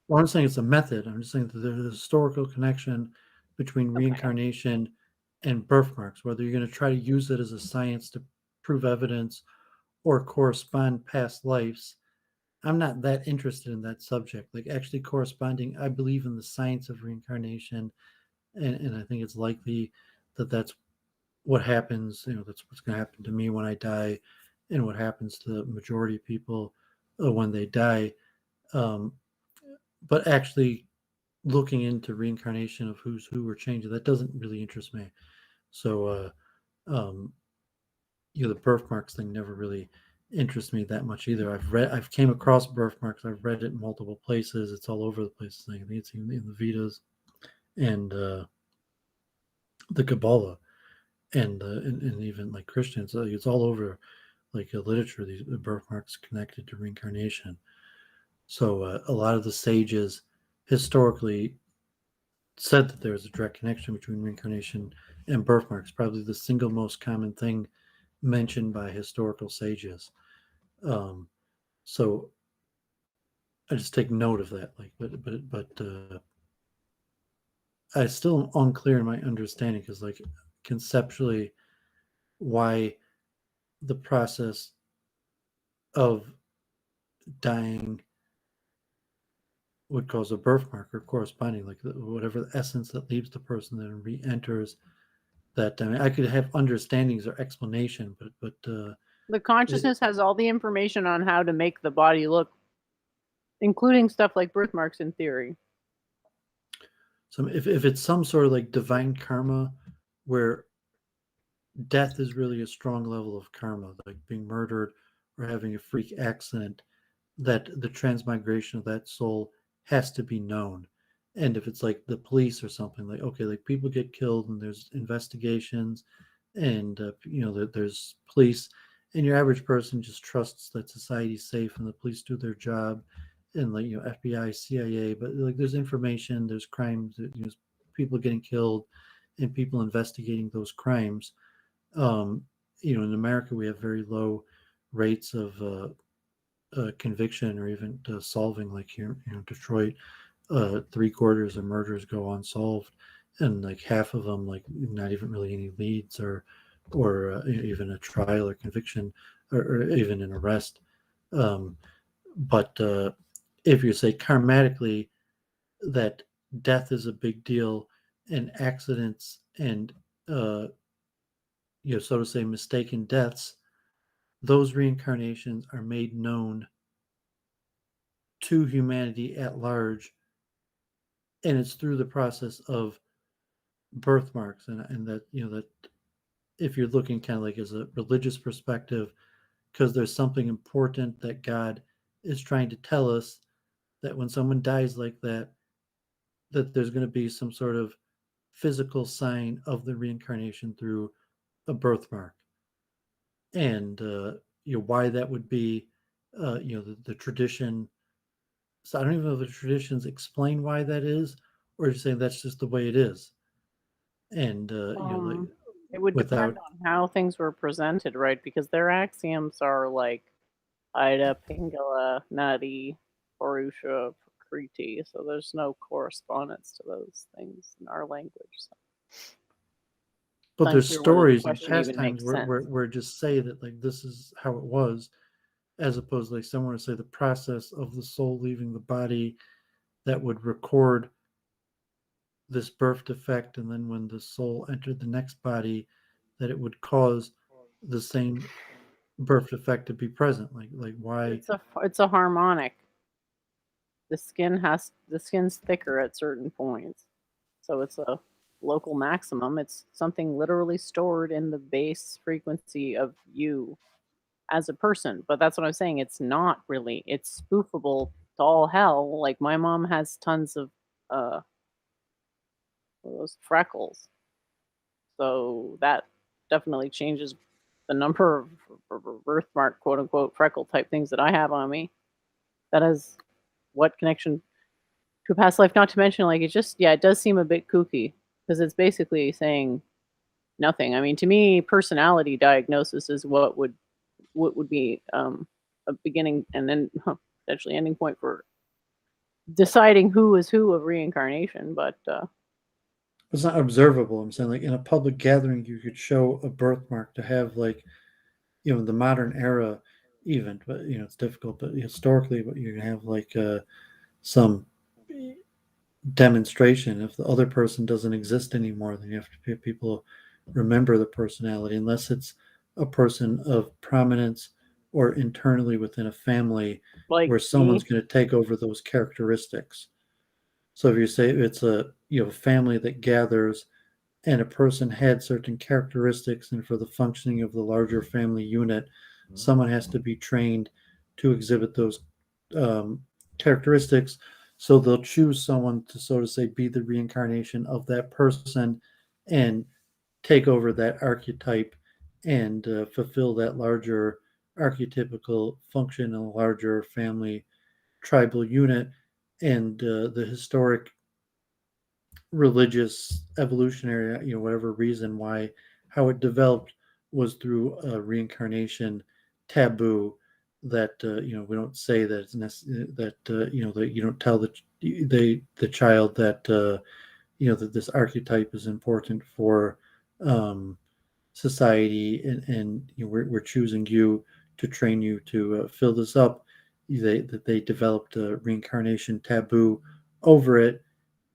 Well, I'm saying it's a method. I'm just saying that there's a historical connection between reincarnation and birthmarks, whether you're going to try to use it as a science to prove evidence or correspond past lives. I'm not that interested in that subject. Like actually corresponding, I believe in the science of reincarnation, and I think it's likely that that's what happens. That's what's going to happen to me when I die, and what happens to the majority of people when they die. But actually looking into reincarnation of who's who or changing, that doesn't really interest me. So, the birthmarks thing never really interests me that much either. I've came across birthmarks. I've read it in multiple places. It's all over the place. I think it's in the Vedas and the Kabbalah and even like Christians. It's all over like literature. These birthmarks connected to reincarnation. So a lot of the sages historically said that there was a direct connection between reincarnation and birthmarks. Probably the single most common thing mentioned by historical sages. So I just take note of that. Like, but I still am unclear in my understanding because, like, conceptually, why the process of dying would cause a birthmark or corresponding, like whatever the essence that leaves the person then re-enters that. I mean, I could have understandings or explanation, but the consciousness has all the information on how to make the body look, including stuff like birthmarks in theory. So if it's some sort of like divine karma where death is really a strong level of karma, like being murdered or having a freak accident, that the transmigration of that soul has to be known. And if it's like the police or something, like, okay, like people get killed and there's investigations, and there's police, and your average person just trusts that society's safe and the police do their job, and like FBI, CIA, but like there's information, there's crimes, people getting killed, and people investigating those crimes. um, in America we have very low rates of conviction or even solving, like here, Detroit, three-quarters of murders go unsolved, and like half of them, like not even really any leads, or even a trial or conviction, or even an arrest. um, but if you say karmatically that death is a big deal, and accidents and uh, so to say mistaken deaths, those reincarnations are made known to humanity at large, and it's through the process of birthmarks, and that that if you're looking kind of like as a religious perspective, because there's something important that God is trying to tell us, that when someone dies like that, that there's going to be some sort of physical sign of the reincarnation through a birthmark. And why that would be, the tradition. So I don't even know if the traditions explain why that is, or just saying that's just the way it is. And like, It would depend without. on how things were presented, right? Because their axioms are like Ida, Pingala, Nadi, Purusha, Prakriti. So there's no correspondence to those things in our language. So But it's there's unclear whether the stories and question even pastimes makes where, sense. where just say that like this is how it was, as opposed to like someone to say the process of the soul leaving the body that would record this birth defect, and then when the soul entered the next body, that it would cause the same birth defect to be present. Like why? It's a harmonic. The skin's thicker at certain points, so it's a local maximum. It's something literally stored in the base frequency of you as a person. But that's what I'm saying. It's not really. It's spoofable to all hell. Like my mom has tons of uh those freckles, so that definitely changes the number of birthmark, quote unquote, freckle type things that I have on me. That has what connection to a past life? Not to mention, like, it does seem a bit kooky because it's basically saying nothing. I mean, to me, personality diagnosis is what would be a beginning and then potentially ending point for deciding who is who of reincarnation. But It's not observable. I'm saying like in a public gathering, you could show a birthmark to have like the modern era event, but it's difficult. But historically, but you can have like some demonstration. If the other person doesn't exist anymore, then you have to have people remember the personality, unless it's a person of prominence or internally within a family like where someone's me, going to take over those characteristics. So if you say it's a family that gathers, and a person had certain characteristics, and for the functioning of the larger family unit, someone has to be trained to exhibit those um, characteristics. So they'll choose someone to, so to say, be the reincarnation of that person and take over that archetype, and fulfill that larger archetypical function in a larger family tribal unit. And the historic religious evolutionary, whatever reason why, how it developed was through a reincarnation taboo, that we don't say that it's that that you don't tell the child that that this archetype is important for um, society, and we're choosing you to train you to fill this up. They developed a reincarnation taboo over it.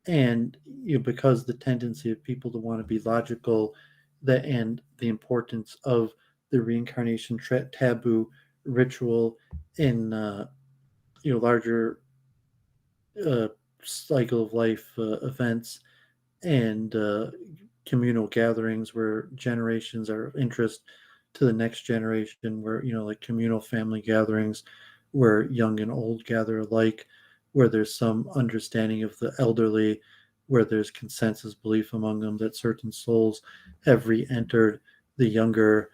And because the tendency of people to want to be logical, that and the importance of the reincarnation taboo ritual in larger uh, cycle of life events, and communal gatherings where generations are of interest to the next generation, where like communal family gatherings where young and old gather alike, where there's some understanding of the elderly, where there's consensus belief among them that certain souls have re-entered the younger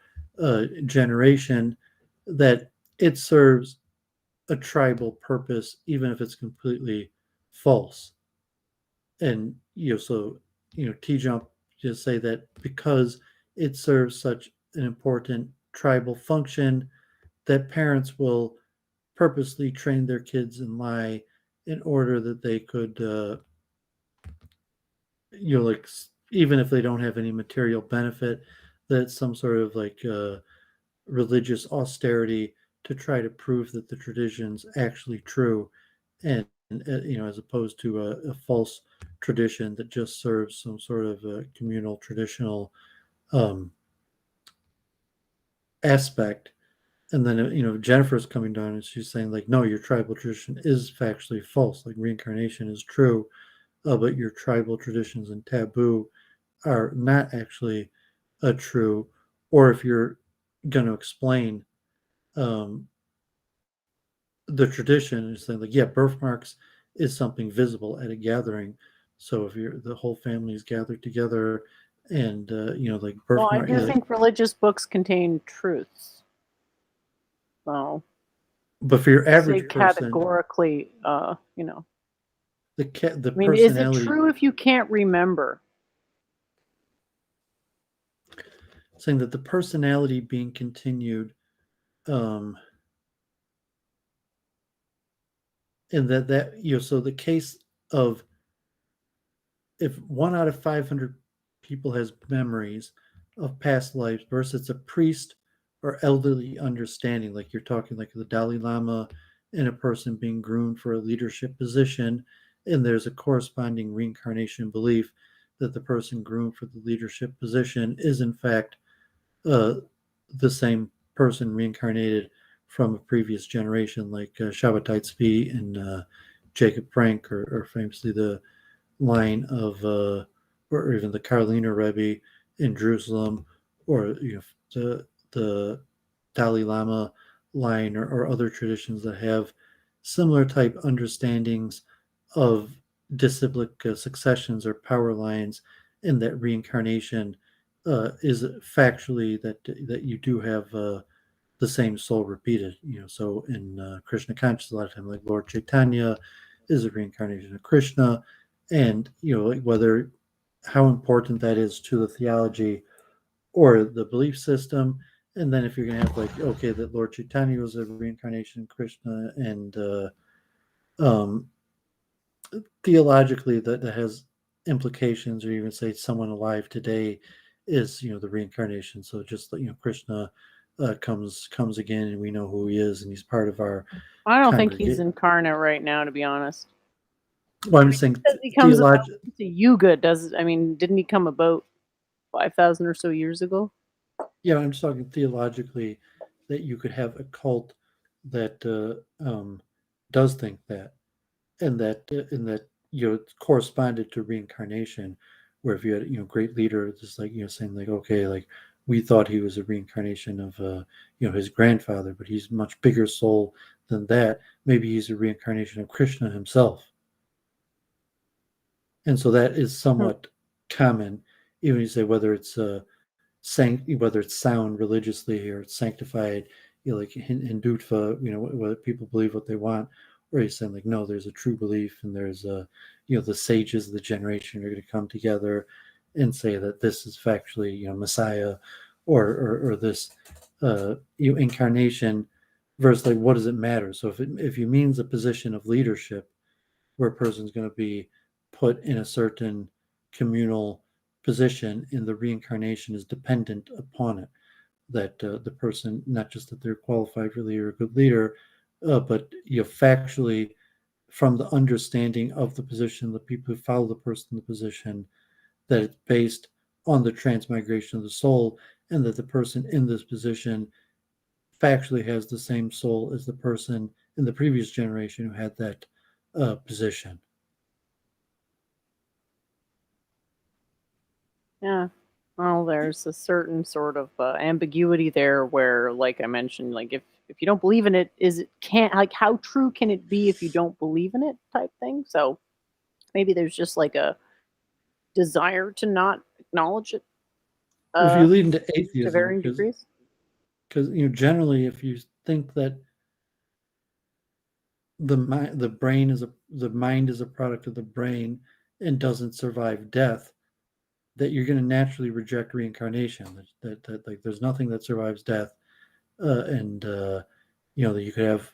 generation, that it serves a tribal purpose, even if it's completely false. And so T Jump just say that because it serves such an important tribal function, that parents will purposely train their kids and lie in order that they could like, even if they don't have any material benefit, that some sort of like religious austerity to try to prove that the tradition's actually true, and as opposed to a false tradition that just serves some sort of a communal traditional um, aspect. And then Jennifer's coming down and she's saying like, no, your tribal tradition is factually false, like reincarnation is true, but your tribal traditions and taboo are not actually true. Or if you're going to explain um, the tradition, is saying like, yeah, birthmarks is something visible at a gathering. So if the whole family is gathered together, and like Well, I birthmark, do think religious books contain truths. So but for your say average person, categorically, the I mean, is it personality, true if you can't remember? saying that the personality being continued, and that so the case of if 1 out of 500 people has memories of past lives versus a priest or elderly understanding, like you're talking like the Dalai Lama and a person being groomed for a leadership position, and there's a corresponding reincarnation belief that the person groomed for the leadership position is in fact uh, the same person reincarnated from a previous generation, like Shabbatai Tzvi and Jacob Frank, or famously the line of, or even the Karliner Rebbe in Jerusalem, or the Dalai Lama line, or other traditions that have similar type understandings of disciplic successions or power lines, and that reincarnation is factually that you do have the same soul repeated. So in Krishna consciousness, a lot of time, like Lord Chaitanya is a reincarnation of Krishna, and like whether how important that is to the theology or the belief system. And then if you're going to have like, okay, that Lord Chaitanya was a reincarnation of Krishna, and um, theologically that has implications, or even say someone alive today is the reincarnation. So just Krishna comes again, and we know who he is, and he's part of our I don't think he's incarnate right now, to be honest. Well, I'm saying he comes about to Yuga. Didn't he come about 5,000 or so years ago? Yeah, I'm just talking theologically, that you could have a cult that does think that, and that corresponded to reincarnation, where if you had great leader just like saying like, okay, like we thought he was a reincarnation of his grandfather, but he's much bigger soul than that. Maybe he's a reincarnation of Krishna himself. And so that is somewhat common, even you say whether it's whether it's sound religiously or it's sanctified, like Hindutva, whether people believe what they want, or you're saying like, no, there's a true belief, and there's the sages of the generation are going to come together and say that this is factually Messiah, or this incarnation, versus like, what does it matter? So if it means a position of leadership where a person's going to be put in a certain communal position, and the reincarnation is dependent upon it, that the person, not just that they're qualified for leader or a good leader, but factually, from the understanding of the position, the people who follow the person in the position, that it's based on the transmigration of the soul, and that the person in this position factually has the same soul as the person in the previous generation who had that position. Yeah. Well, there's a certain sort of ambiguity there where, like I mentioned, like if you don't believe in it, is it can't like how true can it be if you don't believe in it type thing? So maybe there's just like a desire to not acknowledge it If you uh, lead into to atheism, varying degrees. because generally, if you think that the mind is a product of the brain and doesn't survive death, that you're going to naturally reject reincarnation. That like there's nothing that survives death, and that you could have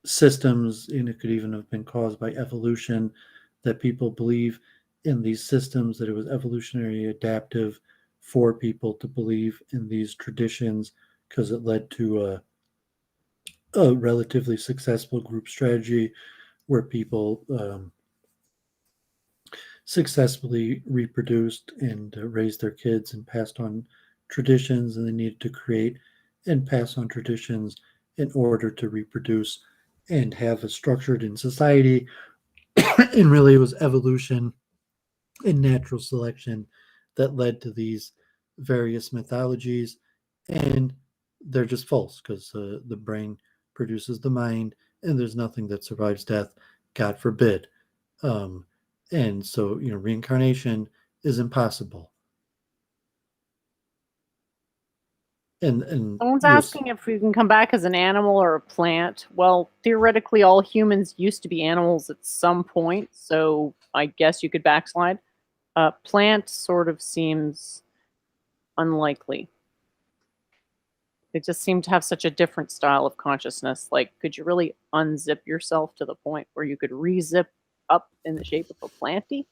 systems, and it could even have been caused by evolution, that people believe in these systems, that it was evolutionary adaptive for people to believe in these traditions because it led to a relatively successful group strategy where people successfully reproduced and raised their kids and passed on traditions, and they needed to create and pass on traditions in order to reproduce and have a structured in society. And really it was evolution and natural selection that led to these various mythologies, and they're just false because the brain produces the mind, and there's nothing that survives death, god forbid. um, and so reincarnation is impossible. And Someone's asking if we can come back as an animal or a plant. Well, theoretically, all humans used to be animals at some point, so I guess you could backslide. Plant sort of seems unlikely. They just seem to have such a different style of consciousness. Like, could you really unzip yourself to the point where you could re-zip up in the shape of a planty?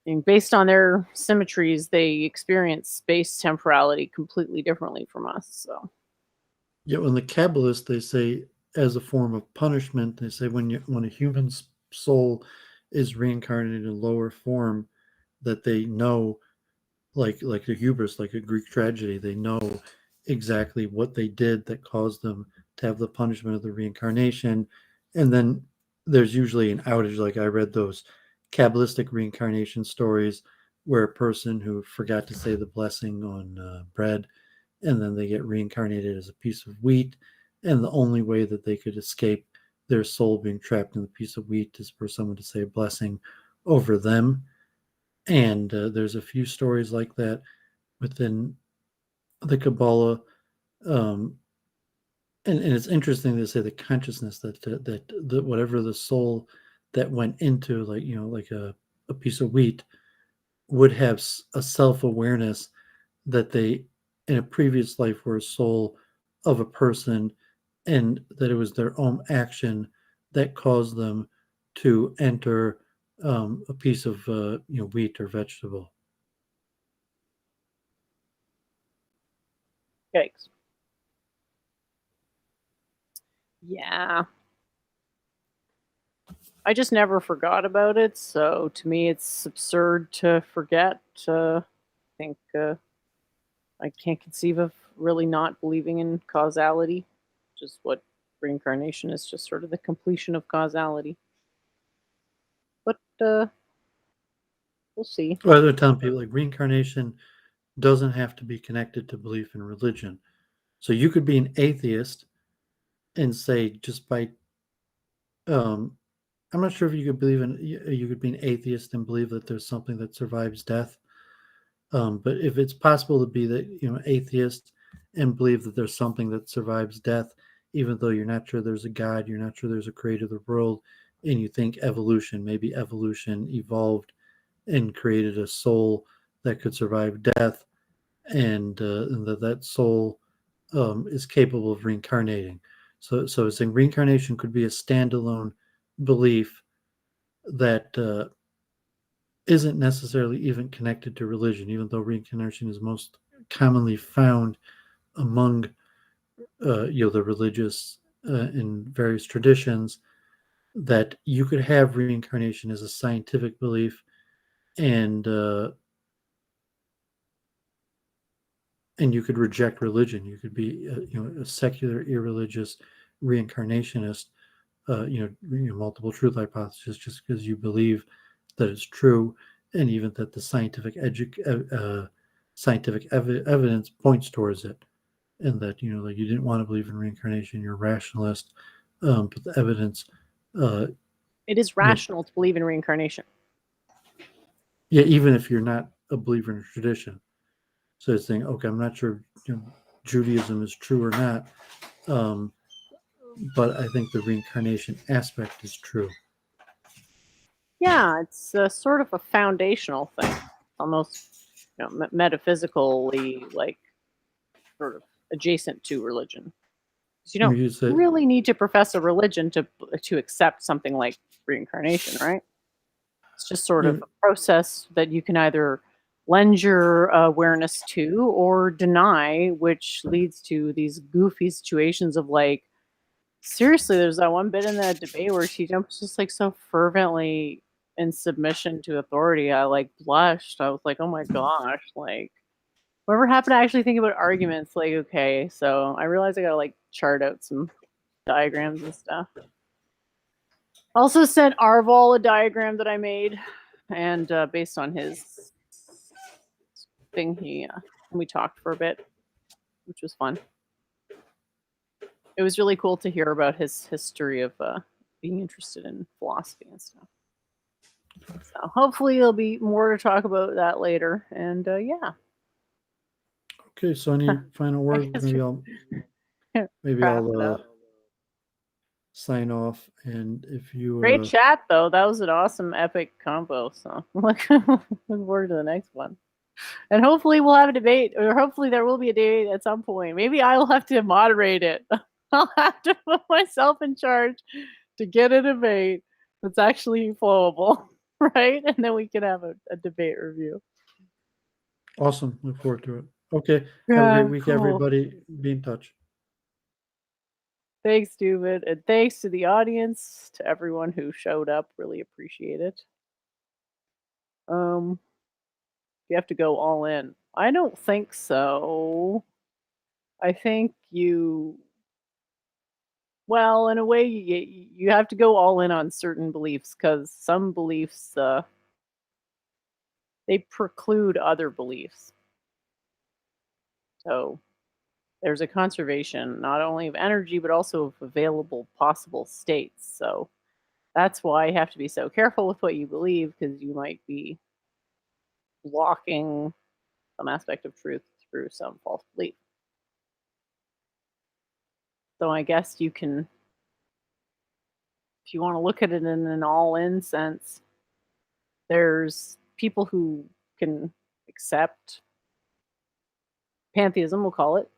And based on their symmetries, they experience space temporality completely differently from us. So, yet when the Kabbalists, they say, as a form of punishment, they say when a human soul is reincarnated in lower form, that they know, like the hubris, like a Greek tragedy, they know exactly what they did that caused them to have the punishment of the reincarnation. And then there's usually an outage. Like I read those Kabbalistic reincarnation stories where a person who forgot to say the blessing on bread, and then they get reincarnated as a piece of wheat, and the only way that they could escape their soul being trapped in the piece of wheat is for someone to say a blessing over them. And there's a few stories like that within the Kabbalah. um, and it's interesting to say the consciousness that whatever the soul that went into, like like a piece of wheat, would have a self-awareness that they in a previous life were a soul of a person, and that it was their own action that caused them to enter a piece of wheat or vegetable. yikes. Yeah. I just never forgot about it, so to me it's absurd to forget. I think I can't conceive of really not believing in causality, which is what reincarnation is, just sort of the completion of causality. But we'll see. Well, they're telling people like reincarnation doesn't have to be connected to belief in religion. So you could be an atheist and say, just by I'm not sure if you could believe in you could be an atheist and believe that there's something that survives death. But if it's possible to be that atheist and believe that there's something that survives death, even though you're not sure there's a God, you're not sure there's a creator of the world, and you think maybe evolution evolved and created a soul that could survive death, and that soul is capable of reincarnating. So it's saying reincarnation could be a standalone belief that isn't necessarily even connected to religion, even though reincarnation is most commonly found among the religious in various traditions. That you could have reincarnation as a scientific belief, and you could reject religion. You could be a secular, irreligious reincarnationist. Multiple truth hypothesis, just because you believe that it's true, and even that the scientific evidence points towards it, and that like you didn't want to believe in reincarnation, you're a rationalist, but the evidence, It is rational to believe in reincarnation. yeah, even if you're not a believer in a tradition. So it's saying, okay, I'm not sure Judaism is true or not, but I think the reincarnation aspect is true. Yeah, it's sort of a foundational thing, almost metaphysically, like sort of adjacent to religion. You don't really need to profess a religion to accept something like reincarnation, right? It's just sort of a process that you can either lend your awareness to or deny, which leads to these goofy situations of like, seriously, there's that one bit in that debate where she jumps just like so fervently in submission to authority. I like blushed. I was like, oh my gosh, like whatever happened to actually think about arguments? Like, okay, so I realized I gotta like chart out some diagrams and stuff. Also sent Arval a diagram that I made, and based on his thing, we talked for a bit, which was fun. It was really cool to hear about his history of being interested in philosophy and stuff. So hopefully there'll be more to talk about that later. And yeah. Okay, so any final words? Maybe I'll sign off. And if you great chat though, that was an awesome epic combo. So look forward to the next one. And hopefully we'll have a debate, or hopefully there will be a debate at some point. Maybe I'll have to moderate it. I'll have to put myself in charge to get a debate that's actually flowable, right? And then we can have a debate review. Awesome. Look forward to it. Okay. Have a great week, everybody. Be in touch. Thanks, Doovid. And thanks to the audience, to everyone who showed up. Really appreciate it. You have to go all in. I don't think so. I think well, in a way, you have to go all in on certain beliefs, because some beliefs, they preclude other beliefs. So there's a conservation not only of energy, but also of available possible states. So that's why you have to be so careful with what you believe, because you might be blocking some aspect of truth through some false belief. So I guess you can, if you want to look at it in an all-in sense, there's people who can accept pantheism, we'll call it.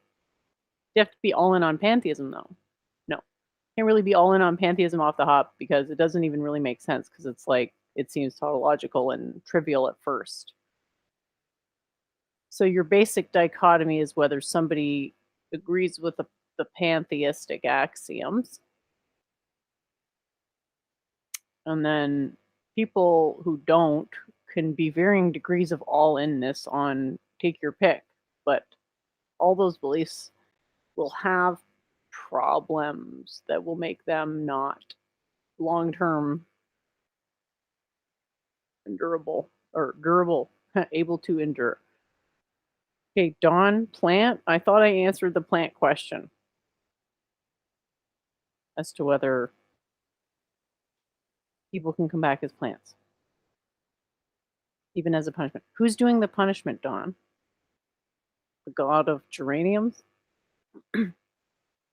You have to be all in on pantheism, though. No, can't really be all in on pantheism off the hop, because it doesn't even really make sense, because it's like, it seems tautological and trivial at first. So your basic dichotomy is whether somebody agrees with the pantheistic axioms. And then people who don't can be varying degrees of all-inness on take your pick. But all those beliefs will have problems that will make them not long-term endurable, or durable, able to endure. Okay, Dawn, plant. I thought I answered the plant question as to whether people can come back as plants, even as a punishment. Who's doing the punishment, Dawn? The god of geraniums? Can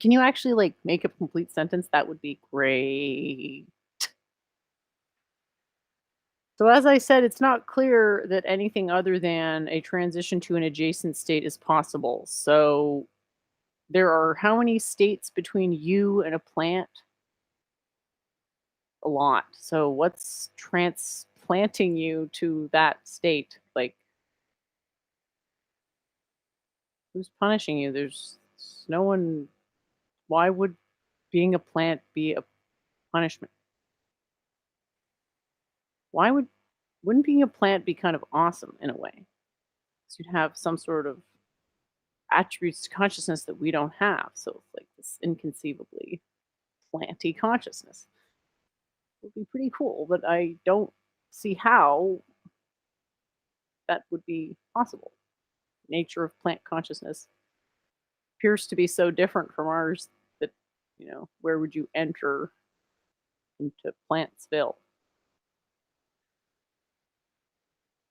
you actually like make a complete sentence? That would be great. So as I said, it's not clear that anything other than a transition to an adjacent state is possible. So there are how many states between you and a plant? A lot. So what's transplanting you to that state? Like, who's punishing you? There's no one. Why would being a plant be a punishment? Wouldn't being a plant be kind of awesome in a way? So you'd have some sort of attributes to consciousness that we don't have. So it's like this inconceivably planty consciousness. It would be pretty cool, but I don't see how that would be possible. Nature of plant consciousness appears to be so different from ours that, where would you enter into Plantsville?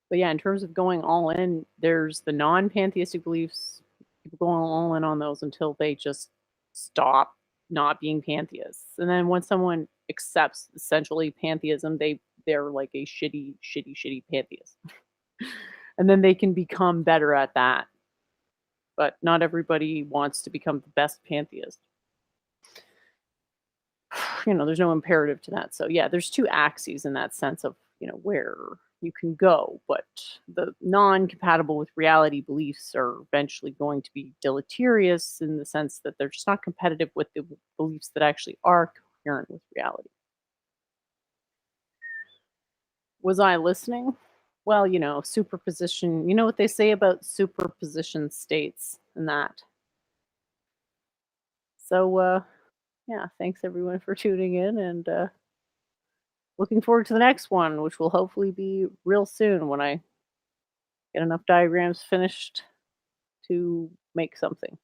But yeah, in terms of going all in, there's the non-pantheistic beliefs, people going all in on those until they just stop not being pantheists. And then when someone accepts essentially pantheism, they're like a shitty pantheist. And then they can become better at that. But not everybody wants to become the best pantheist. There's no imperative to that. So yeah, there's two axes in that sense of, where you can go, but the non-compatible with reality beliefs are eventually going to be deleterious in the sense that they're just not competitive with the beliefs that actually are coherent with reality. Was I listening? Well, superposition, you know what they say about superposition states and that. So, yeah, thanks everyone for tuning in, and looking forward to the next one, which will hopefully be real soon when I get enough diagrams finished to make something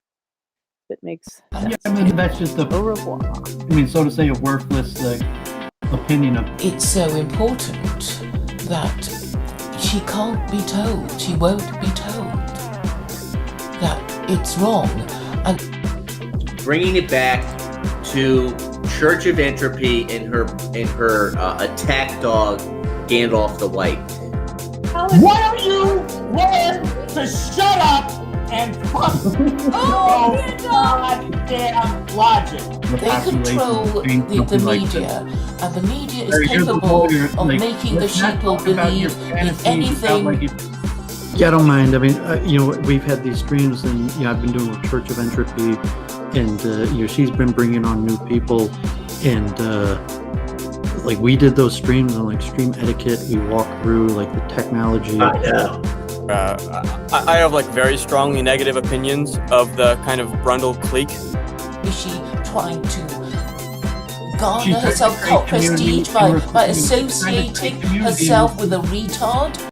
that makes sense. Yeah, that's just Au revoir. so to say, a worthless opinion of. It's so important that she can't be told, she won't be told that it's wrong. And bringing it back to Church of Entropy and her attack dog Gandalf the White. Why don't you learn to shut up and fuck your goddamn logic? They control the media, and the media is capable of making the sheeple believe in anything. Yeah, I don't mind. I mean, we've had these streams, and I've been doing with Church of Entropy, and she's been bringing on new people, and like we did those streams on like stream etiquette. We walked through like the technology. I have like very strongly negative opinions of the kind of Brundle clique. Is she trying to garner herself cult prestige by associating herself with a retard?